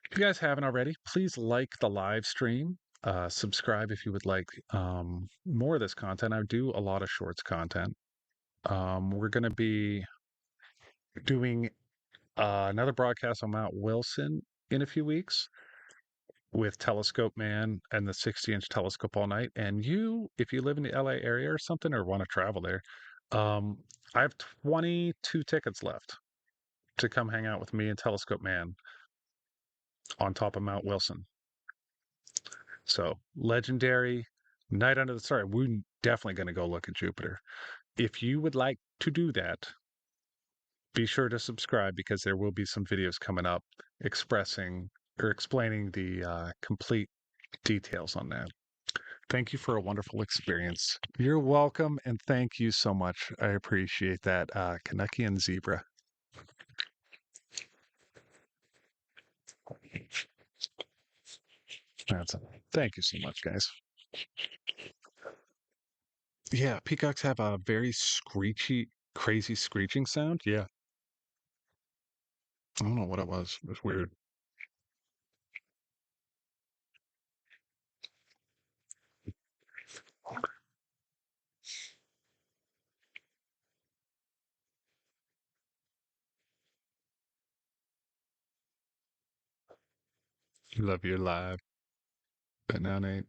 If you guys haven't already, please like the live stream. Subscribe if you would like more of this content. I do a lot of shorts content. We're going to be doing another broadcast on Mount Wilson in a few weeks with Telescope Man and the 60-inch telescope all night. And you, if you live in the LA area or something or want to travel there, I have 22 tickets left to come hang out with me and Telescope Man on top of Mount Wilson. So legendary night under the stars. We're definitely going to go look at Jupiter. If you would like to do that, be sure to subscribe because there will be some videos coming up expressing or explaining the complete details on that. Thank you for a wonderful experience. You're welcome, and thank you so much. I appreciate that, Kanuckian Zebra. Thank you so much, guys. Yeah, peacocks have a very screechy, crazy screeching sound. Yeah. I don't know what it was. It was weird. Love your live. But now, Nate.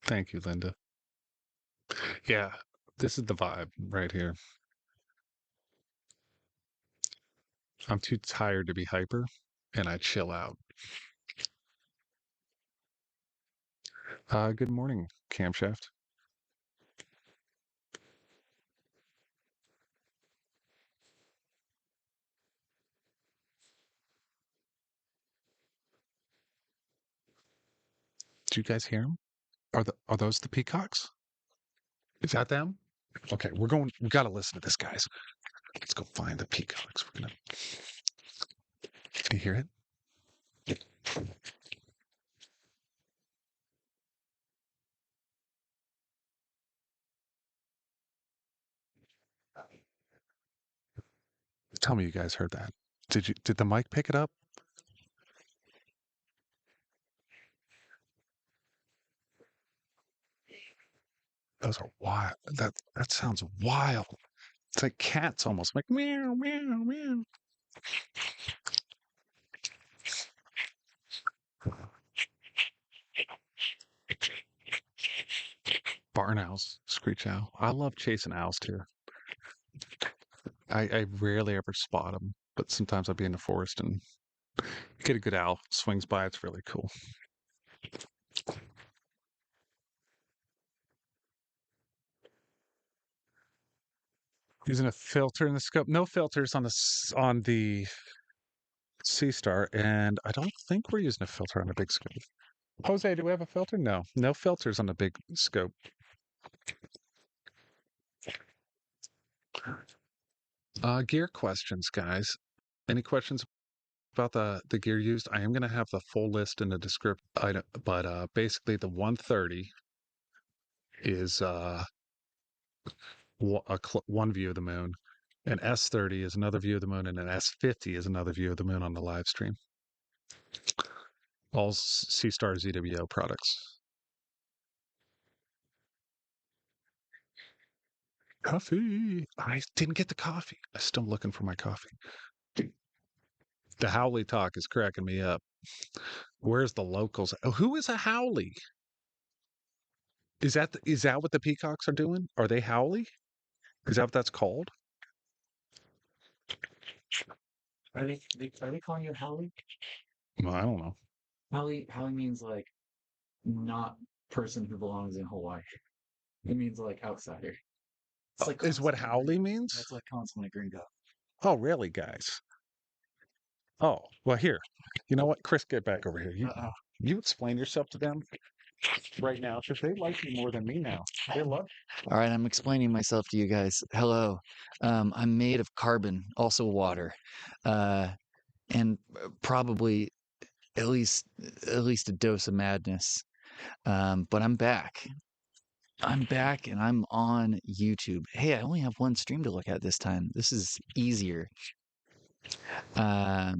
Thank you, Linda. Yeah, this is the vibe right here. I'm too tired to be hyper, and I chill out. Good morning, Camshaft. Do you guys hear them? Are those the peacocks? Is that them? Okay, we gotta listen to this, guys. Let's go find the peacocks. Can you hear it? Tell me you guys heard that. Did the mic pick it up? Those are wild. That sounds wild. It's like cats almost like meow meow meow. Barn owls, screech owl. I love chasing owls too. I rarely ever spot them, but sometimes I'll be in the forest and get a good owl swings by. It's really cool. Using a filter in the scope. No filters on the Seestar, and I don't think we're using a filter on the big scope. Jose, do we have a filter? No, no filters on the big scope. Gear questions, guys. Any questions about the gear used? I am going to have the full list in the description, but basically the 130 is one view of the moon. An S30 is another view of the moon, and an S50 is another view of the moon on the live stream. All Seestar-ZWO products. Coffee. I didn't get the coffee. I'm still looking for my coffee. The Howley talk is cracking me up. Where's the locals? Oh, who is a Howley? Is that what the peacocks are doing? Are they Howley? Is that what that's called? Are they calling you Howley? Well, I don't know. Howley means like not person who belongs in Hawaii. It means like outsider. It's like Is what Howley means? That's like consummate gringo. Oh, really, guys? Oh, well, here. You know what? Chris, get back over here. You explain yourself to them right now because they like you more than me now. They love All right, I'm explaining myself to you guys. Hello. I'm made of carbon, also water, and probably at least a dose of madness. But I'm back. I'm back and I'm on YouTube. Hey, I only have one stream to look at this time. This is easier. No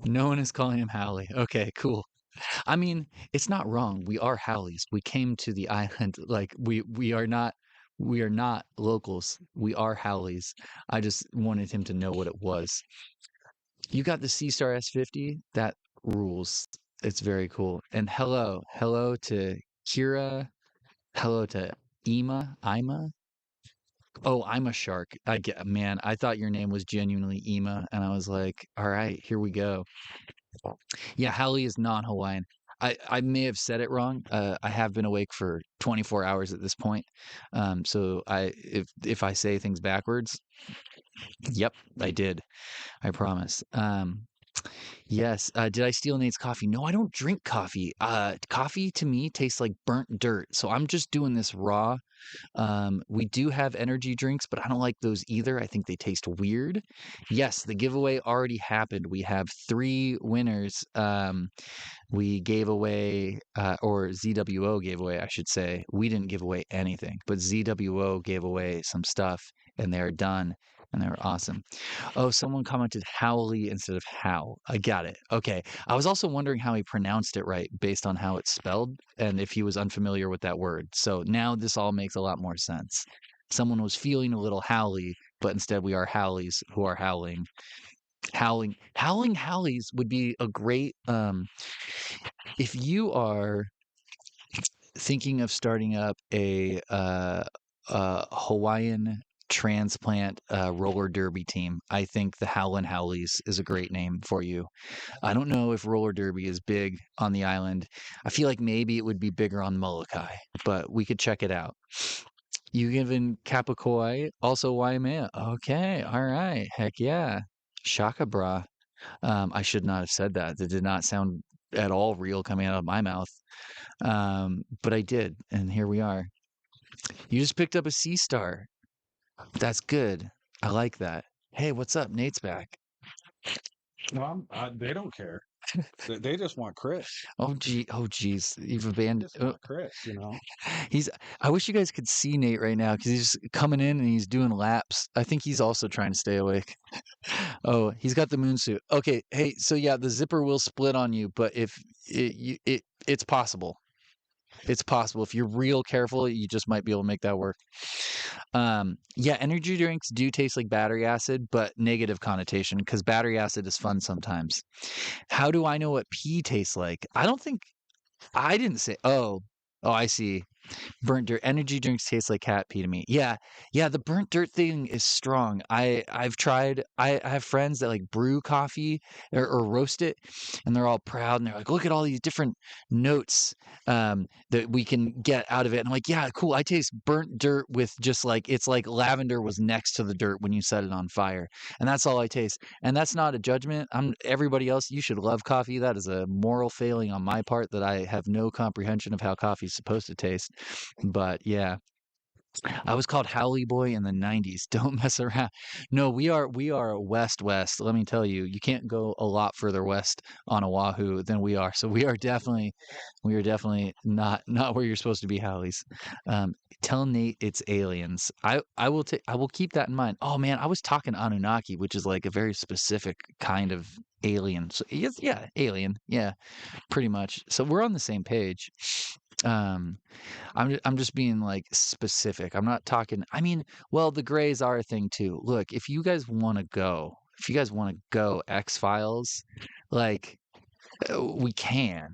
one is calling him Howley. Okay, cool. I mean, it's not wrong. We are Howleys. We came to the island like we are not locals. We are Howleys. I just wanted him to know what it was. You got the Seestar S50? That rules. It's very cool. And hello to Kira. Hello to Ima. Oh, I'm a shark. Man, I thought your name was genuinely Ima, and I was like, all right, here we go. Yeah, Howley is non-Hawaiian. I may have said it wrong. I have been awake for 24 hours at this point. So if I say things backwards, yep, I did. I promise. Yes. Did I steal Nate's coffee? No, I don't drink coffee. Coffee to me tastes like burnt dirt. So I'm just doing this raw. We do have energy drinks, but I don't like those either. I think they taste weird. Yes, the giveaway already happened. We have 3 winners. We gave away, or ZWO gave away, I should say. We didn't give away anything, but ZWO gave away some stuff, and they're done, and they were awesome. Oh, someone commented Howley instead of How. I got it. Okay. I was also wondering how he pronounced it right based on how it's spelled, and if he was unfamiliar with that word. So now this all makes a lot more sense. Someone was feeling a little Howley, but instead we are Howleys who are howling. Howling Howleys would be a great if you are thinking of starting up a Hawaiian transplant roller derby team. I think the Howlin' Howleys is a great name for you. I don't know if roller derby is big on the island. I feel like maybe it would be bigger on Molokai, but we could check it out. You given Kapakoi, also Waimea. Okay, all right. Heck yeah. Shaka bra. I should not have said that. That did not sound at all real coming out of my mouth. But I did, and here we are. You just picked up a Seestar. That's good. I like that. Hey, what's up? Nate's back. No, they don't care. They just want Chris. Oh geez. You've abandoned Chris, you know. I wish you guys could see Nate right now because he's just coming in and he's doing laps. I think he's also trying to stay awake. Oh, he's got the moon suit. Okay, hey, so yeah, the zipper will split on you, but if it's possible. It's possible. If you're real careful, you just might be able to make that work. Yeah, energy drinks do taste like battery acid, but negative connotation because battery acid is fun sometimes. How do I know what pee tastes like? I didn't say. Oh, I see. Burnt dirt. Energy drinks taste like cat pee to me. Yeah, yeah. The burnt dirt thing is strong. I've tried. I have friends that like brew coffee or roast it, and they're all proud and they're like, look at all these different notes that we can get out of it. And I'm like, yeah, cool. I taste burnt dirt with just like it's like lavender was next to the dirt when you set it on fire, and that's all I taste. And that's not a judgment. I'm everybody else. You should love coffee. That is a moral failing on my part that I have no comprehension of how coffee is supposed to taste. But yeah, I was called Howley Boy in the '90s. Don't mess around. No, we are west west. Let me tell you, you can't go a lot further west on Oahu than we are. So we are definitely not where you're supposed to be, Howleys. Tell Nate it's aliens. I will keep that in mind. Oh man, I was talking Anunnaki, which is like a very specific kind of alien. So yes, yeah, alien. Yeah, pretty much. So we're on the same page. Um, I'm just being like specific. I'm not talking. I mean, well, the grays are a thing too. Look, if you guys want to go, X Files, like we can,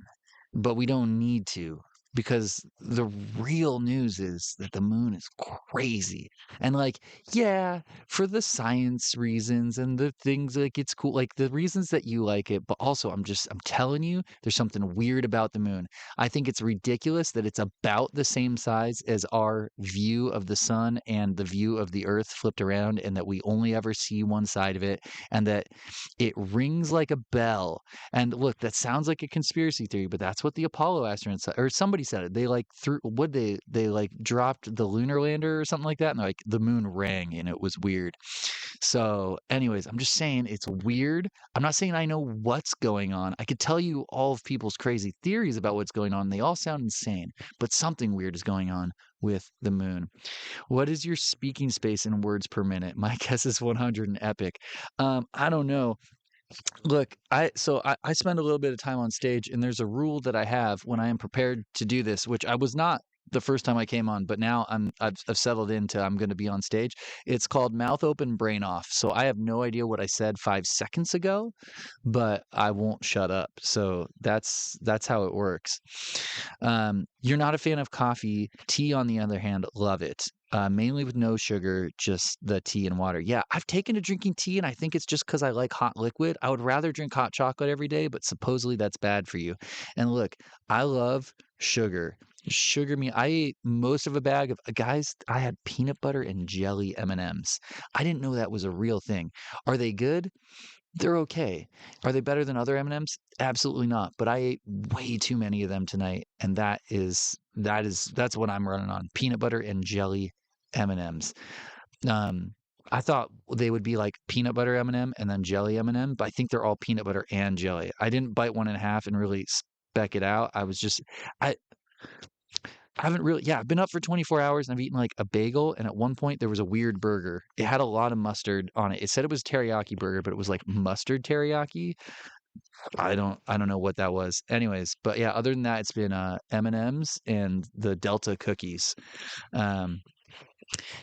but we don't need to because the real news is that the moon is crazy. And like, yeah, for the science reasons and the things like it's cool, like the reasons that you like it, but also I'm telling you, there's something weird about the moon. I think it's ridiculous that it's about the same size as our view of the sun and the view of the earth flipped around, and that we only ever see one side of it, and that it rings like a bell. And look, that sounds like a conspiracy theory, but that's what the Apollo astronauts or somebody said it. They like threw what they like dropped the lunar lander or something like that, and they're like the moon rang and it was weird. So, anyways, I'm just saying it's weird. I'm not saying I know what's going on. I could tell you all of people's crazy theories about what's going on. They all sound insane, but something weird is going on with the moon. What is your speaking space in words per minute? My guess is 100 and epic. I don't know. Look, I spend a little bit of time on stage, and there's a rule that I have when I am prepared to do this, which I was not the first time I came on, but now I've settled into I'm going to be on stage. It's called mouth open, brain off. So I have no idea what I said 5 seconds ago, but I won't shut up. So that's how it works. You're not a fan of coffee. Tea, on the other hand, love it. Mainly with no sugar, just the tea and water. Yeah, I've taken to drinking tea, and I think it's just because I like hot liquid. I would rather drink hot chocolate every day, but supposedly that's bad for you. And look, I love sugar. Sugar me. I ate most of a bag of guys. I had peanut butter and jelly M&Ms. I didn't know that was a real thing. Are they good? They're okay. Are they better than other M&Ms? Absolutely not. But I ate way too many of them tonight, and that's what I'm running on. Peanut butter and jelly M&Ms. I thought they would be like peanut butter M&M and then jelly M&M, but I think they're all peanut butter and jelly. I didn't bite one in half and really spec it out. I haven't really, yeah, I've been up for 24 hours and I've eaten like a bagel. And at one point there was a weird burger. It had a lot of mustard on it. It said it was teriyaki burger, but it was like mustard teriyaki. I don't know what that was. Anyways, but yeah, other than that, it's been M&Ms and the Delta cookies.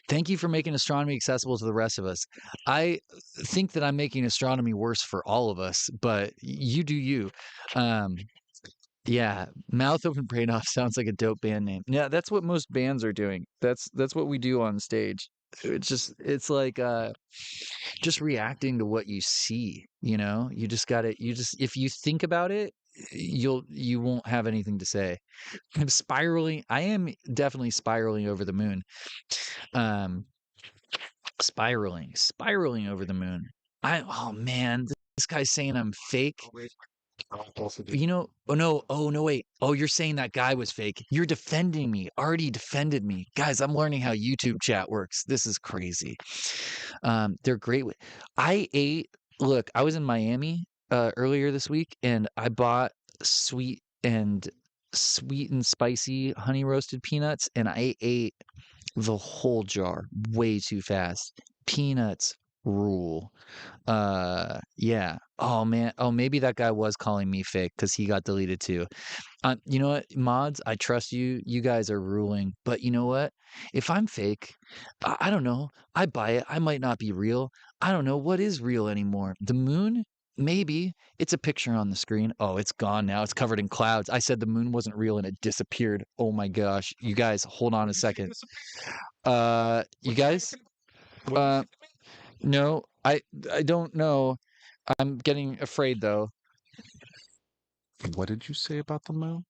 Thank you for making astronomy accessible to the rest of us. I think that I'm making astronomy worse for all of us, but you do you. Um, yeah, mouth open brain off sounds like a dope band name. Yeah, that's what most bands are doing. That's what we do on stage. It's like just reacting to what you see, you know? You just if you think about it, you won't have anything to say. I am definitely spiraling over the moon. Um spiraling over the moon. Oh man, this guy's saying I'm fake. You know, oh no, wait. Oh, you're saying that guy was fake. You're defending me. Already defended me. Guys, I'm learning how YouTube chat works. This is crazy. They're great. Look, I was in Miami earlier this week and I bought sweet and spicy honey roasted peanuts, and I ate the whole jar way too fast. Peanuts rule. Yeah. Oh man. Oh, maybe that guy was calling me fake because he got deleted too. You know what, mods? I trust you. You guys are ruling. But you know what? If I'm fake, I don't know. I buy it. I might not be real. I don't know what is real anymore. The moon Maybe it's a picture on the screen. Oh, it's gone now. It's covered in clouds. I said the moon wasn't real and it disappeared. Oh my gosh. You guys, hold on a second. You guys, no, I don't know. I'm getting afraid though. What did you say about the moon?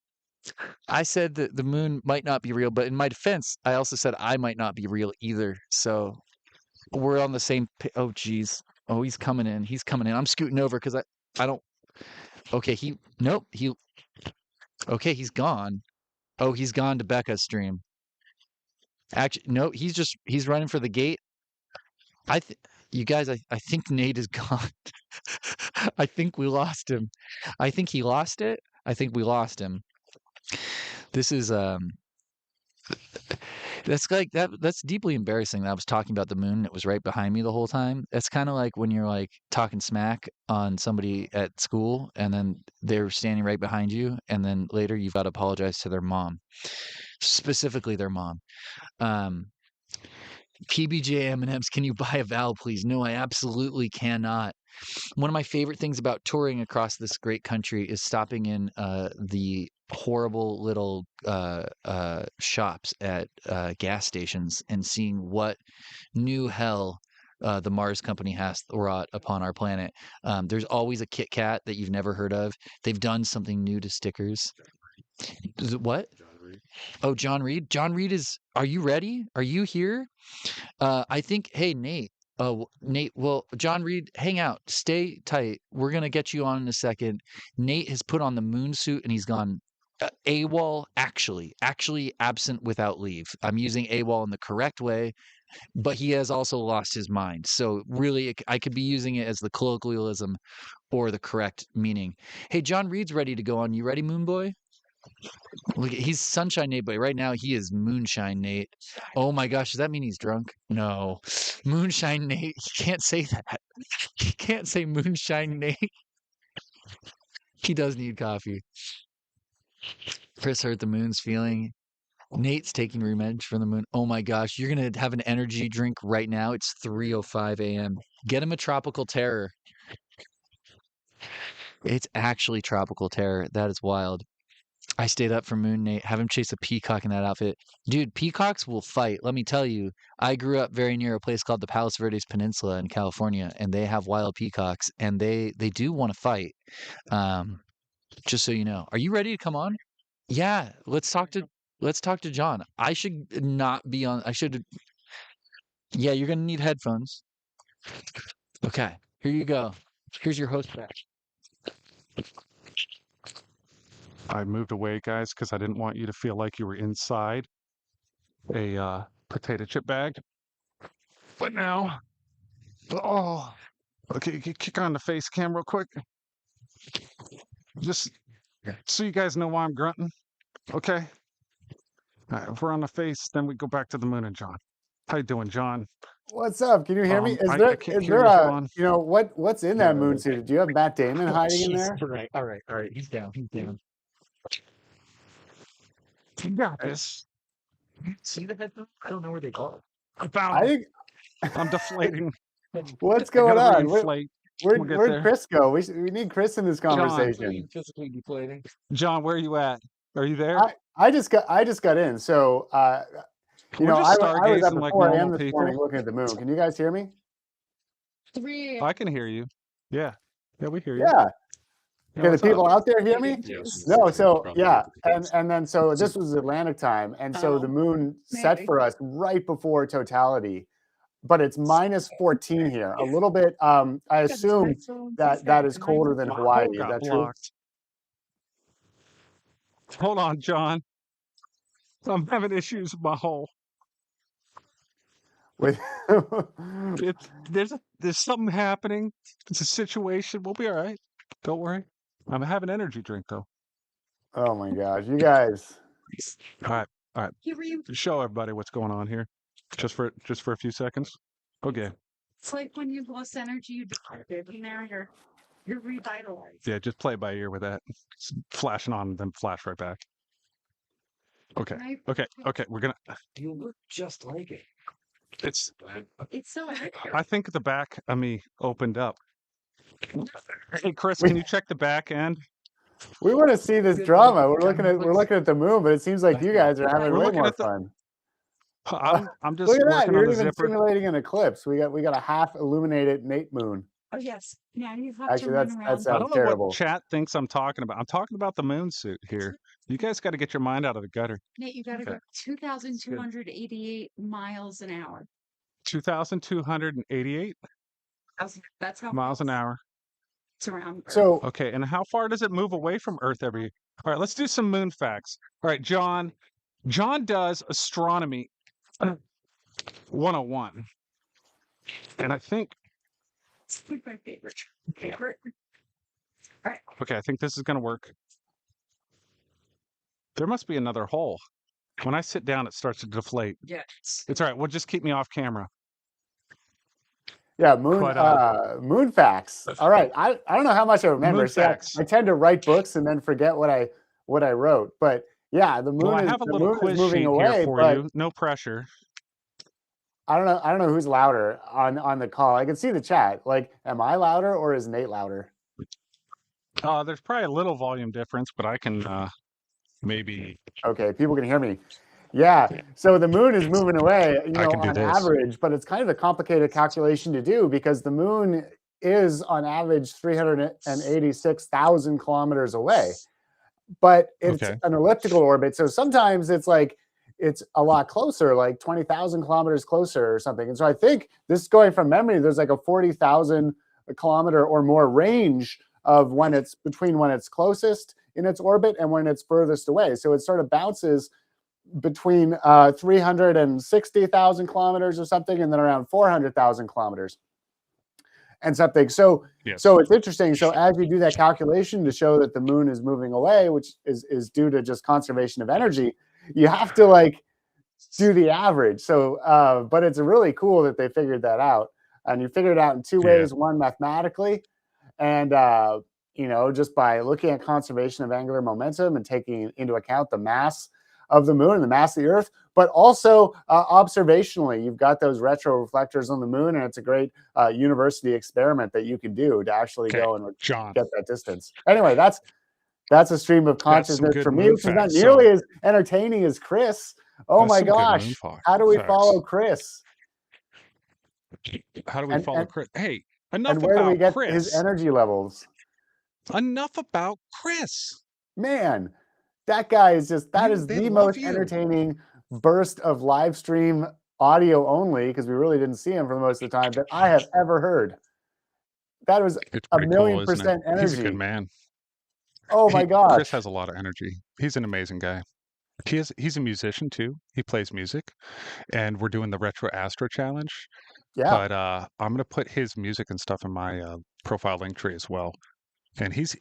I said that the moon might not be real, but in my defense, I also said I might not be real either. So we're on the same. Oh, geez. Oh, he's coming in. He's coming in. I'm scooting over because I don't. Okay, nope. Okay, he's gone. Oh, he's gone to Becca's stream. Actually, no, he's running for the gate. You guys, I think Nate is gone. I think we lost him. I think he lost it. I think we lost him. This is that's like that's deeply embarrassing that I was talking about the moon. It was right behind me the whole time. It's kind of like when you're like talking smack on somebody at school and then they're standing right behind you and then later you've got to apologize to their mom. Specifically their mom. PBJ M&Ms, can you buy a vowel, please? No, I absolutely cannot. One of my favorite things about touring across this great country is stopping in the horrible little shops at gas stations and seeing what new hell the Mars company has wrought upon our planet. There's always a Kit Kat that you've never heard of. They've done something new to stickers. What? Oh, John Reed. John Reed is. Are you ready? Are you here? I think. Hey, Nate. Oh, Nate. Well, John Reed, hang out. Stay tight. We're gonna get you on in a second. Nate has put on the moon suit and he's gone AWOL. Actually absent without leave. I'm using AWOL in the correct way, but he has also lost his mind. So really, I could be using it as the colloquialism or the correct meaning. Hey, John Reed's ready to go on. You ready, Moon Boy? Look, he's Sunshine Nate, but right now he is Moonshine Nate. Oh my gosh, does that mean he's drunk? No. Moonshine Nate. He can't say that. He can't say Moonshine Nate. He does need coffee. Chris hurt the moon's feeling. Nate's taking revenge for the moon. Oh my gosh, you're going to have an energy drink right now. It's 3:05 a.m. Get him a tropical terror. It's actually tropical terror. That is wild. I stayed up for Moon Nate. Have him chase a peacock in that outfit. Dude, peacocks will fight. Let me tell you, I grew up very near a place called the Palos Verdes Peninsula in California, and they have wild peacocks, and they do want to fight. Just so you know. Are you ready to come on? Yeah, let's talk to John. I should not be on. Yeah, you're gonna need headphones. Okay, here you go. Here's your host badge. I moved away, guys, because I didn't want you to feel like you were inside a potato chip bag. But now, oh, okay, kick on the face cam real quick. Just so you guys know why I'm grunting. Okay. All right, if we're on the face, then we go back to the moon and John. How you doing, John? What's up? Can you hear me? I can't Is hear there you, a Sean. what's in that moon suit? Do you have Matt Damon hiding in there? All right. He's down. You got this. See the headphones? I don't know where they go. I found I them. think I'm deflating. what's I going gotta on? reinflate. We'll get Where'd there. Chris go? We need Chris in this conversation. Physically deflating. John, where are you at? Are you there? I just got in. So We're I just was up stargazing at like 4 normal a.m. this morning people. looking at the moon. Can you guys hear me? 3 I can hear you. Yeah, we hear you. Yeah. Yeah, Can the what's people up? out there hear me? Yes. No, so yeah, and then so this was Atlantic time, and so the moon set maybe. for us right before totality, but it's minus 14 here. A little bit. I assume that is colder than My Hawaii. hole Is got that true? blocked. Hold on, John. I'm having issues with my hole. With There's something happening. It's a situation. We'll be all right. Don't worry. I'm having an energy drink though. oh my gosh, you guys. All right. Show everybody what's going on here. Just for a few seconds. Okay. It's like when you lost energy, you departed, and now you're revitalized. Yeah, just play by ear with that. It's flashing on, then flash right back. Okay. We're gonna. You look just like it. It's so accurate. I think the back of me opened up. Hey, Chris, can you check the back end? We want to see this drama. We're looking at the moon, but it seems like you guys are having We're way looking more at the. fun. I'm just Look at that! working on You're the even zipper. simulating an eclipse. We got a half illuminated Nate moon. Oh yes. Yeah, you have Actually, to run that around. I sounds don't know terrible. what chat thinks I'm talking about. I'm talking about the moon suit here. You guys got to get your mind out of the gutter. Nate, you got to go 2,288 miles an hour. 2,288 That's how miles an hour. it's around. So Okay, and how far does it move away from Earth every? All right, let's do some moon facts. All right, John. John does Astronomy 101, and I think. It's my favorite. All right. Okay, I think this is going to work. There must be another hole. When I sit down, it starts to deflate. Yeah. It's all right. Well, just keep me off camera. yeah, moon But, moon facts. All right, I don't know how much I remember. Moon See, facts. I tend to write books and then forget what I wrote. But yeah, the moon Well, I is have a the little moon is quiz moving sheet away. here for But you. No pressure. I don't know who's louder on the call. I can see the chat. Like, am I louder or is Nate louder? There's probably a little volume difference, but I can maybe. Okay, people can hear me. Yeah, so the moon is moving away, I can do on this. average, but it's kind of a complicated calculation to do because the moon is on average 386,000 kilometers away. But it's Okay. an elliptical orbit, so sometimes it's like it's a lot closer, like 20,000 kilometers closer or something. And so I think this, going from memory, there's like a 40,000 kilometer or more range of when it's closest in its orbit and when it's furthest away. So it sort of bounces between 360,000 kilometers or something, and then around 400,000 kilometers and something. So, Yes. so it's interesting. So as you do that calculation to show that the moon is moving away, which is due to just conservation of energy, you have to like do the average. So, but it's really cool that they figured that out, and you figured it out in two ways: one, mathematically, and just by looking at conservation of angular momentum and taking into account the mass of the moon and the mass of the Earth, but also observationally. You've got those retro reflectors on the moon, and it's a great university experiment that you can do to actually go and get that distance. Anyway, that's a stream of consciousness for me, which is not nearly as entertaining as Chris. Oh my gosh, how do we follow Chris? How do we follow Chris? Hey, enough and where about do we get Chris. His energy levels? Enough about Chris. Man, that guy is just, that is the most entertaining burst of live stream audio only, because we really didn't see him for the most of the time, that I have ever heard. That was a million percent energy. He's a good man. Oh my gosh. Chris has a lot of energy. He's an amazing guy. He's a musician too. He plays music, and we're doing the Retro Astro Challenge. Yeah. But I'm gonna put his music and stuff in my profile link tree as well. And he's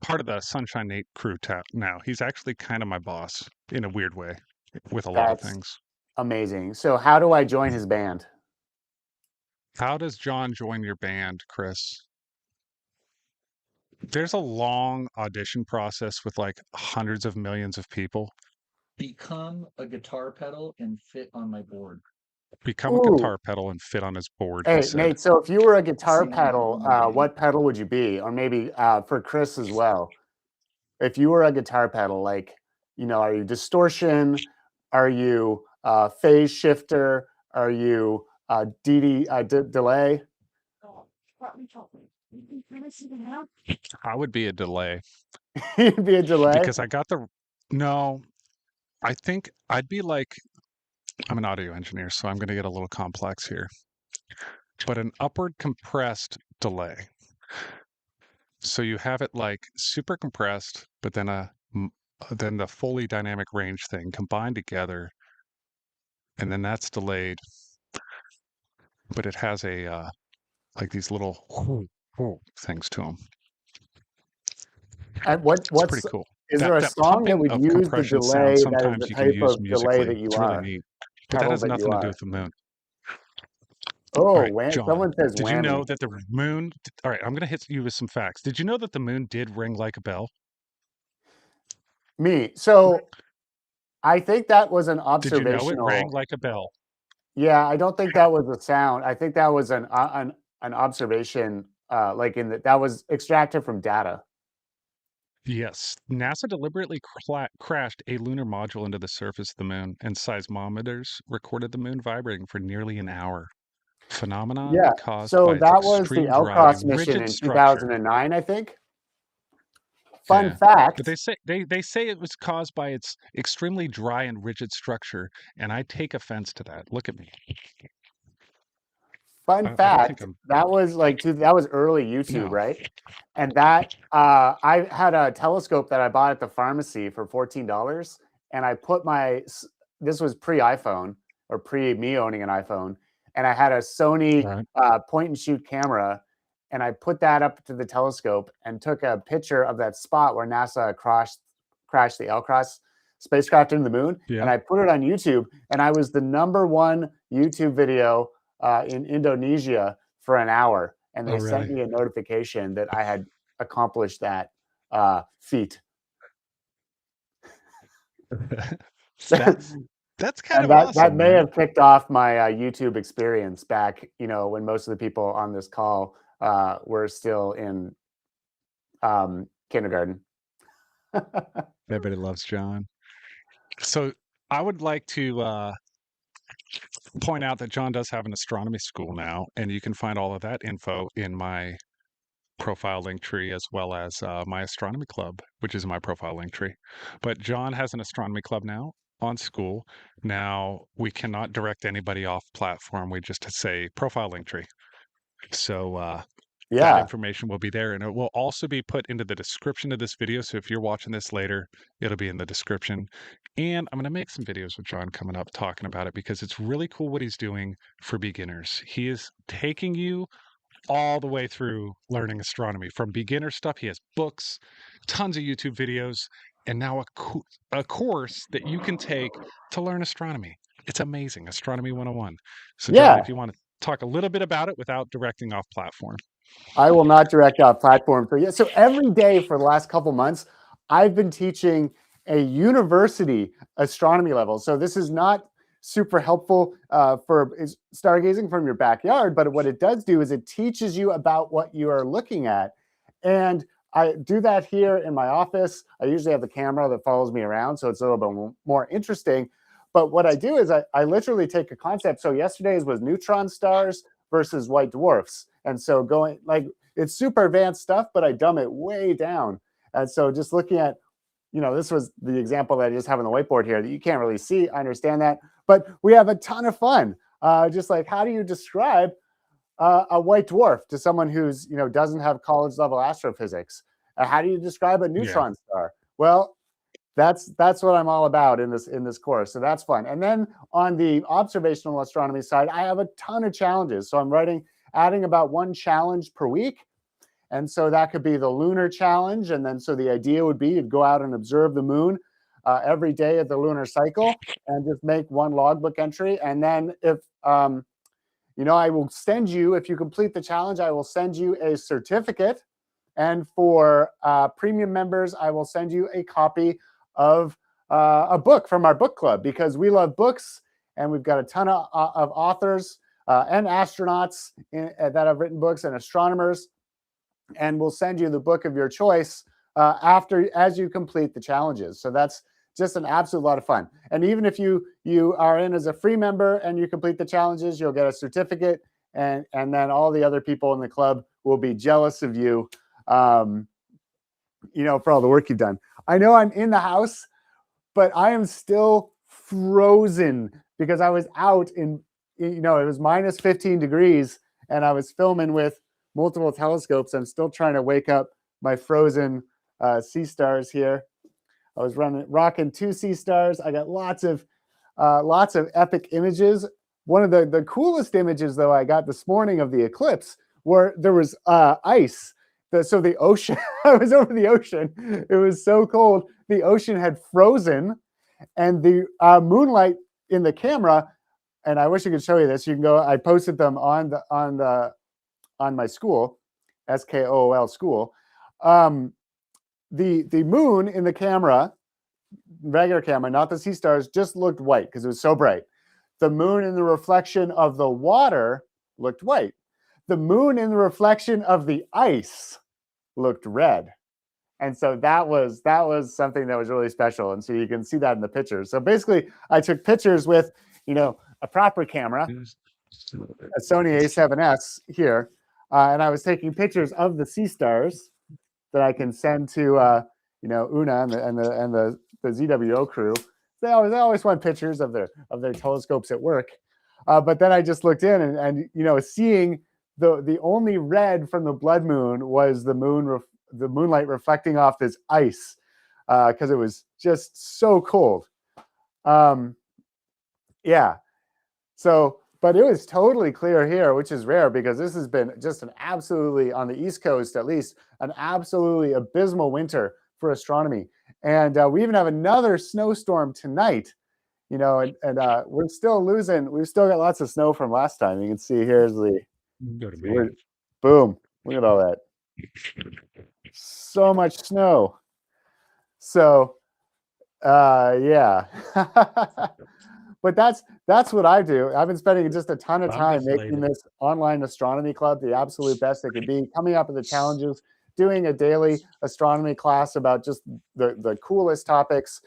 part of the SunshineNate crew now. He's actually kind of my boss in a weird way with a lot of things. Amazing. So how do I join his band? How does John join your band, Chris? There's a long audition process with like hundreds of millions of people. Become a guitar pedal and fit on my board. Become a guitar pedal and fit on his board. Hey, Nate, so if you were a guitar pedal, what pedal would you be? Or maybe for Chris as well. If you were a guitar pedal, like, are you distortion? Are you phase shifter? Are you delay? I would be a delay. You'd be a delay? Because I think I'd be like, I'm an audio engineer, so I'm going to get a little complex here. But an upward compressed delay. So you have it like super compressed, but then the fully dynamic range thing combined together, and then that's delayed. But it has a like these little things to them. And what's pretty cool? Is there a song that would use the delay that is the type of delay that you are? Really neat. But that has nothing to do with the moon. Oh, right, John, someone says did whammy. you know that the moon... All right, I'm going to hit you with some facts. Did you know that the moon did ring like a bell? So I think that was an observational... Did you know it rang like a bell? Yeah, I don't think that was a sound. I think that was an observation like that was extracted from data. Yes, NASA deliberately crashed a lunar module into the surface of the moon, and seismometers recorded the moon vibrating for nearly an hour. Phenomenon Yeah. caused So by its that was the extreme dry, L-Cross mission rigid in structure. 2009, I think. Fun Yeah. fact. But they say it was caused by its extremely dry and rigid structure, and I take offense to that. Look at me. Fun I don't think fact, I'm. that was that was early YouTube, No. right? And that I had a telescope that I bought at the pharmacy for $14, and I put this was pre-iPhone or pre me owning an iPhone, and I had a Sony point and shoot camera, and I put that up to the telescope and took a picture of that spot where NASA crashed the L-Cross spacecraft into the moon, and I put it on YouTube, and I was the #1 YouTube video in Indonesia for an hour, and they sent me a notification that I had accomplished that feat. That's kind of that, awesome. That may have kicked off my YouTube experience back, when most of the people on this call were still in kindergarten. Everybody loves John. So I would like to point out that John does have an astronomy school now, and you can find all of that info in my profile link tree, as well as my astronomy club, which is my profile link tree. But John has an astronomy club now on school. Now we cannot direct anybody off platform. We just say profile link tree. So that information will be there, and it will also be put into the description of this video. So if you're watching this later, it'll be in the description. And I'm going to make some videos with John coming up talking about it, because it's really cool what he's doing for beginners. He is taking you all the way through learning astronomy. From beginner stuff, he has books, tons of YouTube videos, and now a course that you can take to learn astronomy. It's amazing. Astronomy 101. So John, if you want to talk a little bit about it without directing off platform. I will not direct off platform for you. So every day for the last couple months, I've been teaching a university astronomy level. So this is not super helpful for stargazing from your backyard, but what it does do is it teaches you about what you are looking at. And I do that here in my office. I usually have the camera that follows me around, so it's a little bit more interesting. But what I do is I literally take a concept. So yesterday's was neutron stars versus white dwarfs. And so it's super advanced stuff, but I dumb it way down. And so just looking at, this was the example that I just have on the whiteboard here that you can't really see. I understand that. But we have a ton of fun. Just like, how do you describe a white dwarf to someone who's, doesn't have college level astrophysics? How do you describe a neutron star? Well, that's what I'm all about in this course. So that's fun. And then on the observational astronomy side, I have a ton of challenges. So I'm adding about 1 challenge per week. And so that could be the lunar challenge. And then so the idea would be you'd go out and observe the moon every day of the lunar cycle and just make 1 logbook entry. And then if, I will send you, if you complete the challenge, I will send you a certificate. And for premium members, I will send you a copy of a book from our book club, because we love books and we've got a ton of authors and astronauts that have written books, and astronomers. And we'll send you the book of your choice as you complete the challenges. So that's just an absolute lot of fun. And even if you are in as a free member and you complete the challenges, you'll get a certificate, and then all the other people in the club will be jealous of you, for all the work you've done. I know I'm in the house, but I am still frozen because I was out it was minus 15 degrees and I was filming with multiple telescopes. I'm still trying to wake up my frozen Seestars here. I was rocking 2 Seestars. I got lots of epic images. One of the coolest images, though, I got this morning of the eclipse, where there was ice. So the ocean, I was over the ocean. It was so cold. The ocean had frozen, and the moonlight in the camera. And I wish I could show you this. You can go. I posted them on my school, SKOOL school. The moon in the camera, regular camera, not the Seestars, just looked white because it was so bright. The moon in the reflection of the water looked white. the moon in the reflection of the ice looked red. And so that was something that was really special. And so you can see that in the pictures. So basically, I took pictures with, a proper camera, a Sony A7S here, and I was taking pictures of the sea stars that I can send to Una and the ZWO crew. They always want pictures of their telescopes at work. But then I just looked in and seeing the only red from the blood moon was the moonlight reflecting off this ice because it was just so cold. Yeah. So, but it was totally clear here, which is rare because this has been just an absolutely, on the East Coast at least, an absolutely abysmal winter for astronomy. And we even have another snowstorm tonight, and we're still losing. We've still got lots of snow from last time. You can see here's the boom. Look at all that. So much snow. So, yeah. But that's what I do. I've been spending just a ton of time making this online astronomy club the absolute best it could be, coming up with the challenges, doing a daily astronomy class about just the coolest topics.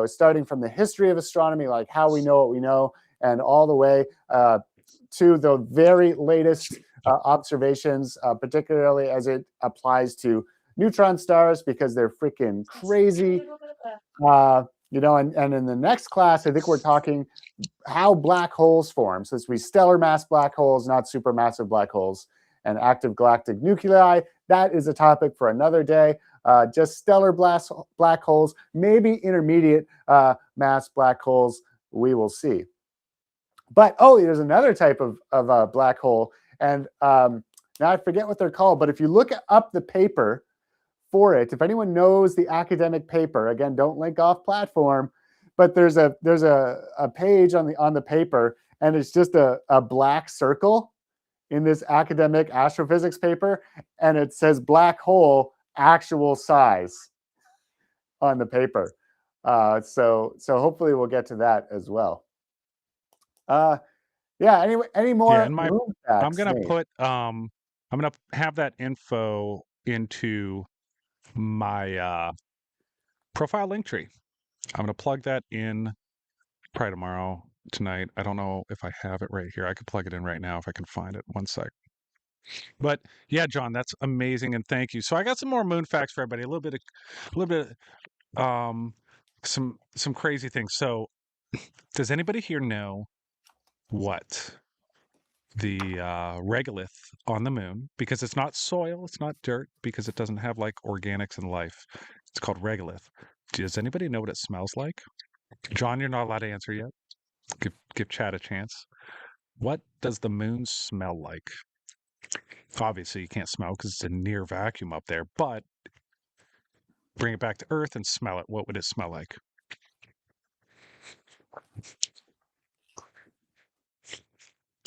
Starting from the history of astronomy, like how we know what we know, and all the way to the very latest observations, particularly as it applies to neutron stars, because they're freaking crazy. And in the next class, I think we're talking how black holes form. So this will be stellar mass black holes, not supermassive black holes, and active galactic nuclei. That is a topic for another day. Just stellar black holes, maybe intermediate mass black holes. We will see. But there's another type of black hole, and now I forget what they're called. But if you look up the paper for it, if anyone knows the academic paper, again, don't link off platform, but there's a page on the paper, and it's just a black circle in this academic astrophysics paper, and it says black hole actual size on the paper. So hopefully we'll get to that as well. Yeah. Anyway, any more? Yeah, I'm gonna have that info into my profile link tree. I'm gonna plug that in probably tomorrow, tonight. I don't know if I have it right here. I could plug it in right now if I can find it. One sec. But yeah, John, that's amazing, and thank you. So I got some more moon facts for everybody. A little bit some crazy things. So does anybody here know what the regolith on the moon, because it's not soil, it's not dirt, because it doesn't have like organics and life, it's called regolith. Does anybody know what it smells like? John, you're not allowed to answer yet. Give Chad a chance. What does the moon smell like? Obviously you can't smell because it's a near vacuum up there, but bring it back to Earth and smell it. What would it smell like?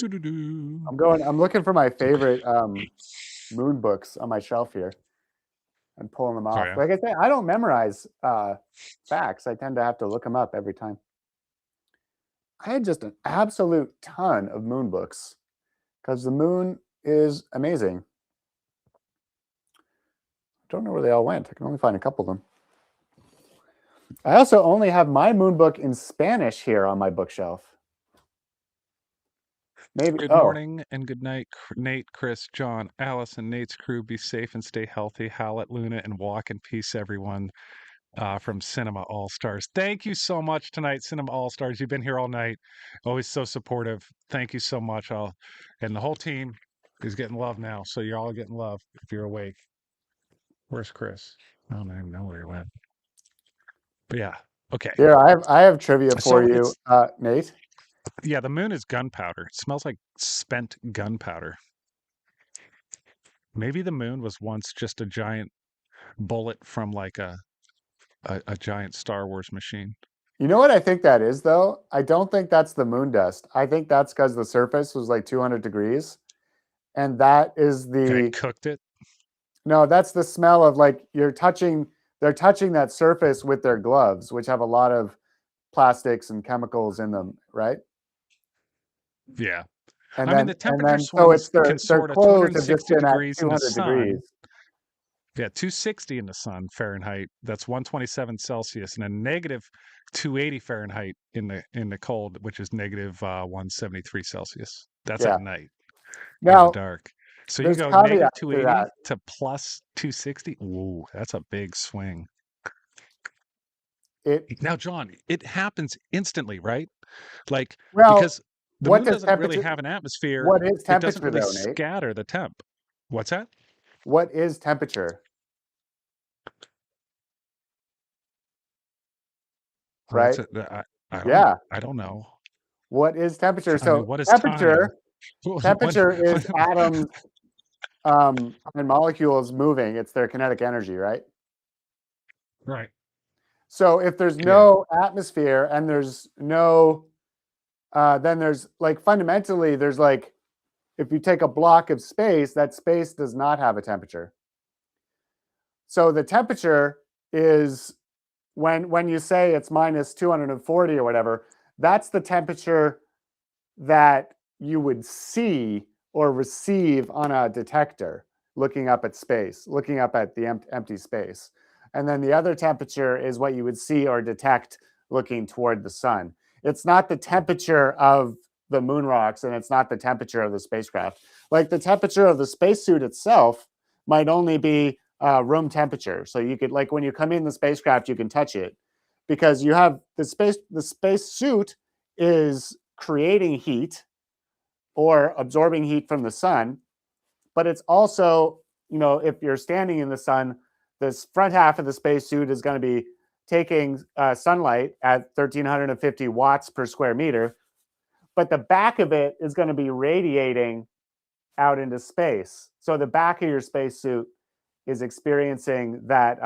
I'm looking for my favorite moon books on my shelf here and pulling them off. Oh, yeah. Like I said, I don't memorize facts. I tend to have to look them up every time. I had just an absolute ton of moon books because the moon is amazing. Don't know where they all went. I can only find a couple of them. I also only have my moon book in Spanish here on my bookshelf. Maybe. Good morning and good night, Nate, Chris, John, Alice, and Nate's crew. Be safe and stay healthy. Howlett, Luna, and walk in peace, everyone. From Cinema All Stars. Thank you so much tonight, Cinema All Stars. You've been here all night. Always so supportive. Thank you so much. And the whole team is getting love now. So you're all getting love if you're awake. Where's Chris? I don't even know where he went. But yeah. Okay. Here, I have trivia for you, Nate. Yeah, the moon is gunpowder. It smells like spent gunpowder. Maybe the moon was once just a giant bullet from like a giant Star Wars machine. You know what I think that is, though? I don't think that's the moon dust. I think that's because the surface was like 200 degrees. And that is They cooked it? No, that's the smell of like they're touching that surface with their gloves, which have a lot of plastics and chemicals in them, right? Yeah. And I mean, the then temperature so it's swings can their soar to clothes have just 260 been at degrees in the 200 sun. degrees. Yeah, 260 in the sun Fahrenheit. That's 127 Celsius, and a negative 280 Fahrenheit in the cold, which is negative 173 Celsius. That's Yeah. at night in the Now, dark. So you there's go caveats negative to 280 that. to plus 260. Ooh, that's a big swing. Now, John, it happens instantly, right? Like, Well, because the what moon does doesn't really temperature? have an atmosphere. What is It doesn't temperature really though, Nate? scatter the temp. What's that? What is temperature? Oh, Right? Yeah. I don't know. What is temperature? I mean, So what is temperature, time? temperature is atoms and molecules moving. It's their kinetic energy, right? Right. So if there's no atmosphere and there's no, then there's like fundamentally, there's like, if you take a block of space, that space does not have a temperature. So the temperature is when you say it's minus 240 or whatever, that's the temperature that you would see or receive on a detector looking up at space, looking up at the empty space. And then the other temperature is what you would see or detect looking toward the sun. It's not the temperature of the moon rocks, and it's not the temperature of the spacecraft. Like the temperature of the spacesuit itself might only be room temperature. So you could, like when you come in the spacecraft, you can touch it because you have the spacesuit is creating heat or absorbing heat from the sun, but it's also, you know, if you're standing in the sun, this front half of the spacesuit is going to be taking sunlight at 1350 watts per square meter, but the back of it is going to be radiating out into space. So the back of your spacesuit is experiencing that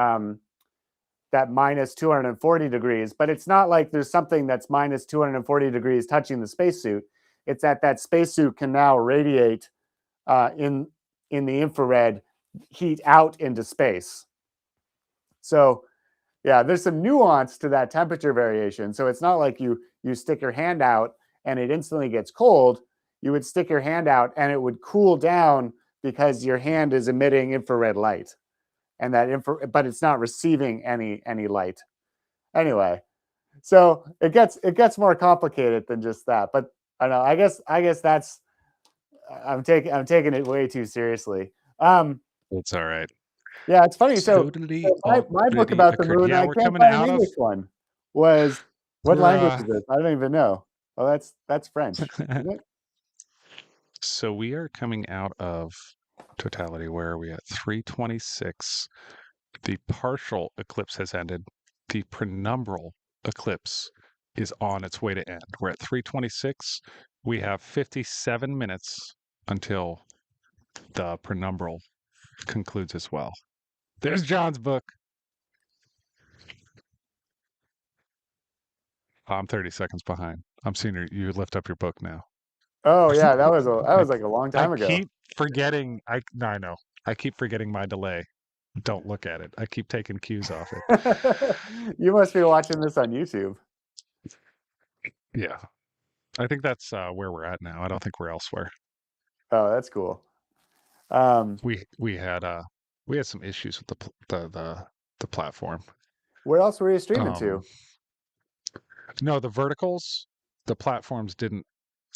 that minus 240 degrees, but it's not like there's something that's minus 240 degrees touching the spacesuit. It's that spacesuit can now radiate in the infrared heat out into space. So yeah, there's some nuance to that temperature variation. So it's not like you stick your hand out and it instantly gets cold. You would stick your hand out and it would cool down because your hand is emitting infrared light, and that but it's not receiving any light. Anyway, so it gets more complicated than just that. But I know, I guess that's I'm taking it way too seriously. It's all right. Yeah, it's funny. Totally So my book already about the occurred. moon, Yeah, I we're can't coming find an out of. English one. Was what We're, language is this? I don't even know. Oh, that's French, isn't it? So we are coming out of totality. Where are we at? 326. The partial eclipse has ended. The penumbral eclipse is on its way to end. We're at 326. We have 57 minutes until the penumbral concludes as well. There's John's book. I'm 30 seconds behind. I'm seeing you lift up your book now. Oh yeah, that was like a long time I ago. keep forgetting. I know. I keep forgetting my delay. Don't look at it. I keep taking cues off it. You must be watching this on YouTube. Yeah, I think that's where we're at now. I don't think we're elsewhere. Oh, that's cool. We had some issues with the platform. Where else were you streaming to? No, the verticals, the platforms didn't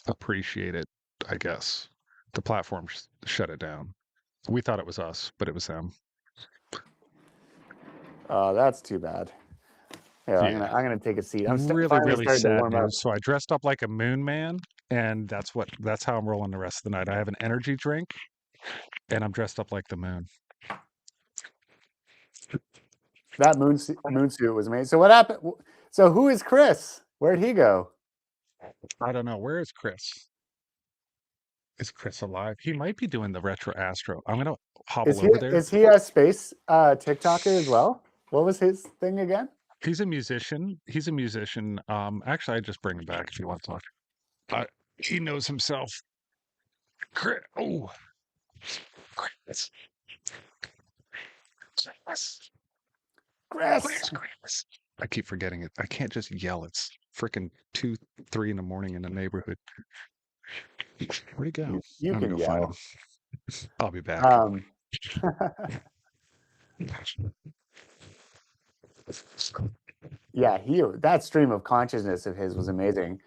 appreciate it. I guess the platform shut it down. We thought it was us, but it was them. Oh, that's too bad. Yeah, I'm gonna take a seat. I'm really starting to sad warm up. news. So I dressed up like a moon man, and that's how I'm rolling the rest of the night. I have an energy drink, and I'm dressed up like the moon. That moon suit was amazing. So what happened? So who is Chris? Where'd he go? I don't know. Where is Chris? Is Chris alive? He might be doing the retro Astro. I'm gonna hobble over there. Is he a space TikToker as well? What was his thing again? He's a musician. Actually, I just bring him back if you want to talk. He knows himself. Chris. Chris. I keep forgetting it. I can't just yell. It's freaking 2, 3 in the morning in the neighborhood. Where'd he go? You I'm can gonna go find yell. him. I'll be back. Yeah, that stream of consciousness of his was amazing.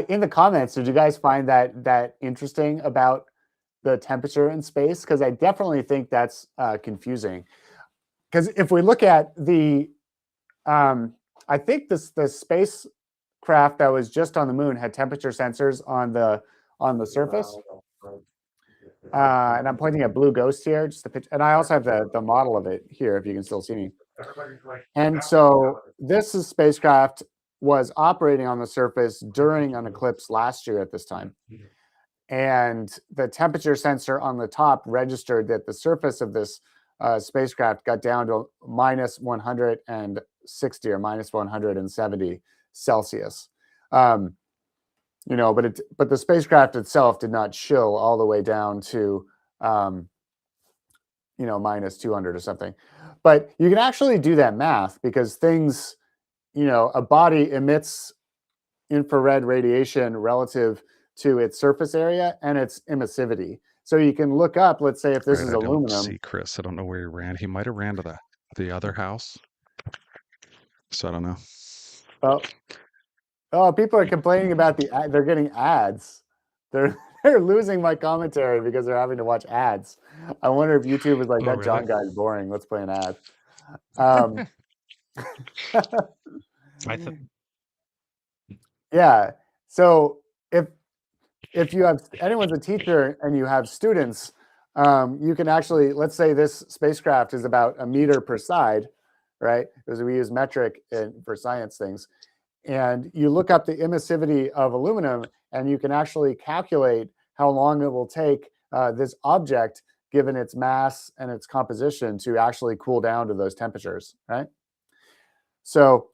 In the comments, did you guys find that interesting about the temperature in space? Because I definitely think that's confusing. Because if we look at the, I think the spacecraft that was just on the moon had temperature sensors on the surface. And I'm pointing at Blue Ghost here, just the pitch, and I also have the model of it here, if you can still see me. And so this spacecraft was operating on the surface during an eclipse last year at this time. And the temperature sensor on the top registered that the surface of this spacecraft got down to minus 160 or minus 170 Celsius. You know, but the spacecraft itself did not chill all the way down to, you know, minus 200 or something. But you can actually do that math because things, you know, a body emits infrared radiation relative to its surface area and its emissivity. So you can look up, let's say if this is I aluminum. don't see Chris. I don't know where he ran. He might have ran to the other house. So I don't know. Oh, people are complaining about they're getting ads. They're losing my commentary because they're having to watch ads. I wonder if YouTube is like, that really? John guy's boring. Let's play an ad. Yeah. So if you have anyone's a teacher and you have students, you can actually, let's say this spacecraft is about a meter per side, right? Because we use metric for science things. And you look up the emissivity of aluminum, and you can actually calculate how long it will take this object, given its mass and its composition, to actually cool down to those temperatures, right? So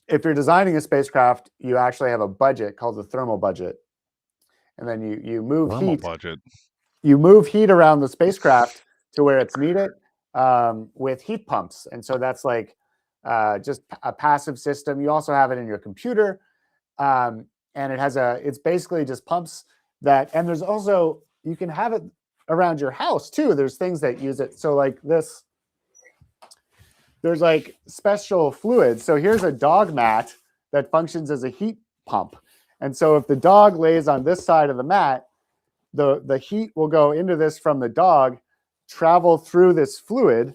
if you're designing a spacecraft, you actually have a budget called the thermal budget. And then you move thermal heat. budget. You move heat around the spacecraft to where it's needed with heat pumps. And so that's like just a passive system. You also have it in your computer. And it's basically just pumps that, and there's also, you can have it around your house too. There's things that use it. So like this, there's like special fluids. So here's a dog mat that functions as a heat pump. And so if the dog lays on this side of the mat, the heat will go into this from the dog, travel through this fluid,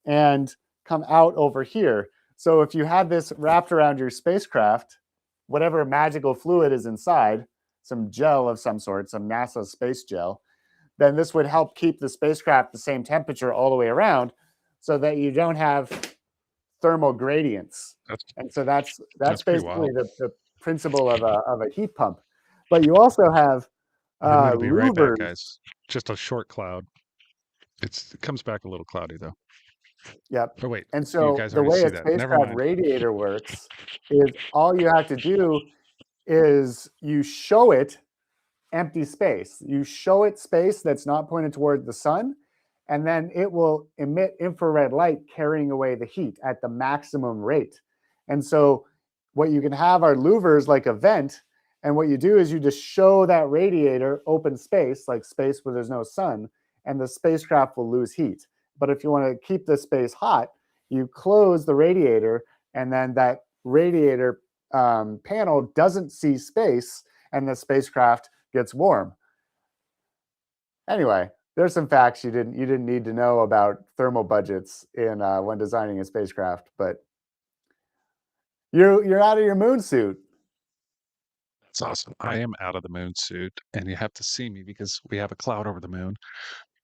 and come out over here. So if you had this wrapped around your spacecraft, whatever magical fluid is inside, some gel of some sort, some NASA space gel, then this would help keep the spacecraft the same temperature all the way around so that you don't have thermal gradients. And so that's basically the principle of a heat pump. But you also have I'm going to be right back, louvers. guys. Just a short cloud. It comes back a little cloudy, though. Yep. Oh, wait. And so you guys the already way see a that. Never spacecraft mind. radiator works is all you have to do is you show it empty space. You show it space that's not pointed toward the sun, and then it will emit infrared light carrying away the heat at the maximum rate. And so what you can have are louvers like a vent, and what you do is you just show that radiator open space, like space where there's no sun, and the spacecraft will lose heat. But if you want to keep the space hot, you close the radiator, and then that radiator panel doesn't see space, and the spacecraft gets warm. Anyway, there's some facts you didn't need to know about thermal budgets in when designing a spacecraft, but you're out of your moon suit. That's awesome. I am out of the moon suit, and you have to see me because we have a cloud over the moon.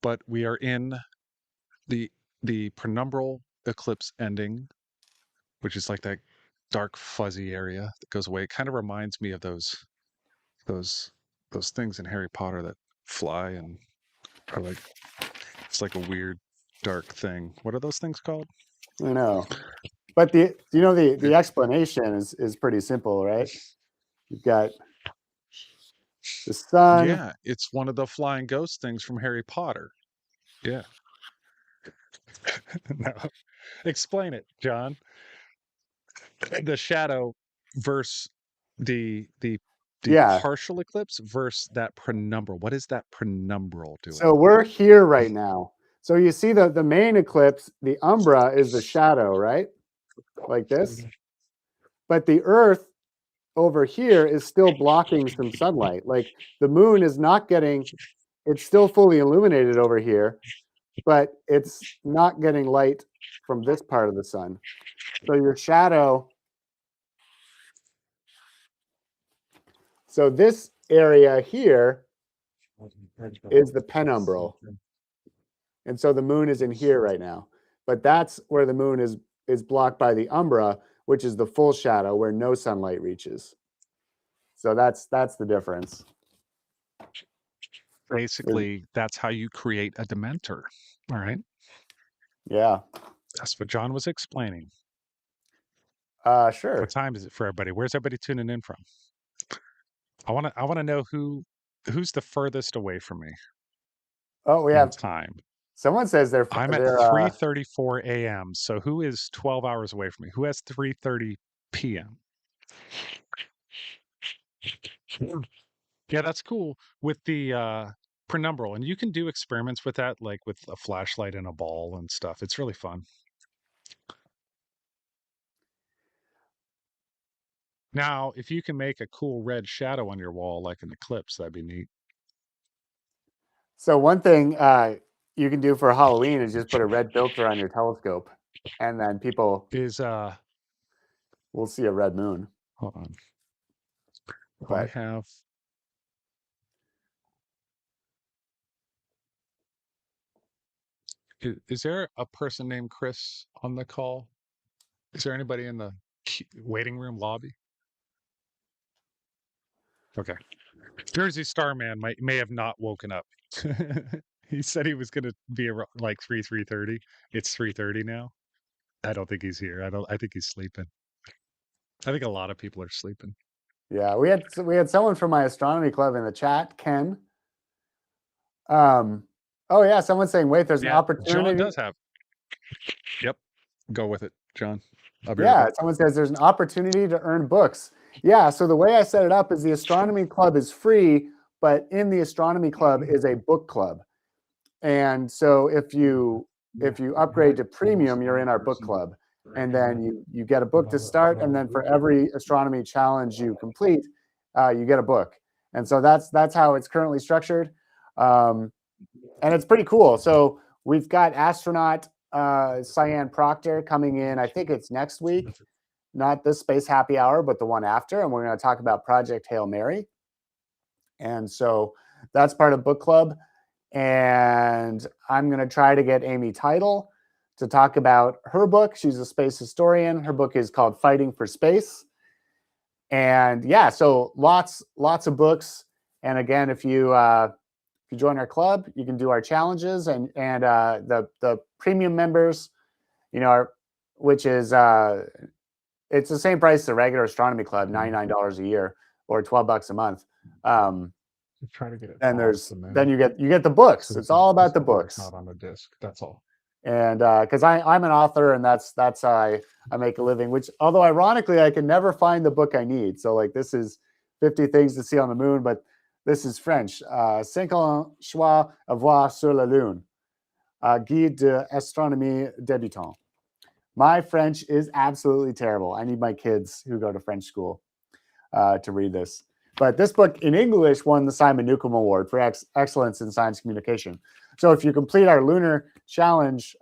But we are in the Penumbral eclipse ending, which is like that dark fuzzy area that goes away. It kind of reminds me of those things in Harry Potter that fly and are like, it's like a weird dark thing. What are those things called? I know, but the explanation is pretty simple, right? You've got the sun. Yeah, it's one of the flying ghost things from Harry Potter. Yeah. No. Explain it, John. The shadow versus the The Yeah. partial eclipse versus that penumbral. What is that penumbral doing? So we're here right now. So you see the main eclipse, the umbra is the shadow, right? Like this. But the Earth over here is still blocking some sunlight. Like the moon is not getting, it's still fully illuminated over here, but it's not getting light from this part of the sun. So your shadow, so this area here is the penumbral. And so the moon is in here right now. But that's where the moon is blocked by the umbra, which is the full shadow where no sunlight reaches. So that's the difference. Basically, that's how you create a Dementor. All right. Yeah. That's what John was explaining. Sure. What time is it for everybody? Where's everybody tuning in from? I want to know who's the furthest away from me. Oh, we have time. Someone says I'm at 3:34 a.m. So who is 12 hours away from me? Who has 3:30 p.m.? Yeah, that's cool with the penumbral, and you can do experiments with that, like with a flashlight and a ball and stuff. It's really fun. Now, if you can make a cool red shadow on your wall, like an eclipse, that'd be neat. So one thing you can do for Halloween is just put a red filter on your telescope, and then people will see a red moon. Hold on. But I have. Is there a person named Chris on the call? Is there anybody in the waiting room lobby? Okay. Jersey Starman may have not woken up. He said he was going to be around like 3:30. It's 3:30 now. I don't think he's here. I think he's sleeping. I think a lot of people are sleeping. Yeah, we had someone from my astronomy club in the chat, Ken. Oh yeah, someone's saying, wait, there's an opportunity. John does have. Yep. Go with it, John. Yeah, someone says there's an opportunity to earn books. Yeah, so the way I set it up is the astronomy club is free, but in the astronomy club is a book club. And so if you upgrade to premium, you're in our book club. And then you get a book to start, and then for every astronomy challenge you complete, you get a book. And so that's how it's currently structured. And it's pretty cool. So we've got astronaut Cyan Proctor coming in, I think it's next week, not this Space Happy Hour, but the one after. And we're going to talk about Project Hail Mary. And so that's part of book club. And I'm going to try to get Amy Title to talk about her book. She's a space historian. Her book is called Fighting for Space. And yeah, so lots of books. And again, if you join our club, you can do our challenges, and the premium members, which is it's the same price as the regular astronomy club, $99 a year or $12 a month. Try to get it. And then you get the books. It's all about the books. Not on the disc. That's all. And because I'm an author, and that's how I make a living. Which, although ironically, I can never find the book I need. So like this is 50 Things to See on the Moon, but this is French. 50 choix à voir sur la Lune. Guide d'astronomie débutant. My French is absolutely terrible. I need my kids who go to French school to read this. But this book in English won the Simon Newcomb Award for excellence in science communication. So if you complete our lunar challenge,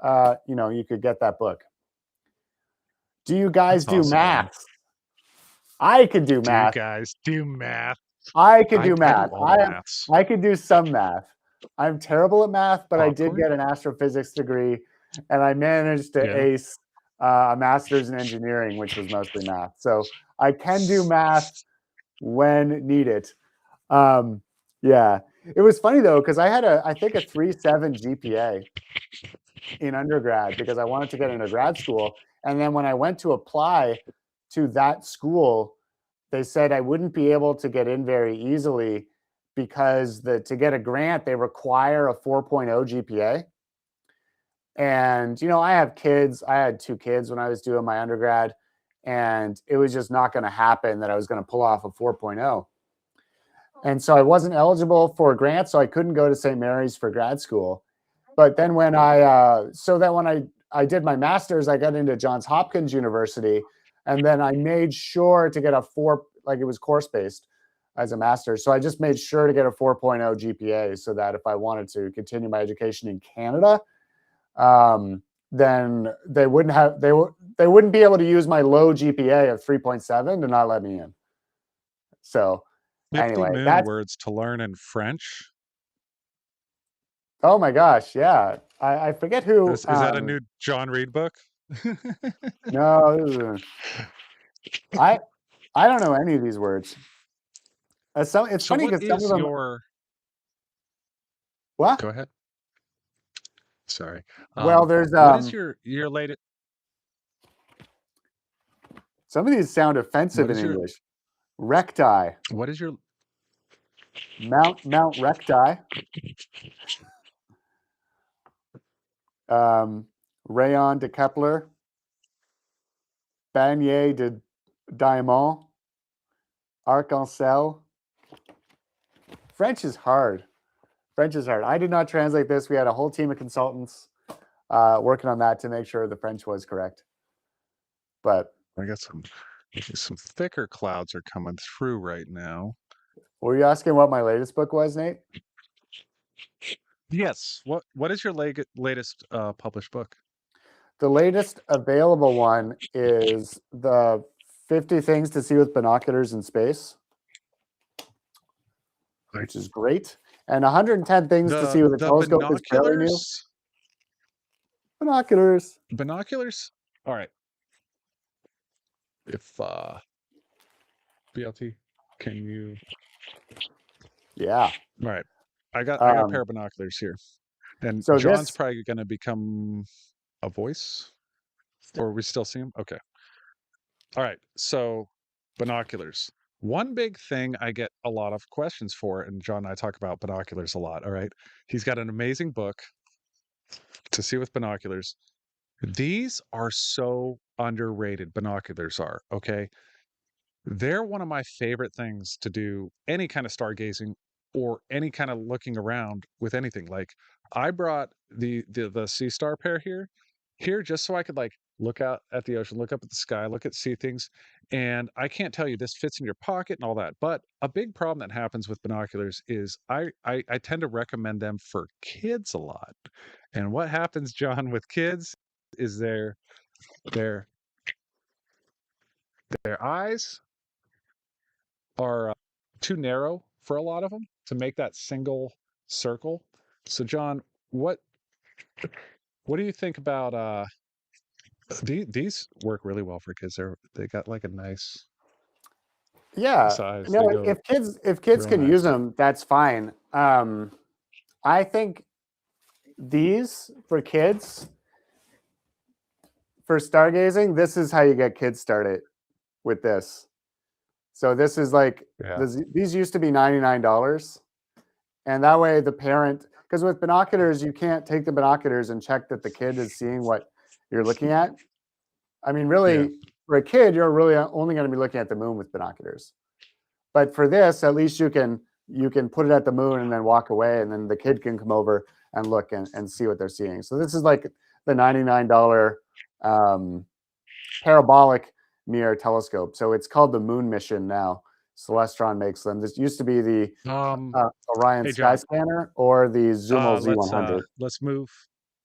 you could get that book. Do you guys do math? I could do math. Do you guys do math? I could do math. I could do some math. I'm terrible at math, but I did get an astrophysics degree, and I managed to ace a master's in engineering, which was mostly math. So I can do math when needed. Yeah, it was funny though, because I had I think a 3.7 GPA in undergrad because I wanted to get into grad school. And then when I went to apply to that school, they said I wouldn't be able to get in very easily because to get a grant, they require a 4.0 GPA. And, I have kids. I had 2 kids when I was doing my undergrad, and it was just not going to happen that I was going to pull off a 4.0. And so I wasn't eligible for a grant, so I couldn't go to St. Mary's for grad school. But then when I did my master's, I got into Johns Hopkins University, and then I made sure to get a 4, like it was course based as a master's. So I just made sure to get a 4.0 GPA so that if I wanted to continue my education in Canada, then they wouldn't be able to use my low GPA of 3.7 to not let me in. So 50 anyway, moon that's, words to learn in French. oh my gosh, yeah. I forget who. Is that a new John Reed book? No, I don't know any of these words. It's So funny what because some is of them. your... What? Go ahead. Sorry. Well, there's what is your latest... Some of these sound offensive in English. Recti. What is your... Mount Recti. Rayon de Kepler. Bagnier de Diamant. Arc-en-Ciel. French is hard. French is hard. I did not translate this. We had a whole team of consultants working on that to make sure the French was correct. But I got some thicker clouds are coming through right now. Were you asking what my latest book was, Nate? Yes. What is your latest published book? The latest available one is the 50 Things to See with Binoculars in Space, which is great. And 110 Things to See with a Telescope is fairly new. Binoculars. Binoculars? All right. If BLT, can you... Yeah. All right. I got a pair of binoculars here. And so John's probably going to become a voice, or we still see him? Okay. All right. So binoculars. One big thing I get a lot of questions for, and John and I talk about binoculars a lot. All right. He's got an amazing book, To See with Binoculars. These are so underrated. Binoculars are, okay? They're one of my favorite things to do any kind of stargazing or any kind of looking around with anything. Like I brought the Seestar pair here just so I could like look out at the ocean, look up at the sky, see things. And I can't tell you this fits in your pocket and all that. But a big problem that happens with binoculars is I tend to recommend them for kids a lot. And what happens, John, with kids is their eyes are too narrow for a lot of them to make that single circle. So John, what do you think about these work really well for kids? They got like a nice size. No, if kids can use them, that's fine. I think these for kids, for stargazing, this is how you get kids started with this. So this is like, these used to be $99. And that way the parent, because with binoculars, you can't take the binoculars and check that the kid is seeing what you're looking at. I mean, really, for a kid, you're really only going to be looking at the moon with binoculars. But for this, at least you can put it at the moon and then walk away, and then the kid can come over and look and see what they're seeing. So this is like the $99 parabolic mirror telescope. So it's called the Moon Mission now. Celestron makes them. This used to be the Orion Sky Scanner or the Zumo Z100.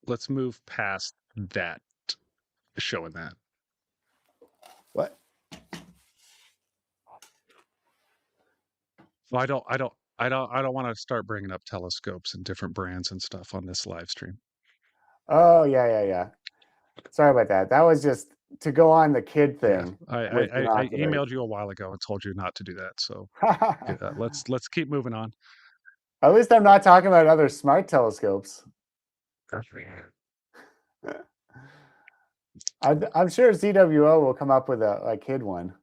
Let's move past that, showing that. What? Well, I don't want to start bringing up telescopes and different brands and stuff on this live stream. Oh yeah. Sorry about that. That was just to go on the kid thing. Yeah. I emailed you a while ago and told you not to do that. So let's keep moving on. At least I'm not talking about other smart telescopes. I'm sure ZWO will come up with a kid one.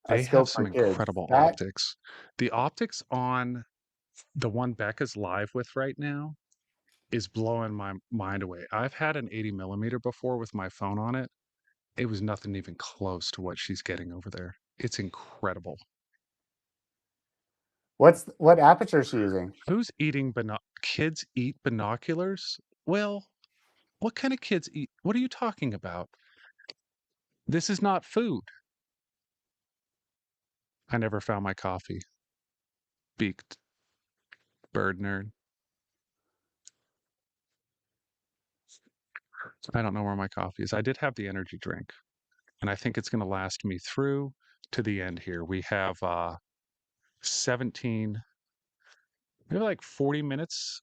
They have some incredible optics. The optics on the one Becca's live with right now is blowing my mind away. I've had an 80mm before with my phone on it. It was nothing even close to what she's getting over there. It's incredible. What aperture is she using? Who's eating kids eat binoculars? Well, what kind of kids eat? What are you talking about? This is not food. I never found my coffee. Beaked bird nerd. I don't know where my coffee is. I did have the energy drink, and I think it's going to last me through to the end here. We have 17, maybe like 40 minutes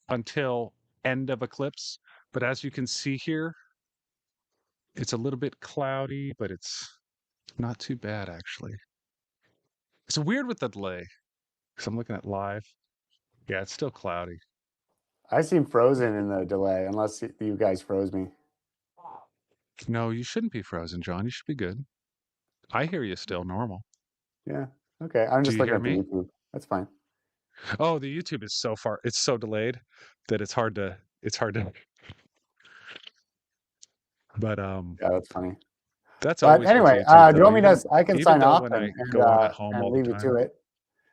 until end of eclipse. But as you can see here, it's a little bit cloudy, but it's not too bad, actually. It's weird with the delay, because I'm looking at live. Yeah, it's still cloudy. I seem frozen in the delay, unless you guys froze me. No, you shouldn't be frozen, John. You should be good. I hear you still normal. Yeah. Okay. I'm Do just you looking hear at the me? YouTube. That's fine. Oh, the YouTube is so far, it's so delayed that it's hard to, but Yeah, that's funny. that's But always with anyway, YouTube do you though. want me to? I can Even sign though off when I go on at home and all the leave you to time. it,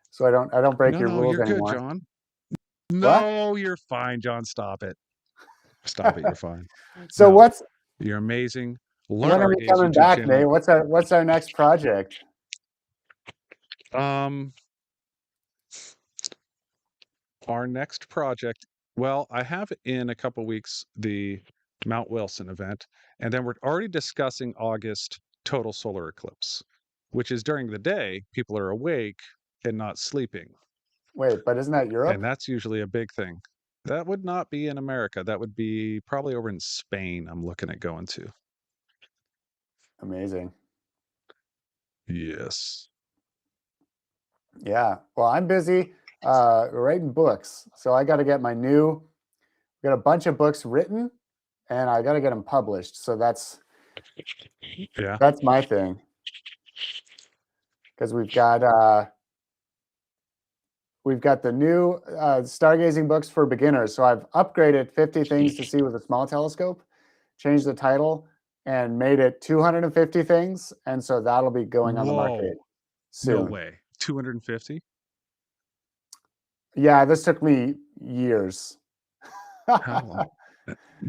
so I don't break your No, rules you're good, anymore. John. What? No, you're fine, John. Stop it. Stop it. You're fine. So No, what's you're amazing. Learn when are our we games coming YouTube back, channel. Nate? What's our next project? Our next project, well, I have in a couple weeks the Mount Wilson event, and then we're already discussing August total solar eclipse, which is during the day, people are awake and not sleeping. Wait, but isn't that Europe? And that's usually a big thing. That would not be in America. That would be probably over in Spain, I'm looking at going to. Amazing. Yes. Yeah. Well, I'm busy writing books, so I got to get got a bunch of books written, and I got to get them published. So that's my thing. Because we've got the new stargazing books for beginners. So I've upgraded 50 things to see with a small telescope, changed the title, and made it 250 things. And so that'll be going on the market soon. No way. 250? Yeah, this took me years. How long?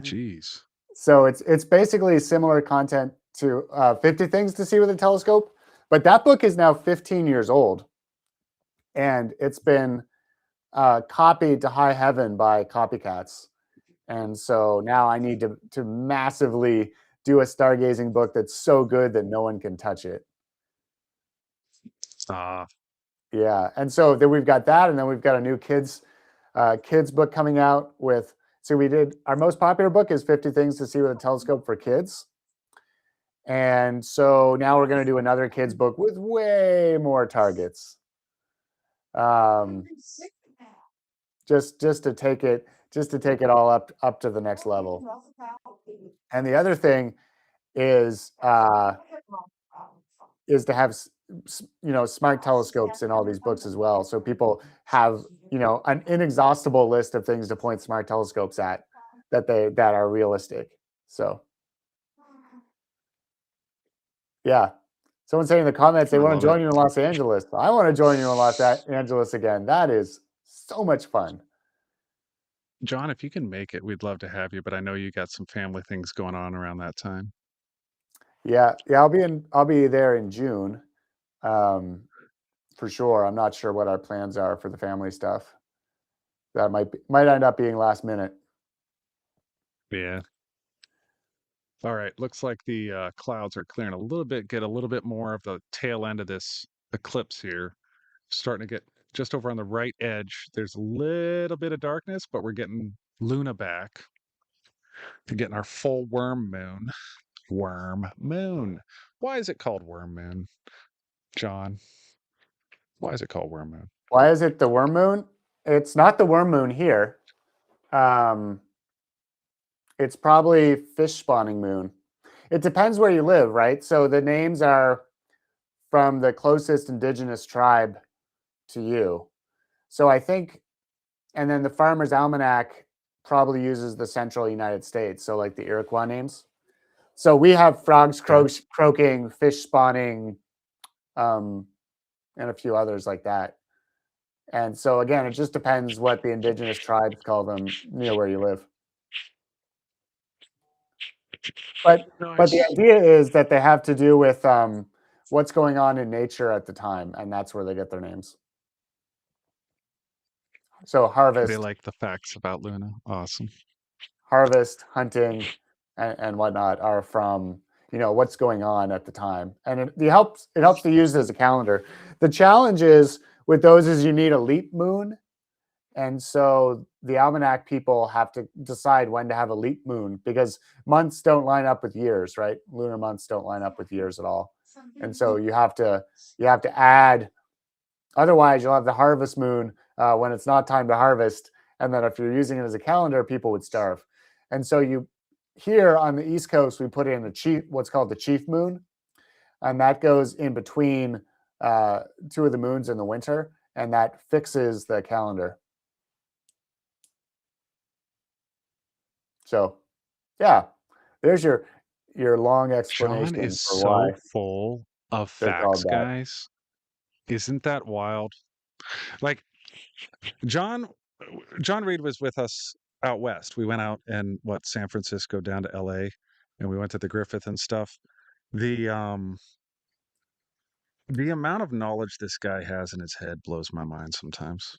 Jeez. So it's basically similar content to 50 things to see with a telescope, but that book is now 15 years old, and it's been copied to high heaven by copycats. And so now I need to massively do a stargazing book that's so good that no one can touch it. Yeah, and so then we've got that, and then we've got a new kids book coming out with. So we did our most popular book is 50 Things to See with a Telescope for Kids, and so now we're going to do another kids book with way more targets. Just to take it all up to the next level. And the other thing is to have smart telescopes in all these books as well, so people have an inexhaustible list of things to point smart telescopes at that are realistic. So yeah, someone saying in the comments they want to join you in Los Angeles. I want to join you in Los Angeles again. That is so much fun. John, if you can make it, we'd love to have you, but I know you got some family things going on around that time. Yeah, I'll be there in June. For sure. I'm not sure what our plans are for the family stuff. That might end up being last minute. Yeah. All right. Looks like the clouds are clearing a little bit, get a little bit more of the tail end of this eclipse here. Starting to get just over on the right edge. There's a little bit of darkness, but we're getting Luna back. We're getting our full worm moon. Worm moon. Why is it called worm moon, John? Why is it called worm moon? Why is it the worm moon? It's not the worm moon here. It's probably fish spawning moon. It depends where you live, right? So the names are from the closest indigenous tribe to you. So I think, and then the Farmer's Almanac probably uses the central United States. So like the Iroquois names. So we have frogs croaking, fish spawning, and a few others like that. And so again, it just depends what the indigenous tribes call them near where you live. But the idea is that they have to do with what's going on in nature at the time, and that's where they get their names. So harvest. They like the facts about Luna. Awesome. Harvest, hunting, and whatnot are from what's going on at the time, and it helps to use it as a calendar. The challenge is with those is you need a leap moon, and so the almanac people have to decide when to have a leap moon because months don't line up with years, right? Lunar months don't line up with years at all, and so you have to add. Otherwise, you'll have the harvest moon when it's not time to harvest, and then if you're using it as a calendar, people would starve. And so here on the East Coast, we put in what's called the chief moon, and that goes in between two of the moons in the winter, and that fixes the calendar. So, yeah, there's your long explanation John is for so why full of they're called facts, that. guys. Isn't that wild? Like John Reed was with us out west. We went out in San Francisco down to LA, and we went to the Griffith and stuff. The amount of knowledge this guy has in his head blows my mind sometimes.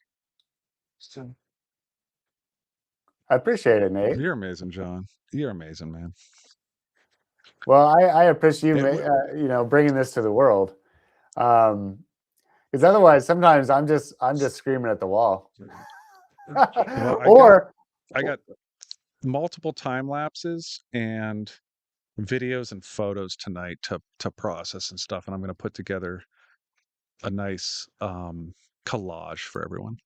I appreciate it, Nate. You're amazing, John. You're amazing, man. Well, I appreciate you bringing this to the world, because otherwise, sometimes I'm just screaming at the wall. Well, I got multiple time lapses and videos and photos tonight to process and stuff, and I'm going to put together a nice collage for everyone,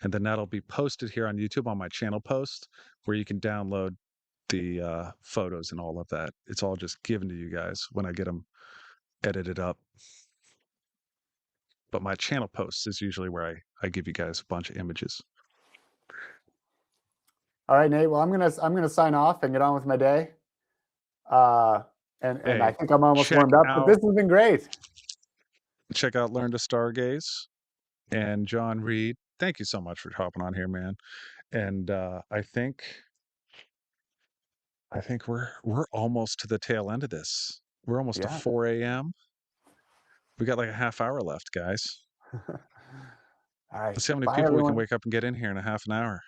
and then that'll be posted here on YouTube on my channel post, where you can download the photos and all of that. It's all just given to you guys when I get them edited up. But my channel post is usually where I give you guys a bunch of images. All right, Nate. Well, I'm gonna sign off and get on with my day. And I think I'm almost warmed up, but this has been great. Check out Learn to Stargaze and John Reed. Thank you so much for hopping on here, man. And I think we're almost to the tail end of this. We're almost to 4 a.m. We got like a half hour left, guys. All right. Let's see how many people we can wake up and get in here in a half an hour.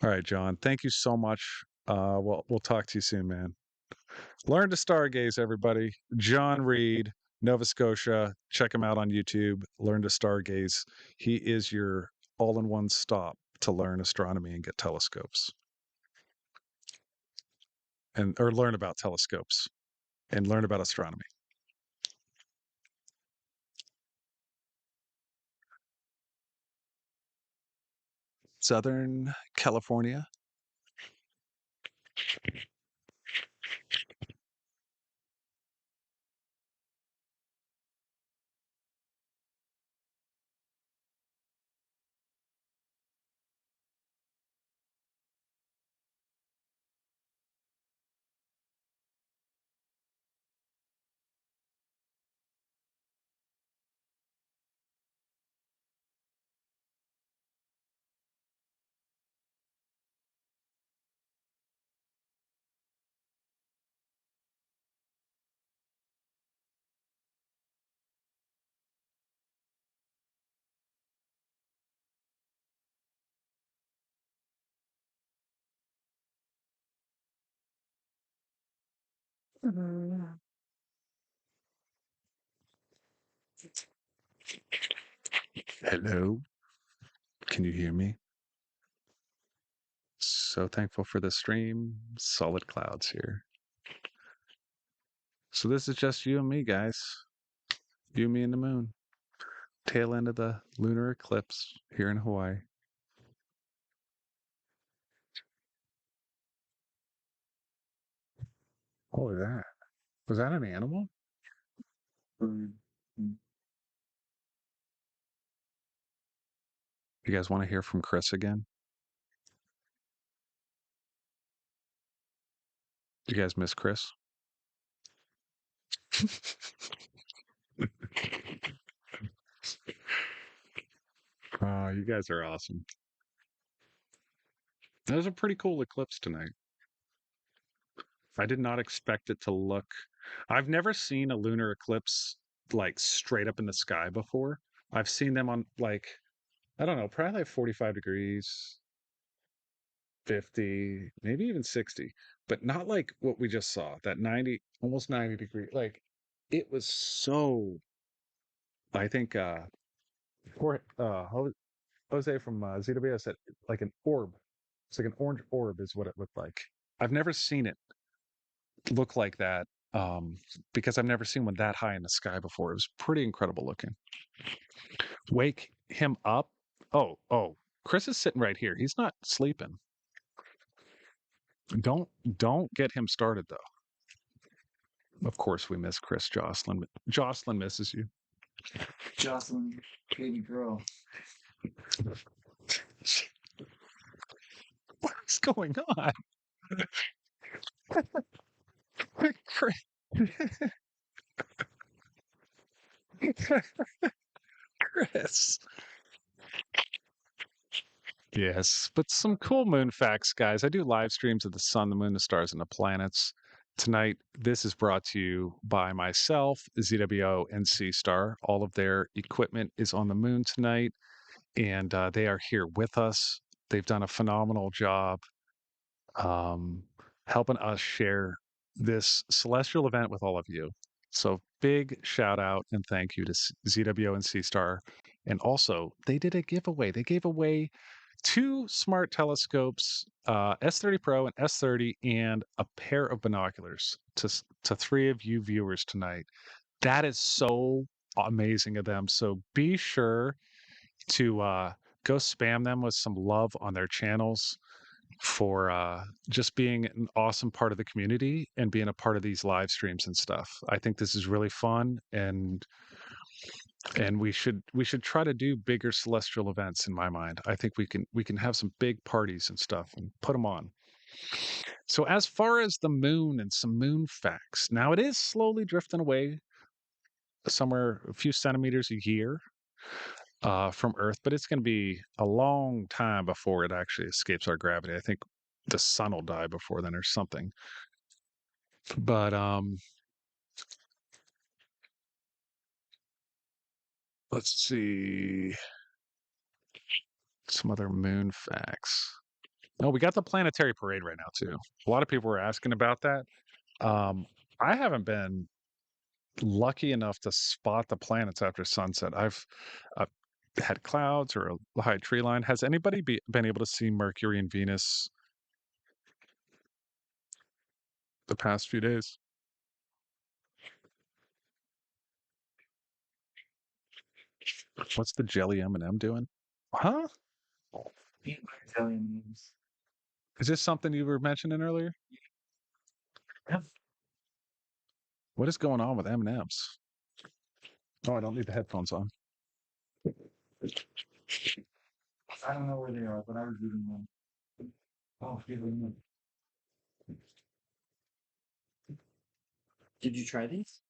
All right, John. Thank you so much. We'll talk to you soon, man. Learn to Stargaze, everybody. John Reed, Nova Scotia. Check him out on YouTube. Learn to Stargaze. He is your all-in-one stop to learn astronomy and get telescopes. Or learn about telescopes and learn about astronomy. Southern California. Hello. Can you hear me? So thankful for the stream. Solid clouds here. So this is just you and me, guys. You, me, and the moon. Tail end of the lunar eclipse here in Hawaii. What was that? Was that an animal? You guys want to hear from Chris again? You guys miss Chris? Oh, you guys are awesome. That was a pretty cool eclipse tonight. I did not expect it to look. I've never seen a lunar eclipse like straight up in the sky before. I've seen them on like, I don't know, probably like 45 degrees, 50, maybe even 60, but not like what we just saw, that 90, almost 90 degree. Like it was so, I think, Jose from ZWO said like an orb. It's like an orange orb is what it looked like. I've never seen it look like that because I've never seen one that high in the sky before. It was pretty incredible looking. Wake him up. Oh, Chris is sitting right here. He's not sleeping. Don't get him started though. Of course we miss Chris. Jocelyn misses you. Jocelyn, baby girl. What's going on? Chris. Chris. Yes, but some cool moon facts, guys. I do live streams of the sun, the moon, the stars, and the planets. Tonight, this is brought to you by myself, ZWO, and Seestar. All of their equipment is on the moon tonight, and they are here with us. They've done a phenomenal job helping us share this celestial event with all of you. So big shout out and thank you to ZWO and Seestar. And also, they did a giveaway. They gave away 2 smart telescopes, S30 Pro and S30, and a pair of binoculars to 3 of you viewers tonight. That is so amazing of them. So be sure to go spam them with some love on their channels for just being an awesome part of the community and being a part of these live streams and stuff. I think this is really fun, and we should try to do bigger celestial events. In my mind, I think we can have some big parties and stuff and put them on. So as far as the moon and some moon facts, now it is slowly drifting away somewhere a few centimeters a year from Earth, but it's going to be a long time before it actually escapes our gravity. I think the sun will die before then or something. But let's see some other moon facts. Oh, we got the planetary parade right now too. A lot of people were asking about that. I haven't been lucky enough to spot the planets after sunset. I've had clouds or a high tree line. Has anybody been able to see Mercury and Venus the past few days? What's the jelly M&M doing? Huh? Peanut butter jelly M&Ms. Is this something you were mentioning earlier? Yep. What is going on with M&Ms? Oh, I don't need the headphones on. I don't know where they are, but I was eating them. Oh, feeling them. Did you try these?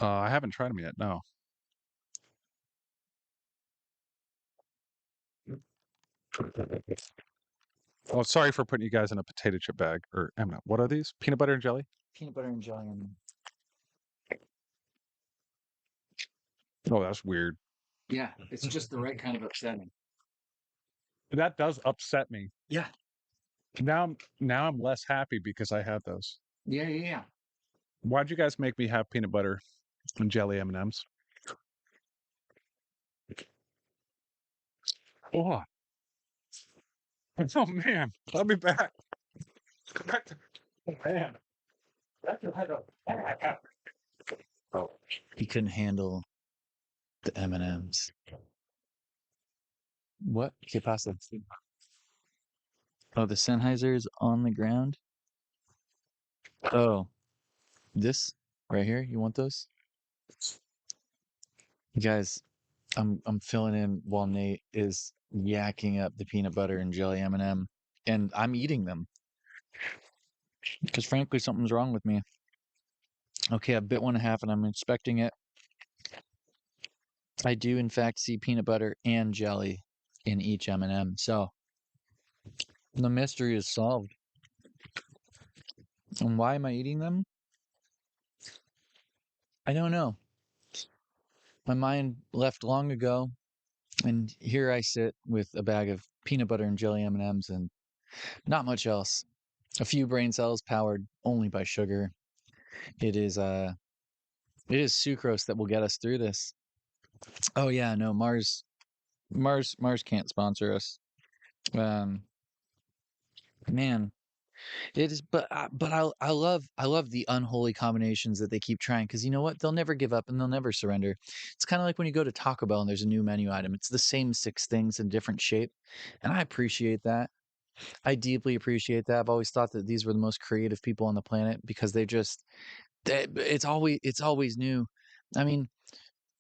I haven't tried them yet. No. Oh, sorry for putting you guys in a potato chip bag or M&M. What are these? Peanut butter and jelly? Peanut butter and jelly M&Ms. Oh, that's weird. Yeah, it's just the right kind of upsetting. That does upset me. Yeah. Now I'm less happy because I had those. Yeah. Why'd you guys make me have peanut butter and jelly M&Ms? Oh. Oh man, I'll be back. Oh man. Oh, he couldn't handle the M&Ms. What? ¿Qué pasa? Oh, the Sennheiser is on the ground? Oh, this right here? You want those? You guys, I'm filling in while Nate is yakking up the peanut butter and jelly M&M, and I'm eating them because frankly something's wrong with me. Okay, I bit 1.5 and I'm inspecting it. I do in fact see peanut butter and jelly in each M&M. So the mystery is solved. And why am I eating them? I don't know. My mind left long ago, and here I sit with a bag of peanut butter and jelly M&Ms and not much else. A few brain cells powered only by sugar. It is sucrose that will get us through this. Oh yeah, no, Mars can't sponsor us. Man, it is, but I love the unholy combinations that they keep trying, because you know what? They'll never give up and they'll never surrender. It's kind of like when you go to Taco Bell and there's a new menu item. It's the same 6 things in different shape, and I appreciate that. I deeply appreciate that. I've always thought that these were the most creative people on the planet, because it's always new. I mean,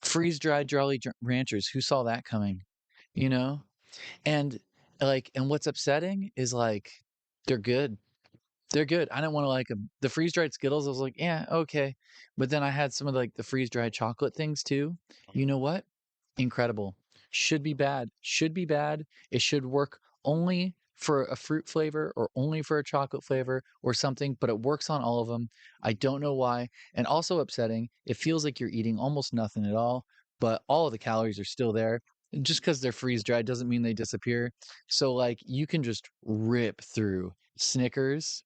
freeze-dried Jolly Ranchers, who saw that coming? You know? And and what's upsetting is they're good. They're good. I don't want to like them. The freeze-dried Skittles, I was like, yeah, okay. But then I had some of the freeze-dried chocolate things too. You know what? Incredible. Should be bad. Should be bad. It should work only for a fruit flavor or only for a chocolate flavor or something, but it works on all of them. I don't know why. And also upsetting, it feels like you're eating almost nothing at all, but all of the calories are still there. Just because they're freeze-dried doesn't mean they disappear. So you can just rip through Snickers.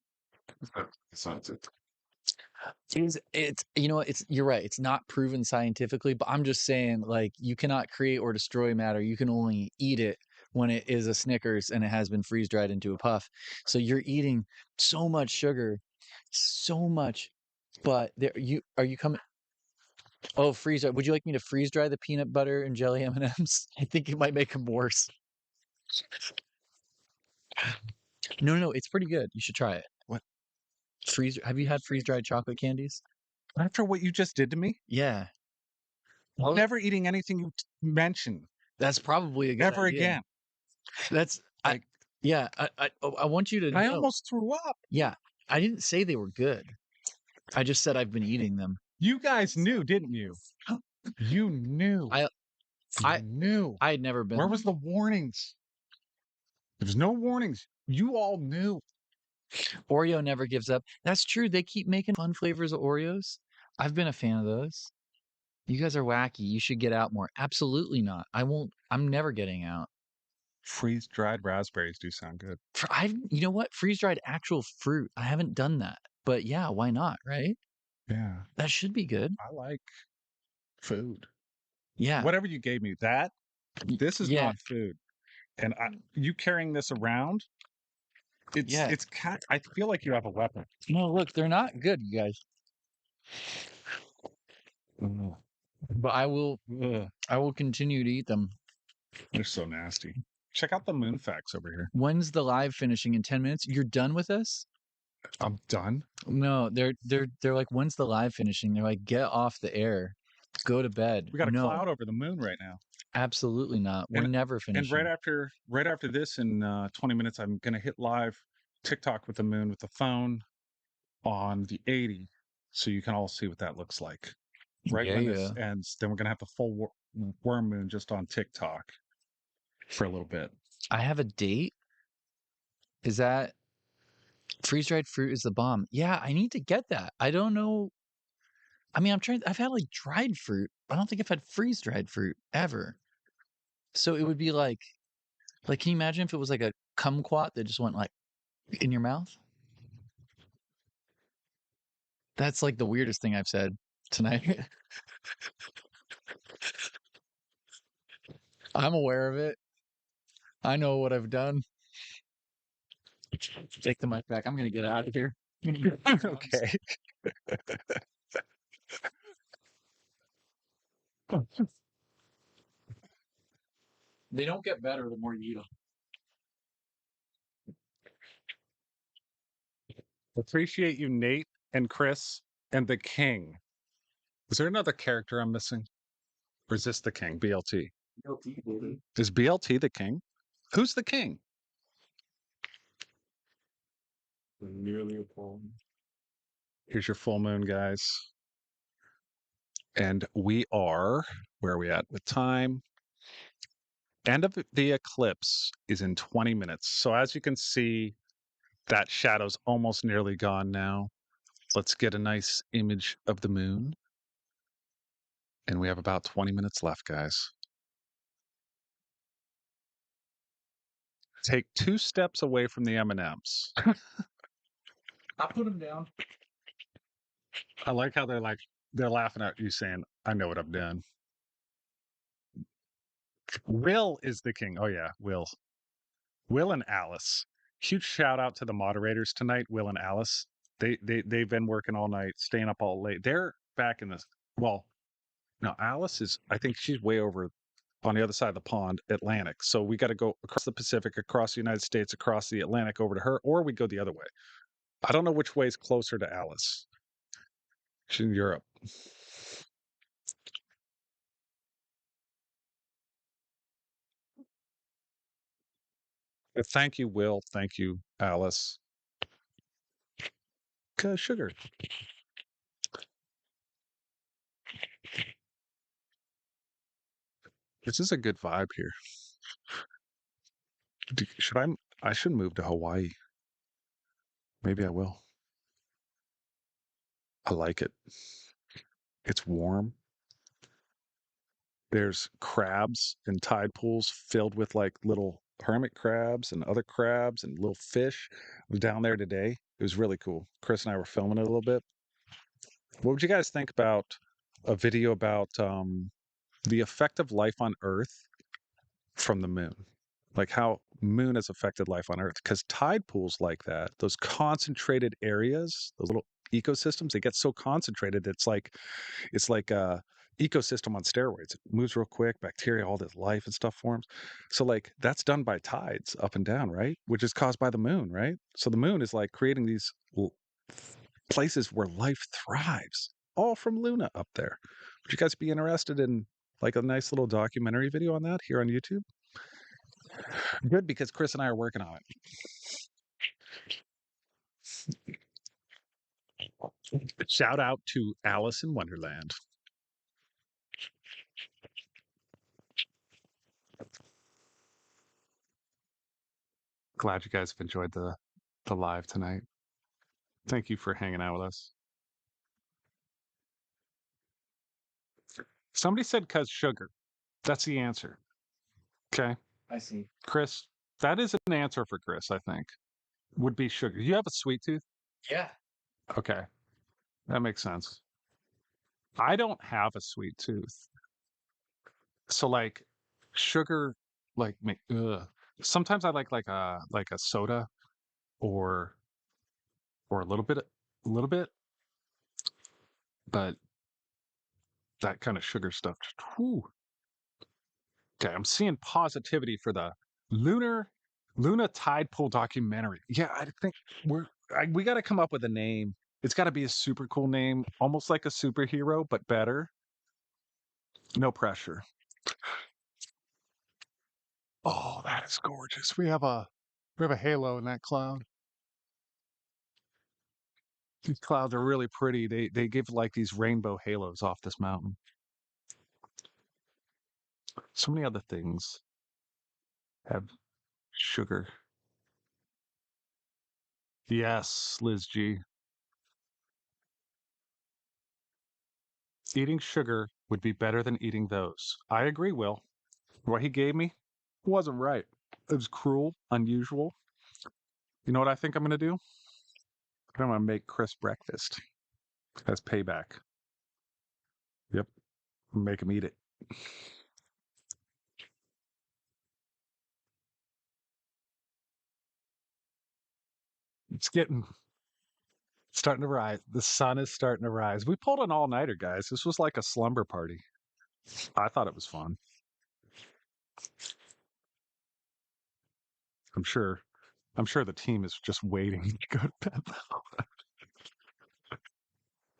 It's you know what, you're right, it's not proven scientifically, but I'm just saying you cannot create or destroy matter. You can only eat it when it is a Snickers and it has been freeze dried into a puff. So you're eating so much sugar, so much. But are you coming? Oh, freeze dry. Would you like me to freeze dry the peanut butter and jelly M&Ms? I think it might make them worse. No, it's pretty good. You should try it. What? Have you had freeze dried chocolate candies? After what you just did to me, Yeah. I'm never eating anything you mentioned. That's probably a good Never idea. again. That's I want you to I know. almost threw up. Yeah, I didn't say they were good. I just said I've been eating them. You guys knew, didn't you? You knew. I knew. I had never been. Where was the warnings? There's no warnings. You all knew. Oreo never gives up. That's true. They keep making fun flavors of Oreos. I've been a fan of those. You guys are wacky. You should get out more. Absolutely not. I won't. I'm never getting out. Freeze-dried raspberries do sound good. You know what? Freeze-dried actual fruit. I haven't done that. But yeah, why not, right? Yeah. That should be good. I like food. Yeah. Whatever you gave me, this is not food. And you carrying this around, it's I feel like you have a weapon. No, look, they're not good, you guys. But I will continue to eat them. They're so nasty. Check out the moon facts over here. When's the live finishing? In 10 minutes? You're done with us? I'm done. No, they're like, when's the live finishing? They're like, get off the air. Go to bed. We got a cloud over the moon right now. Absolutely not. We're never finishing. And right after this, in 20 minutes, I'm gonna hit live TikTok with the moon with the phone on the 80, so you can all see what that looks like. Right when this ends, then we're gonna have the full worm moon just on TikTok for a little bit. I have a date. Is that freeze-dried fruit is the bomb? Yeah, I need to get that. I don't know. I mean, I've had dried fruit. I don't think I've had freeze-dried fruit ever. So it would be can you imagine if it was like a kumquat that just went in your mouth? That's the weirdest thing I've said tonight. I'm aware of it. I know what I've done. Take the mic back. I'm going to get out of here. Okay. They don't get better the more you eat them. Appreciate you, Nate and Chris and the King. Is there another character I'm missing? Or is this the King? BLT. BLT, baby. Is BLT the King? Who's the King? Nearly a full. Here's your full moon, guys. And we are, where are we at with time? End of the eclipse is in 20 minutes. So as you can see, that shadow's almost nearly gone now. Let's get a nice image of the moon. And we have about 20 minutes left, guys. Take 2 steps away from the M&Ms. I'll put them down. I like how they're laughing at you saying, I know what I've done. Will is the king. Oh yeah, Will. Will and Alice. Huge shout out to the moderators tonight, Will and Alice. They've been working all night, staying up all late. They're back in this. Well, no, Alice is. I think she's way over on the other side of the pond, Atlantic. So we got to go across the Pacific, across the United States, across the Atlantic over to her, or we go the other way. I don't know which way is closer to Alice. She's in Europe. But thank you, Will. Thank you, Alice. Sugar. This is a good vibe here. Should I should move to Hawaii. Maybe I will. I like it. It's warm. There's crabs and tide pools filled with like little hermit crabs and other crabs and little fish. I was down there today. It was really cool. Chris and I were filming it a little bit. What would you guys think about a video about the effect of life on Earth from the moon? Like how moon has affected life on Earth? Because tide pools like that, those concentrated areas, those little ecosystems, they get so concentrated that it's like a ecosystem on steroids. It moves real quick, bacteria, all this life and stuff forms. So like that's done by tides up and down, right? Which is caused by the moon, right? So the moon is like creating these places where life thrives, all from Luna up there. Would you guys be interested in like a nice little documentary video on that here on YouTube? Good, because Chris and I are working on it. Shout out to Alice in Wonderland. Glad you guys have enjoyed the live tonight. Thank you for hanging out with us. Somebody said cuz sugar. That's the answer. Okay. I see. Chris, that is an answer for Chris, I think. Would be sugar. You have a sweet tooth? Yeah. Okay. That makes sense. I don't have a sweet tooth. So like sugar like sometimes I like a soda or a little bit, but that kind of sugar stuff. Whew. Okay, I'm seeing positivity for the Luna Tide Pool documentary. Yeah, I think we got to come up with a name. It's got to be a super cool name, almost like a superhero, but better. No pressure. Oh, that is gorgeous. We have a halo in that cloud. These clouds are really pretty. They give like these rainbow halos off this mountain. So many other things have sugar. Yes, Liz G. Eating sugar would be better than eating those. I agree, Will. What he gave me wasn't right. It was cruel, unusual. You know what I think I'm going to do? I'm going to make Chris breakfast as payback. Yep. Make him eat it. It's starting to rise. The sun is starting to rise. We pulled an all-nighter, guys. This was like a slumber party. I thought it was fun. I'm sure the team is just waiting to go to bed now.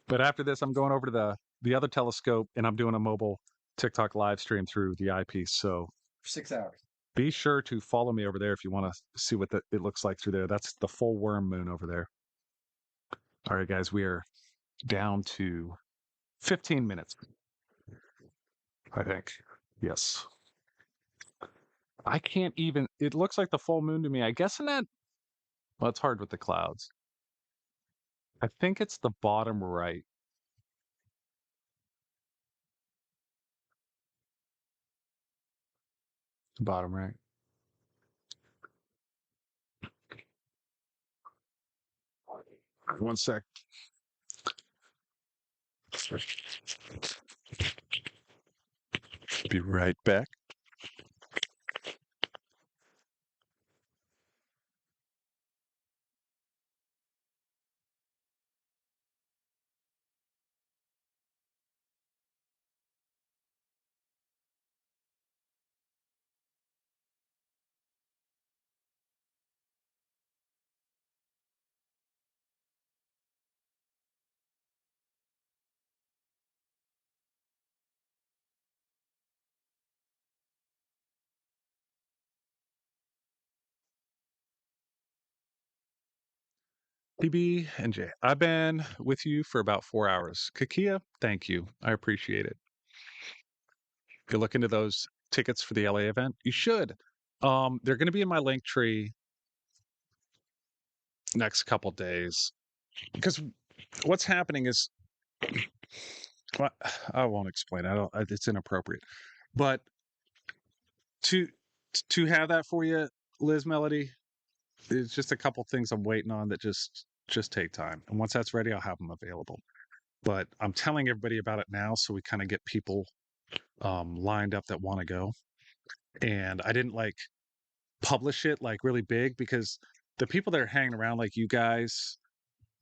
But after this, I'm going over to the other telescope and I'm doing a mobile TikTok live stream through the eyepiece. So 6 hours. Be sure to follow me over there if you want to see what it looks like through there. That's the full worm moon over there. All right, guys, we are down to 15 minutes. I think. Yes. I can't even. It looks like the full moon to me. I guess in that. Well, it's hard with the clouds. I think it's the bottom right. Bottom right. One sec. Be right back. PB and J. I've been with you for about 4 hours. Kakia, thank you. I appreciate it. If you look into those tickets for the LA event, you should. They're going to be in my link tree next couple days. Because what's happening is, well, I won't explain. It's inappropriate. But to have that for you, Liz Melody, it's just a couple things I'm waiting on that just take time. And once that's ready, I'll have them available. But I'm telling everybody about it now, so we kind of get people lined up that want to go. And I didn't like publish it like really big because the people that are hanging around, like you guys,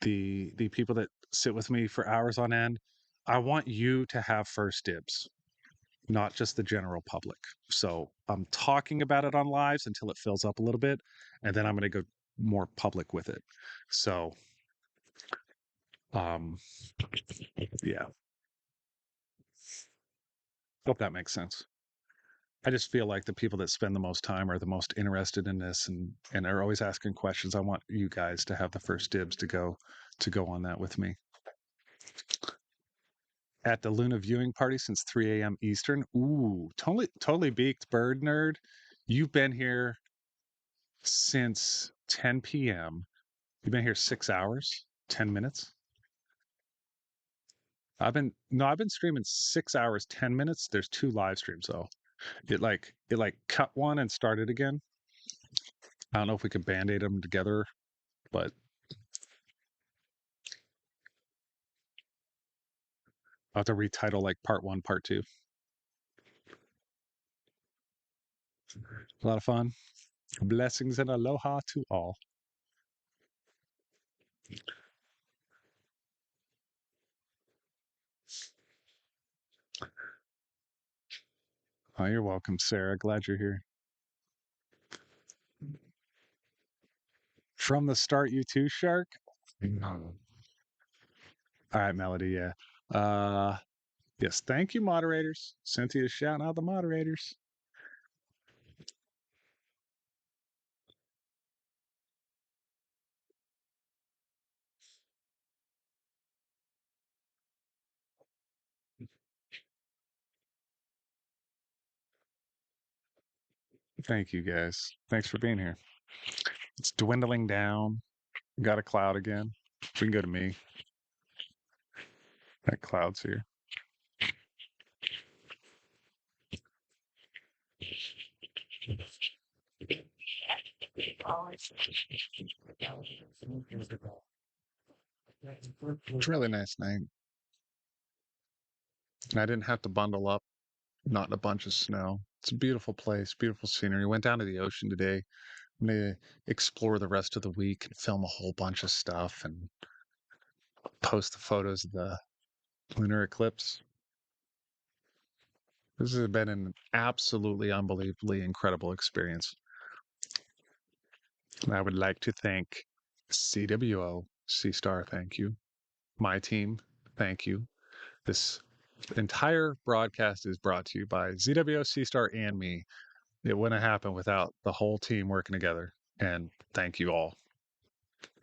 the people that sit with me for hours on end, I want you to have first dibs, not just the general public. So I'm talking about it on lives until it fills up a little bit, and then I'm going to go more public with it. So, yeah. Hope that makes sense. I just feel like the people that spend the most time are the most interested in this and are always asking questions. I want you guys to have the first dibs to go on that with me. At the Luna viewing party since 3 a.m. Eastern. Ooh, totally beaked bird nerd. You've been here since 10 p.m. You've been here 6 hours, 10 minutes. I've been streaming 6 hours, 10 minutes. There's 2 live streams though. It cut one and started again. I don't know if we could band-aid them together, but I'll have to retitle like part 1, part 2. A lot of fun. Blessings and aloha to all. Oh, you're welcome, Sarah. Glad you're here. From the start, you too, Shark? All right, Melody, yeah. Yes, thank you, moderators. Cynthia's shouting out the moderators. Thank you, guys. Thanks for being here. It's dwindling down. Got a cloud again. We can go to me. That cloud's here. It's a really nice night. And I didn't have to bundle up, not in a bunch of snow. It's a beautiful place, beautiful scenery. Went down to the ocean today. I'm going to explore the rest of the week and film a whole bunch of stuff and post the photos of the lunar eclipse. This has been an absolutely unbelievably incredible experience. And I would like to thank SunshineNate, Seestar, thank you. My team, thank you. This entire broadcast is brought to you by SunshineNate, Seestar, and me. It wouldn't happen without the whole team working together. And thank you all.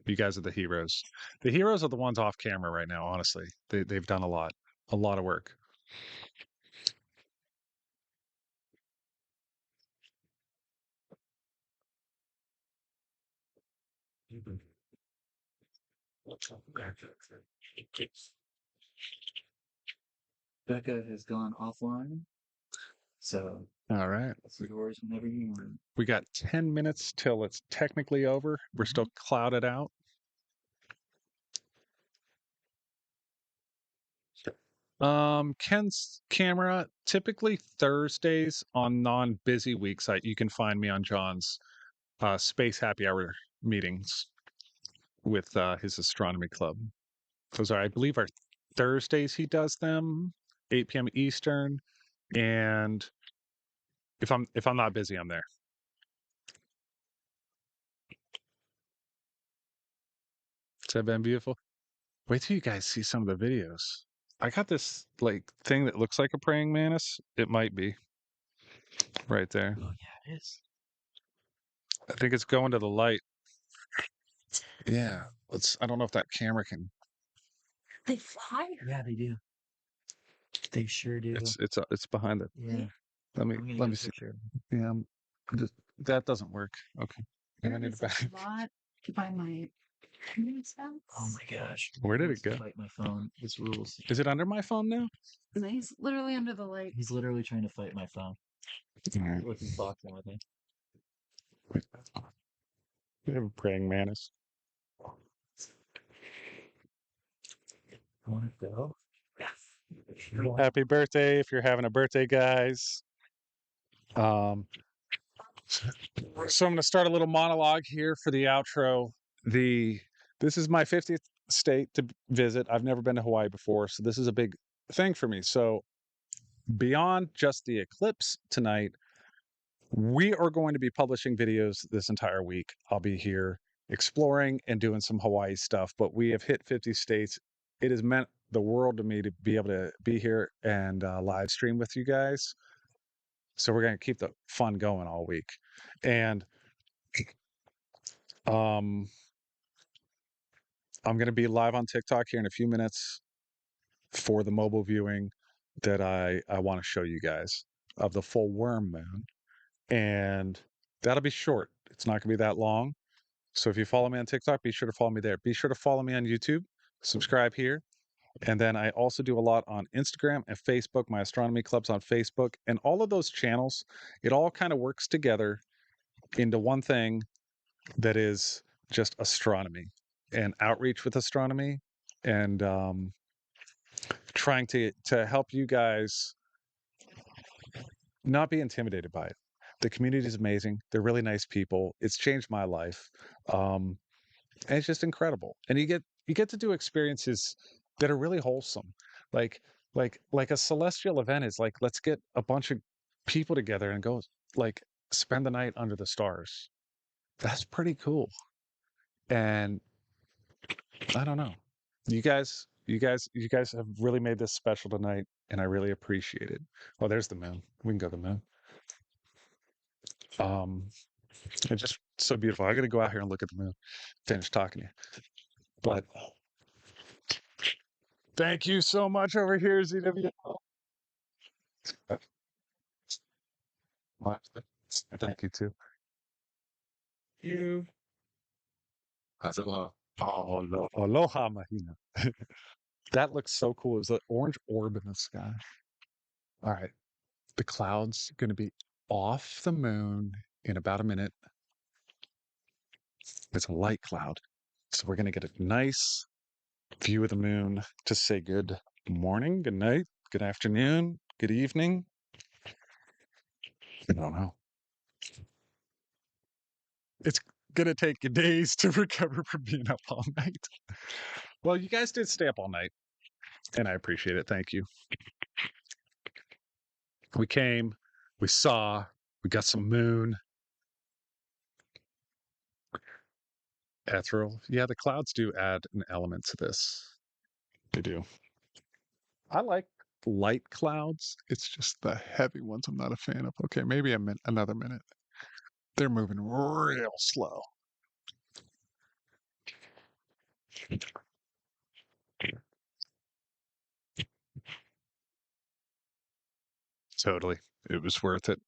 You guys are the heroes. The heroes are the ones off camera right now, honestly. They've done a lot of work. Becca has gone offline, so All right. it's yours whenever you want. We got 10 minutes till it's technically over. We're still clouded out. Ken's camera, typically Thursdays on non-busy weeks, you can find me on John's space happy hour meetings with his astronomy club. Those are, I believe, are Thursdays he does them, 8 p.m. Eastern, and if I'm not busy, I'm there. Has that been beautiful? Wait till you guys see some of the videos. I got this like thing that looks like a praying mantis. It might be right there. Oh yeah, it is. I think it's going to the light. Yeah. I don't know if that camera can. They fly. Yeah, they do. They sure do. It's behind it. Yeah. Let me I'm gonna let get me a see. picture. Yeah, that doesn't work. Okay. I There need is a a back. lot by my fence. Oh my gosh. Where did Wants it to go? Fight my phone. This rules. Is it under my phone now? He's literally under the light. He's literally trying to fight my phone. All right. Like he's boxing with me. We have a praying mantis. I want to go. Happy birthday if you're having a birthday, guys. So I'm going to start a little monologue here for the outro. This is my 50th state to visit. I've never been to Hawaii before, so this is a big thing for me. So beyond just the eclipse tonight, we are going to be publishing videos this entire week. I'll be here exploring and doing some Hawaii stuff, but we have hit 50 states. It has meant the world to me to be able to be here and live stream with you guys. So we're going to keep the fun going all week. And I'm going to be live on TikTok here in a few minutes for the mobile viewing that I want to show you guys of the full worm moon. And that'll be short. It's not going to be that long. So if you follow me on TikTok, be sure to follow me there. Be sure to follow me on YouTube, subscribe here. And then I also do a lot on Instagram and Facebook. My astronomy club's on Facebook. And all of those channels, it all kind of works together into one thing that is just astronomy and outreach with astronomy and trying to help you guys not be intimidated by it. The community is amazing. They're really nice people. It's changed my life. And it's just incredible. And you get to do experiences that are really wholesome. Like a celestial event is like, let's get a bunch of people together and go like spend the night under the stars. That's pretty cool. And I don't know. You guys have really made this special tonight, and I really appreciate it. Oh, there's the moon. We can go to the moon. It's just so beautiful. I got to go out here and look at the moon. Finish talking to you. But thank you so much over here, ZWO. Thank you too. You. Aloha. Oh, aloha, Mahina. That looks so cool. It's an orange orb in the sky. All right. The clouds going to be off the moon in about a minute. It's a light cloud. So we're going to get a nice view of the moon to say good morning, good night, good afternoon, good evening. I don't know. It's going to take you days to recover from being up all night. Well, you guys did stay up all night, and I appreciate it. Thank you. We came, we saw, we got some moon. Ethereal. Yeah, the clouds do add an element to this. They do. I like light clouds. It's just the heavy ones I'm not a fan of. Okay, maybe another minute. They're moving real slow. Totally. It was worth it.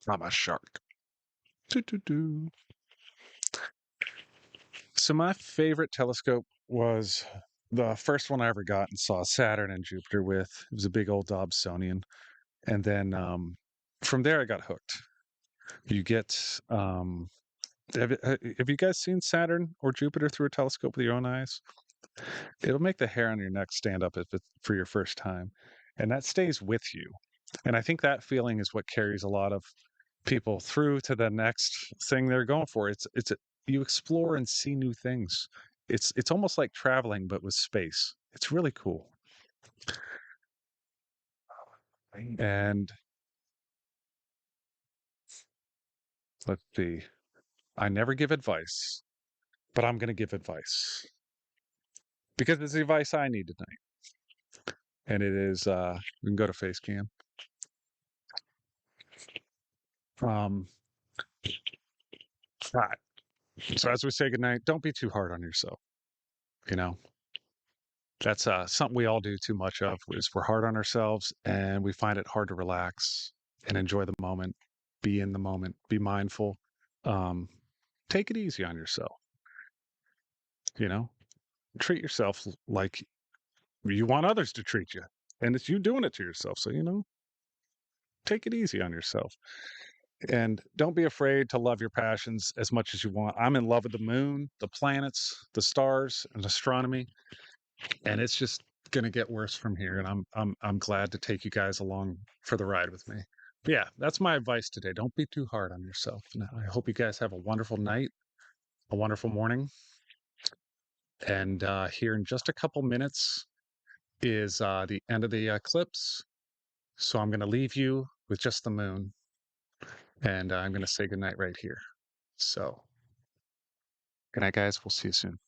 I'm a shark. Doo-doo-doo. So my favorite telescope was the first one I ever got and saw Saturn and Jupiter with. It was a big old Dobsonian. And then from there I got hooked. You get have you guys seen Saturn or Jupiter through a telescope with your own eyes? It'll make the hair on your neck stand up if it's for your first time. And that stays with you. And I think that feeling is what carries a lot of people through to the next thing they're going for. You explore and see new things. It's almost like traveling but with space. It's really cool. And let's see. I never give advice, but I'm going to give advice because it's the advice I need tonight. And it is we can go to Facecam. Right. So as we say goodnight, don't be too hard on yourself. You know, that's something we all do too much of is we're hard on ourselves and we find it hard to relax and enjoy the moment, be in the moment, be mindful. Take it easy on yourself. You know, treat yourself like you want others to treat you. And it's you doing it to yourself. So, you know, take it easy on yourself. And don't be afraid to love your passions as much as you want. I'm in love with the moon, the planets, the stars, and astronomy. And it's just gonna get worse from here. And I'm glad to take you guys along for the ride with me. But yeah, that's my advice today. Don't be too hard on yourself. And I hope you guys have a wonderful night, a wonderful morning. And here in just a couple minutes is the end of the eclipse. So I'm going to leave you with just the moon. And I'm going to say goodnight right here. So, good night, guys. We'll see you soon.